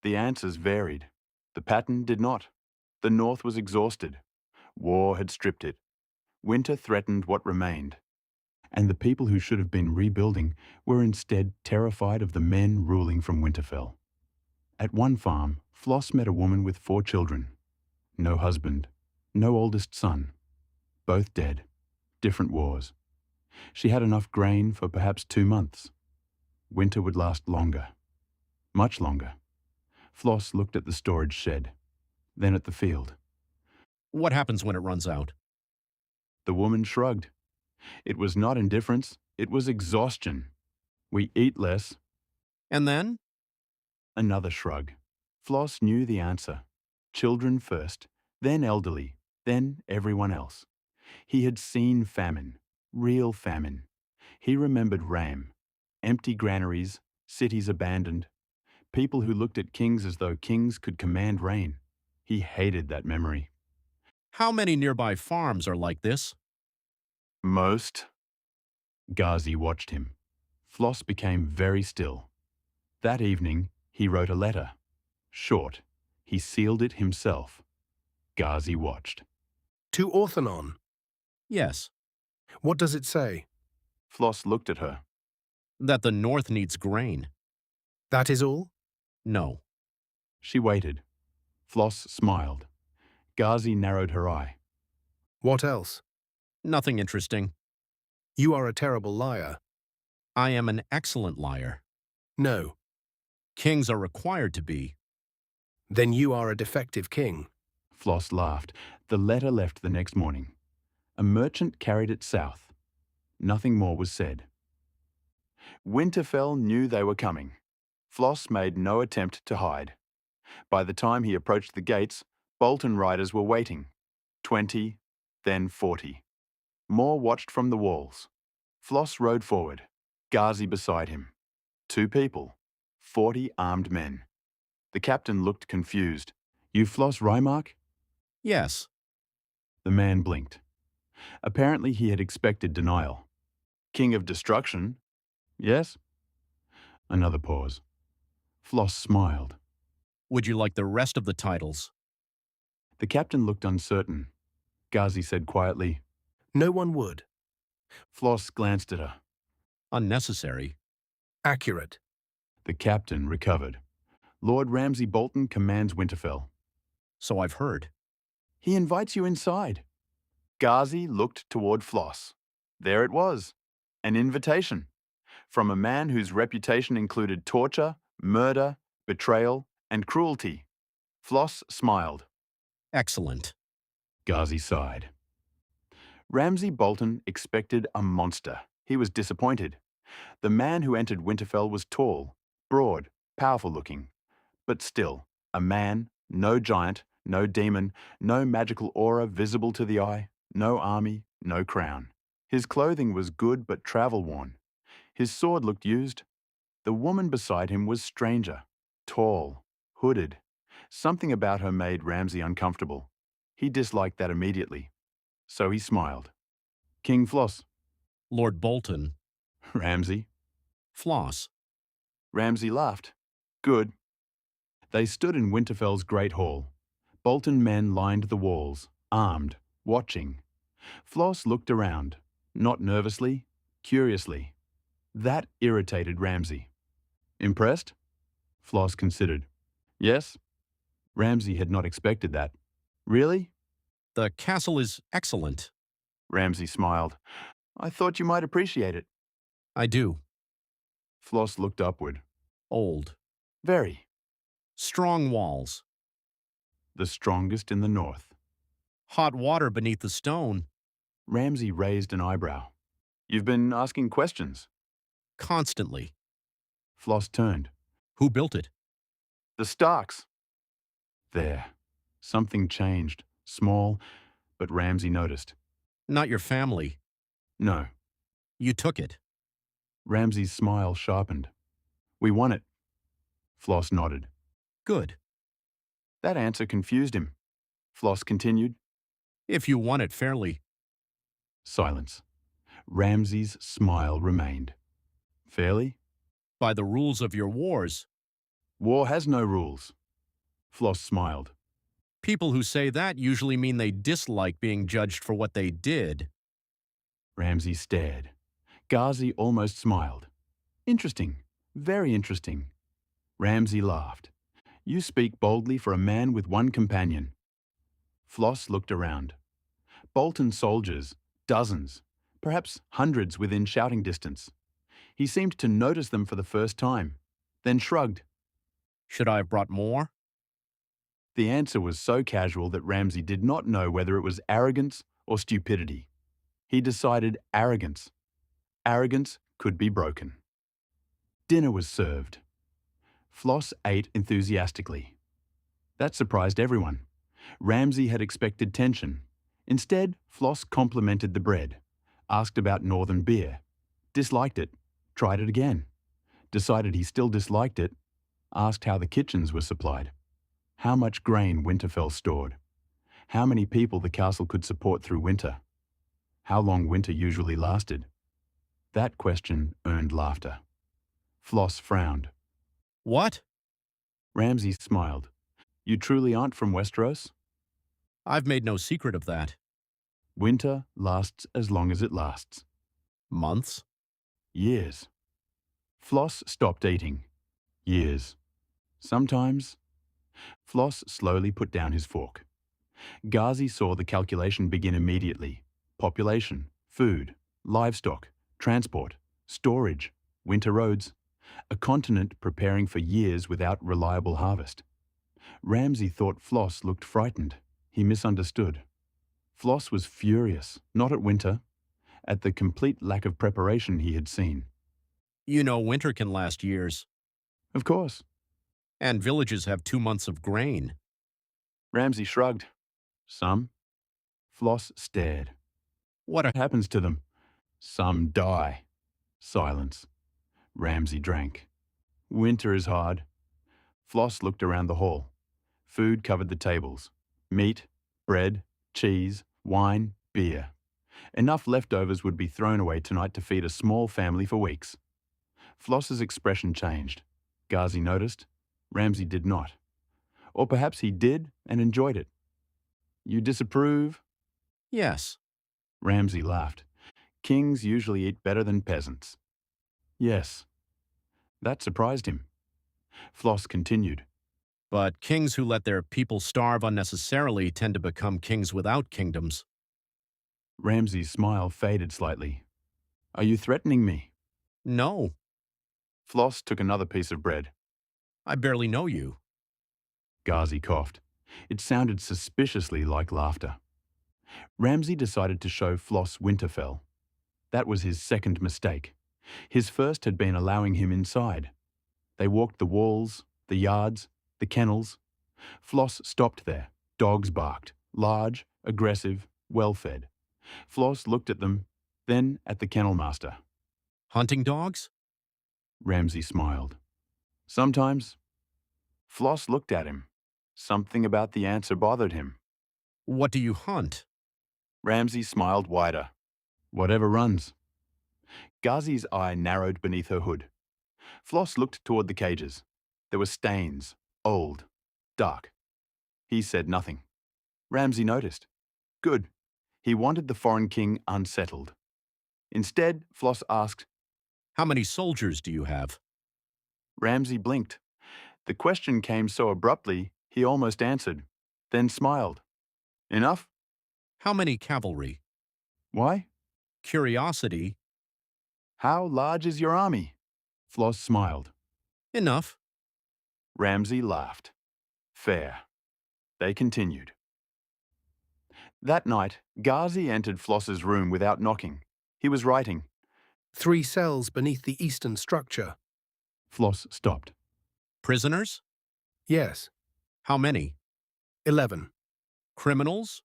The answers varied. The pattern did not. The North was exhausted. War had stripped it. Winter threatened what remained. And the people who should have been rebuilding were instead terrified of the men ruling from Winterfell. At one farm, Flos met a woman with 4 children. No husband, no oldest son. Both dead. Different wars. She had enough grain for perhaps 2 months. Winter would last longer. Much longer. Flos looked at the storage shed, then at the field. What happens when it runs out? The woman shrugged. It was not indifference, it was exhaustion. We eat less. And then? Another shrug. Flos knew the answer. Children first, then elderly, then everyone else. He had seen famine, real famine. He remembered Ram, empty granaries, cities abandoned, people who looked at kings as though kings could command rain. He hated that memory. How many nearby farms are like this? Most. Ghazi watched him. Flos became very still. That evening, he wrote a letter. Short. He sealed it himself. Ghazi watched. To Orthanon. Yes. What does it say? Flos looked at her. That the North needs grain. That is all? No. She waited. Flos smiled. Ghazi narrowed her eye. What else? Nothing interesting. You are a terrible liar. I am an excellent liar. No. Kings are required to be. Then you are a defective king. Flos laughed. The letter left the next morning. A merchant carried it south. Nothing more was said. Winterfell knew they were coming. Flos made no attempt to hide. By the time he approached the gates, Bolton riders were waiting. 20, then 40. More watched from the walls. Flos rode forward, Ghazi beside him. 2 people, 40 armed men. The captain looked confused. You Flos Reimarch? Yes. The man blinked. Apparently he had expected denial. King of Destruction? Yes? Another pause. Flos smiled. Would you like the rest of the titles? The captain looked uncertain. Ghazi said quietly, No one would. Flos glanced at her. Unnecessary. Accurate. The captain recovered. Lord Ramsay Bolton commands Winterfell. So I've heard. He invites you inside. Ghazi looked toward Flos. There it was. An invitation. From a man whose reputation included torture, murder, betrayal, and cruelty. Flos smiled. Excellent. Ghazi sighed. Ramsay Bolton expected a monster. He was disappointed. The man who entered Winterfell was tall, broad, powerful-looking. But still, a man, no giant, no demon, no magical aura visible to the eye, no army, no crown. His clothing was good but travel-worn. His sword looked used. The woman beside him was stranger, tall, hooded. Something about her made Ramsay uncomfortable. He disliked that immediately. So he smiled. King Flos. Lord Bolton. Ramsay. Flos. Ramsay laughed. Good. They stood in Winterfell's great hall. Bolton men lined the walls, armed, watching. Flos looked around, not nervously, curiously. That irritated Ramsay. Impressed? Flos considered. Yes? Ramsay had not expected that. Really? The castle is excellent. Ramsay smiled. I thought you might appreciate it. I do. Flos looked upward. Old. Very. Strong walls. The strongest in the north. Hot water beneath the stone. Ramsay raised an eyebrow. You've been asking questions. Constantly. Flos turned. Who built it? The Starks. There. Something changed. Small, but Ramsay noticed. Not your family. No. You took it. Ramsay's smile sharpened. We won it. Flos nodded. Good. That answer confused him. Flos continued. If you won it fairly, Silence. Ramsay's smile remained. Fairly? By the rules of your wars. War has no rules. Flos smiled. People who say that usually mean they dislike being judged for what they did. Ramsay stared. Ghazi almost smiled. Interesting. Very interesting. Ramsay laughed. You speak boldly for a man with one companion. Flos looked around. Bolton soldiers, dozens, perhaps hundreds within shouting distance. He seemed to notice them for the first time, then shrugged. Should I have brought more? The answer was so casual that Ramsay did not know whether it was arrogance or stupidity. He decided arrogance. Arrogance could be broken. Dinner was served. Flos ate enthusiastically. That surprised everyone. Ramsay had expected tension. Instead, Flos complimented the bread, asked about northern beer, disliked it, tried it again, decided he still disliked it, asked how the kitchens were supplied, how much grain Winterfell stored, how many people the castle could support through winter, how long winter usually lasted. That question earned laughter. Flos frowned. What? Ramsay smiled. You truly aren't from Westeros? I've made no secret of that. Winter lasts as long as it lasts. Months? Years. Flos stopped eating. Years. Sometimes. Flos slowly put down his fork. Ghazi saw the calculation begin immediately. Population, food, livestock, transport, storage, winter roads. A continent preparing for years without reliable harvest. Ramsay thought Flos looked frightened. He misunderstood. Flos was furious, not at winter, at the complete lack of preparation he had seen. You know winter can last years. Of course. And villages have 2 months of grain. Ramsay shrugged. Some. Flos stared. What happens to them? Some die. Silence. Ramsay drank. Winter is hard. Flos looked around the hall. Food covered the tables. Meat, bread, cheese, wine, beer. Enough leftovers would be thrown away tonight to feed a small family for weeks. Flos's expression changed. Ghazi noticed. Ramsay did not. Or perhaps he did and enjoyed it. You disapprove? Yes. Ramsay laughed. Kings usually eat better than peasants. Yes. That surprised him. Flos continued. But kings who let their people starve unnecessarily tend to become kings without kingdoms. Ramsay's smile faded slightly. Are you threatening me? No. Flos took another piece of bread. I barely know you. Ghazi coughed. It sounded suspiciously like laughter. Ramsay decided to show Flos Winterfell. That was his second mistake. His first had been allowing him inside. They walked the walls, the yards, the kennels. Flos stopped there. Dogs barked, large, aggressive, well-fed. Flos looked at them, then at the kennel master. Hunting dogs? Ramsay smiled. Sometimes. Flos looked at him. Something about the answer bothered him. What do you hunt? Ramsay smiled wider. Whatever runs. Ghazi's eye narrowed beneath her hood. Flos looked toward the cages. There were stains, old, dark. He said nothing. Ramsay noticed. Good. He wanted the foreign king unsettled. Instead, Flos asked, How many soldiers do you have? Ramsay blinked. The question came so abruptly, he almost answered, then smiled. Enough? How many cavalry? Why? Curiosity. How large is your army? Flos smiled. Enough. Ramsay laughed. Fair. They continued. That night, Ghazi entered Flos's room without knocking. He was writing. 3 cells beneath the eastern structure. Flos stopped. Prisoners? Yes. How many? 11. Criminals?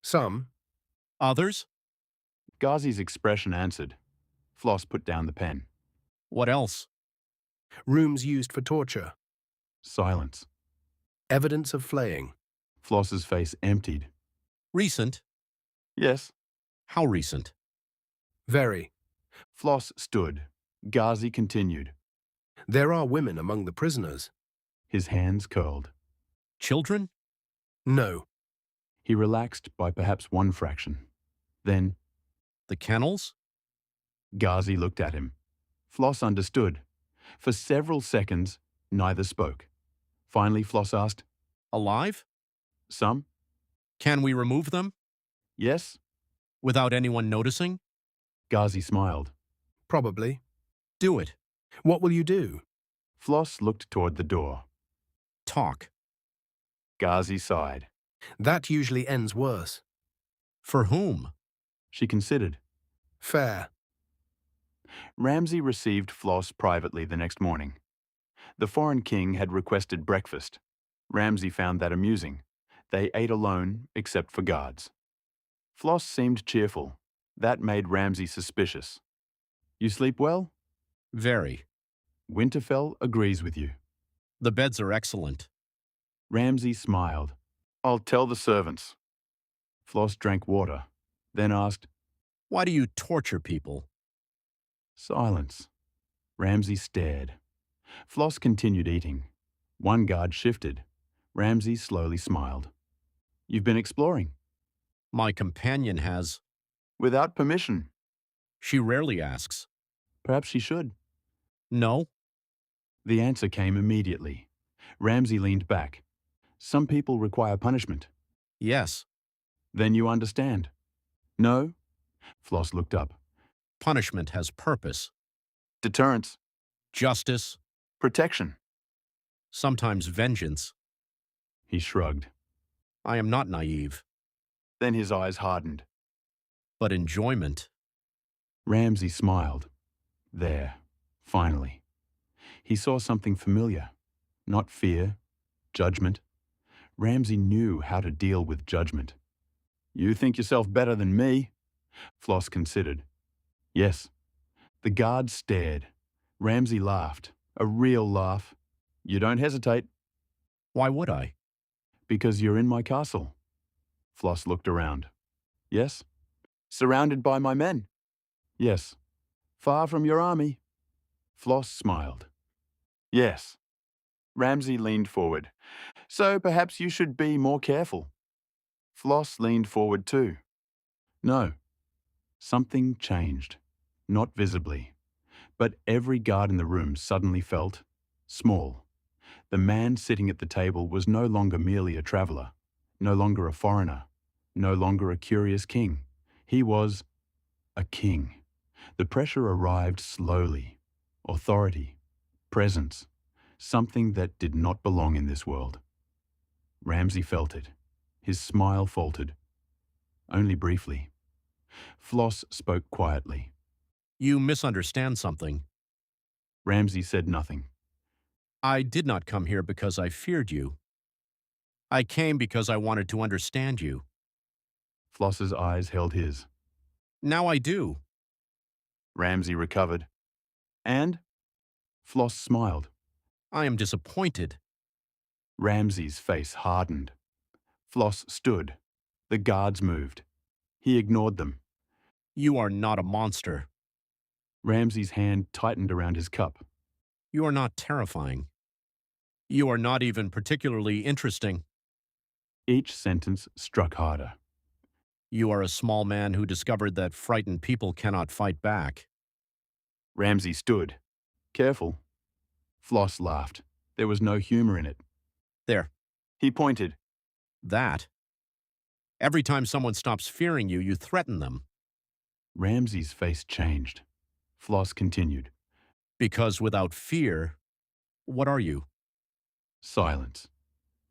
Some. Others? Ghazi's expression answered. Flos put down the pen. What else? Rooms used for torture. Silence. Evidence of flaying. Flos's face emptied. Recent? Yes. How recent? Very. Flos stood. Ghazi continued. There are women among the prisoners. His hands curled. Children? No. He relaxed by perhaps one fraction. Then, The kennels? Ghazi looked at him. Flos understood. For several seconds, neither spoke. Finally, Flos asked, Alive? Some? Can we remove them? Yes? Without anyone noticing? Ghazi smiled. Probably. Do it. What will you do? Flos looked toward the door. Talk. Ghazi sighed. That usually ends worse. For whom? She considered. Fair. Ramsay received Flos privately the next morning. The foreign king had requested breakfast. Ramsay found that amusing. They ate alone, except for guards. Flos seemed cheerful. That made Ramsay suspicious. You sleep well? Very. Winterfell agrees with you. The beds are excellent. Ramsay smiled. I'll tell the servants. Flos drank water, then asked, Why do you torture people? Silence. Ramsay stared. Flos continued eating. One guard shifted. Ramsay slowly smiled. You've been exploring. My companion has. Without permission. She rarely asks. Perhaps she should. No. The answer came immediately. Ramsay leaned back. Some people require punishment. Yes. Then you understand. No? Flos looked up. Punishment has purpose. Deterrence. Justice. Protection. Sometimes vengeance. He shrugged. I am not naive. Then his eyes hardened. But enjoyment. Ramsay smiled. There. Finally. He saw something familiar. Not fear. Judgment. Ramsay knew how to deal with judgment. You think yourself better than me? Flos considered. Yes. The guards stared. Ramsay laughed. A real laugh. You don't hesitate. Why would I? Because you're in my castle. Flos looked around. Yes? Surrounded by my men. Yes. Far from your army. Flos smiled. Yes. Ramsay leaned forward. So perhaps you should be more careful. Flos leaned forward too. No. Something changed. Not visibly. But every guard in the room suddenly felt small. The man sitting at the table was no longer merely a traveller, no longer a foreigner, no longer a curious king. He was a king. The pressure arrived slowly. Authority, presence, something that did not belong in this world. Ramsay felt it. His smile faltered. Only briefly. Flos spoke quietly. You misunderstand something. Ramsay said nothing. I did not come here because I feared you. I came because I wanted to understand you. Flos's eyes held his. Now I do. Ramsay recovered. And? Flos smiled. I am disappointed. Ramsay's face hardened. Flos stood. The guards moved. He ignored them. You are not a monster. Ramsay's hand tightened around his cup. You are not terrifying. You are not even particularly interesting. Each sentence struck harder. You are a small man who discovered that frightened people cannot fight back. Ramsay stood. Careful. Flos laughed. There was no humor in it. There. He pointed. That. Every time someone stops fearing you, you threaten them. Ramsay's face changed. Flos continued. Because without fear, what are you? Silence.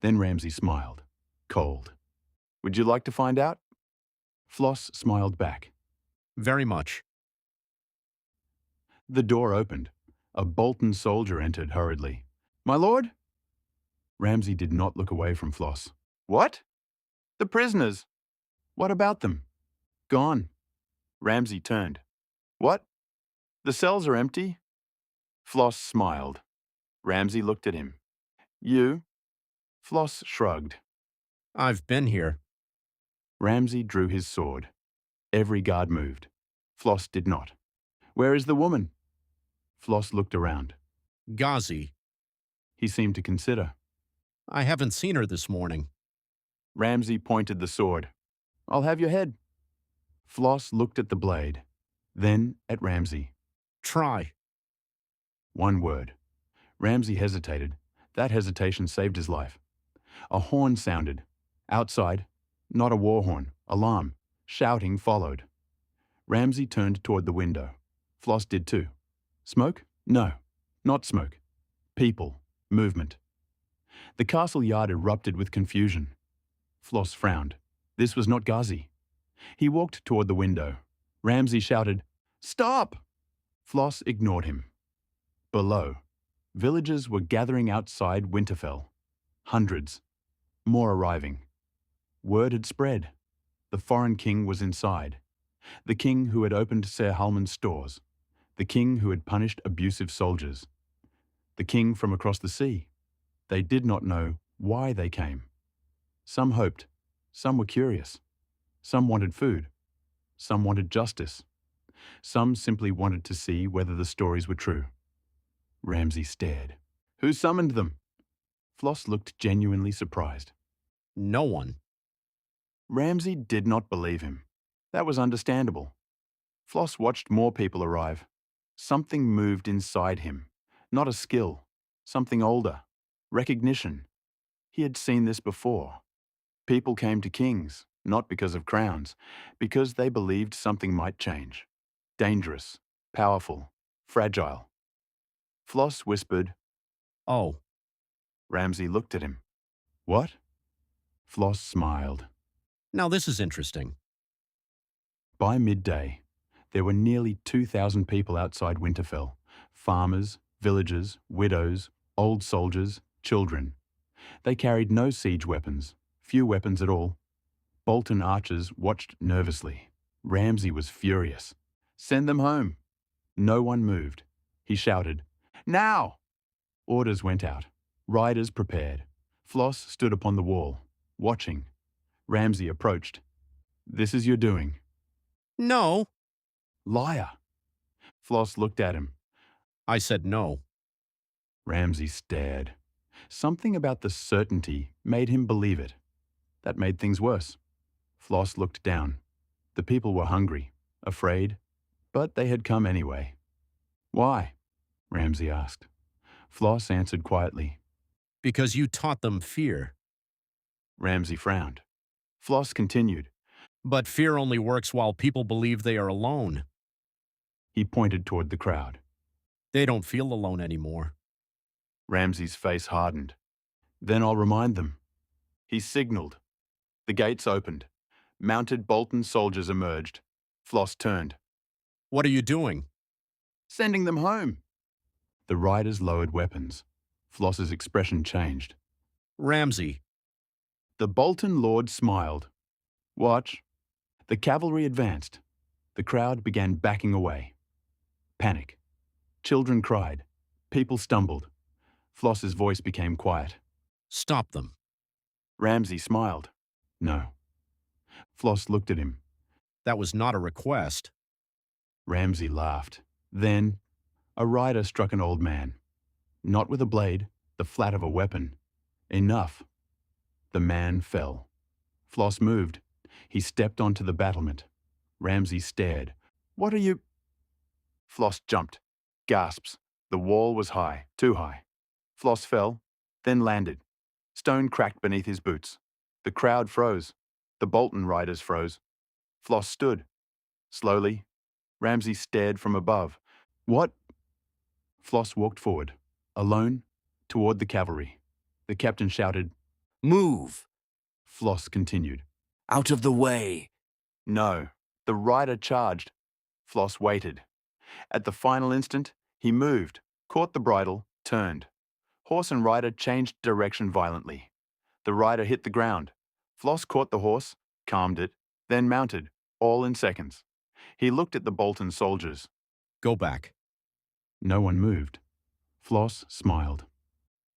Then Ramsay smiled. Cold. Would you like to find out? Flos smiled back. Very much. The door opened. A Bolton soldier entered hurriedly. My lord? Ramsay did not look away from Flos. What? The prisoners. What about them? Gone. Ramsay turned. What? The cells are empty. Flos smiled. Ramsay looked at him. You? Flos shrugged. I've been here. Ramsay drew his sword. Every guard moved. Flos did not. Where is the woman? Flos looked around. Ghazi. He seemed to consider. I haven't seen her this morning. Ramsay pointed the sword. I'll have your head. Flos looked at the blade, then at Ramsay. Try. One word. Ramsay hesitated. That hesitation saved his life. A horn sounded. Outside, not a war horn, alarm. Shouting followed. Ramsay turned toward the window. Flos did too. Smoke? No, not smoke. People. Movement. The castle yard erupted with confusion. Flos frowned. This was not Ghazi. He walked toward the window. Ramsay shouted, Stop! Flos ignored him. Below, villagers were gathering outside Winterfell. Hundreds. More arriving. Word had spread. The foreign king was inside. The king who had opened Ser Halman's stores. The king who had punished abusive soldiers. The king from across the sea. They did not know why they came. Some hoped. Some were curious. Some wanted food. Some wanted justice. Some simply wanted to see whether the stories were true. Ramsay stared. Who summoned them? Flos looked genuinely surprised. No one. Ramsay did not believe him. That was understandable. Flos watched more people arrive. Something moved inside him. Not a skill. Something older. Recognition. He had seen this before. People came to kings, not because of crowns, because they believed something might change. Dangerous, powerful, fragile. Flos whispered, Oh. Ramsay looked at him. What? Flos smiled. Now this is interesting. By midday, there were nearly 2,000 people outside Winterfell. Farmers, villagers, widows, old soldiers, children. They carried no siege weapons, few weapons at all. Bolton archers watched nervously. Ramsay was furious. Send them home. No one moved. He shouted, Now! Orders went out. Riders prepared. Flos stood upon the wall, watching. Ramsay approached. This is your doing. No. Liar. Flos looked at him. I said no. Ramsay stared. Something about the certainty made him believe it. That made things worse. Flos looked down. The people were hungry, afraid, but they had come anyway. Why? Ramsay asked. Flos answered quietly. Because you taught them fear. Ramsay frowned. Flos continued. But fear only works while people believe they are alone. He pointed toward the crowd. They don't feel alone anymore. Ramsay's face hardened. Then I'll remind them. He signaled. The gates opened. Mounted Bolton soldiers emerged. Flos turned. What are you doing? Sending them home. The riders lowered weapons. Flos's expression changed. Ramsay. The Bolton lord smiled. Watch. The cavalry advanced. The crowd began backing away. Panic. Children cried. People stumbled. Flos's voice became quiet. Stop them. Ramsay smiled. No. Flos looked at him. That was not a request. Ramsay laughed. Then, a rider struck an old man. Not with a blade, the flat of a weapon. Enough. The man fell. Flos moved. He stepped onto the battlement. Ramsay stared. What are you? Flos jumped. Gasps. The wall was high, too high. Flos fell, then landed. Stone cracked beneath his boots. The crowd froze. The Bolton riders froze. Flos stood. Slowly, Ramsay stared from above. What? Flos walked forward, alone, toward the cavalry. The captain shouted, Move! Flos continued. Out of the way! No. The rider charged. Flos waited. At the final instant, he moved, caught the bridle, turned. Horse and rider changed direction violently. The rider hit the ground. Flos caught the horse, calmed it, then mounted, all in seconds. He looked at the Bolton soldiers. Go back. No one moved. Flos smiled.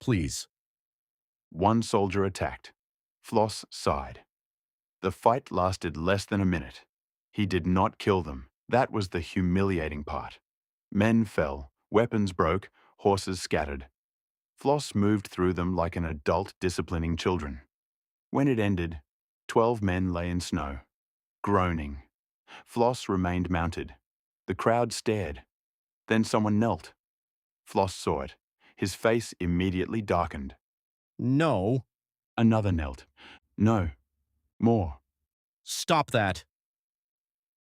Please. One soldier attacked. Flos sighed. The fight lasted less than a minute. He did not kill them. That was the humiliating part. Men fell, weapons broke, horses scattered. Flos moved through them like an adult disciplining children. When it ended, 12 men lay in snow, groaning. Flos remained mounted. The crowd stared. Then someone knelt. Flos saw it. His face immediately darkened. No. Another knelt. No. More. Stop that.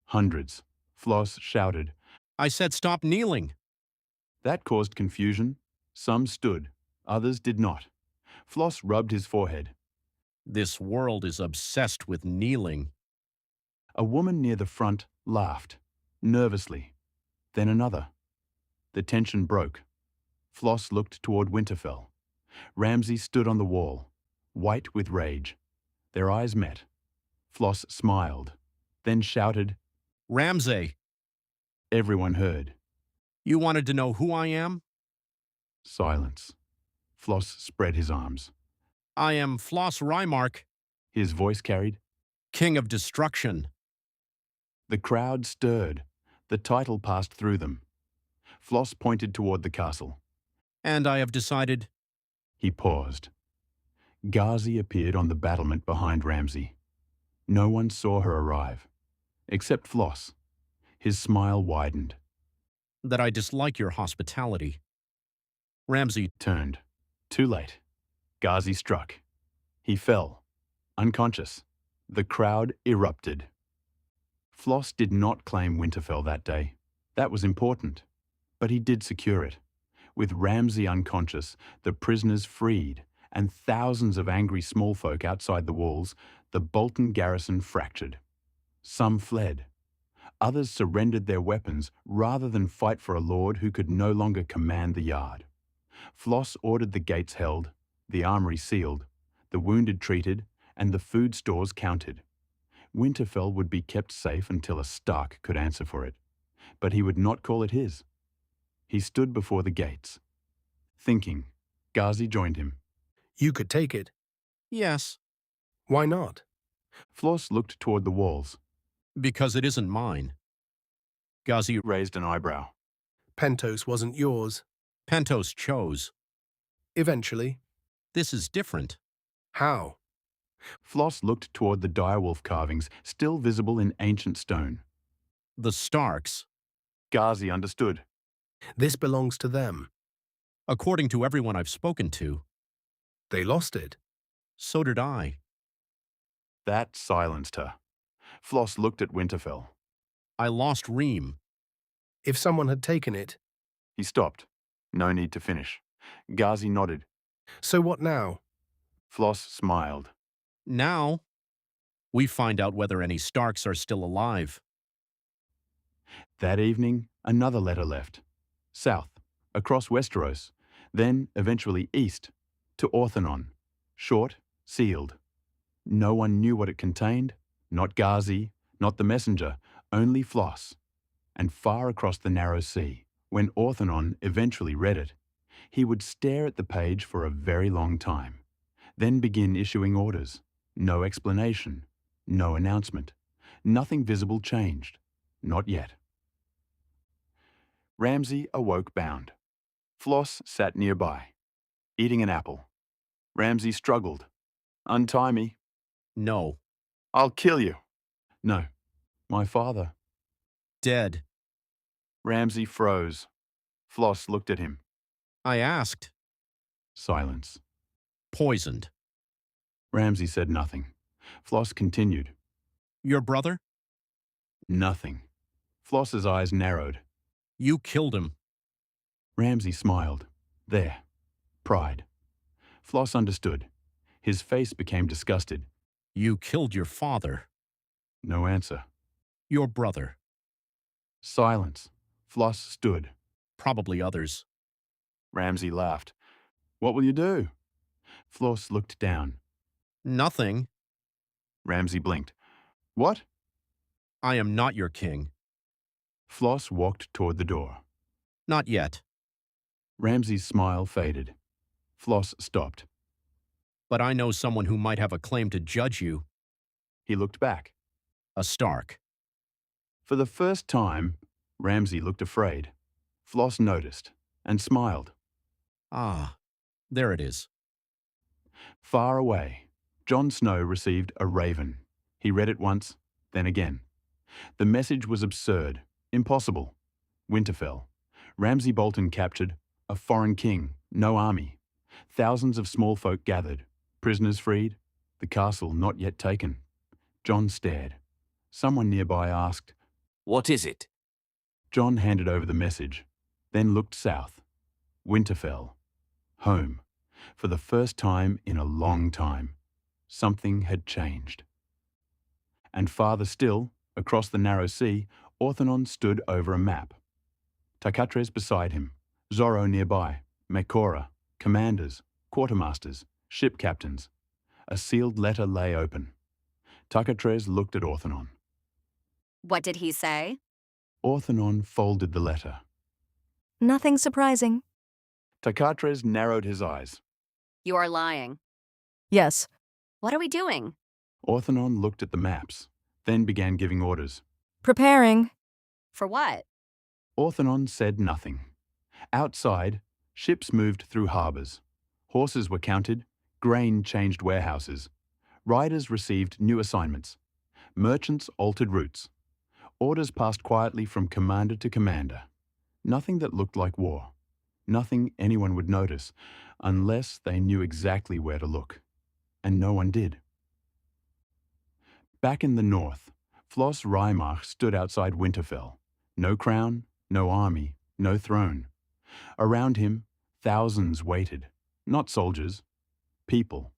Hundreds. Flos shouted. I said stop kneeling. That caused confusion. Some stood. Others did not. Flos rubbed his forehead. This world is obsessed with kneeling. A woman near the front laughed, nervously. Then another. The tension broke. Flos looked toward Winterfell. Ramsay stood on the wall, white with rage. Their eyes met. Flos smiled, then shouted, Ramsay! Everyone heard. You wanted to know who I am? Silence. Flos spread his arms. I am Flos Reimarch, His voice carried. King of Destruction. The crowd stirred. The title passed through them. Flos pointed toward the castle. And I have decided... He paused. Ghazi appeared on the battlement behind Ramsay. No one saw her arrive, except Flos. His smile widened. That I dislike your hospitality. Ramsay turned. Too late. Ghazi struck. He fell, unconscious. The crowd erupted. Flos did not claim Winterfell that day. That was important. But he did secure it. With Ramsay unconscious, the prisoners freed, and thousands of angry small folk outside the walls, the Bolton garrison fractured. Some fled. Others surrendered their weapons rather than fight for a lord who could no longer command the yard. Flos ordered the gates held, the armory sealed, the wounded treated, and the food stores counted. Winterfell would be kept safe until a Stark could answer for it, but he would not call it his. He stood before the gates. Thinking, Ghazi joined him. You could take it. Yes. Why not? Flos looked toward the walls. Because it isn't mine. Ghazi raised an eyebrow. Pentos wasn't yours. Pentos chose. Eventually. This is different. How? Flos looked toward the direwolf carvings, still visible in ancient stone. The Starks. Ghazi understood. This belongs to them. According to everyone I've spoken to. They lost it. So did I. That silenced her. Flos looked at Winterfell. I lost Reem. If someone had taken it... He stopped. No need to finish. Ghazi nodded. So what now? Flos smiled. Now, we find out whether any Starks are still alive. That evening, another letter left. South, across Westeros, then eventually east, to Orthanon. Short, sealed. No one knew what it contained, not Ghazi, not the messenger, only Flos. And far across the narrow sea, when Orthanon eventually read it, he would stare at the page for a very long time, then begin issuing orders. No explanation, no announcement. Nothing visible changed. Not yet. Ramsay awoke bound. Flos sat nearby, eating an apple. Ramsay struggled. Untie me. No. I'll kill you. No. My father. Dead. Ramsay froze. Flos looked at him. I asked. Silence. Poisoned. Ramsay said nothing. Flos continued. Your brother? Nothing. Flos's eyes narrowed. You killed him. Ramsay smiled. There. Pride. Flos understood. His face became disgusted. You killed your father. No answer. Your brother. Silence. Flos stood. Probably others. Ramsay laughed. What will you do? Flos looked down. Nothing. Ramsay blinked. What? I am not your king. Flos walked toward the door. Not yet. Ramsay's smile faded. Flos stopped. But I know someone who might have a claim to judge you. He looked back. A Stark. For the first time, Ramsay looked afraid. Flos noticed and smiled. Ah, there it is. Far away, Jon Snow received a raven. He read it once, then again. The message was absurd, impossible. Winterfell. Ramsay Bolton captured. A foreign king, no army. Thousands of small folk gathered. Prisoners freed. The castle not yet taken. Jon stared. Someone nearby asked, "What is it?" Jon handed over the message, then looked south. Winterfell. Home. For the first time in a long time. Something had changed. And farther still, across the narrow sea, Orthanon stood over a map. Tarkatres beside him, Zorro nearby, Mekora, commanders, quartermasters, ship captains. A sealed letter lay open. Tarkatres looked at Orthanon. What did he say? Orthanon folded the letter. Nothing surprising. Tarkatres narrowed his eyes. You are lying. Yes. What are we doing? Orthanon looked at the maps, then began giving orders. Preparing. For what? Orthanon said nothing. Outside, ships moved through harbours. Horses were counted, grain changed warehouses. Riders received new assignments. Merchants altered routes. Orders passed quietly from commander to commander. Nothing that looked like war. Nothing anyone would notice, unless they knew exactly where to look. And no one did. Back in the north, Flos Reimarch stood outside Winterfell. No crown, no army, no throne. Around him, thousands waited. Not soldiers. People.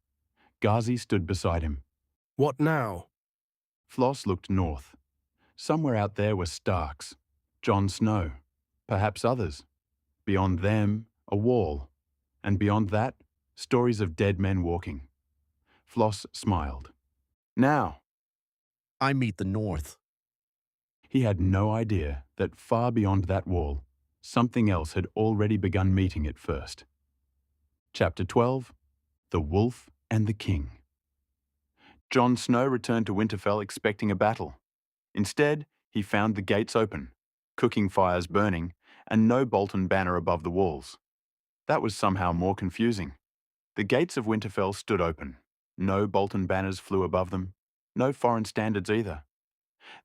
Ghazi stood beside him. What now? Flos looked north. Somewhere out there were Starks, Jon Snow, perhaps others. Beyond them, a wall. And beyond that, stories of dead men walking. Flos smiled. Now. I meet the north. He had no idea that far beyond that wall, something else had already begun meeting it first. Chapter 12. The Wolf and the King. Jon Snow returned to Winterfell expecting a battle. Instead, he found the gates open, cooking fires burning, and no Bolton banner above the walls. That was somehow more confusing. The gates of Winterfell stood open. No Bolton banners flew above them. No foreign standards either.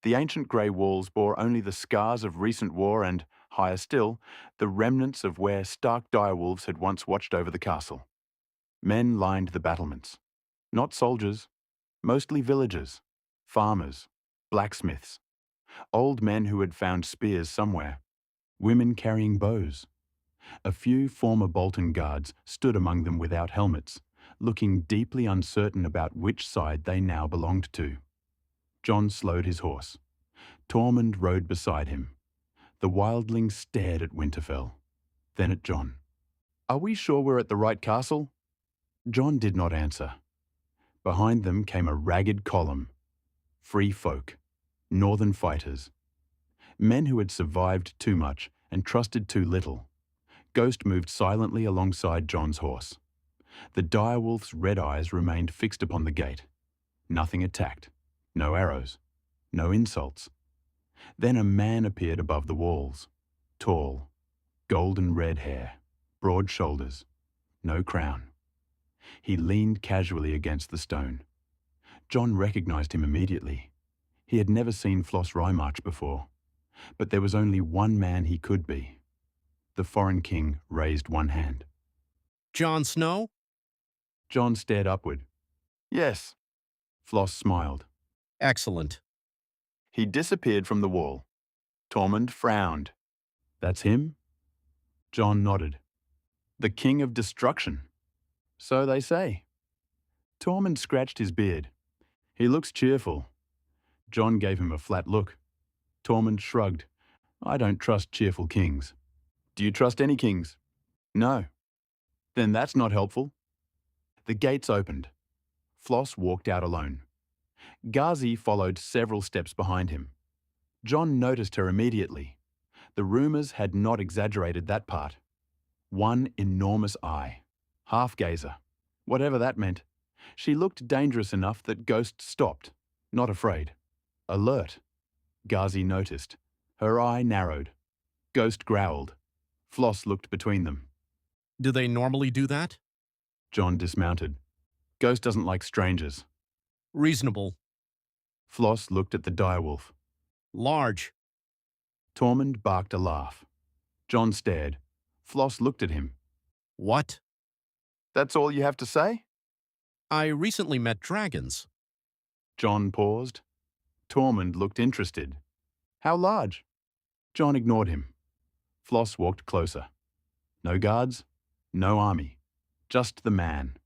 The ancient grey walls bore only the scars of recent war and, higher still, the remnants of where stark direwolves had once watched over the castle. Men lined the battlements. Not soldiers, mostly villagers, farmers, blacksmiths, old men who had found spears somewhere, women carrying bows. A few former Bolton guards stood among them without helmets, looking deeply uncertain about which side they now belonged to. Jon slowed his horse. Tormund rode beside him. The wildlings stared at Winterfell, then at Jon. "Are we sure we're at the right castle?" Jon did not answer. Behind them came a ragged column. Free folk, northern fighters. Men who had survived too much and trusted too little. Ghost moved silently alongside Jon's horse. The direwolf's red eyes remained fixed upon the gate. Nothing attacked. No arrows. No insults. Then a man appeared above the walls. Tall. Golden red hair. Broad shoulders. No crown. He leaned casually against the stone. Jon recognized him immediately. He had never seen Flos Reimarch before. But there was only one man he could be. The foreign king raised one hand. Jon Snow? Jon stared upward. Yes. Flos smiled. Excellent. He disappeared from the wall. Tormund frowned. That's him? Jon nodded. The king of destruction. So they say. Tormund scratched his beard. He looks cheerful. Jon gave him a flat look. Tormund shrugged. I don't trust cheerful kings. Do you trust any kings? No. Then that's not helpful. The gates opened. Flos walked out alone. Ghazi followed several steps behind him. Jon noticed her immediately. The rumours had not exaggerated that part. One enormous eye. Half-gazer. Whatever that meant. She looked dangerous enough that Ghost stopped. Not afraid. Alert. Ghazi noticed. Her eye narrowed. Ghost growled. Flos looked between them. Do they normally do that? John dismounted. Ghost doesn't like strangers. Reasonable. Flos looked at the direwolf. Large. Tormund barked a laugh. John stared. Flos looked at him. What? That's all you have to say? I recently met dragons. John paused. Tormund looked interested. How large? John ignored him. Flos walked closer. No guards, no army. Just the man.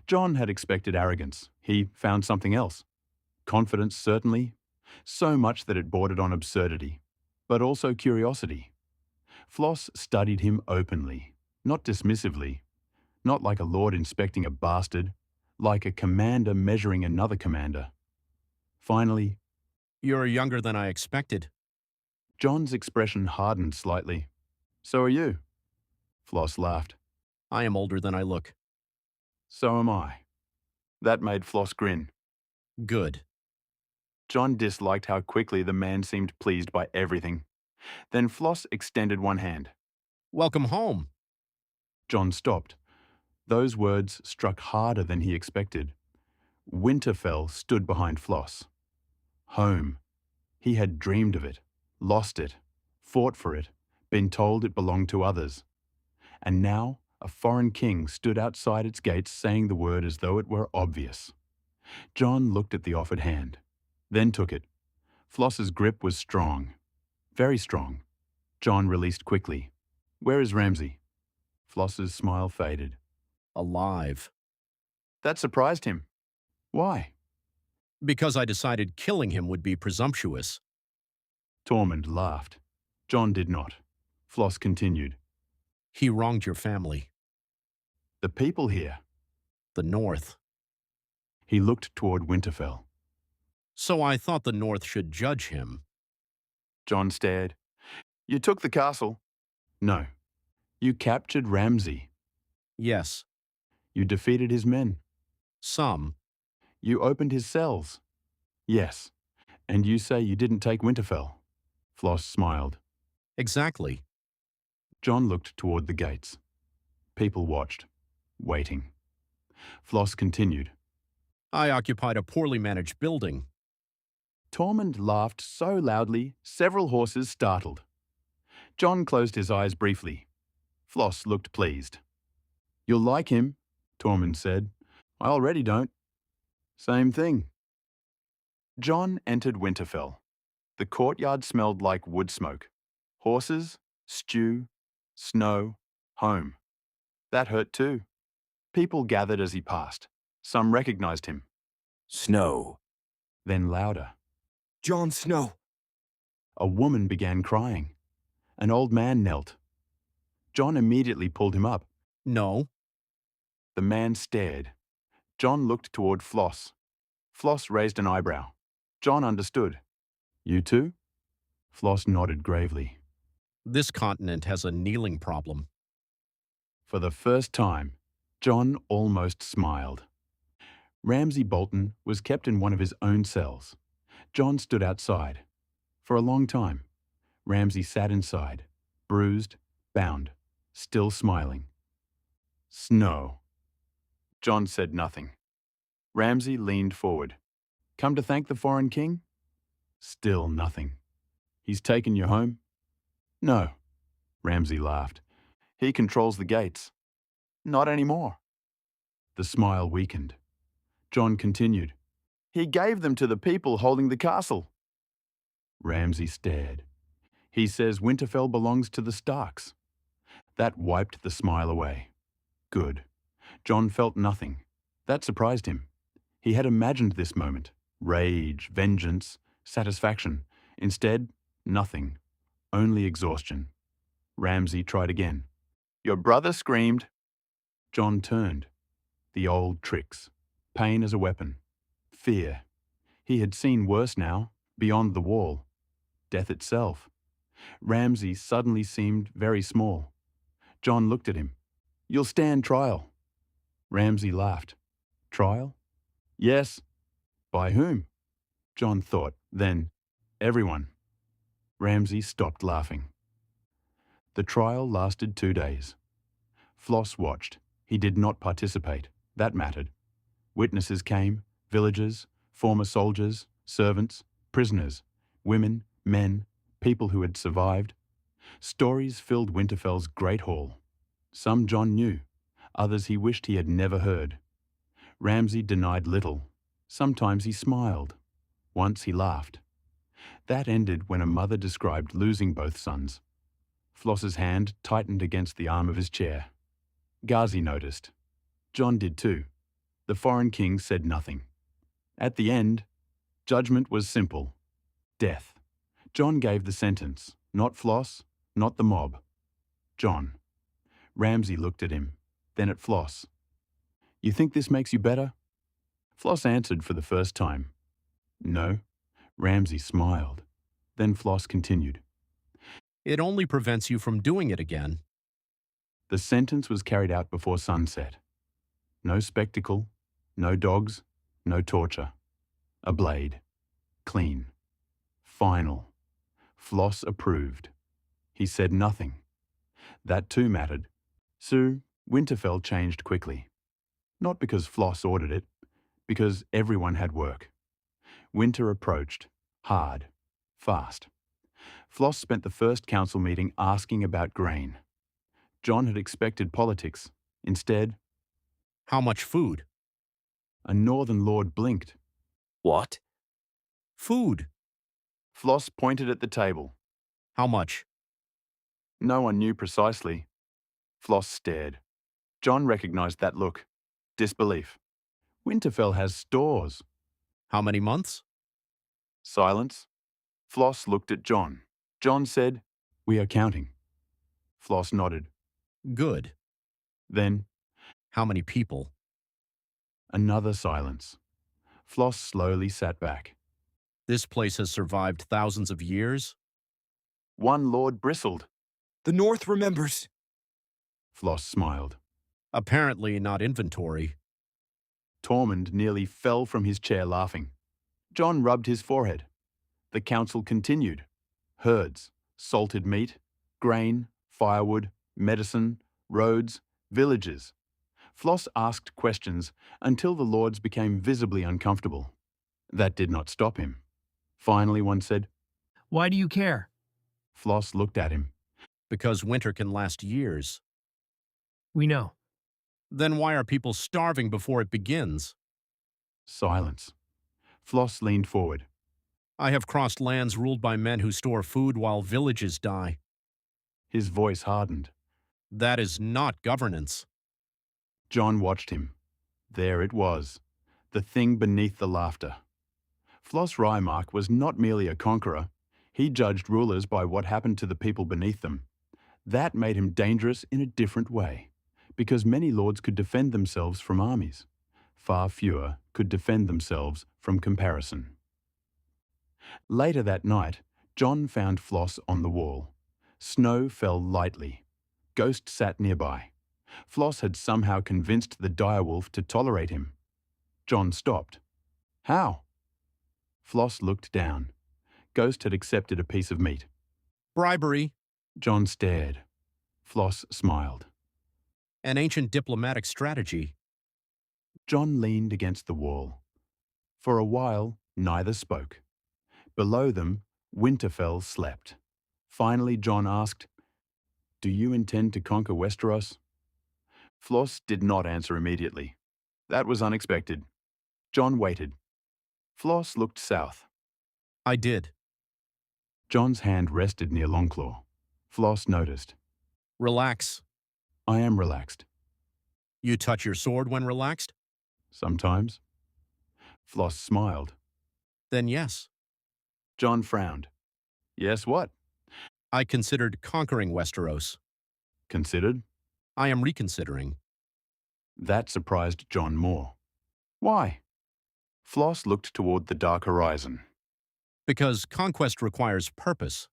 John had expected arrogance. He found something else. Confidence, certainly. So much that it bordered on absurdity. But also curiosity. Flos studied him openly, not dismissively. Not like a lord inspecting a bastard. Like a commander measuring another commander. Finally, You're younger than I expected. John's expression hardened slightly. So are you. Flos laughed. I am older than I look. So am I. That made Flos grin. Good. John disliked how quickly the man seemed pleased by everything. Then Flos extended one hand. Welcome home. John stopped. Those words struck harder than he expected. Winterfell stood behind Flos. Home. He had dreamed of it, lost it, fought for it, been told it belonged to others. And now a foreign king stood outside its gates saying the word as though it were obvious. John looked at the offered hand, then took it. Floss's grip was strong, very strong. John released quickly. Where is Ramsay? Floss's smile faded. Alive. That surprised him. Why? Because I decided killing him would be presumptuous. Tormund laughed. John did not. Flos continued. He wronged your family. The people here. The North. He looked toward Winterfell. So I thought the North should judge him. John stared. You took the castle. No. You captured Ramsay. Yes. You defeated his men. Some. You opened his cells. Yes. And you say you didn't take Winterfell. Flos smiled. Exactly. John looked toward the gates. People watched, waiting. Flos continued. I occupied a poorly managed building. Tormund laughed so loudly, several horses startled. John closed his eyes briefly. Flos looked pleased. You'll like him, Tormund said. I already don't. Same thing. John entered Winterfell. The courtyard smelled like wood smoke. Horses, stew, snow, home. That hurt too. People gathered as he passed. Some recognized him. Snow. Then louder. Jon Snow. A woman began crying. An old man knelt. John immediately pulled him up. No. The man stared. John looked toward Flos. Flos raised an eyebrow. John understood. You too? Flos nodded gravely. This continent has a kneeling problem. For the first time, John almost smiled. Ramsay Bolton was kept in one of his own cells. John stood outside. For a long time, Ramsay sat inside, bruised, bound, still smiling. Snow. John said nothing. Ramsay leaned forward. Come to thank the foreign king? Still nothing. He's taken you home? No. Ramsay laughed. He controls the gates. Not anymore. The smile weakened. John continued. He gave them to the people holding the castle. Ramsay stared. He says Winterfell belongs to the Starks. That wiped the smile away. Good. John felt nothing. That surprised him. He had imagined this moment. Rage, vengeance, satisfaction. Instead, nothing. Only exhaustion. Ramsay tried again. Your brother screamed. John turned. The old tricks. Pain as a weapon. Fear. He had seen worse now, beyond the wall. Death itself. Ramsay suddenly seemed very small. John looked at him. You'll stand trial. Ramsay laughed. Trial? Yes. By whom? John thought. Then, everyone. Ramsay stopped laughing. The trial lasted 2 days. Flos watched. He did not participate. That mattered. Witnesses came, villagers, former soldiers, servants, prisoners, women, men, people who had survived. Stories filled Winterfell's great hall. Some Jon knew, others he wished he had never heard. Ramsay denied little. Sometimes he smiled. Once he laughed. That ended when a mother described losing both sons. Floss's hand tightened against the arm of his chair. Ghazi noticed. Jon did too. The foreign king said nothing. At the end, judgment was simple. Death. Jon gave the sentence. Not Flos, not the mob. Jon. Ramsay looked at him, then at Flos. You think this makes you better? Flos answered for the first time. No. Ramsay smiled. Then Flos continued. It only prevents you from doing it again. The sentence was carried out before sunset. No spectacle, no dogs, no torture. A blade. Clean. Final. Flos approved. He said nothing. That too mattered. So, Winterfell changed quickly. Not because Flos ordered it, because everyone had work. Winter approached. Hard. Fast. Flos spent the first council meeting asking about grain. Jon had expected politics. Instead, how much food? A northern lord blinked. What? Food. Flos pointed at the table. How much? No one knew precisely. Flos stared. Jon recognized that look. Disbelief. Winterfell has stores. How many months? Silence. Flos looked at Jon. Jon said, We are counting. Flos nodded. Good. Then, how many people? Another silence. Flos slowly sat back. This place has survived thousands of years? One lord bristled. The North remembers. Flos smiled. Apparently not inventory. Tormund nearly fell from his chair laughing. Jon rubbed his forehead. The council continued. Herds, salted meat, grain, firewood, medicine, roads, villages. Flos asked questions until the lords became visibly uncomfortable. That did not stop him. Finally, one said, Why do you care? Flos looked at him. Because winter can last years. We know. Then why are people starving before it begins? Silence. Flos leaned forward. I have crossed lands ruled by men who store food while villages die. His voice hardened. That is not governance. Jon watched him. There it was, the thing beneath the laughter. Flos Reimarch was not merely a conqueror. He judged rulers by what happened to the people beneath them. That made him dangerous in a different way, because many lords could defend themselves from armies. Far fewer could defend themselves from comparison. Later that night, Jon found Flos on the wall. Snow fell lightly. Ghost sat nearby. Flos had somehow convinced the direwolf to tolerate him. Jon stopped. How? Flos looked down. Ghost had accepted a piece of meat. Bribery. Jon stared. Flos smiled. An ancient diplomatic strategy. Jon leaned against the wall. For a while, neither spoke. Below them, Winterfell slept. Finally, Jon asked, Do you intend to conquer Westeros? Flos did not answer immediately. That was unexpected. Jon waited. Flos looked south. I did. Jon's hand rested near Longclaw. Flos noticed. Relax. I am relaxed. You touch your sword when relaxed? Sometimes. Flos smiled. Then yes. Jon frowned. Yes, what? I considered conquering Westeros. Considered? I am reconsidering. That surprised Jon more. Why? Flos looked toward the dark horizon. Because conquest requires purpose.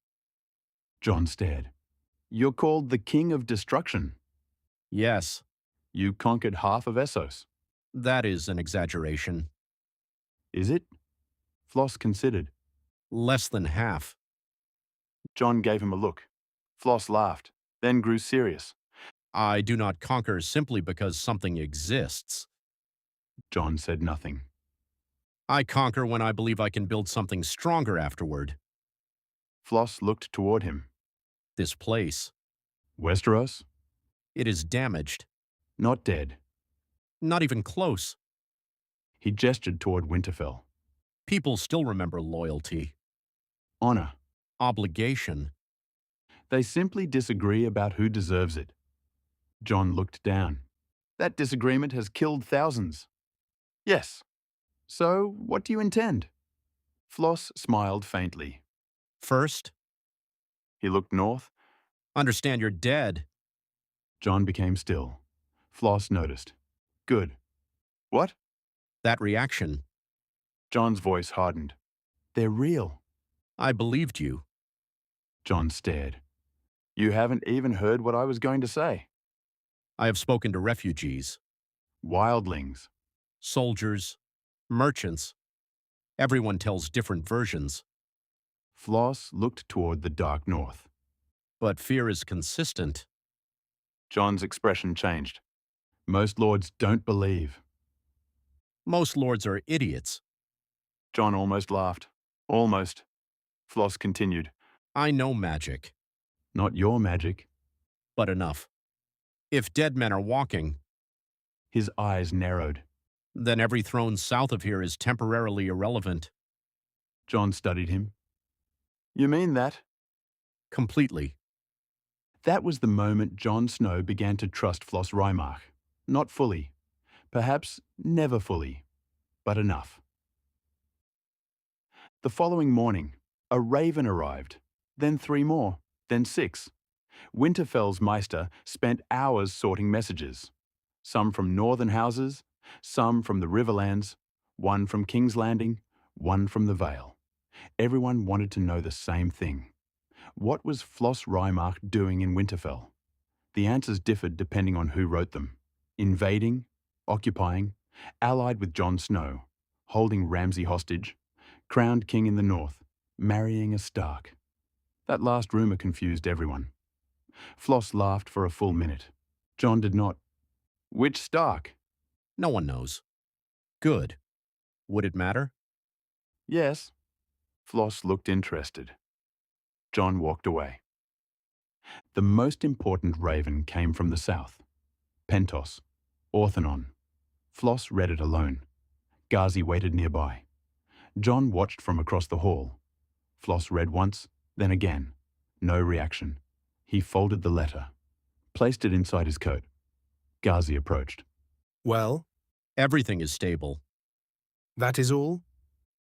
Jon stared. You're called the King of Destruction. Yes. You conquered half of Essos. That is an exaggeration. Is it? Flos considered. Less than half. John gave him a look. Flos laughed, then grew serious. I do not conquer simply because something exists. John said nothing. I conquer when I believe I can build something stronger afterward. Flos looked toward him. This place. Westeros? It is damaged. Not dead. Not even close. He gestured toward Winterfell. People still remember loyalty. Honor. Obligation. They simply disagree about who deserves it. John looked down. That disagreement has killed thousands. Yes. So, what do you intend? Flos smiled faintly. First, he looked north. Understand you're dead. John became still. Flos noticed. Good. What? That reaction. John's voice hardened. They're real. I believed you. John stared. You haven't even heard what I was going to say. I have spoken to refugees. Wildlings. Soldiers. Merchants. Everyone tells different versions. Flos looked toward the dark north. But fear is consistent. John's expression changed. Most lords don't believe. Most lords are idiots. John almost laughed. Almost. Flos continued. I know magic. Not your magic. But enough. If dead men are walking, his eyes narrowed. Then every throne south of here is temporarily irrelevant. John studied him. You mean that? Completely. That was the moment Jon Snow began to trust Flos Reimarch. Not fully. Perhaps never fully. But enough. The following morning, a raven arrived. Then 3 more. Then 6. Winterfell's Meister spent hours sorting messages. Some from northern houses, some from the Riverlands, one from King's Landing, one from the Vale. Everyone wanted to know the same thing. What was Flos Reimarch doing in Winterfell? The answers differed depending on who wrote them. Invading, occupying, allied with Jon Snow, holding Ramsay hostage, crowned king in the north, marrying a Stark. That last rumour confused everyone. Flos laughed for a full minute. Jon did not. Which Stark? No one knows. Good. Would it matter? Yes. Flos looked interested. Jon walked away. The most important raven came from the south. Pentos. Orthanon. Flos read it alone. Ghazi waited nearby. Jon watched from across the hall. Flos read once, then again. No reaction. He folded the letter, placed it inside his coat. Ghazi approached. Well? Everything is stable. That is all?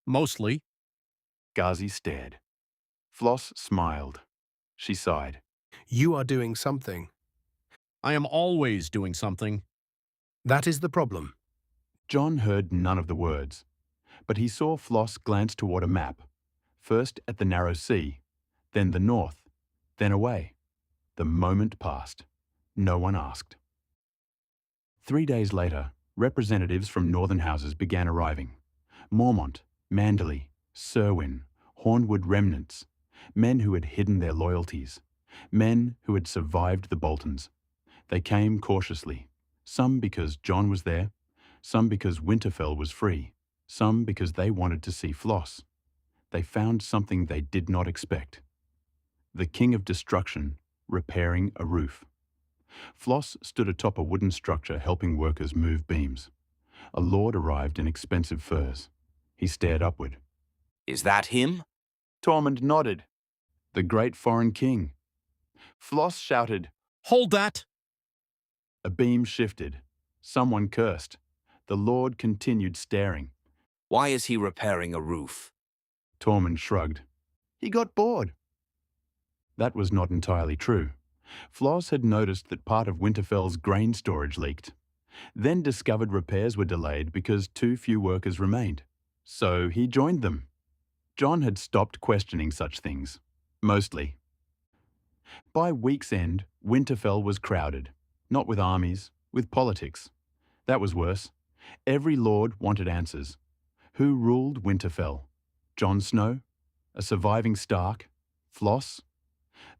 Mostly. Ghazi stared. Flos smiled. She sighed. You are doing something. I am always doing something. That is the problem. Jon heard none of the words, but he saw Flos glance toward a map, first at the narrow sea, then the north, then away. The moment passed. No one asked. 3 days later, representatives from northern houses began arriving. Mormont, Manderley, Serwyn, Hornwood remnants, men who had hidden their loyalties, men who had survived the Boltons. They came cautiously, some because Jon was there, some because Winterfell was free, some because they wanted to see Flos. They found something they did not expect. The King of Destruction repairing a roof. Flos stood atop a wooden structure helping workers move beams. A lord arrived in expensive furs. He stared upward. Is that him? Tormund nodded. The great foreign king. Flos shouted, Hold that! A beam shifted. Someone cursed. The lord continued staring. Why is he repairing a roof? Tormund shrugged. He got bored. That was not entirely true. Flos had noticed that part of Winterfell's grain storage leaked, then discovered repairs were delayed because too few workers remained. So he joined them. Jon had stopped questioning such things. Mostly. By week's end, Winterfell was crowded. Not with armies, with politics. That was worse. Every lord wanted answers. Who ruled Winterfell? Jon Snow? A surviving Stark? Flos?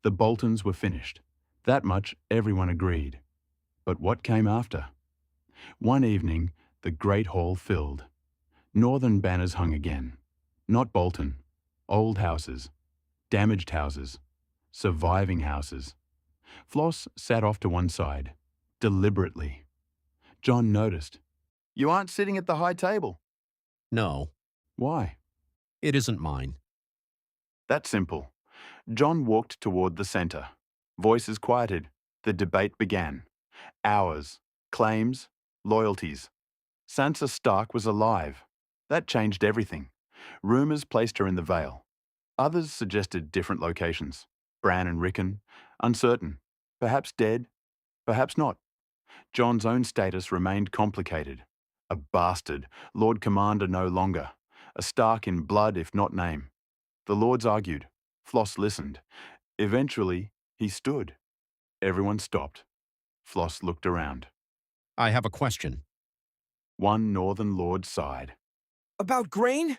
The Boltons were finished. That much everyone agreed. But what came after? One evening, the great hall filled. Northern banners hung again. Not Bolton. Old houses. Damaged houses. Surviving houses. Flos sat off to one side. Deliberately. John noticed. You aren't sitting at the high table. No, Why? it isn't mine. That's simple. John walked toward the centre. Voices quieted. The debate began. Hours. Claims. Loyalties. Sansa Stark was alive. That changed everything. Rumours placed her in the Vale. Others suggested different locations. Bran and Rickon. Uncertain. Perhaps dead. Perhaps not. John's own status remained complicated. A bastard. Lord Commander no longer. A Stark in blood if not name. The lords argued. Flos listened. Eventually, he stood. Everyone stopped. Flos looked around. I have a question. One northern lord sighed. About grain?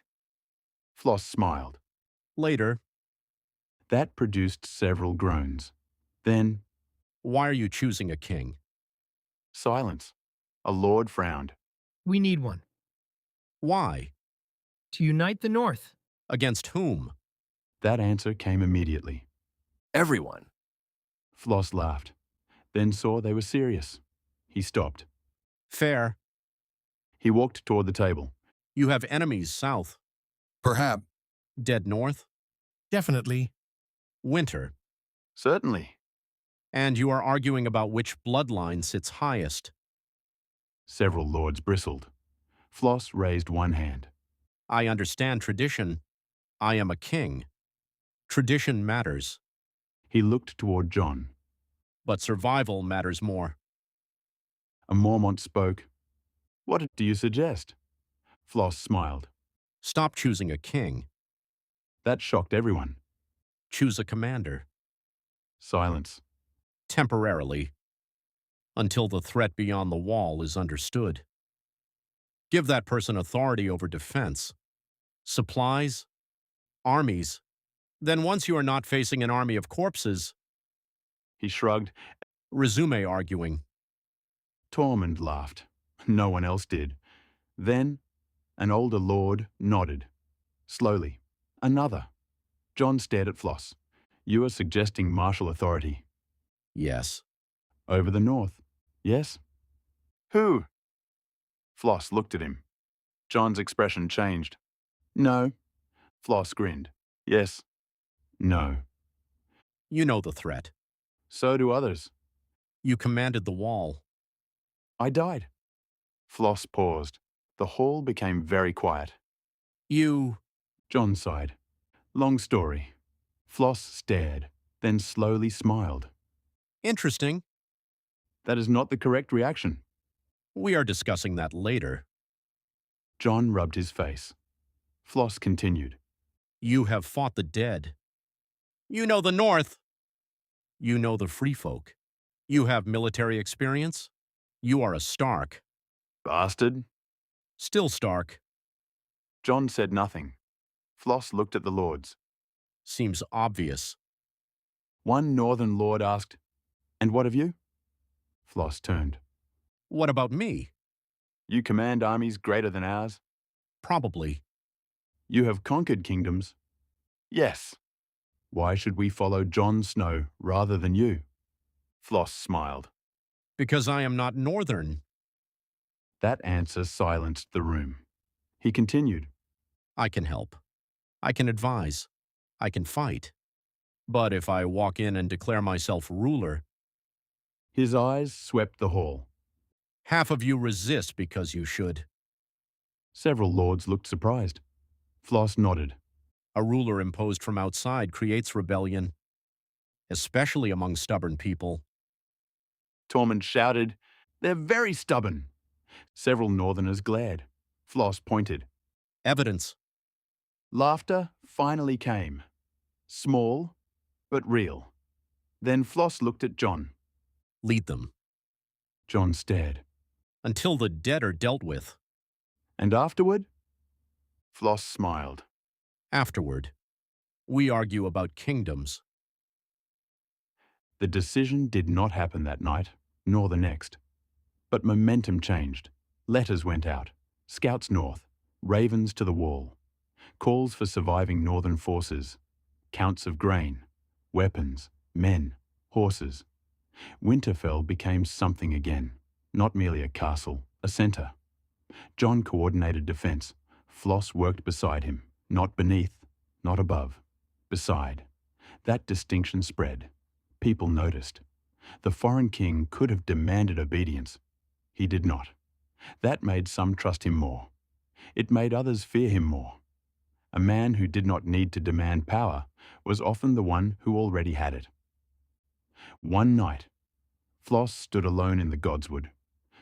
Flos smiled. Later, That produced several groans. Then, why are you choosing a king? silence. A lord frowned. We need one. Why? To unite the North. Against whom? That answer came immediately. Everyone. Flos laughed, then saw they were serious. He stopped. Fair. He walked toward the table. You have enemies south. Perhaps. Dead north. Definitely. Winter. Certainly. And you are arguing about which bloodline sits highest. Several lords bristled. Flos raised one hand. I understand tradition. I am a king. Tradition matters, He looked toward John. but survival matters more. A Mormont spoke. What do you suggest? Flos smiled. Stop choosing a king. That shocked everyone. Choose a commander. Silence. Temporarily. Until the threat beyond the wall is understood. Give that person authority over defense. Supplies. Armies. Then once you are not facing an army of corpses, He shrugged. resume arguing. Tormund laughed. No one else did. Then, an older lord nodded. Slowly. Another. John stared at Flos. You are suggesting martial authority. Yes. Over the north. Yes? Who? Flos looked at him. John's expression changed. No. Flos grinned. Yes. No. You know the threat. So do others. You commanded the wall. I died. Flos paused. The hall became very quiet. You... John sighed. Long story. Flos stared, then slowly smiled. Interesting. That is not the correct reaction. We are discussing that later. John rubbed his face. Flos continued. You have fought the dead. You know the North. You know the free folk. You have military experience. You are a Stark. Bastard. Still Stark. John said nothing. Flos looked at the lords. Seems obvious. One northern lord asked, And what of you? Flos turned. What about me? You command armies greater than ours? Probably. You have conquered kingdoms? Yes. Why should we follow Jon Snow rather than you? Flos smiled. Because I am not Northern. That answer silenced the room. He continued. I can help. I can advise. I can fight. But if I walk in and declare myself ruler, His eyes swept the hall. half of you resist because you should. Several lords looked surprised. Flos nodded. A ruler imposed from outside creates rebellion, especially among stubborn people. Tormund shouted, They're very stubborn. Several northerners glared. Flos pointed. Evidence. Laughter finally came. Small, but real. Then Flos looked at John. Lead them. John stared. Until the dead are dealt with. And afterward? Flos smiled. Afterward, we argue about kingdoms. The decision did not happen that night, nor the next. But momentum changed. Letters went out. Scouts north. Ravens to the wall. Calls for surviving northern forces. Counts of grain. Weapons. Men. Horses. Winterfell became something again. Not merely a castle, a centre. Jon coordinated defence. Flos worked beside him. Not beneath, not above. Beside. That distinction spread. People noticed. The foreign king could have demanded obedience. He did not. That made some trust him more. It made others fear him more. A man who did not need to demand power was often the one who already had it. One night, Flos stood alone in the godswood.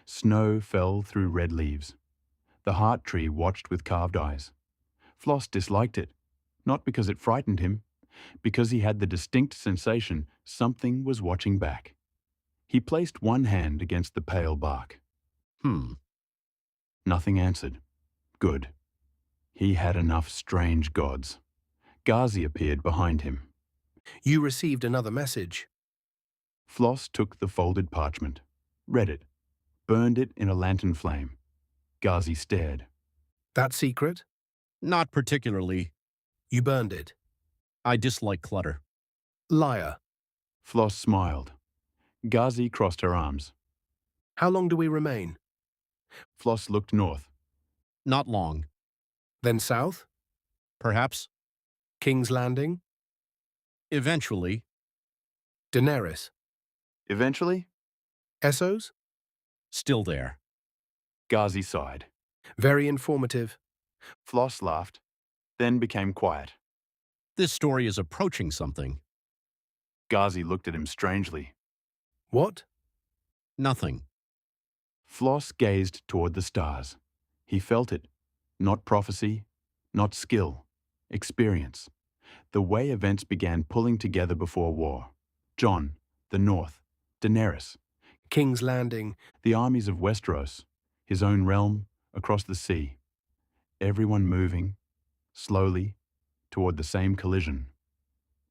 Snow fell through red leaves. The heart tree watched with carved eyes. Flos disliked it, not because it frightened him, because he had the distinct sensation something was watching back. He placed one hand against the pale bark. Nothing answered. Good. He had enough strange gods. Ghazi appeared behind him. You received another message. Flos took the folded parchment, read it, burned it in a lantern flame. Ghazi stared. That secret? Not particularly. You burned it. I dislike clutter. Liar. Flos smiled. Ghazi crossed her arms. How long do we remain? Flos looked north. Not long. Then south? Perhaps. King's Landing? Eventually. Daenerys? Eventually? Essos? Still there. Ghazi sighed. Very informative. Flos laughed, then became quiet. This story is approaching something. Ghazi looked at him strangely. What? Nothing. Flos gazed toward the stars. He felt it. Not prophecy, not skill, experience. The way events began pulling together before war. Jon, the North, Daenerys, King's Landing, the armies of Westeros, his own realm, across the sea. Everyone moving, slowly, toward the same collision.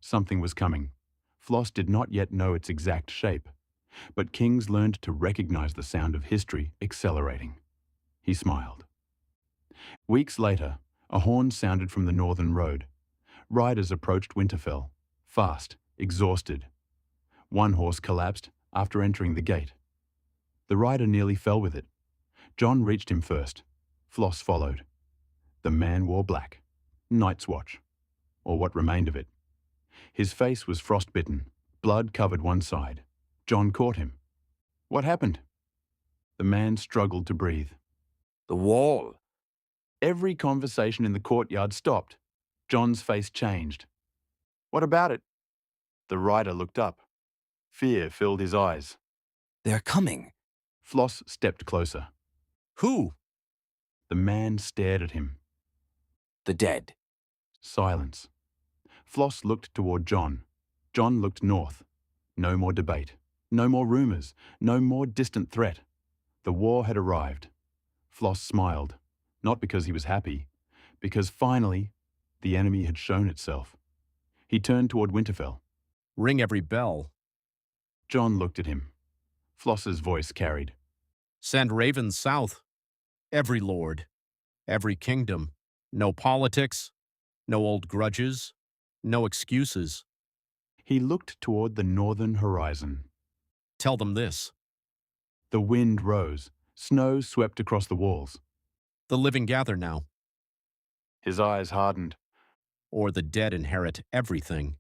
Something was coming. Flos did not yet know its exact shape, but kings learned to recognize the sound of history accelerating. He smiled. Weeks later, a horn sounded from the northern road. Riders approached Winterfell, fast, exhausted. One horse collapsed after entering the gate. The rider nearly fell with it. Jon reached him first. Flos followed. The man wore black, Night's Watch, or what remained of it. His face was frostbitten, blood covered one side. Jon caught him. What happened? The man struggled to breathe. The wall. Every conversation in the courtyard stopped. Jon's face changed. What about it? The rider looked up. Fear filled his eyes. They're coming. Flos stepped closer. Who? The man stared at him. The dead. Silence. Flos looked toward Jon. Jon looked north. No more debate. No more rumors. No more distant threat. The war had arrived. Flos smiled, not because he was happy, because finally the enemy had shown itself. He turned toward Winterfell. Ring every bell. Jon looked at him. Floss's voice carried. Send ravens south. Every lord. Every kingdom. No politics. No old grudges. No excuses. He looked toward the northern horizon. Tell them this. The wind rose. Snow swept across the walls. The living gather now. His eyes hardened. Or the dead inherit everything.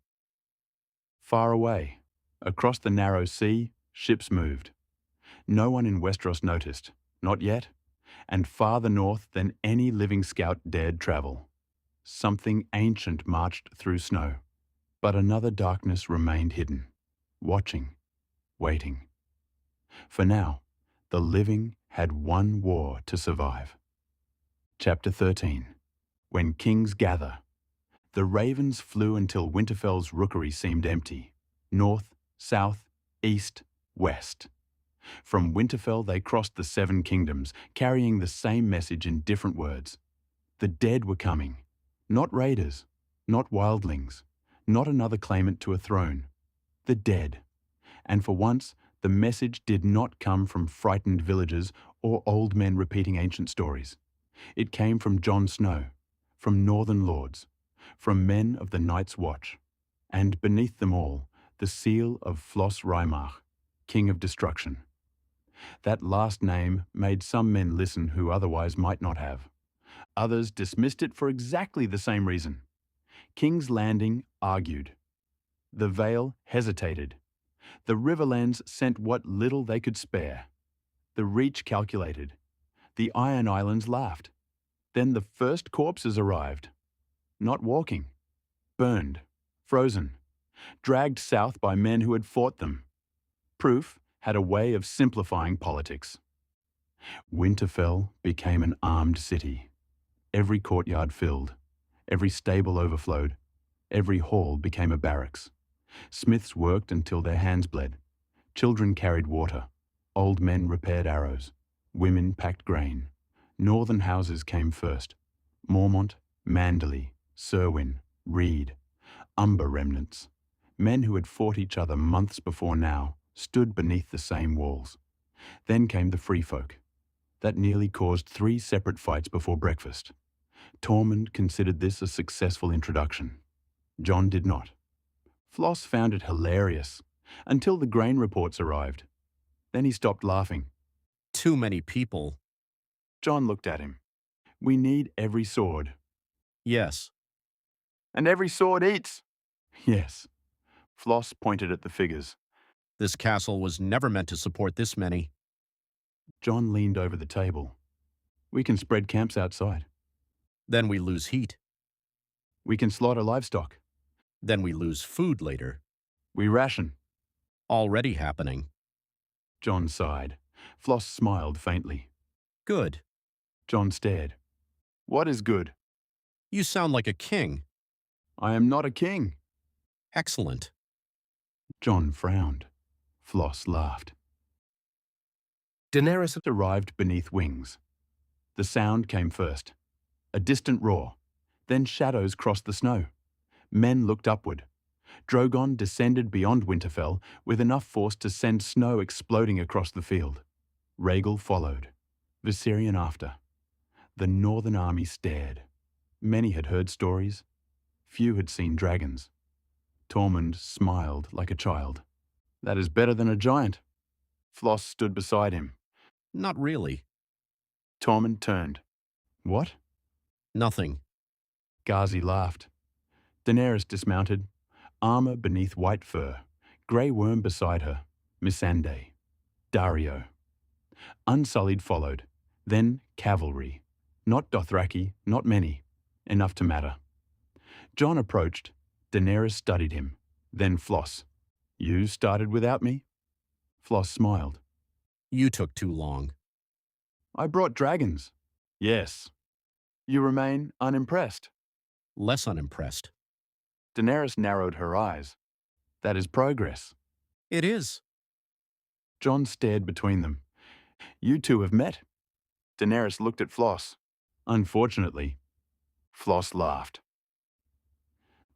Far away, across the narrow sea, ships moved. No one in Westeros noticed, not yet, and farther north than any living scout dared travel. Something ancient marched through snow, but another darkness remained hidden, watching, waiting. For now, the living had one war to survive. Chapter 13. When Kings Gather. The ravens flew until Winterfell's rookery seemed empty. North, south, east, west. From Winterfell they crossed the 7 kingdoms, carrying the same message in different words. The dead were coming. Not raiders, not wildlings, not another claimant to a throne. The dead. And for once, the message did not come from frightened villagers or old men repeating ancient stories. It came from Jon Snow, from northern lords, from men of the Night's Watch, and beneath them all, the seal of Flos Reimarch, King of Destruction. That last name made some men listen who otherwise might not have. Others dismissed it for exactly the same reason. King's Landing argued. The Vale hesitated. The Riverlands sent what little they could spare. The Reach calculated. The Iron Islands laughed. Then the first corpses arrived. Not walking. Burned. Frozen. Dragged south by men who had fought them. Proof had a way of simplifying politics. Winterfell became an armed city. Every courtyard filled. Every stable overflowed. Every hall became a barracks. Smiths worked until their hands bled. Children carried water. Old men repaired arrows. Women packed grain. Northern houses came first. Mormont, Manderley, Serwyn, Reed, Umber remnants. Men who had fought each other months before now stood beneath the same walls. Then came the free folk. That nearly caused 3 separate fights before breakfast. Tormund considered this a successful introduction. Jon did not. Floss found it hilarious, until the grain reports arrived. Then he stopped laughing. Too many people. Jon looked at him. We need every sword. Yes. And every sword eats. Yes. Floss pointed at the figures. This castle was never meant to support this many. Jon leaned over the table. We can spread camps outside. Then we lose heat. We can slaughter livestock. Then we lose food later. We ration. Already happening. Jon sighed. Floss smiled faintly. Good. Jon stared. What is good? You sound like a king. I am not a king. Excellent. Jon frowned. Floss laughed. Daenerys had arrived beneath wings. The sound came first. A distant roar. Then shadows crossed the snow. Men looked upward. Drogon descended beyond Winterfell with enough force to send snow exploding across the field. Rhaegal followed. Viserion after. The northern army stared. Many had heard stories. Few had seen dragons. Tormund smiled like a child. That is better than a giant. Floss stood beside him. Not really. Tormund turned. What? Nothing. Ghazi laughed. Daenerys dismounted. Armor beneath white fur. Grey Worm beside her. Missandei. Dario. Unsullied followed. Then cavalry. Not Dothraki, not many. Enough to matter. Jon approached. Daenerys studied him. Then Floss. You started without me? Floss smiled. You took too long. I brought dragons. Yes. You remain unimpressed. Less unimpressed. Daenerys narrowed her eyes. That is progress. It is. Jon stared between them. You two have met. Daenerys looked at Floss. Unfortunately. Floss laughed.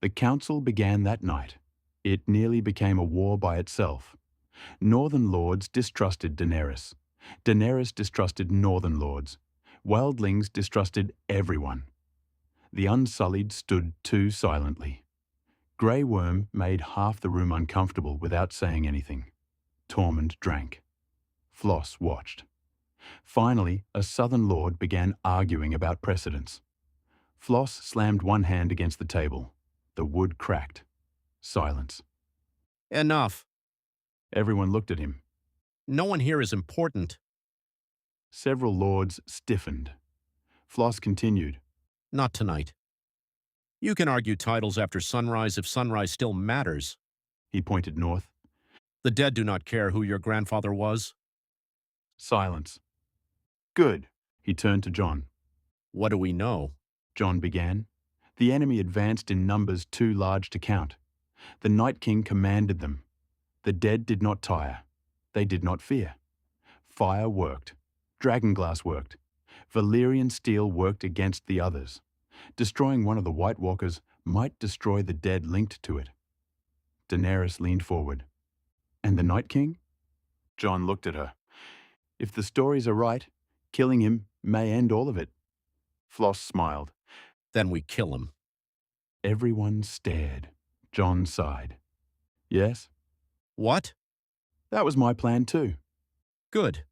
The council began that night. It nearly became a war by itself. Northern lords distrusted Daenerys. Daenerys distrusted northern lords. Wildlings distrusted everyone. The Unsullied stood too silently. Grey Worm made half the room uncomfortable without saying anything. Tormund drank. Floss watched. Finally, a southern lord began arguing about precedence. Floss slammed one hand against the table. The wood cracked. Silence. Enough. Everyone looked at him. No one here is important. Several lords stiffened. Floss continued. Not tonight. You can argue titles after sunrise if sunrise still matters. He pointed north. The dead do not care who your grandfather was. Silence. Good. He turned to Jon. What do we know? Jon began. The enemy advanced in numbers too large to count. The Night King commanded them. The dead did not tire. They did not fear. Fire worked. Dragonglass worked. Valyrian steel worked against the others. Destroying one of the White Walkers might destroy the dead linked to it. Daenerys leaned forward. And the Night King? John looked at her. If the stories are right, killing him may end all of it. Flos smiled. Then we kill him. Everyone stared. John sighed. Yes? What? That was my plan too. Good.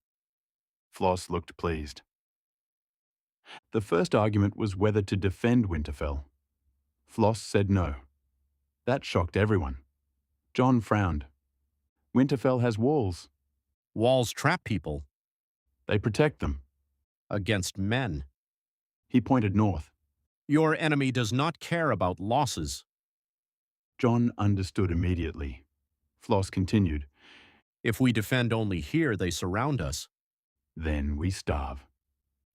Flos looked pleased. The first argument was whether to defend Winterfell. Flos said no. That shocked everyone. John frowned. Winterfell has walls. Walls trap people. They protect them. Against men. He pointed north. Your enemy does not care about losses. John understood immediately. Flos continued. If we defend only here, they surround us. Then we starve.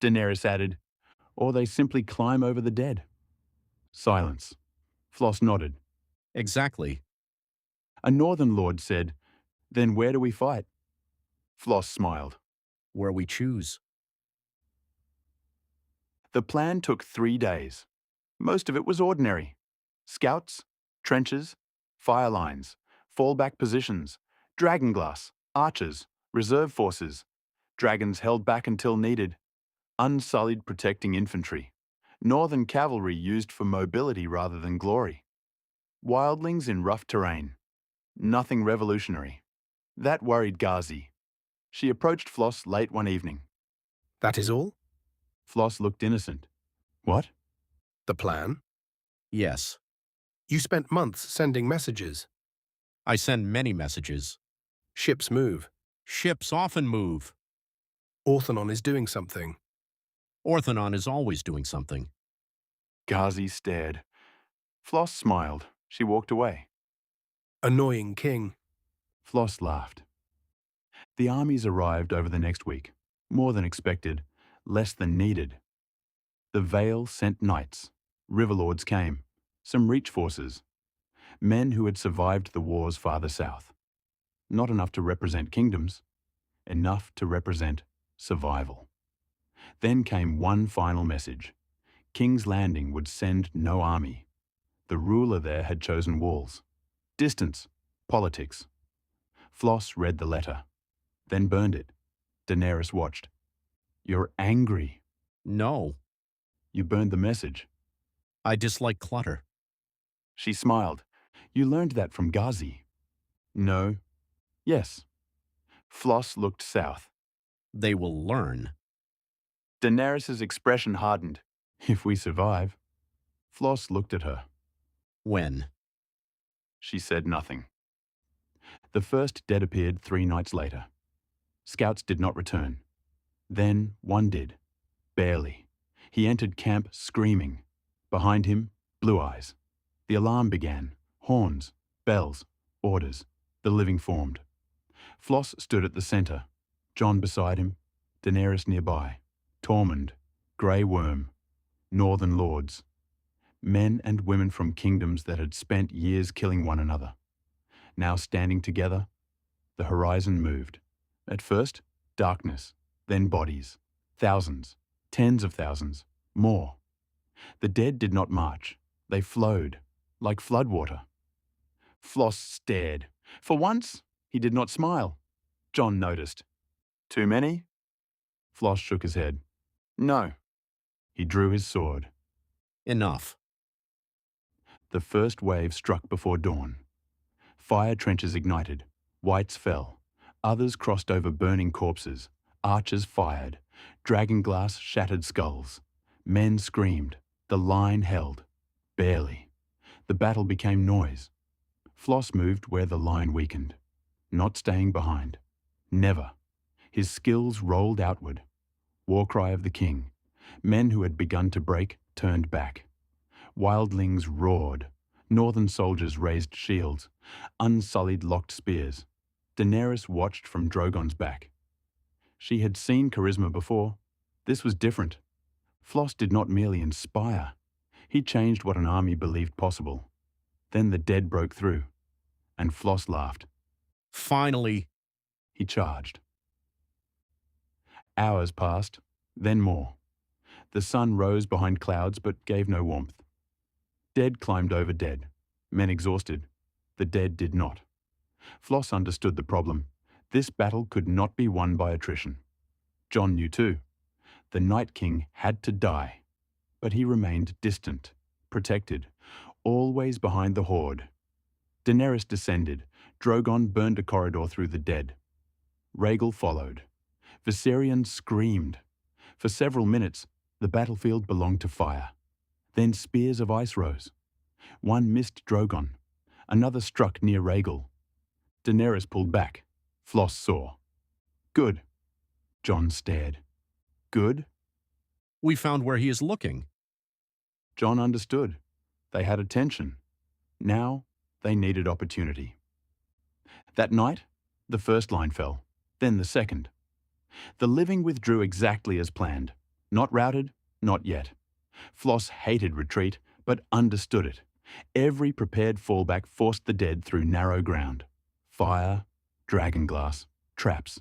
Daenerys added, or they simply climb over the dead. Silence. Flos nodded. Exactly. A northern lord said, then where do we fight? Flos smiled. Where we choose. The plan took 3 days. Most of it was ordinary. Scouts, trenches, fire lines, fallback positions, dragonglass, archers, reserve forces, dragons held back until needed, unsullied protecting infantry, northern cavalry used for mobility rather than glory, wildlings in rough terrain. Nothing revolutionary. That worried Ghazi. She approached Flos late one evening. That is all? Flos looked innocent. What? The plan? Yes. You spent months sending messages. I send many messages. Ships move. Ships often move. Orthanon is doing something. Orthanon is always doing something. Ghazi stared. Flos smiled. She walked away. Annoying king. Flos laughed. The armies arrived over the next week. More than expected, less than needed. The Vale sent knights. Riverlords came. Some reach forces. Men who had survived the wars farther south. Not enough to represent kingdoms. Enough to represent survival. Then came one final message. King's Landing would send no army. The ruler there had chosen walls. Distance. Politics. Flos read the letter. Then burned it. Daenerys watched. You're angry. No. You burned the message. I dislike clutter. She smiled. You learned that from Ghazi. No. Yes. Flos looked south. They will learn. Daenerys' expression hardened. If we survive. Flos looked at her. When? She said nothing. The first dead appeared 3 nights later. Scouts did not return. Then one did. Barely. He entered camp screaming. Behind him, blue eyes. The alarm began. Horns, bells, orders. The living formed. Flos stood at the center. Jon beside him. Daenerys nearby. Tormund. Grey Worm. Northern lords. Men and women from kingdoms that had spent years killing one another. Now standing together, the horizon moved. At first, darkness, then bodies. Thousands, tens of thousands, more. The dead did not march. They flowed, like floodwater. Flos stared. For once, he did not smile. Jon noticed. Too many? Flos shook his head. No. He drew his sword. Enough. The first wave struck before dawn. Fire trenches ignited. Whites fell. Others crossed over burning corpses. Archers fired. Dragonglass shattered skulls. Men screamed. The line held. Barely. The battle became noise. Flos moved where the line weakened. Not staying behind. Never. His skills rolled outward. War cry of the king. Men who had begun to break turned back. Wildlings roared. Northern soldiers raised shields. Unsullied locked spears. Daenerys watched from Drogon's back. She had seen charisma before. This was different. Flos did not merely inspire. He changed what an army believed possible. Then the dead broke through. And Flos laughed. Finally. He charged. Hours passed, then more. The sun rose behind clouds but gave no warmth. Dead climbed over dead. Men exhausted. The dead did not. Flos understood the problem. This battle could not be won by attrition. Jon knew too. The Night King had to die. But he remained distant, protected, always behind the horde. Daenerys descended. Drogon burned a corridor through the dead. Rhaegal followed. Viserion screamed. For several minutes, the battlefield belonged to fire. Then spears of ice rose. One missed Drogon. Another struck near Rhaegal. Daenerys pulled back. Flos saw. Good. Jon stared. Good? We found where he is looking. Jon understood. They had attention. Now, they needed opportunity. That night, the first line fell, then the second. The living withdrew exactly as planned. Not routed, not yet. Flos hated retreat, but understood it. Every prepared fallback forced the dead through narrow ground. Fire, dragonglass, traps.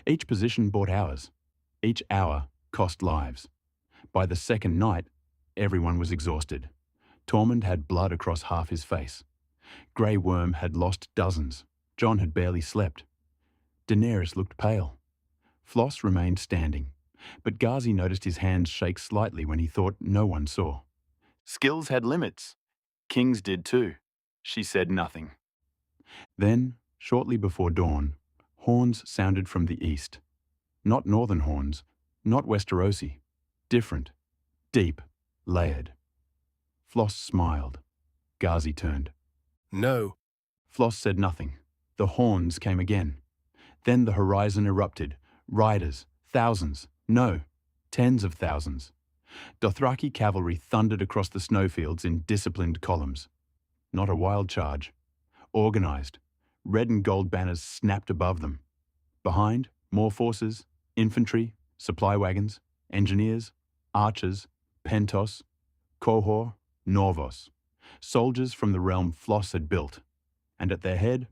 Each position bought hours. Each hour cost lives. By the second night, everyone was exhausted. Tormund had blood across half his face. Grey Worm had lost dozens. Jon had barely slept. Daenerys looked pale. Flos remained standing, but Ghazi noticed his hands shake slightly when he thought no one saw. Skills had limits. Kings did too. She said nothing. Then, shortly before dawn, horns sounded from the east. Not northern horns, not Westerosi. Different, deep, layered. Flos smiled. Ghazi turned. No. Flos said nothing. The horns came again. Then the horizon erupted. Riders, thousands, no, tens of thousands. Dothraki cavalry thundered across the snowfields in disciplined columns. Not a wild charge. Organized. Red and gold banners snapped above them. Behind, more forces, infantry, supply wagons, engineers, archers, pentos, cohor, norvos. Soldiers from the realm Flos had built. And at their head,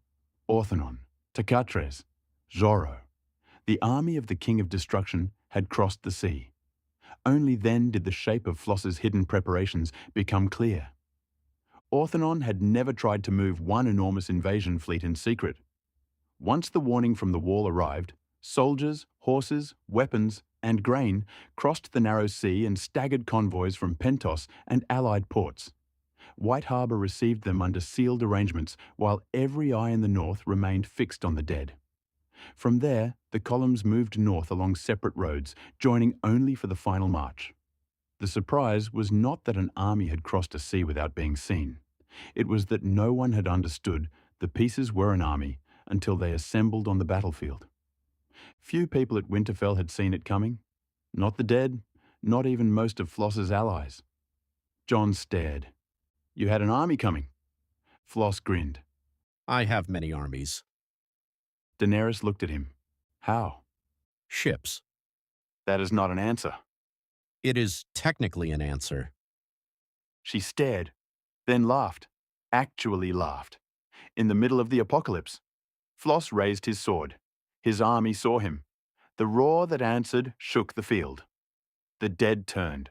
Orthanon, Takatres, Zoro. The army of the King of Destruction had crossed the sea. Only then did the shape of Flos's hidden preparations become clear. Orthanon had never tried to move one enormous invasion fleet in secret. Once the warning from the wall arrived, soldiers, horses, weapons, and grain crossed the narrow sea and staggered convoys from Pentos and allied ports. White Harbour received them under sealed arrangements, while every eye in the north remained fixed on the dead. From there, the columns moved north along separate roads, joining only for the final march. The surprise was not that an army had crossed a sea without being seen. It was that no one had understood the pieces were an army until they assembled on the battlefield. Few people at Winterfell had seen it coming. Not the dead, not even most of Flos's allies. Jon stared. You had an army coming. Flos grinned. I have many armies. Daenerys looked at him. How? Ships. That is not an answer. It is technically an answer. She stared, then laughed. Actually laughed. In the middle of the apocalypse. Flos raised his sword. His army saw him. The roar that answered shook the field. The dead turned.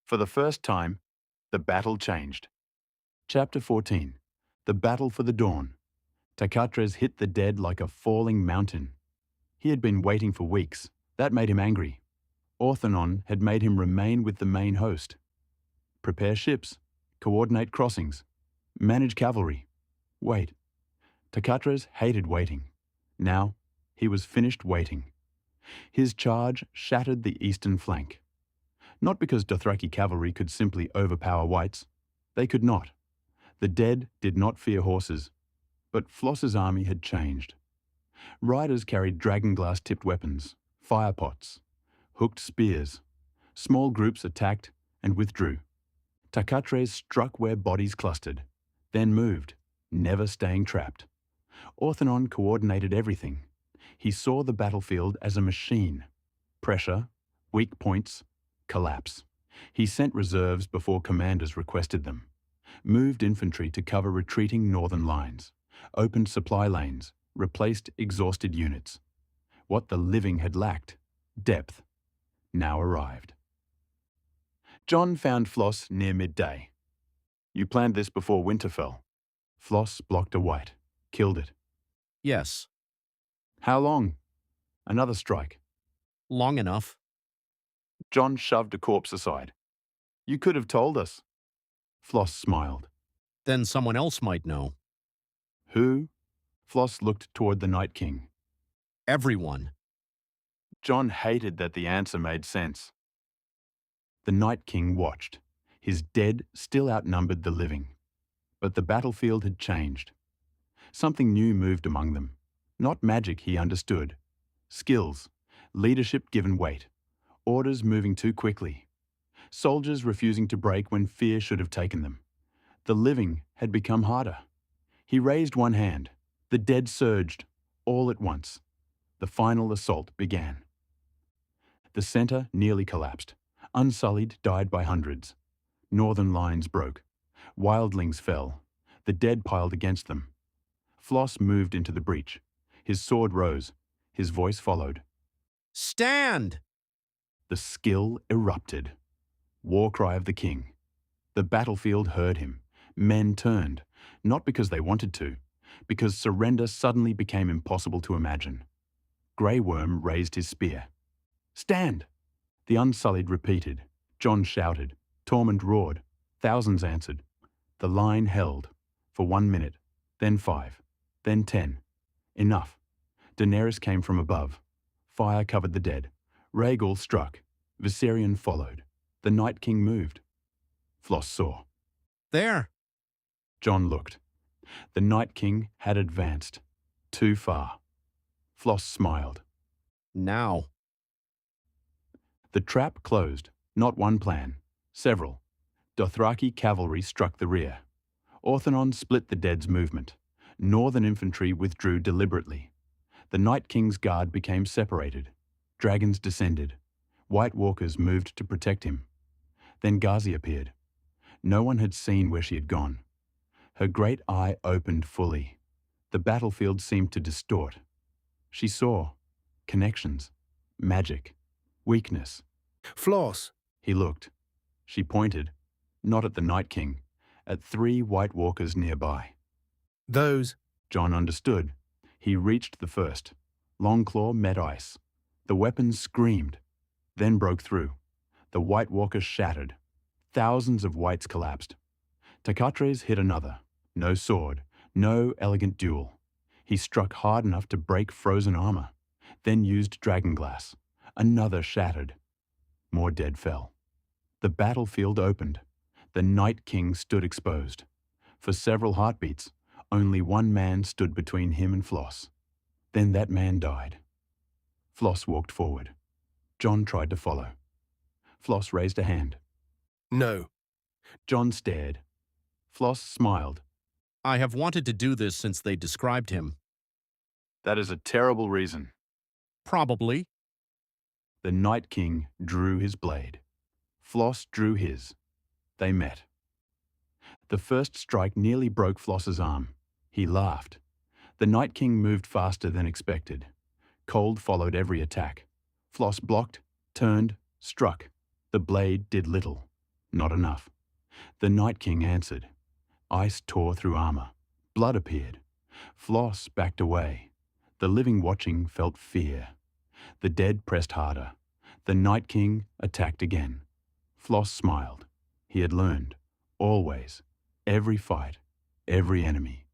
For the first time, the battle changed. Chapter 14. The Battle for the Dawn. Takatres hit the dead like a falling mountain. He had been waiting for weeks. That made him angry. Orthanon had made him remain with the main host. Prepare ships. Coordinate crossings. Manage cavalry. Wait. Takatres hated waiting. Now, he was finished waiting. His charge shattered the eastern flank. Not because Dothraki cavalry could simply overpower whites. They could not. The dead did not fear horses. But Flos's army had changed. Riders carried dragonglass-tipped weapons, firepots, hooked spears. Small groups attacked and withdrew. Takatres struck where bodies clustered, then moved, never staying trapped. Orthanon coordinated everything. He saw the battlefield as a machine. Pressure, weak points, collapse. He sent reserves before commanders requested them. Moved infantry to cover retreating northern lines. Opened supply lanes, replaced exhausted units. What the living had lacked, depth, now arrived. Jon found Flos near midday. You planned this before Winterfell. Flos blocked a white, killed it. Yes. How long? Another strike. Long enough. John shoved a corpse aside. You could have told us. Floss smiled. Then someone else might know. Who? Floss looked toward the Night King. Everyone. John hated that the answer made sense. The Night King watched. His dead still outnumbered the living. But the battlefield had changed. Something new moved among them. Not magic, he understood. Skills, leadership given weight, orders moving too quickly, soldiers refusing to break when fear should have taken them. The living had become harder. He raised one hand. The dead surged, all at once. The final assault began. The centre nearly collapsed. Unsullied died by hundreds. Northern lines broke. Wildlings fell. The dead piled against them. Floss moved into the breach. His sword rose. His voice followed. Stand! The skill erupted. War cry of the king. The battlefield heard him. Men turned, not because they wanted to, because surrender suddenly became impossible to imagine. Grey Worm raised his spear. Stand! The Unsullied repeated. John shouted. Tormund roared. Thousands answered. The line held. For 1 minute, then 5, then 10. Enough. Daenerys came from above. Fire covered the dead. Rhaegal struck. Viserion followed. The Night King moved. Floss saw. There. John looked. The Night King had advanced. Too far. Floss smiled. Now. The trap closed. Not one plan. Several. Dothraki cavalry struck the rear. Orthonon split the dead's movement. Northern infantry withdrew deliberately. The Night King's guard became separated. Dragons descended. White Walkers moved to protect him. Then Ghazi appeared. No one had seen where she had gone. Her great eye opened fully. The battlefield seemed to distort. She saw connections, magic, weakness. Floss. He looked. She pointed, not at the Night King, at 3 White Walkers nearby. Those. John understood. He reached the first. Longclaw met ice. The weapons screamed, then broke through. The White Walker shattered. Thousands of whites collapsed. Takatres hit another. No sword, no elegant duel. He struck hard enough to break frozen armor, then used dragonglass. Another shattered. More dead fell. The battlefield opened. The Night King stood exposed. For several heartbeats, only one man stood between him and Floss. Then that man died. Floss walked forward. John tried to follow. Floss raised a hand. No. John stared. Floss smiled. I have wanted to do this since they described him. That is a terrible reason. Probably. The Night King drew his blade. Floss drew his. They met. The first strike nearly broke Floss's arm. He laughed. The Night King moved faster than expected. Cold followed every attack. Floss blocked, turned, struck. The blade did little. Not enough. The Night King answered. Ice tore through armor. Blood appeared. Floss backed away. The living watching felt fear. The dead pressed harder. The Night King attacked again. Floss smiled. He had learned. Always. Every fight. Every enemy.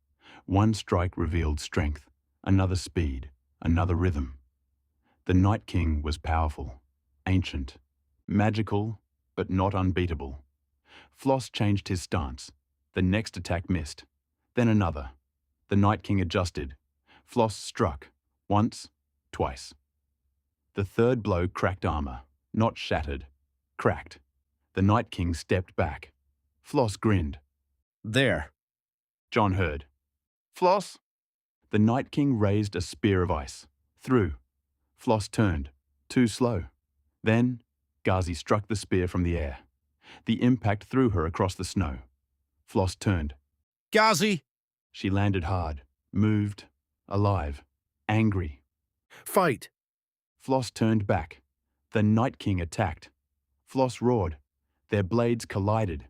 One strike revealed strength. Another speed. Another rhythm. The Night King was powerful. Ancient. Magical, but not unbeatable. Floss changed his stance. The next attack missed. Then another. The Night King adjusted. Floss struck. Once, twice. The third blow cracked armor. Not shattered. Cracked. The Night King stepped back. Floss grinned. There. John heard. Floss? The Night King raised a spear of ice. Threw. Floss turned. Too slow. Then, Ghazi struck the spear from the air. The impact threw her across the snow. Floss turned. Ghazi! She landed hard, moved, alive, angry. Fight! Floss turned back. The Night King attacked. Floss roared. Their blades collided.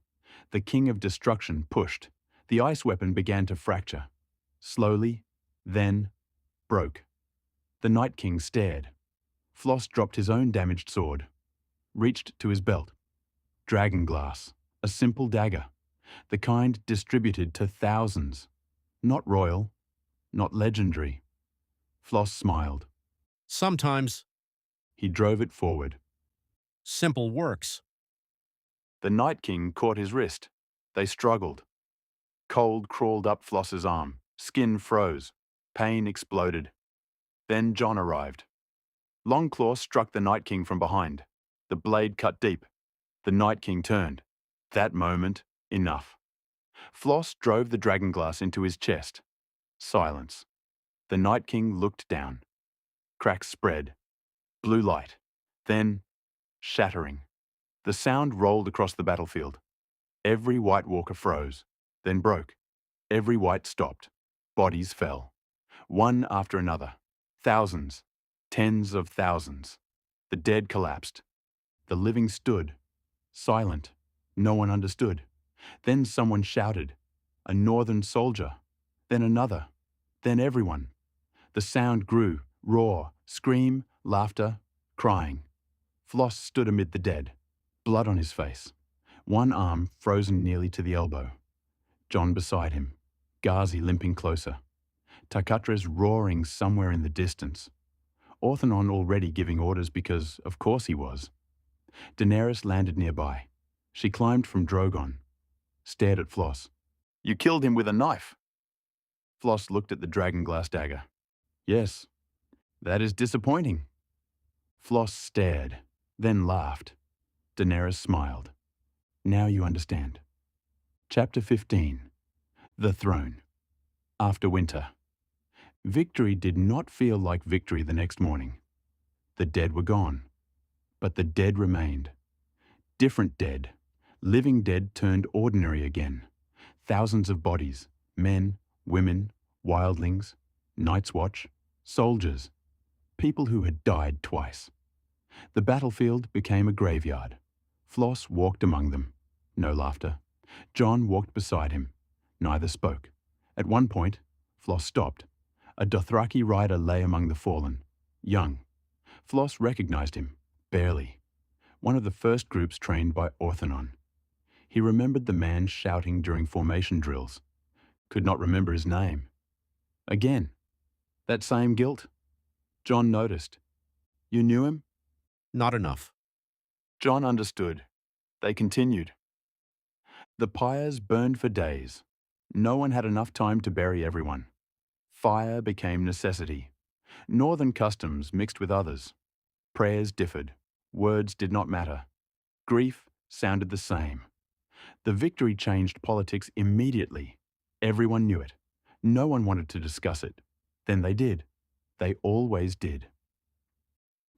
The King of Destruction pushed. The ice weapon began to fracture. Slowly, then broke. The Night King stared. Flos dropped his own damaged sword, reached to his belt. Dragon glass, a simple dagger, the kind distributed to thousands. Not royal, not legendary. Flos smiled. Sometimes He drove it forward. simple works. The Night King caught his wrist. They struggled. Cold crawled up Floss's arm. Skin froze. Pain exploded. Then Jon arrived. Longclaw struck the Night King from behind. The blade cut deep. The Night King turned. That moment, enough. Flos drove the dragonglass into his chest. Silence. The Night King looked down. Cracks spread. Blue light. Then, shattering. The sound rolled across the battlefield. Every White Walker froze, then broke. Every White stopped. Bodies fell. One after another. Thousands. Tens of thousands. The dead collapsed. The living stood. Silent. No one understood. Then someone shouted. A northern soldier. Then another. Then everyone. The sound grew. Roar. Scream. Laughter. Crying. Flos stood amid the dead. Blood on his face. One arm frozen nearly to the elbow. Jon beside him. Ghazi limping closer. Tarkatres roaring somewhere in the distance. Orthanon already giving orders because, of course, he was. Daenerys landed nearby. She climbed from Drogon. Stared at Flos. You killed him with a knife. Flos looked at the dragonglass dagger. Yes, that is disappointing. Flos stared, then laughed. Daenerys smiled. Now you understand. Chapter 15. The Throne. After winter. Victory did not feel like victory the next morning. The dead were gone. But the dead remained. Different dead. Living dead turned ordinary again. Thousands of bodies. Men, women, wildlings, Night's Watch, soldiers. People who had died twice. The battlefield became a graveyard. Flos walked among them. No laughter. Jon walked beside him. Neither spoke. At one point, Flos stopped. A Dothraki rider lay among the fallen. Young. Flos recognized him. Barely. One of the first groups trained by Orthanon. He remembered the man shouting during formation drills. Could not remember his name. Again. That same guilt? Jon noticed. You knew him? Not enough. Jon understood. They continued. The pyres burned for days. No one had enough time to bury everyone. Fire became necessity. Northern customs mixed with others. Prayers differed. Words did not matter. Grief sounded the same. The victory changed politics immediately. Everyone knew it. No one wanted to discuss it. Then they did. They always did.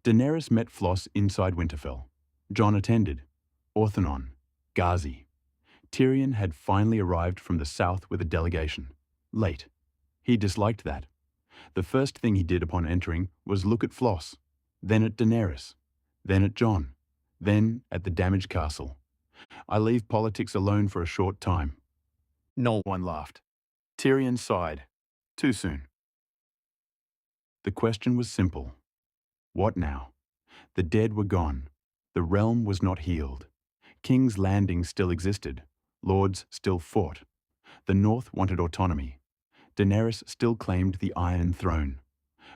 Daenerys met Flos inside Winterfell. Jon attended. Orthanon. Ghazi. Tyrion had finally arrived from the south with a delegation. Late. He disliked that. The first thing he did upon entering was look at Flos, then at Daenerys, then at Jon, then at the damaged castle. I leave politics alone for a short time. No one laughed. Tyrion sighed. Too soon. The question was simple. What now? The dead were gone. The realm was not healed. King's Landing still existed. Lords still fought. The North wanted autonomy. Daenerys still claimed the Iron Throne.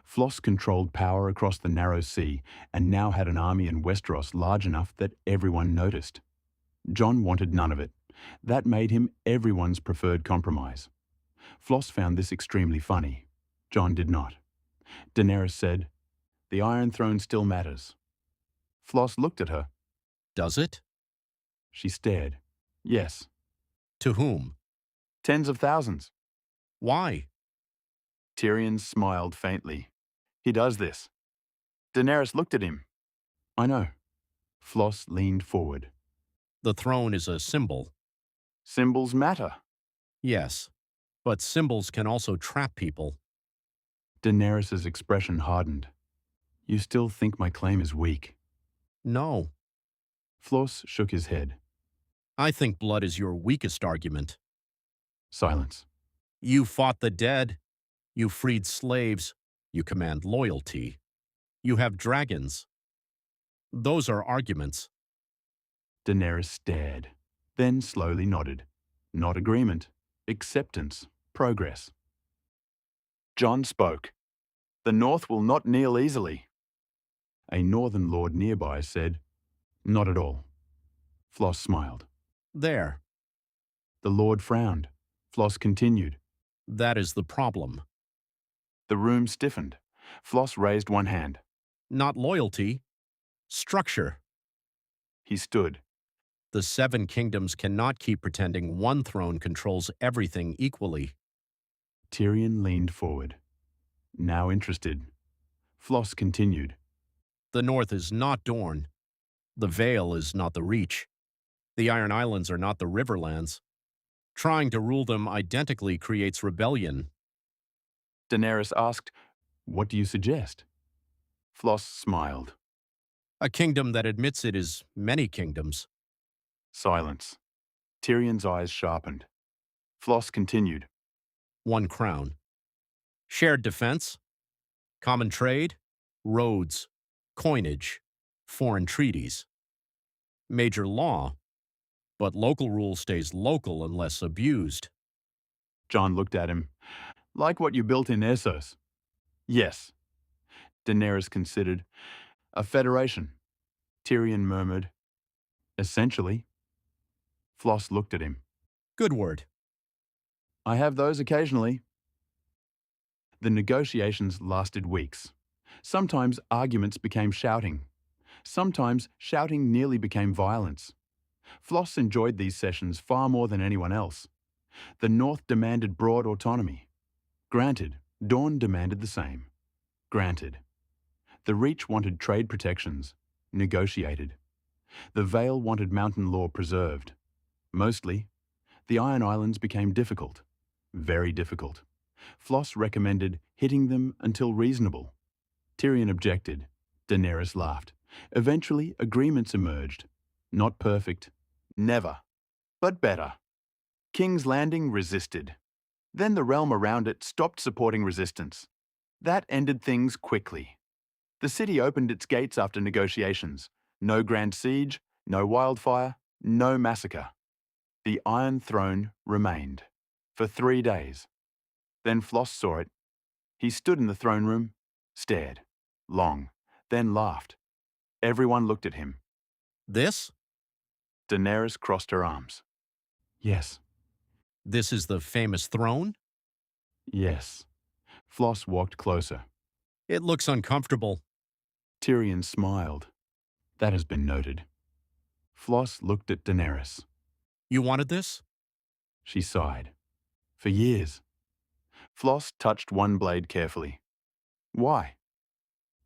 Flos controlled power across the narrow sea and now had an army in Westeros large enough that everyone noticed. Jon wanted none of it. That made him everyone's preferred compromise. Flos found this extremely funny. Jon did not. Daenerys said, "The Iron Throne still matters." Flos looked at her. Does it? She stared. Yes. To whom? Tens of thousands. Why? Tyrion smiled faintly. He does this. Daenerys looked at him. I know. Flos leaned forward. The throne is a symbol. Symbols matter. Yes, but symbols can also trap people. Daenerys' expression hardened. You still think my claim is weak? No. Flos shook his head. I think blood is your weakest argument. Silence. You fought the dead. You freed slaves. You command loyalty. You have dragons. Those are arguments. Daenerys stared, then slowly nodded. Not agreement, acceptance, progress. Jon spoke. The North will not kneel easily. A northern lord nearby said, Not at all. Flos smiled. There. The lord frowned. Flos continued. That is the problem. The room stiffened. Flos raised one hand. Not loyalty. Structure. He stood. The Seven Kingdoms cannot keep pretending one throne controls everything equally. Tyrion leaned forward. Now interested. Flos continued. The North is not Dorne. The Vale is not the Reach. The Iron Islands are not the Riverlands. Trying to rule them identically creates rebellion. Daenerys asked, What do you suggest? Flos smiled. A kingdom that admits it is many kingdoms. Silence. Tyrion's eyes sharpened. Flos continued. One crown. Shared defense. Common trade. Roads. Coinage. Foreign treaties. Major law. But local rule stays local unless abused. Jon looked at him. Like what you built in Essos? Yes. Daenerys considered. A federation. Tyrion murmured. Essentially. Flos looked at him. Good word. I have those occasionally. The negotiations lasted weeks. Sometimes arguments became shouting. Sometimes shouting nearly became violence. Flos enjoyed these sessions far more than anyone else. The North demanded broad autonomy. Granted, Dorne demanded the same. Granted. The Reach wanted trade protections. Negotiated. The Vale wanted mountain law preserved. Mostly. The Iron Islands became difficult. Very difficult. Flos recommended hitting them until reasonable. Tyrion objected. Daenerys laughed. Eventually, agreements emerged. Not perfect. Never. But better. King's Landing resisted. Then the realm around it stopped supporting resistance. That ended things quickly. The city opened its gates after negotiations. No grand siege, no wildfire, no massacre. The Iron Throne remained. For 3 days. Then Flos saw it. He stood in the throne room, stared. Long. Then laughed. Everyone looked at him. This? Daenerys crossed her arms. Yes. This is the famous throne? Yes. Flos walked closer. It looks uncomfortable. Tyrion smiled. That has been noted. Flos looked at Daenerys. You wanted this? She sighed. For years. Flos touched one blade carefully. Why?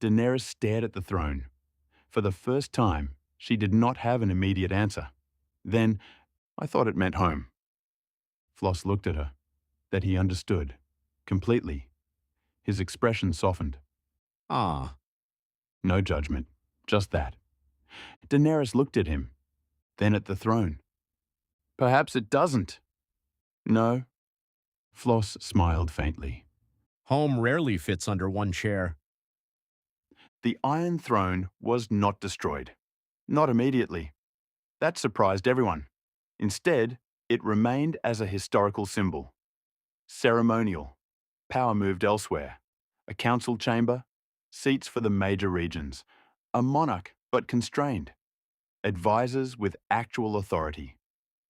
Daenerys stared at the throne. For the first time, she did not have an immediate answer. Then, I thought it meant home. Flos looked at her. That he understood. Completely. His expression softened. Ah. No judgment. Just that. Daenerys looked at him. Then at the throne. Perhaps it doesn't. No. Flos smiled faintly. Home rarely fits under one chair. The Iron Throne was not destroyed. Not immediately. That surprised everyone. Instead, it remained as a historical symbol. Ceremonial. Power moved elsewhere. A council chamber. Seats for the major regions. A monarch, but constrained. Advisors with actual authority.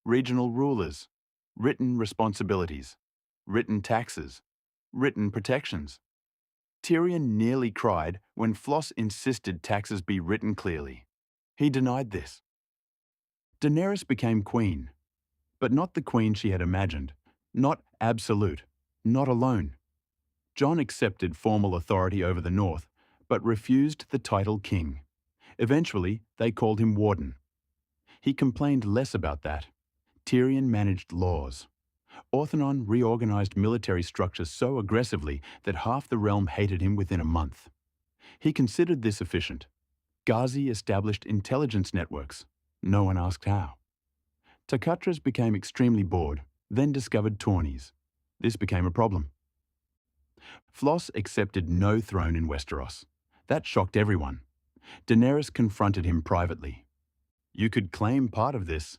Regional rulers. Written responsibilities. Written taxes. Written protections. Tyrion nearly cried when Flos insisted taxes be written clearly. He denied this. Daenerys became queen, but not the queen she had imagined, not absolute, not alone. Jon accepted formal authority over the North, but refused the title king. Eventually, they called him warden. He complained less about that. Tyrion managed laws. Orthanon reorganized military structures so aggressively that half the realm hated him within a month. He considered this efficient. Ghazi established intelligence networks. No one asked how. Takatras became extremely bored, then discovered tourneys. This became a problem. Flos accepted no throne in Westeros. That shocked everyone. Daenerys confronted him privately. You could claim part of this.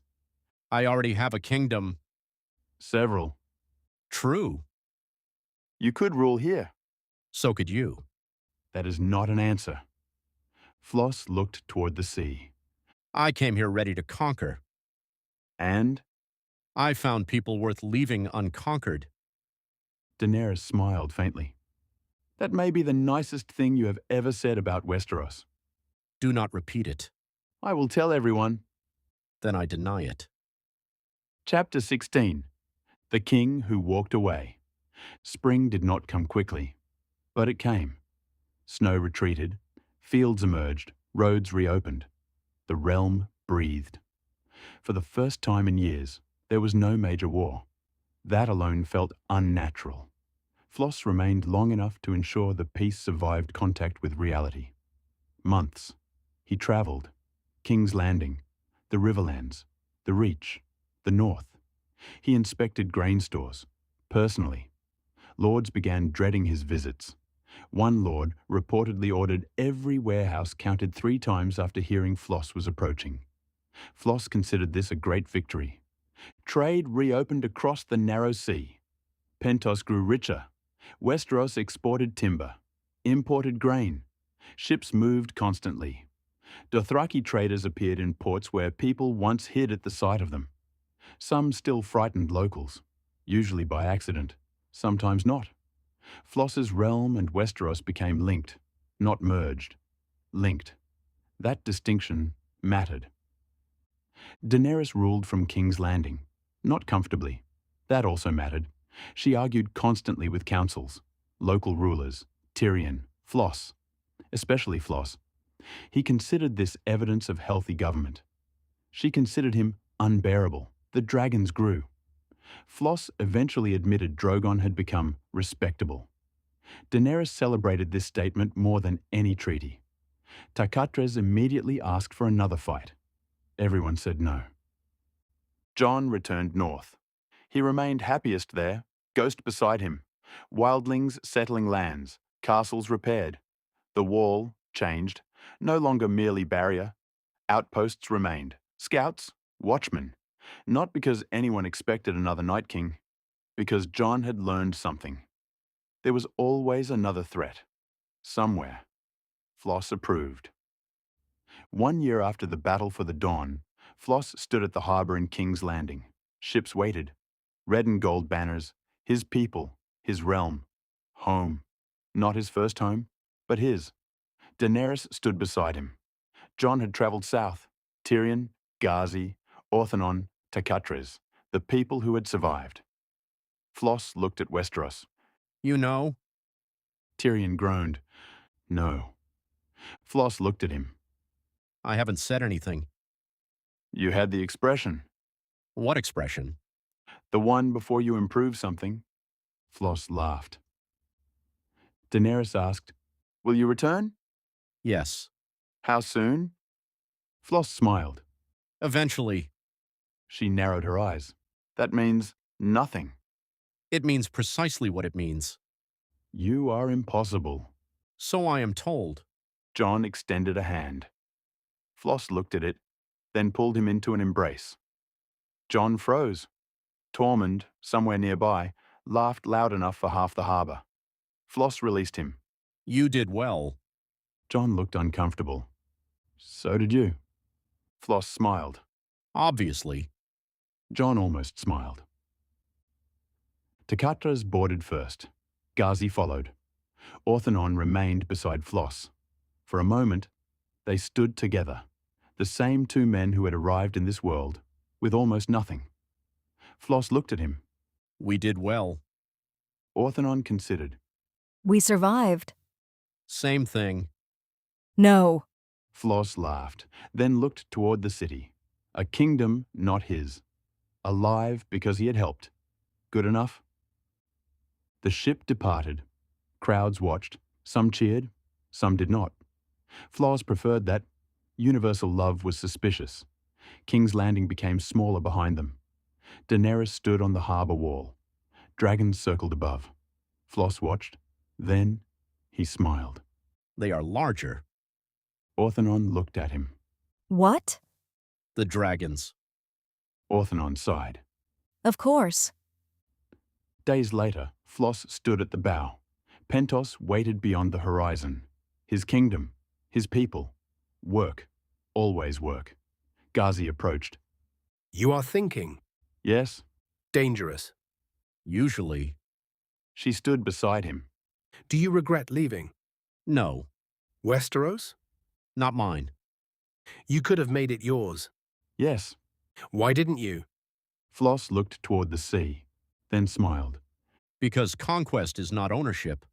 I already have a kingdom. Several. True. You could rule here. So could you. That is not an answer. Flos looked toward the sea. I came here ready to conquer. And? I found people worth leaving unconquered. Daenerys smiled faintly. That may be the nicest thing you have ever said about Westeros. Do not repeat it. I will tell everyone. Then I deny it. Chapter 16. The King Who Walked Away. Spring did not come quickly, but it came. Snow retreated, fields emerged, roads reopened. The realm breathed. For the first time in years, there was no major war. That alone felt unnatural. Flos remained long enough to ensure the peace survived contact with reality. Months. He travelled. King's Landing, the Riverlands, the Reach, the North. He inspected grain stores, personally. Lords began dreading his visits. One lord reportedly ordered every warehouse counted 3 times after hearing Flos was approaching. Flos considered this a great victory. Trade reopened across the narrow sea. Pentos grew richer. Westeros exported timber, imported grain. Ships moved constantly. Dothraki traders appeared in ports where people once hid at the sight of them. Some still frightened locals, usually by accident, sometimes not. Flos's realm and Westeros became linked, not merged. Linked. That distinction mattered. Daenerys ruled from King's Landing, not comfortably. That also mattered. She argued constantly with councils, local rulers, Tyrion, Flos, especially Flos. He considered this evidence of healthy government. She considered him unbearable. The dragons grew. Flos eventually admitted Drogon had become respectable. Daenerys celebrated this statement more than any treaty. Tarkatres immediately asked for another fight. Everyone said no. Jon returned north. He remained happiest there, Ghost beside him, wildlings settling lands, castles repaired. The wall changed, no longer merely barrier. Outposts remained, scouts, watchmen. Not because anyone expected another Night King, because Jon had learned something. There was always another threat. Somewhere. Flos approved. 1 year after the battle for the Dawn, Flos stood at the harbour in King's Landing. Ships waited. Red and gold banners. His people. His realm. Home. Not his first home, but his. Daenerys stood beside him. Jon had travelled south. Tyrion, Ghazi, Orthanon, Tarkatres, the people who had survived. Flos looked at Westeros. You know? Tyrion groaned. No. Flos looked at him. I haven't said anything. You had the expression. What expression? The one before you improve something. Flos laughed. Daenerys asked, Will you return? Yes. How soon? Flos smiled. Eventually. She narrowed her eyes. That means nothing. It means precisely what it means. You are impossible. So I am told. Jon extended a hand. Flos looked at it, then pulled him into an embrace. Jon froze. Tormund, somewhere nearby, laughed loud enough for half the harbour. Flos released him. You did well. Jon looked uncomfortable. So did you. Flos smiled. Obviously. Jon almost smiled. Tarkatres boarded first. Ghazi followed. Orthanon remained beside Flos. For a moment, they stood together, the same 2 men who had arrived in this world, with almost nothing. Flos looked at him. We did well. Orthanon considered. We survived. Same thing. No. Flos laughed, then looked toward the city. A kingdom not his. Alive because he had helped. Good enough? The ship departed. Crowds watched. Some cheered, some did not. Flos preferred that. Universal love was suspicious. King's Landing became smaller behind them. Daenerys stood on the harbour wall. Dragons circled above. Flos watched, Then he smiled. They are larger. Orthanon looked at him. What? The dragons. Orthanon sighed. Of course. Days later, Flos stood at the bow. Pentos waited beyond the horizon. His kingdom, his people, work, always work. Ghazi approached. You are thinking. Yes? Dangerous. Usually. She stood beside him. Do you regret leaving? No. Westeros? Not mine. You could have made it yours. Yes. Why didn't you? Flos looked toward the sea, then smiled. Because conquest is not ownership.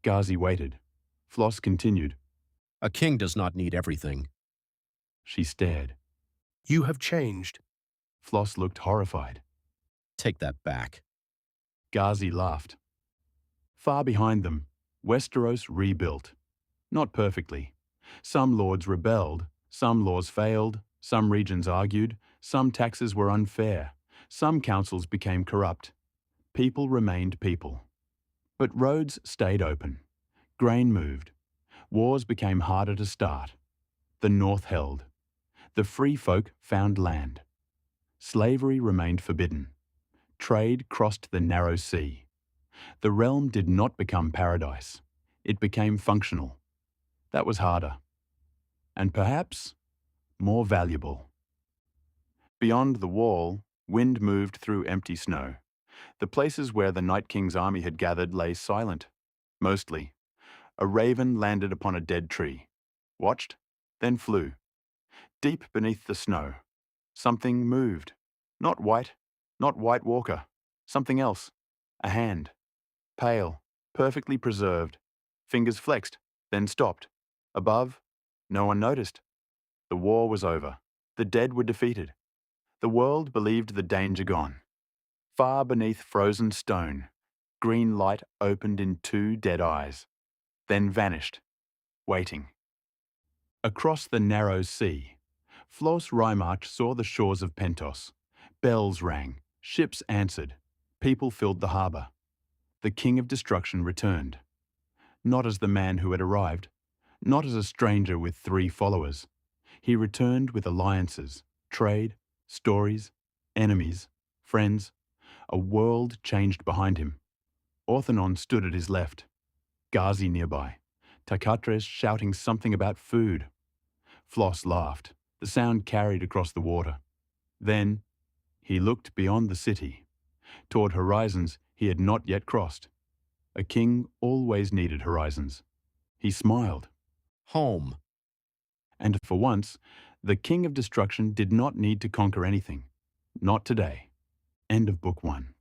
Ghazi waited. Flos continued. A king does not need everything. She stared. You have changed. Flos looked horrified. Take that back. Ghazi laughed. Far behind them, Westeros rebuilt. Not perfectly. Some lords rebelled, some laws failed, some regions argued, some taxes were unfair, some councils became corrupt. People remained people. But roads stayed open. Grain moved. Wars became harder to start. The North held. The free folk found land. Slavery remained forbidden. Trade crossed the narrow sea. The realm did not become paradise. It became functional. That was harder. And perhaps more valuable. Beyond the wall, wind moved through empty snow. The places where the Night King's army had gathered lay silent. Mostly. A raven landed upon a dead tree, watched, then flew. Deep beneath the snow, something moved. Not White Walker. Something else. A hand. Pale, perfectly preserved. Fingers flexed, then stopped. Above, no one noticed. The war was over. The dead were defeated. The world believed the danger gone. Far beneath frozen stone, green light opened in two dead eyes, then vanished, waiting. Across the narrow sea, Flos Reimarch saw the shores of Pentos. Bells rang, ships answered, people filled the harbour. The King of Destruction returned. Not as the man who had arrived, not as a stranger with 3 followers. He returned with alliances, trade, stories, enemies, friends. A world changed behind him. Orthanon stood at his left. Ghazi nearby. Takatres shouting something about food. Flos laughed. The sound carried across the water. Then he looked beyond the city, toward horizons he had not yet crossed. A king always needed horizons. He smiled. Home. And for once, the King of Destruction did not need to conquer anything. Not today. End of Book 1.